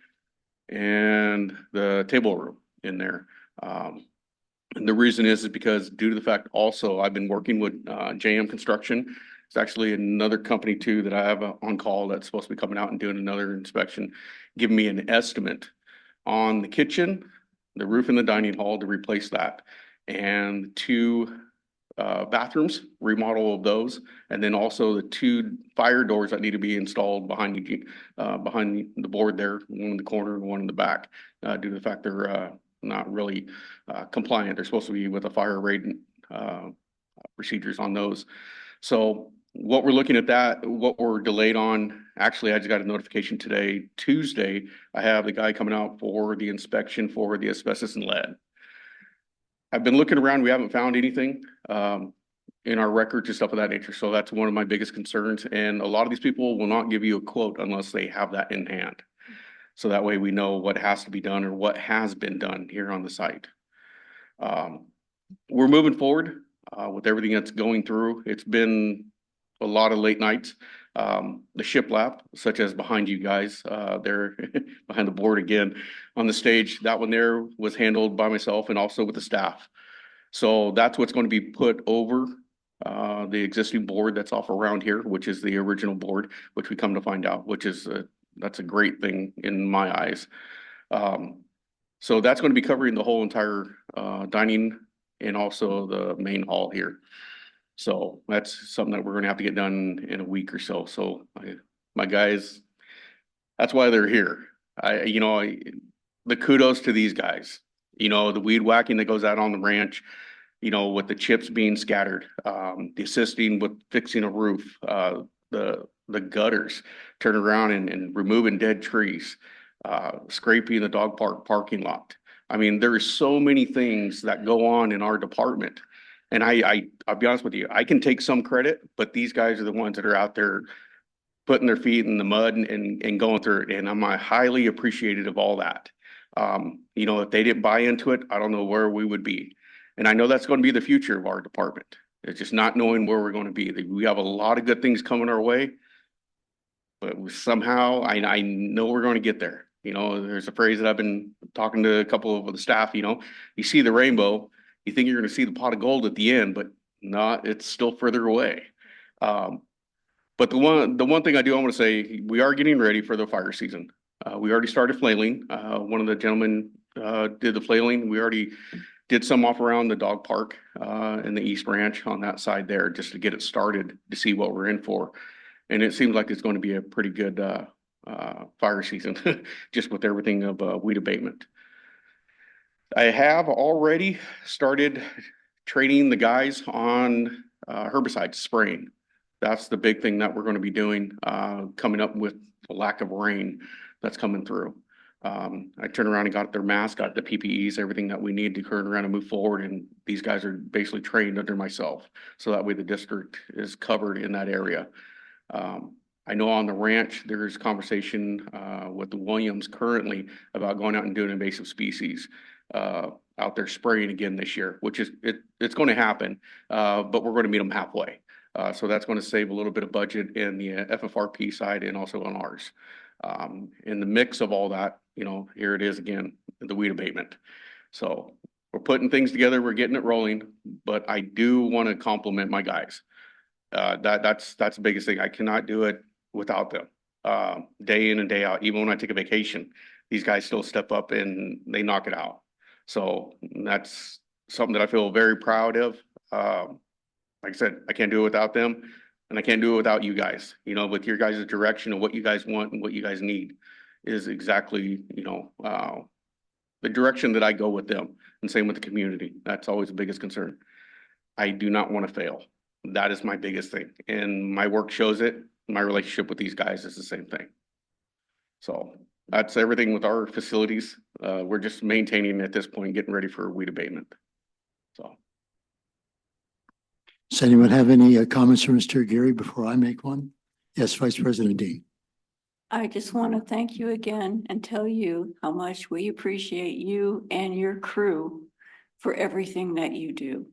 and the table room in there. And the reason is because due to the fact also I've been working with JM Construction. It's actually another company too that I have on call that's supposed to be coming out and doing another inspection, giving me an estimate on the kitchen, the roof in the dining hall to replace that, and 2 bathrooms, remodel of those, and then also the 2 fire doors that need to be installed behind the board there, one in the corner and one in the back, due to the fact they're not really compliant. They're supposed to be with the fire rate procedures on those. So what we're looking at that, what we're delayed on, actually, I just got a notification today, Tuesday, I have the guy coming out for the inspection for the asbestos and lead. I've been looking around, we haven't found anything in our records and stuff of that nature. So that's one of my biggest concerns. And a lot of these people will not give you a quote unless they have that in hand. So that way we know what has to be done or what has been done here on the site. We're moving forward with everything that's going through. It's been a lot of late nights. The shiplap, such as behind you guys, there behind the board again on the stage, that one there was handled by myself and also with the staff. So that's what's going to be put over the existing board that's off around here, which is the original board, which we come to find out, which is that's a great thing in my eyes. So that's going to be covering the whole entire dining and also the main hall here. So that's something that we're going to have to get done in a week or so. So my guys, that's why they're here. The kudos to these guys, the weed whacking that goes out on the ranch, with the chips being scattered, the assisting with fixing a roof, the gutters, turning around and removing dead trees, scraping the dog park parking lot. I mean, there's so many things that go on in our department. And I'll be honest with you, I can take some credit, but these guys are the ones that are out there putting their feet in the mud and going through it. And I'm highly appreciative of all that. If they didn't buy into it, I don't know where we would be. And I know that's going to be the future of our department. It's just not knowing where we're going to be. We have a lot of good things coming our way, but somehow I know we're going to get there. There's a phrase that I've been talking to a couple of the staff, you see the rainbow, you think you're going to see the pot of gold at the end, but not, it's still further away. But the one thing I want to say, we are getting ready for the fire season. We already started flailing. One of the gentlemen did the flailing. We already did some off around the dog park in the East Ranch on that side there, just to get it started to see what we're in for. And it seems like it's going to be a pretty good fire season, just with everything of weed abatement. I have already started training the guys on herbicide spraying. That's the big thing that we're going to be doing coming up with the lack of rain that's coming through. I turned around and got their masks, got the PPEs, everything that we need to turn around and move forward. And these guys are basically trained under myself. So that way the district is covered in that area. I know on the ranch, there's conversation with the Williams currently about going out and doing invasive species out there spraying again this year, which is, it's going to happen, but we're going to meet them halfway. So that's going to save a little bit of budget in the FFRP side and also on ours. In the mix of all that, here it is again, the weed abatement. So we're putting things together, we're getting it rolling, but I do want to compliment my guys. That's the biggest thing. I cannot do it without them. Day in and day out, even when I take a vacation, these guys still step up and they knock it out. So that's something that I feel very proud of. Like I said, I can't do it without them, and I can't do it without you guys. You know, with your guys' direction and what you guys want and what you guys need is exactly, the direction that I go with them, and same with the community. That's always the biggest concern. I do not want to fail. That is my biggest thing, and my work shows it. My relationship with these guys is the same thing. So that's everything with our facilities. We're just maintaining at this point, getting ready for weed abatement. So. Does anyone have any comments for Mr. Geary before I make one? Yes, Vice President Dean. I just want to thank you again and tell you how much we appreciate you and your crew for everything that you do.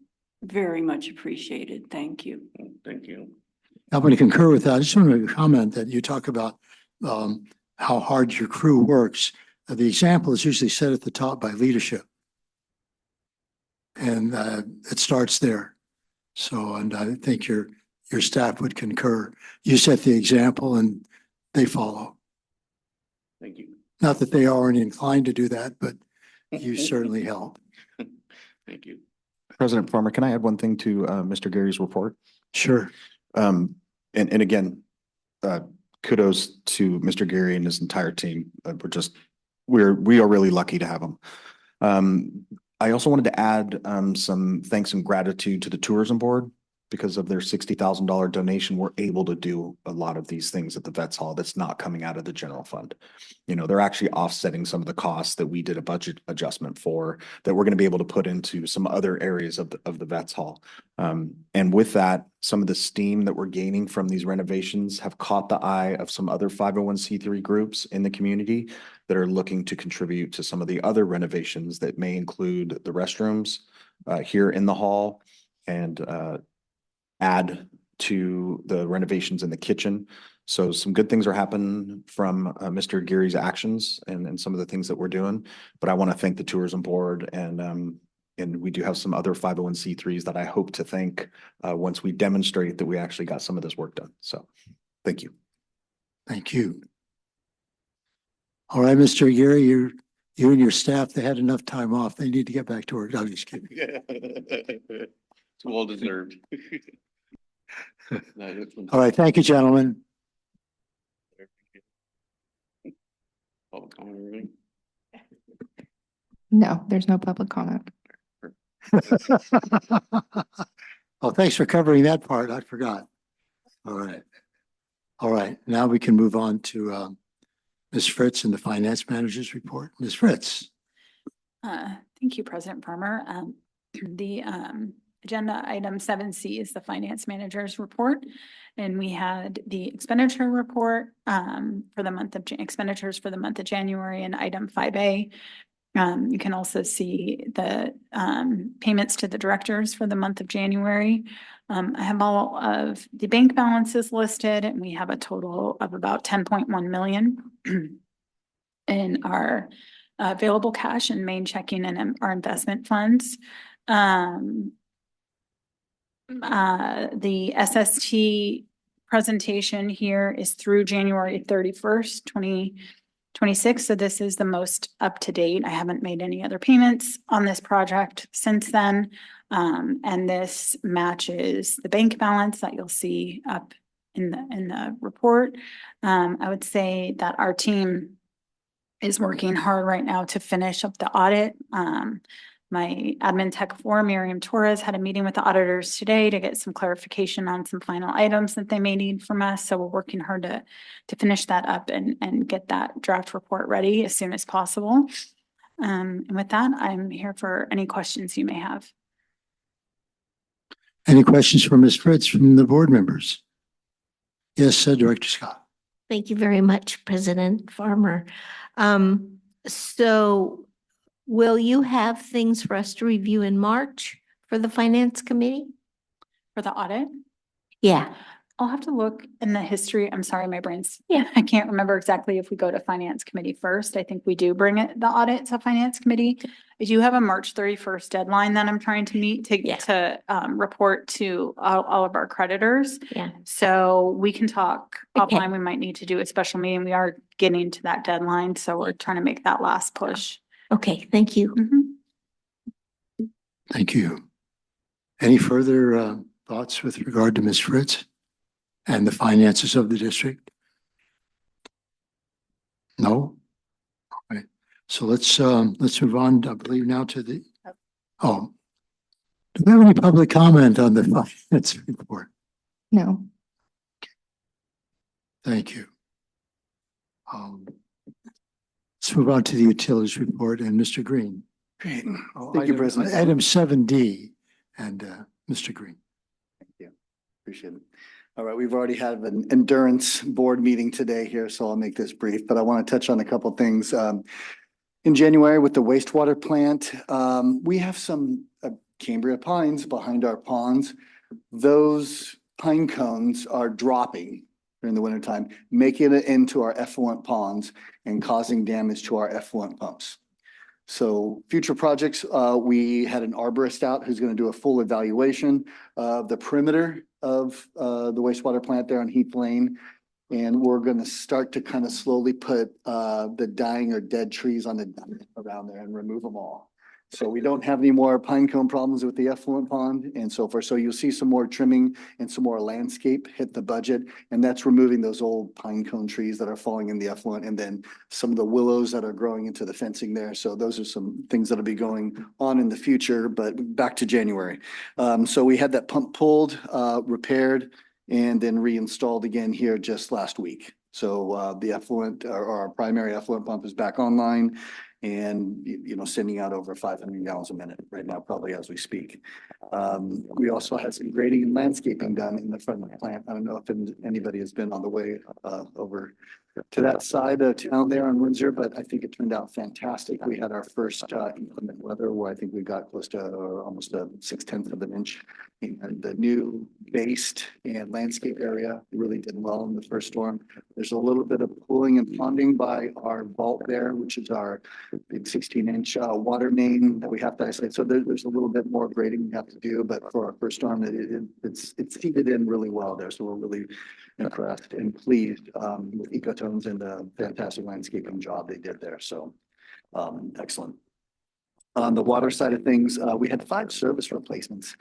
Very much appreciated. Thank you. Thank you. I'm going to concur with that. I just want to comment that you talk about how hard your crew works. The example is usually set at the top by leadership. And it starts there. So, and I think your staff would concur. You set the example and they follow. Thank you. Not that they aren't inclined to do that, but you certainly help. Thank you. President Farmer, can I add one thing to Mr. Gary's report? Sure. And again, kudos to Mr. Gary and his entire team. We are really lucky to have him. I also wanted to add some thanks and gratitude to the tourism board. Because of their $60,000 donation, we're able to do a lot of these things at the Vets Hall that's not coming out of the general fund. You know, they're actually offsetting some of the costs that we did a budget adjustment for that we're going to be able to put into some other areas of the Vets Hall. And with that, some of the steam that we're gaining from these renovations have caught the eye of some other 501c3 groups in the community that are looking to contribute to some of the other renovations that may include the restrooms here in the hall and add to the renovations in the kitchen. So some good things are happening from Mr. Geary's actions and some of the things that we're doing. But I want to thank the tourism board and we do have some other 501c3s that I hope to thank once we demonstrate that we actually got some of this work done. So thank you. Thank you. All right, Mr. Geary, you and your staff, they had enough time off. They need to get back to work. I'm just kidding. It's well deserved. All right, thank you, gentlemen. No, there's no public comment. Oh, thanks for covering that part. I forgot. All right. All right, now we can move on to Ms. Fritz and the Finance Manager's report. Ms. Fritz. Thank you, President Farmer. The agenda item 7C is the Finance Manager's report. And we had the expenditure report for the month of expenditures for the month of January and item 5A. You can also see the payments to the directors for the month of January. I have all of the bank balances listed, and we have a total of about 10.1 million in our available cash and main checking and our investment funds. The SST presentation here is through January 31st, 2026. So this is the most up to date. I haven't made any other payments on this project since then. And this matches the bank balance that you'll see up in the report. I would say that our team is working hard right now to finish up the audit. My admin tech 4, Miriam Torres, had a meeting with the auditors today to get some clarification on some final items that they may need from us. So we're working hard to finish that up and get that draft report ready as soon as possible. And with that, I'm here for any questions you may have. Any questions for Ms. Fritz from the board members? Yes, Director Scott. Thank you very much, President Farmer. So will you have things for us to review in March for the Finance Committee? For the audit? Yeah. I'll have to look in the history. I'm sorry, my brain's, yeah, I can't remember exactly if we go to finance committee first. I think we do bring it, the audit to finance committee. I do have a March 31st deadline that I'm trying to meet to report to all of our creditors. Yeah. So we can talk Okay. offline. We might need to do a special meeting. We are getting to that deadline, so we're trying to make that last push. Okay, thank you. Mhm. Thank you. Any further thoughts with regard to Ms. Fritz and the finances of the district? No? Okay. So let's move on, I believe now to the, oh. Do we have any public comment on the finance report? No. Thank you. Let's move on to the utilities report and Mr. Green. Great. Thank you, President. Item 7D and Mr. Green. Thank you. Appreciate it. All right, we've already had an endurance board meeting today here, so I'll make this brief, but I want to touch on a couple of things. In January with the wastewater plant, we have some Cambria pines behind our ponds. Those pine cones are dropping during the wintertime, making it into our effluent ponds and causing damage to our effluent pumps. So future projects, we had an arborist out who's going to do a full evaluation of the perimeter of the wastewater plant there on Heath Lane. And we're going to start to kind of slowly put the dying or dead trees on the around there and remove them all. So we don't have any more pine cone problems with the effluent pond and so forth. So you'll see some more trimming and some more landscape hit the budget. And that's removing those old pine cone trees that are falling in the effluent and then some of the willows that are growing into the fencing there. So those are some things that'll be going on in the future, but back to January. So we had that pump pulled, repaired, and then reinstalled again here just last week. So the effluent or our primary effluent pump is back online and, you know, sending out over 500 gallons a minute right now, probably as we speak. We also had some grading and landscaping done in the front of the plant. I don't know if anybody has been on the way over to that side of town there on Windsor, but I think it turned out fantastic. We had our first inclement weather where I think we got close to almost a 6/10 of an inch. And the new based and landscape area really did well in the first storm. There's a little bit of pooling and ponding by our vault there, which is our big 16-inch water main that we have to isolate. So there's a little bit more grading we have to do, but for our first storm, it's seeded in really well there. So we're really impressed and pleased with Ecotones and the fantastic landscaping job they did there. So excellent. On the water side of things, we had 5 service replacements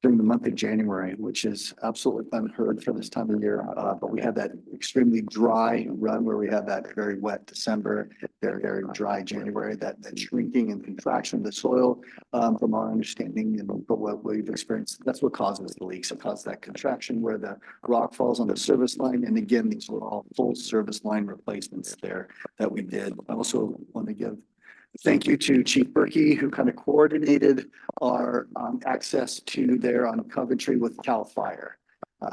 during the month of January, which is absolutely unheard for this time of year. But we had that extremely dry run where we had that very wet December, very dry January, that shrinking and contraction of the soil from our understanding and from what we've experienced. That's what causes the leaks. It causes that contraction where the rock falls on the service line. And again, these were all full service line replacements there that we did. I also want to give thank you to Chief Berkey, who kind of coordinated our access to there on Coventry with CAL FIRE.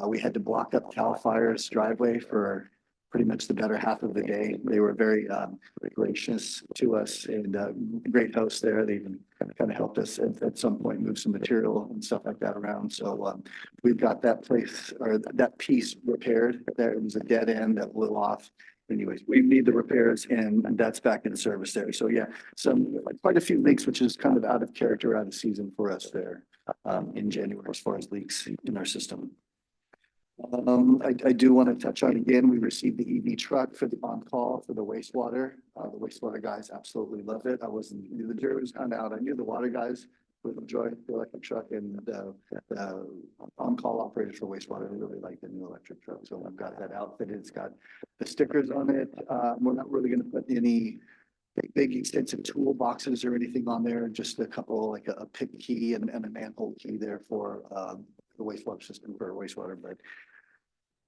We had to block up CAL FIRE's driveway for pretty much the better half of the day. They were very gracious to us and great hosts there. They even kind of helped us at some point move some material and stuff like that around. So we've got that place or that piece repaired. There it was a dead end that blew off. Anyways, we need the repairs and that's back in service there. So yeah, quite a few leaks, which is kind of out of character, out of season for us there in January as far as leaks in our system. I do want to touch on again, we received the EV truck for the on-call for the wastewater. The wastewater guys absolutely loved it. I wasn't, the jury was kind of out. I knew the water guys would enjoy the electric truck and the on-call operators for wastewater really like the new electric truck. So I've got that outfitted. It's got the stickers on it. We're not really going to put any big extensive toolboxes or anything on there. Just a couple, like a pick key and a manhole key there for the wastewater system for wastewater. But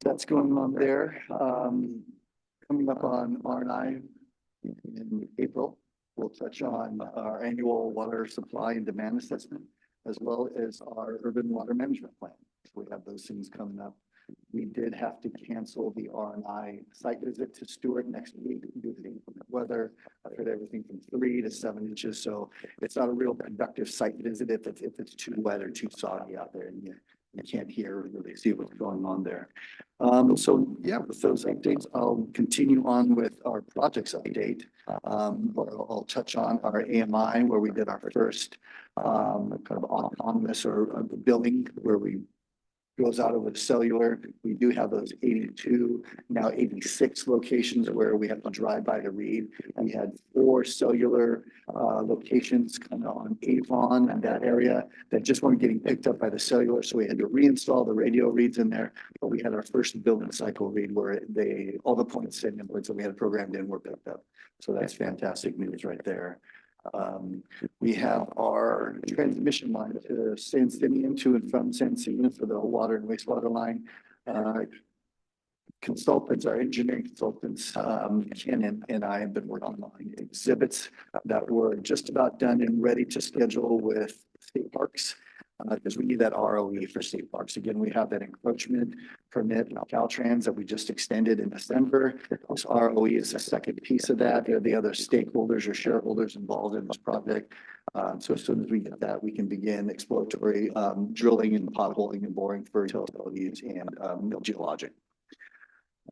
that's going on there. Coming up on R&I in April. We'll touch on our annual water supply and demand assessment, as well as our urban water management plan. So we have those things coming up. We did have to cancel the R&I site visit to Stewart next week due to the inclement weather. I've heard everything from 3 to 7 inches. So it's not a real productive site visit if it's too wet or too soggy out there. And you can't hear or really see what's going on there. So yeah, with those updates, I'll continue on with our projects update. Where I'll touch on our AMI, where we did our first kind of autonomous or billing where we goes out over the cellular. We do have those 82, now 86 locations where we have to drive by to read. And we had 4 cellular locations kind of on Avon and that area that just weren't getting picked up by the cellular. So we had to reinstall the radio reads in there. But we had our first billing cycle read where all the points and inputs that we had programmed in were picked up. So that's fantastic news right there. We have our transmission line to San Simeon to and from San Simeon for the water and wastewater line. Consultants, our engineering consultants, Ken and I have been working on exhibits that were just about done and ready to schedule with state parks. Because we need that ROE for state parks. Again, we have that encroachment permit in Caltrans that we just extended in December. This ROE is the second piece of that. There are the other stakeholders or shareholders involved in this project. So as soon as we get that, we can begin exploratory drilling and potholing and boring for utilities and geologic.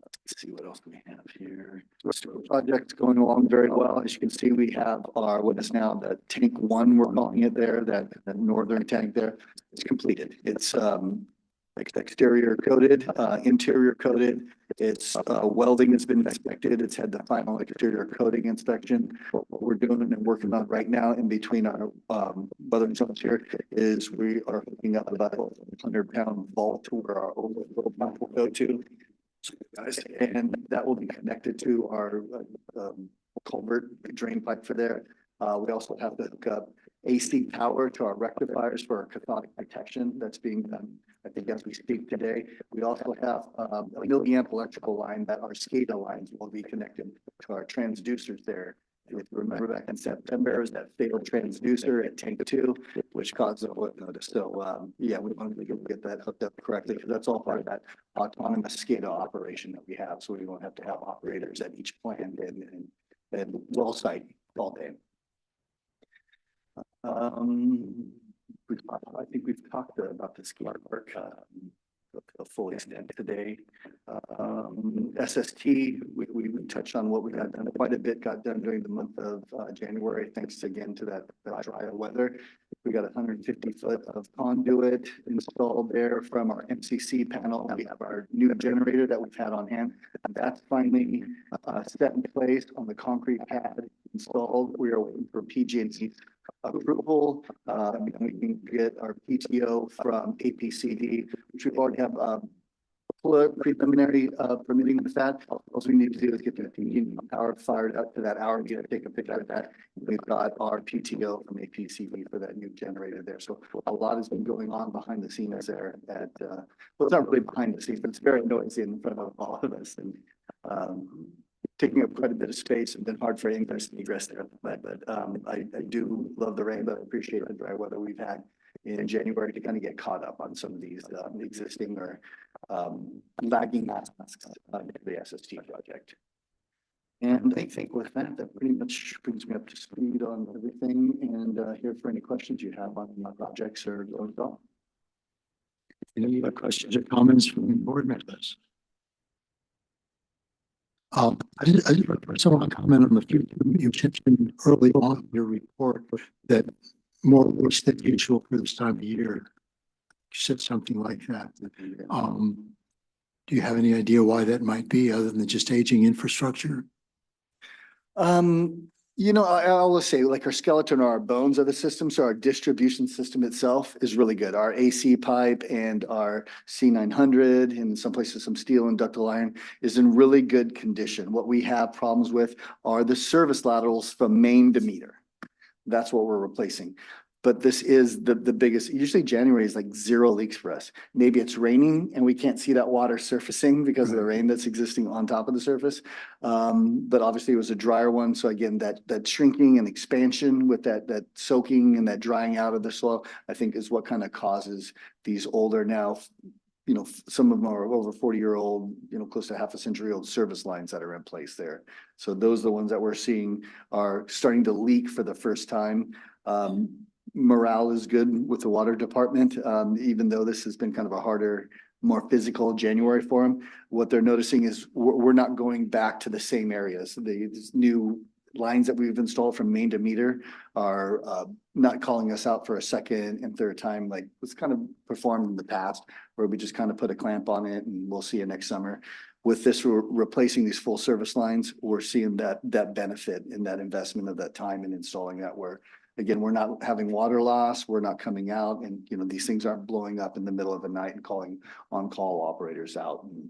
Let's see what else we have here. So project going along very well. As you can see, we have our what is now the tank 1, we're calling it there, that northern tank there. It's completed. It's exterior coated, interior coated. It's welding has been inspected. It's had the final exterior coating inspection. What we're doing and working on right now in between our weathering zones here is we are hooking up about a 100-pound vault to where our overflow pump will go to. So, guys, and that will be connected to our culvert drain pipe for there. We also have to hook up AC power to our rectifiers for our cathodic protection that's being done, I think, as we speak today. We also have a milliamp electrical line that our SCADA lines will be connected to our transducers there. If you remember back in September, there was that fatal transducer at tank 2, which caused a foot notice. So yeah, we want to get that hooked up correctly because that's all part of that autonomous SCADA operation that we have. So we won't have to have operators at each plant and well site all day. I think we've talked about the ski park a full extent today. SST, we touched on what we got done. Quite a bit got done during the month of January, thanks again to that dry weather. We got 150 foot of conduit installed there from our MCC panel. We have our new generator that we've had on hand. That's finally set in place on the concrete pad installed. We are waiting for PG&E's approval. And we can get our PTO from APCD, which we've already have preliminary permitting with that. All we need to do is get the PG&E power fired up to that hour and take a picture of that. We've got our PTO from APCD for that new generator there. So a lot has been going on behind the scenes there at, well, it's not really behind the scenes, but it's very noisy in front of all of us. And taking up quite a bit of space and been hard for ingress and egress there. But I do love the rain, but I appreciate the dry weather we've had in January to kind of get caught up on some of these existing or lagging tasks of the SST project. And I think with that, that pretty much brings me up to speed on everything and here for any questions you have on my projects or all. Any other questions or comments from board members? I just want to comment on the few you mentioned early on in your report that more waste than usual for this time of year. You said something like that. Do you have any idea why that might be other than just aging infrastructure? You know, I'll say like our skeleton or our bones of the system. So our distribution system itself is really good. Our AC pipe and our C900 in some places, some steel and ductile iron is in really good condition. What we have problems with are the service laterals from main to meter. That's what we're replacing. But this is the biggest. Usually January is like 0 leaks for us. Maybe it's raining and we can't see that water surfacing because of the rain that's existing on top of the surface. But obviously it was a drier one. So again, that shrinking and expansion with that soaking and that drying out of the soil, I think is what kind of causes these older now, you know, some of them are over 40-year-old, you know, close to half a century-old service lines that are in place there. So those are the ones that we're seeing are starting to leak for the first time. morale is good with the water department, even though this has been kind of a harder, more physical January for them. What they're noticing is we're not going back to the same areas. These new lines that we've installed from main to meter are not calling us out for a second and third time, like was kind of performed in the past, where we just kind of put a clamp on it and we'll see you next summer. With this, we're replacing these full service lines. We're seeing that benefit in that investment of that time in installing that, where again, we're not having water loss, we're not coming out, and these things aren't blowing up in the middle of the night and calling on-call operators out, and,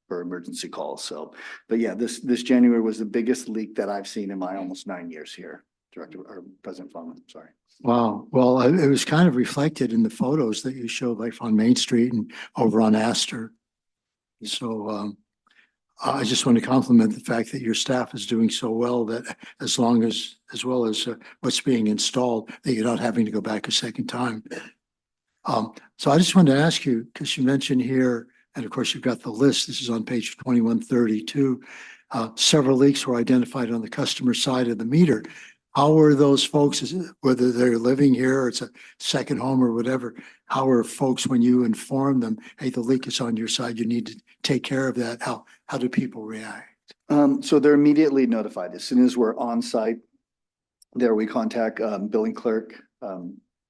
for emergency calls. So, but yeah, this January was the biggest leak that I've seen in my almost 9 years here, Director or President Farman. Sorry. Wow. Well, it was kind of reflected in the photos that you showed, like on Main Street and over on Astor. So I just want to compliment the fact that your staff is doing so well, that as well as what's being installed, that you're not having to go back a second time. So I just wanted to ask you, because you mentioned here, and of course you've got the list, this is on page 2132, several leaks were identified on the customer side of the meter. How are those folks, whether they're living here or it's a second home or whatever, how are folks, when you inform them, hey, the leak is on your side, you need to take care of that? How do people react? So they're immediately notified. As soon as we're on site, there we contact billing clerk,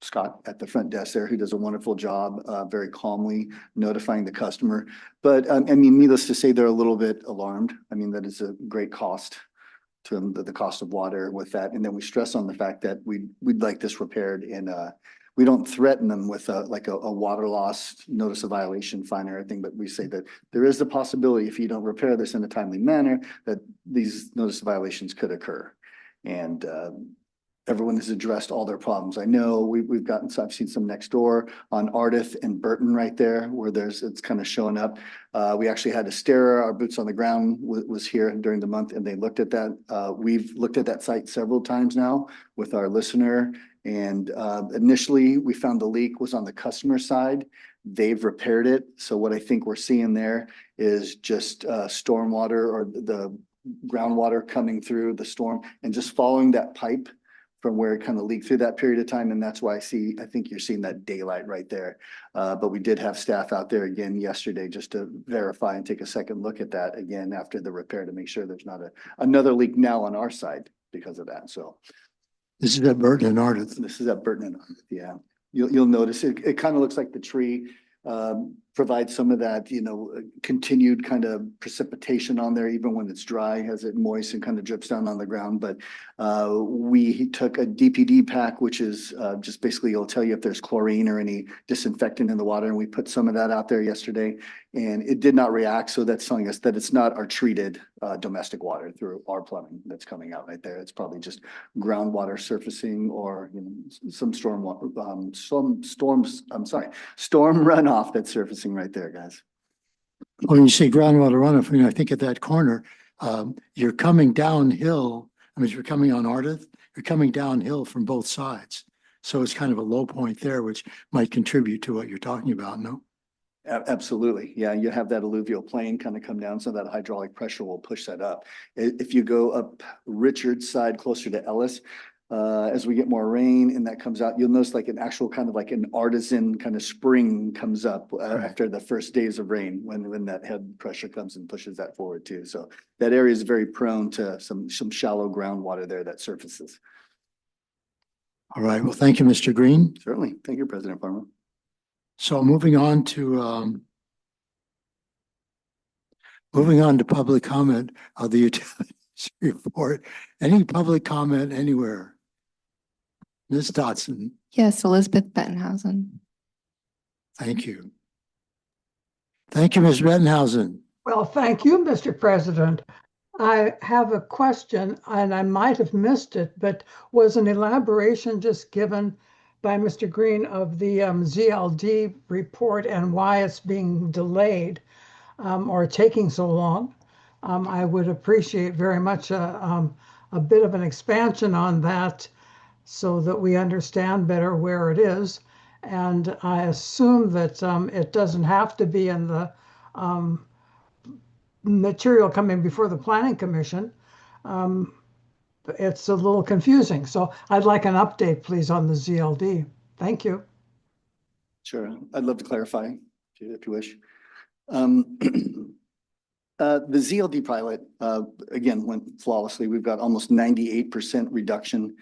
Scott at the front desk there, who does a wonderful job, very calmly notifying the customer. But I mean, needless to say, they're a little bit alarmed. I mean, that is a great cost to them, the cost of water with that. And then we stress on the fact that we'd like this repaired, and we don't threaten them with a water loss notice of violation fine or anything, but we say that there is the possibility, if you don't repair this in a timely manner, that these notice of violations could occur. And everyone has addressed all their problems. I know I've seen some next door on Ardith and Burton right there, where it's kind of showing up. We actually had a stare, our boots on the ground was here during the month, and they looked at that. We've looked at that site several times now with our listener. And initially we found the leak was on the customer side. They've repaired it. So what I think we're seeing there is just stormwater or the groundwater coming through the storm and just following that pipe from where it kind of leaked through that period of time. And that's why I think you're seeing that daylight right there. But we did have staff out there again yesterday just to verify and take a second look at that again after the repair to make sure there's not another leak now on our side because of that. So this is at Burton and Ardith. this is at Burton and Ardith, yeah. You'll notice it kind of looks like the tree provides some of that, continued kind of precipitation on there, even when it's dry, as it moist and kind of drips down on the ground. But we took a DPD pack, which is just basically, it'll tell you if there's chlorine or any disinfectant in the water. And we put some of that out there yesterday, and it did not react. So that's telling us that it's not our treated domestic water through our plumbing that's coming out right there. It's probably just groundwater surfacing or some storm runoff that's surfacing right there, guys. When you say groundwater runoff, I think at that corner, you're coming downhill. I mean, if you're coming on Ardith, you're coming downhill from both sides. So it's kind of a low point there, which might contribute to what you're talking about, no? Absolutely. Yeah, you have that alluvial plain kind of come down, so that hydraulic pressure will push that up. If you go up Richard's side closer to Ellis, as we get more rain and that comes out, you'll notice like an actual kind of like an artisan kind of spring comes up after the first days of rain when that head pressure comes and pushes that forward too. So that area is very prone to some shallow groundwater there that surfaces. All right. Well, thank you, Mr. Green. Certainly. Thank you, President Farmer. So moving on to public comment of the utilities report. Any public comment anywhere? Ms. Dotson. Yes, Elizabeth Bettenhausen. Thank you. Thank you, Ms. Bettenhausen. Well, thank you, Mr. President. I have a question, and I might have missed it, but was an elaboration just given by Mr. Green of the ZLD report and why it's being delayed or taking so long? I would appreciate very much a bit of an expansion on that so that we understand better where it is. And I assume that it doesn't have to be in the material coming before the Planning Commission. it's a little confusing. So I'd like an update, please, on the ZLD. Thank you. Sure, I'd love to clarify if you wish. The ZLD pilot, again, went flawlessly. We've got almost 98% reduction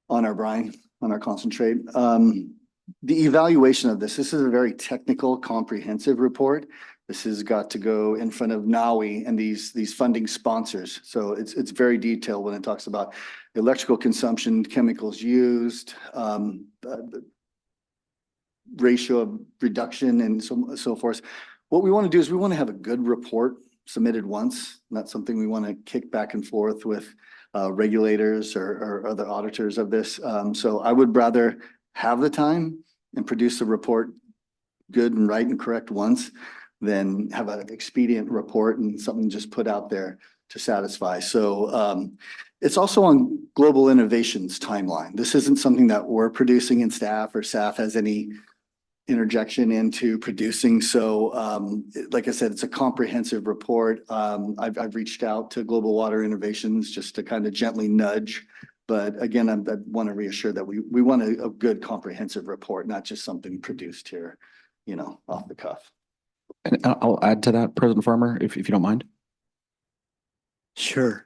on our brine, on our concentrate. The evaluation of this is a very technical, comprehensive report. This has got to go in front of NAWI and these funding sponsors. So it's very detailed when it talks about electrical consumption, chemicals used, the ratio of reduction and so forth. What we want to do is we want to have a good report submitted once, not something we want to kick back and forth with regulators or other auditors of this. So I would rather have the time and produce a report good and right and correct once than have an expedient report and something just put out there to satisfy. So it's also on global innovations timeline. This isn't something that we're producing in staff or staff has any interjection into producing. So like I said, it's a comprehensive report. I've reached out to Global Water Innovations just to kind of gently nudge. But again, I want to reassure that we want a good comprehensive report, not just something produced here, you know, off the cuff. And I'll add to that, President Farmer, if you don't mind. Sure.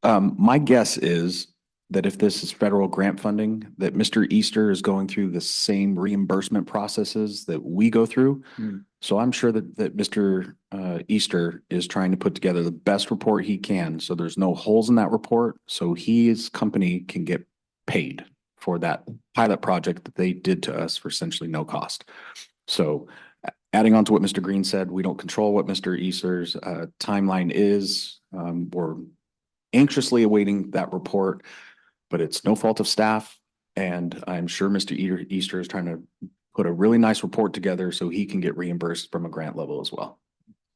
My guess is that if this is federal grant funding, that Mr. Easter is going through the same reimbursement processes that we go through. So I'm sure that Mr. Easter is trying to put together the best report he can. So there's no holes in that report. So his company can get paid for that pilot project that they did to us for essentially no cost. So adding on to what Mr. Green said, we don't control what Mr. Easter's timeline is. We're anxiously awaiting that report, but it's no fault of staff. And I'm sure Mr. Easter is trying to put a really nice report together so he can get reimbursed from a grant level as well.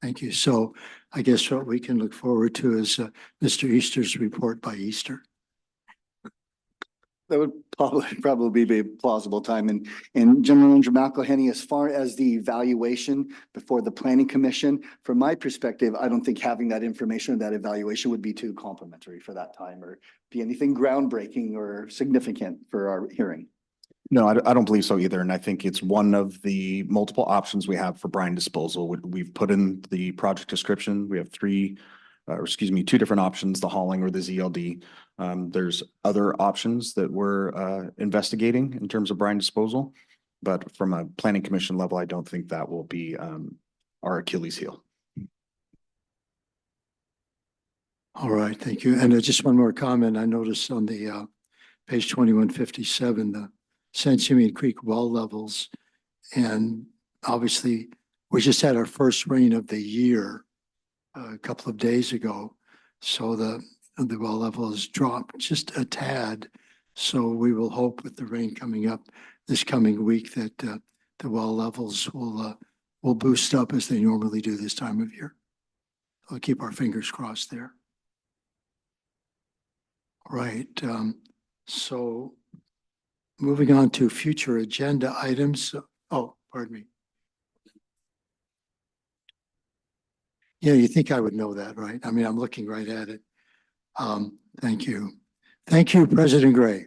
Thank you. So I guess what we can look forward to is Mr. Easter's report by Easter. That would probably be a plausible time. And General Manager McElhenney, as far as the evaluation before the Planning Commission, from my perspective, I don't think having that information or that evaluation would be too complimentary for that time or be anything groundbreaking or significant for our hearing. No, I don't believe so either. And I think it's one of the multiple options we have for brine disposal. We've put in the project description. We have two different options, the hauling or the ZLD. There's other options that we're investigating in terms of brine disposal, but from a planning commission level, I don't think that will be our Achilles heel. All right, thank you. And just one more comment. I noticed on the page 2157, the San Simeon Creek well levels. And obviously, we just had our first rain of the year a couple of days ago. So the well level has dropped just a tad. So we will hope with the rain coming up this coming week that the well levels will boost up as they normally do this time of year. We'll keep our fingers crossed there. All right. So moving on to future agenda items. Oh, pardon me. Yeah, you think I would know that, right? I mean, I'm looking right at it. Thank you. Thank you, President Gray.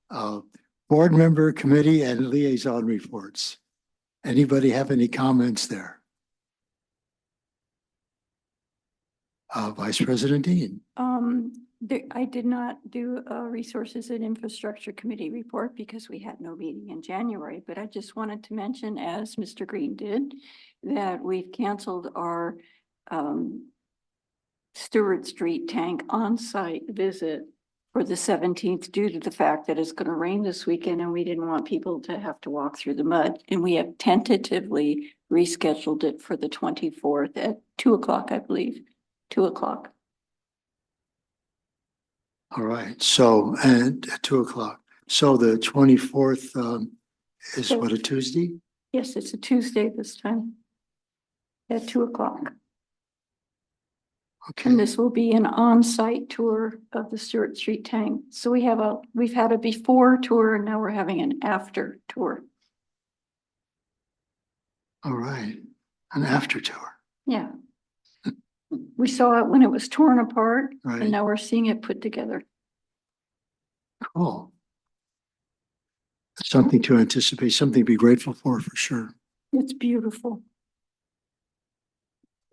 Board member, committee, and liaison reports. Anybody have any comments there? Vice President Dean. I did not do a Resources and Infrastructure Committee report because we had no meeting in January, but I just wanted to mention, as Mr. Green did, that we've canceled our Stewart Street tank on-site visit for the 17th due to the fact that it's going to rain this weekend and we didn't want people to have to walk through the mud. And we have tentatively rescheduled it for the 24th at 2 o'clock, I believe, 2 o'clock. All right. So, and at 2 o'clock. So the 24th is what, a Tuesday? Yes, it's a Tuesday this time at 2 o'clock. Okay. And this will be an on-site tour of the Stewart Street tank. So we've had a before tour and now we're having an after tour. All right. An after tour. Yeah. We saw it when it was torn apart Right. and now we're seeing it put together. Cool. Something to anticipate, something to be grateful for sure. It's beautiful.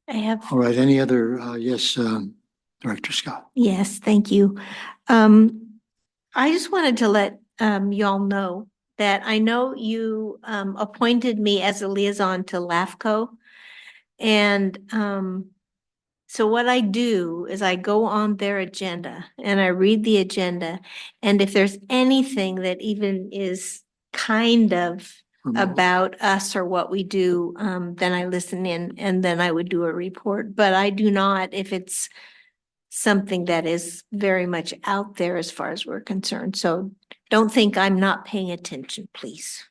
I have. All right, any other, yes, Director Scott? Yes, thank you. I just wanted to let y'all know that I know you appointed me as a liaison to LAFCO. And so what I do is I go on their agenda and I read the agenda. And if there's anything that even is kind of about us or what we do, then I listen in and then I would do a report. But I do not, if it's something that is very much out there as far as we're concerned. So don't think I'm not paying attention, please.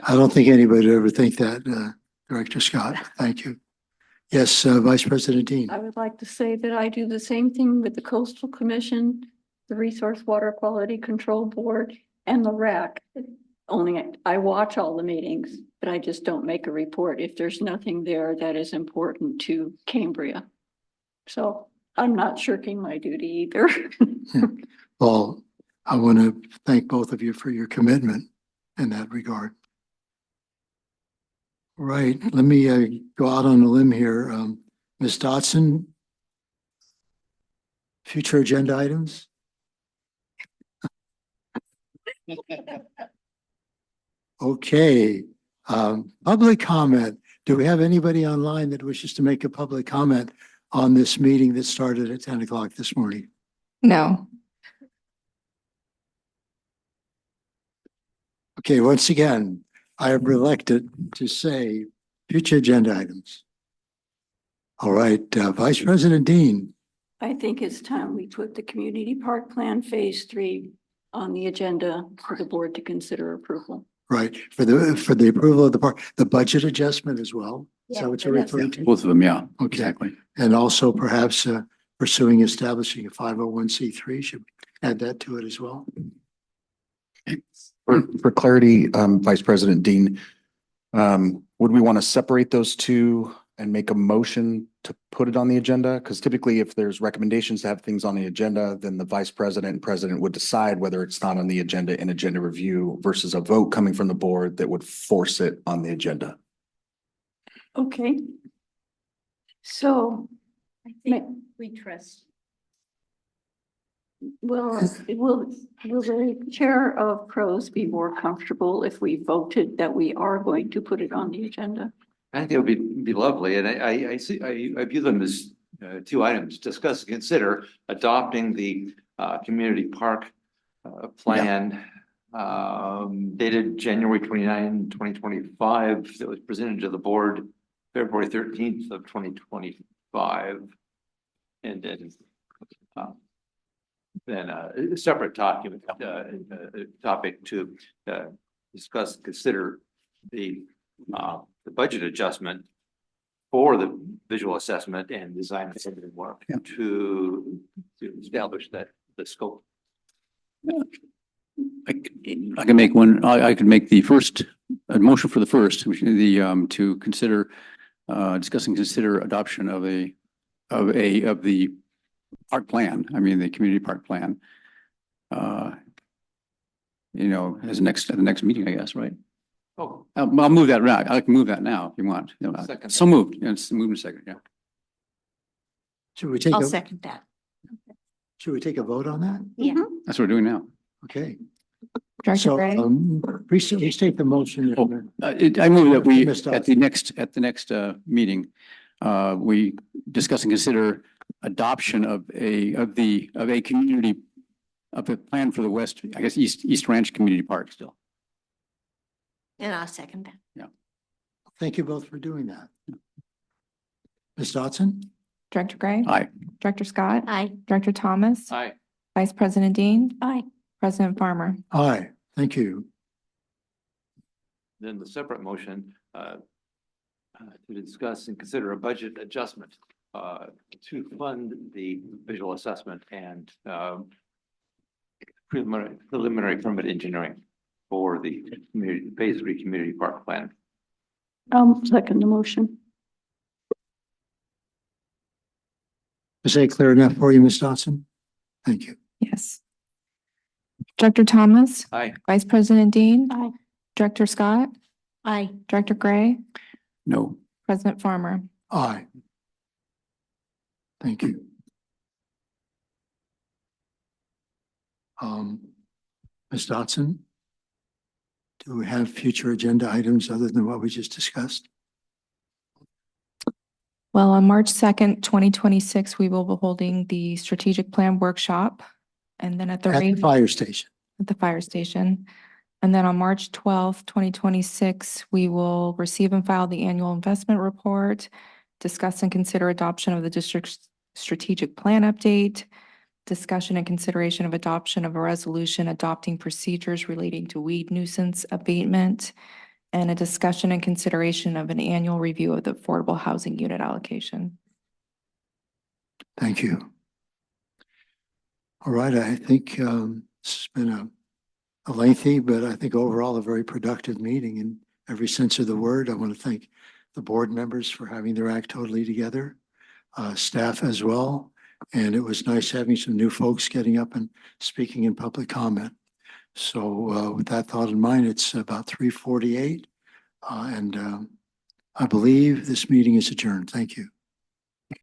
I don't think anybody would ever think that, Director Scott. Thank you. Yes, Vice President Dean. I would like to say that I do the same thing with the Coastal Commission, the Resource Water Quality Control Board, and the RAC. Only I watch all the meetings, but I just don't make a report if there's nothing there that is important to Cambria. So I'm not shirking my duty either. Well, I want to thank both of you for your commitment in that regard. Right, let me go out on a limb here. Ms. Dotson, future agenda items? Okay, public comment. Do we have anybody online that wishes to make a public comment on this meeting that started at 10 o'clock this morning? No. Okay, once again, I am reluctant to say future agenda items. All right, Vice President Dean. I think it's time we put the Community Park Plan Phase 3 on the agenda for the board to consider approval. Right, for the approval of the park, the budget adjustment as well? Is that what you're referring to? Both of them, yeah. Okay. Exactly. And also perhaps pursuing establishing a 501c3, should we add that to it as well? For clarity, Vice President Dean, would we want to separate those two and make a motion to put it on the agenda? Because typically if there's recommendations to have things on the agenda, then the Vice President and President would decide whether it's not on the agenda in agenda review versus a vote coming from the board that would force it on the agenda. Okay. So I think we trust. will the chair of pros be more comfortable if we voted that we are going to put it on the agenda? I think it would be lovely, and I view them as two items: discuss and consider adopting the community park plan dated January 29, 2025, that was presented to the board February 13th of 2025, and then a separate document topic to discuss and consider the budget adjustment for the visual assessment and design work to establish that the scope. I can make one, I could make the first, a motion for the first, which is the, to consider, discuss and consider adoption of the park plan, I mean, the community park plan. You know, as at the next meeting, I guess, right? Oh, I'll move that around. I can move that now if you want. You know, Second. So moved. Yeah, it's moved in a second, yeah. Should we take I'll a, second that. should we take a vote on that? Yeah. That's what we're doing now. Okay. Director So, Gray? restate the motion. Oh, I move that we, Ms. at the next meeting, we discuss and consider adoption of a community, of a plan for the West, I guess, East Ranch Community Park still. And I'll second that. Yeah. Thank you both for doing that. Ms. Dotson? Director Gray? Aye. Director Scott? Aye. Director Thomas? Aye. Vice President Dean? Aye. President Farmer? Aye, thank you. Then the separate motion to discuss and consider a budget adjustment to fund the visual assessment and preliminary permit engineering for the Phase 3 community park plan. Second the motion. Is that clear enough for you, Ms. Dotson? Thank you. Yes. Director Thomas, Aye. Vice President Dean, Aye. Director Scott, Aye. Director Gray, No. President Farmer. Aye. Thank you. Ms. Dotson, do we have future agenda items other than what we just discussed? Well, on March 2nd, 2026, we will be holding the strategic plan workshop. And then at the Fire station. at the fire station. And then on March 12th, 2026, we will receive and file the annual investment report, discuss and consider adoption of the district's strategic plan update, discussion and consideration of adoption of a resolution adopting procedures relating to weed nuisance abatement, and a discussion and consideration of an annual review of the affordable housing unit allocation. Thank you. All right, I think this has been a lengthy, but I think overall a very productive meeting in every sense of the word. I want to thank the board members for having their act totally together, staff as well. And it was nice having some new folks getting up and speaking in public comment. So with that thought in mind, it's about 3:48. And I believe this meeting is adjourned. Thank you.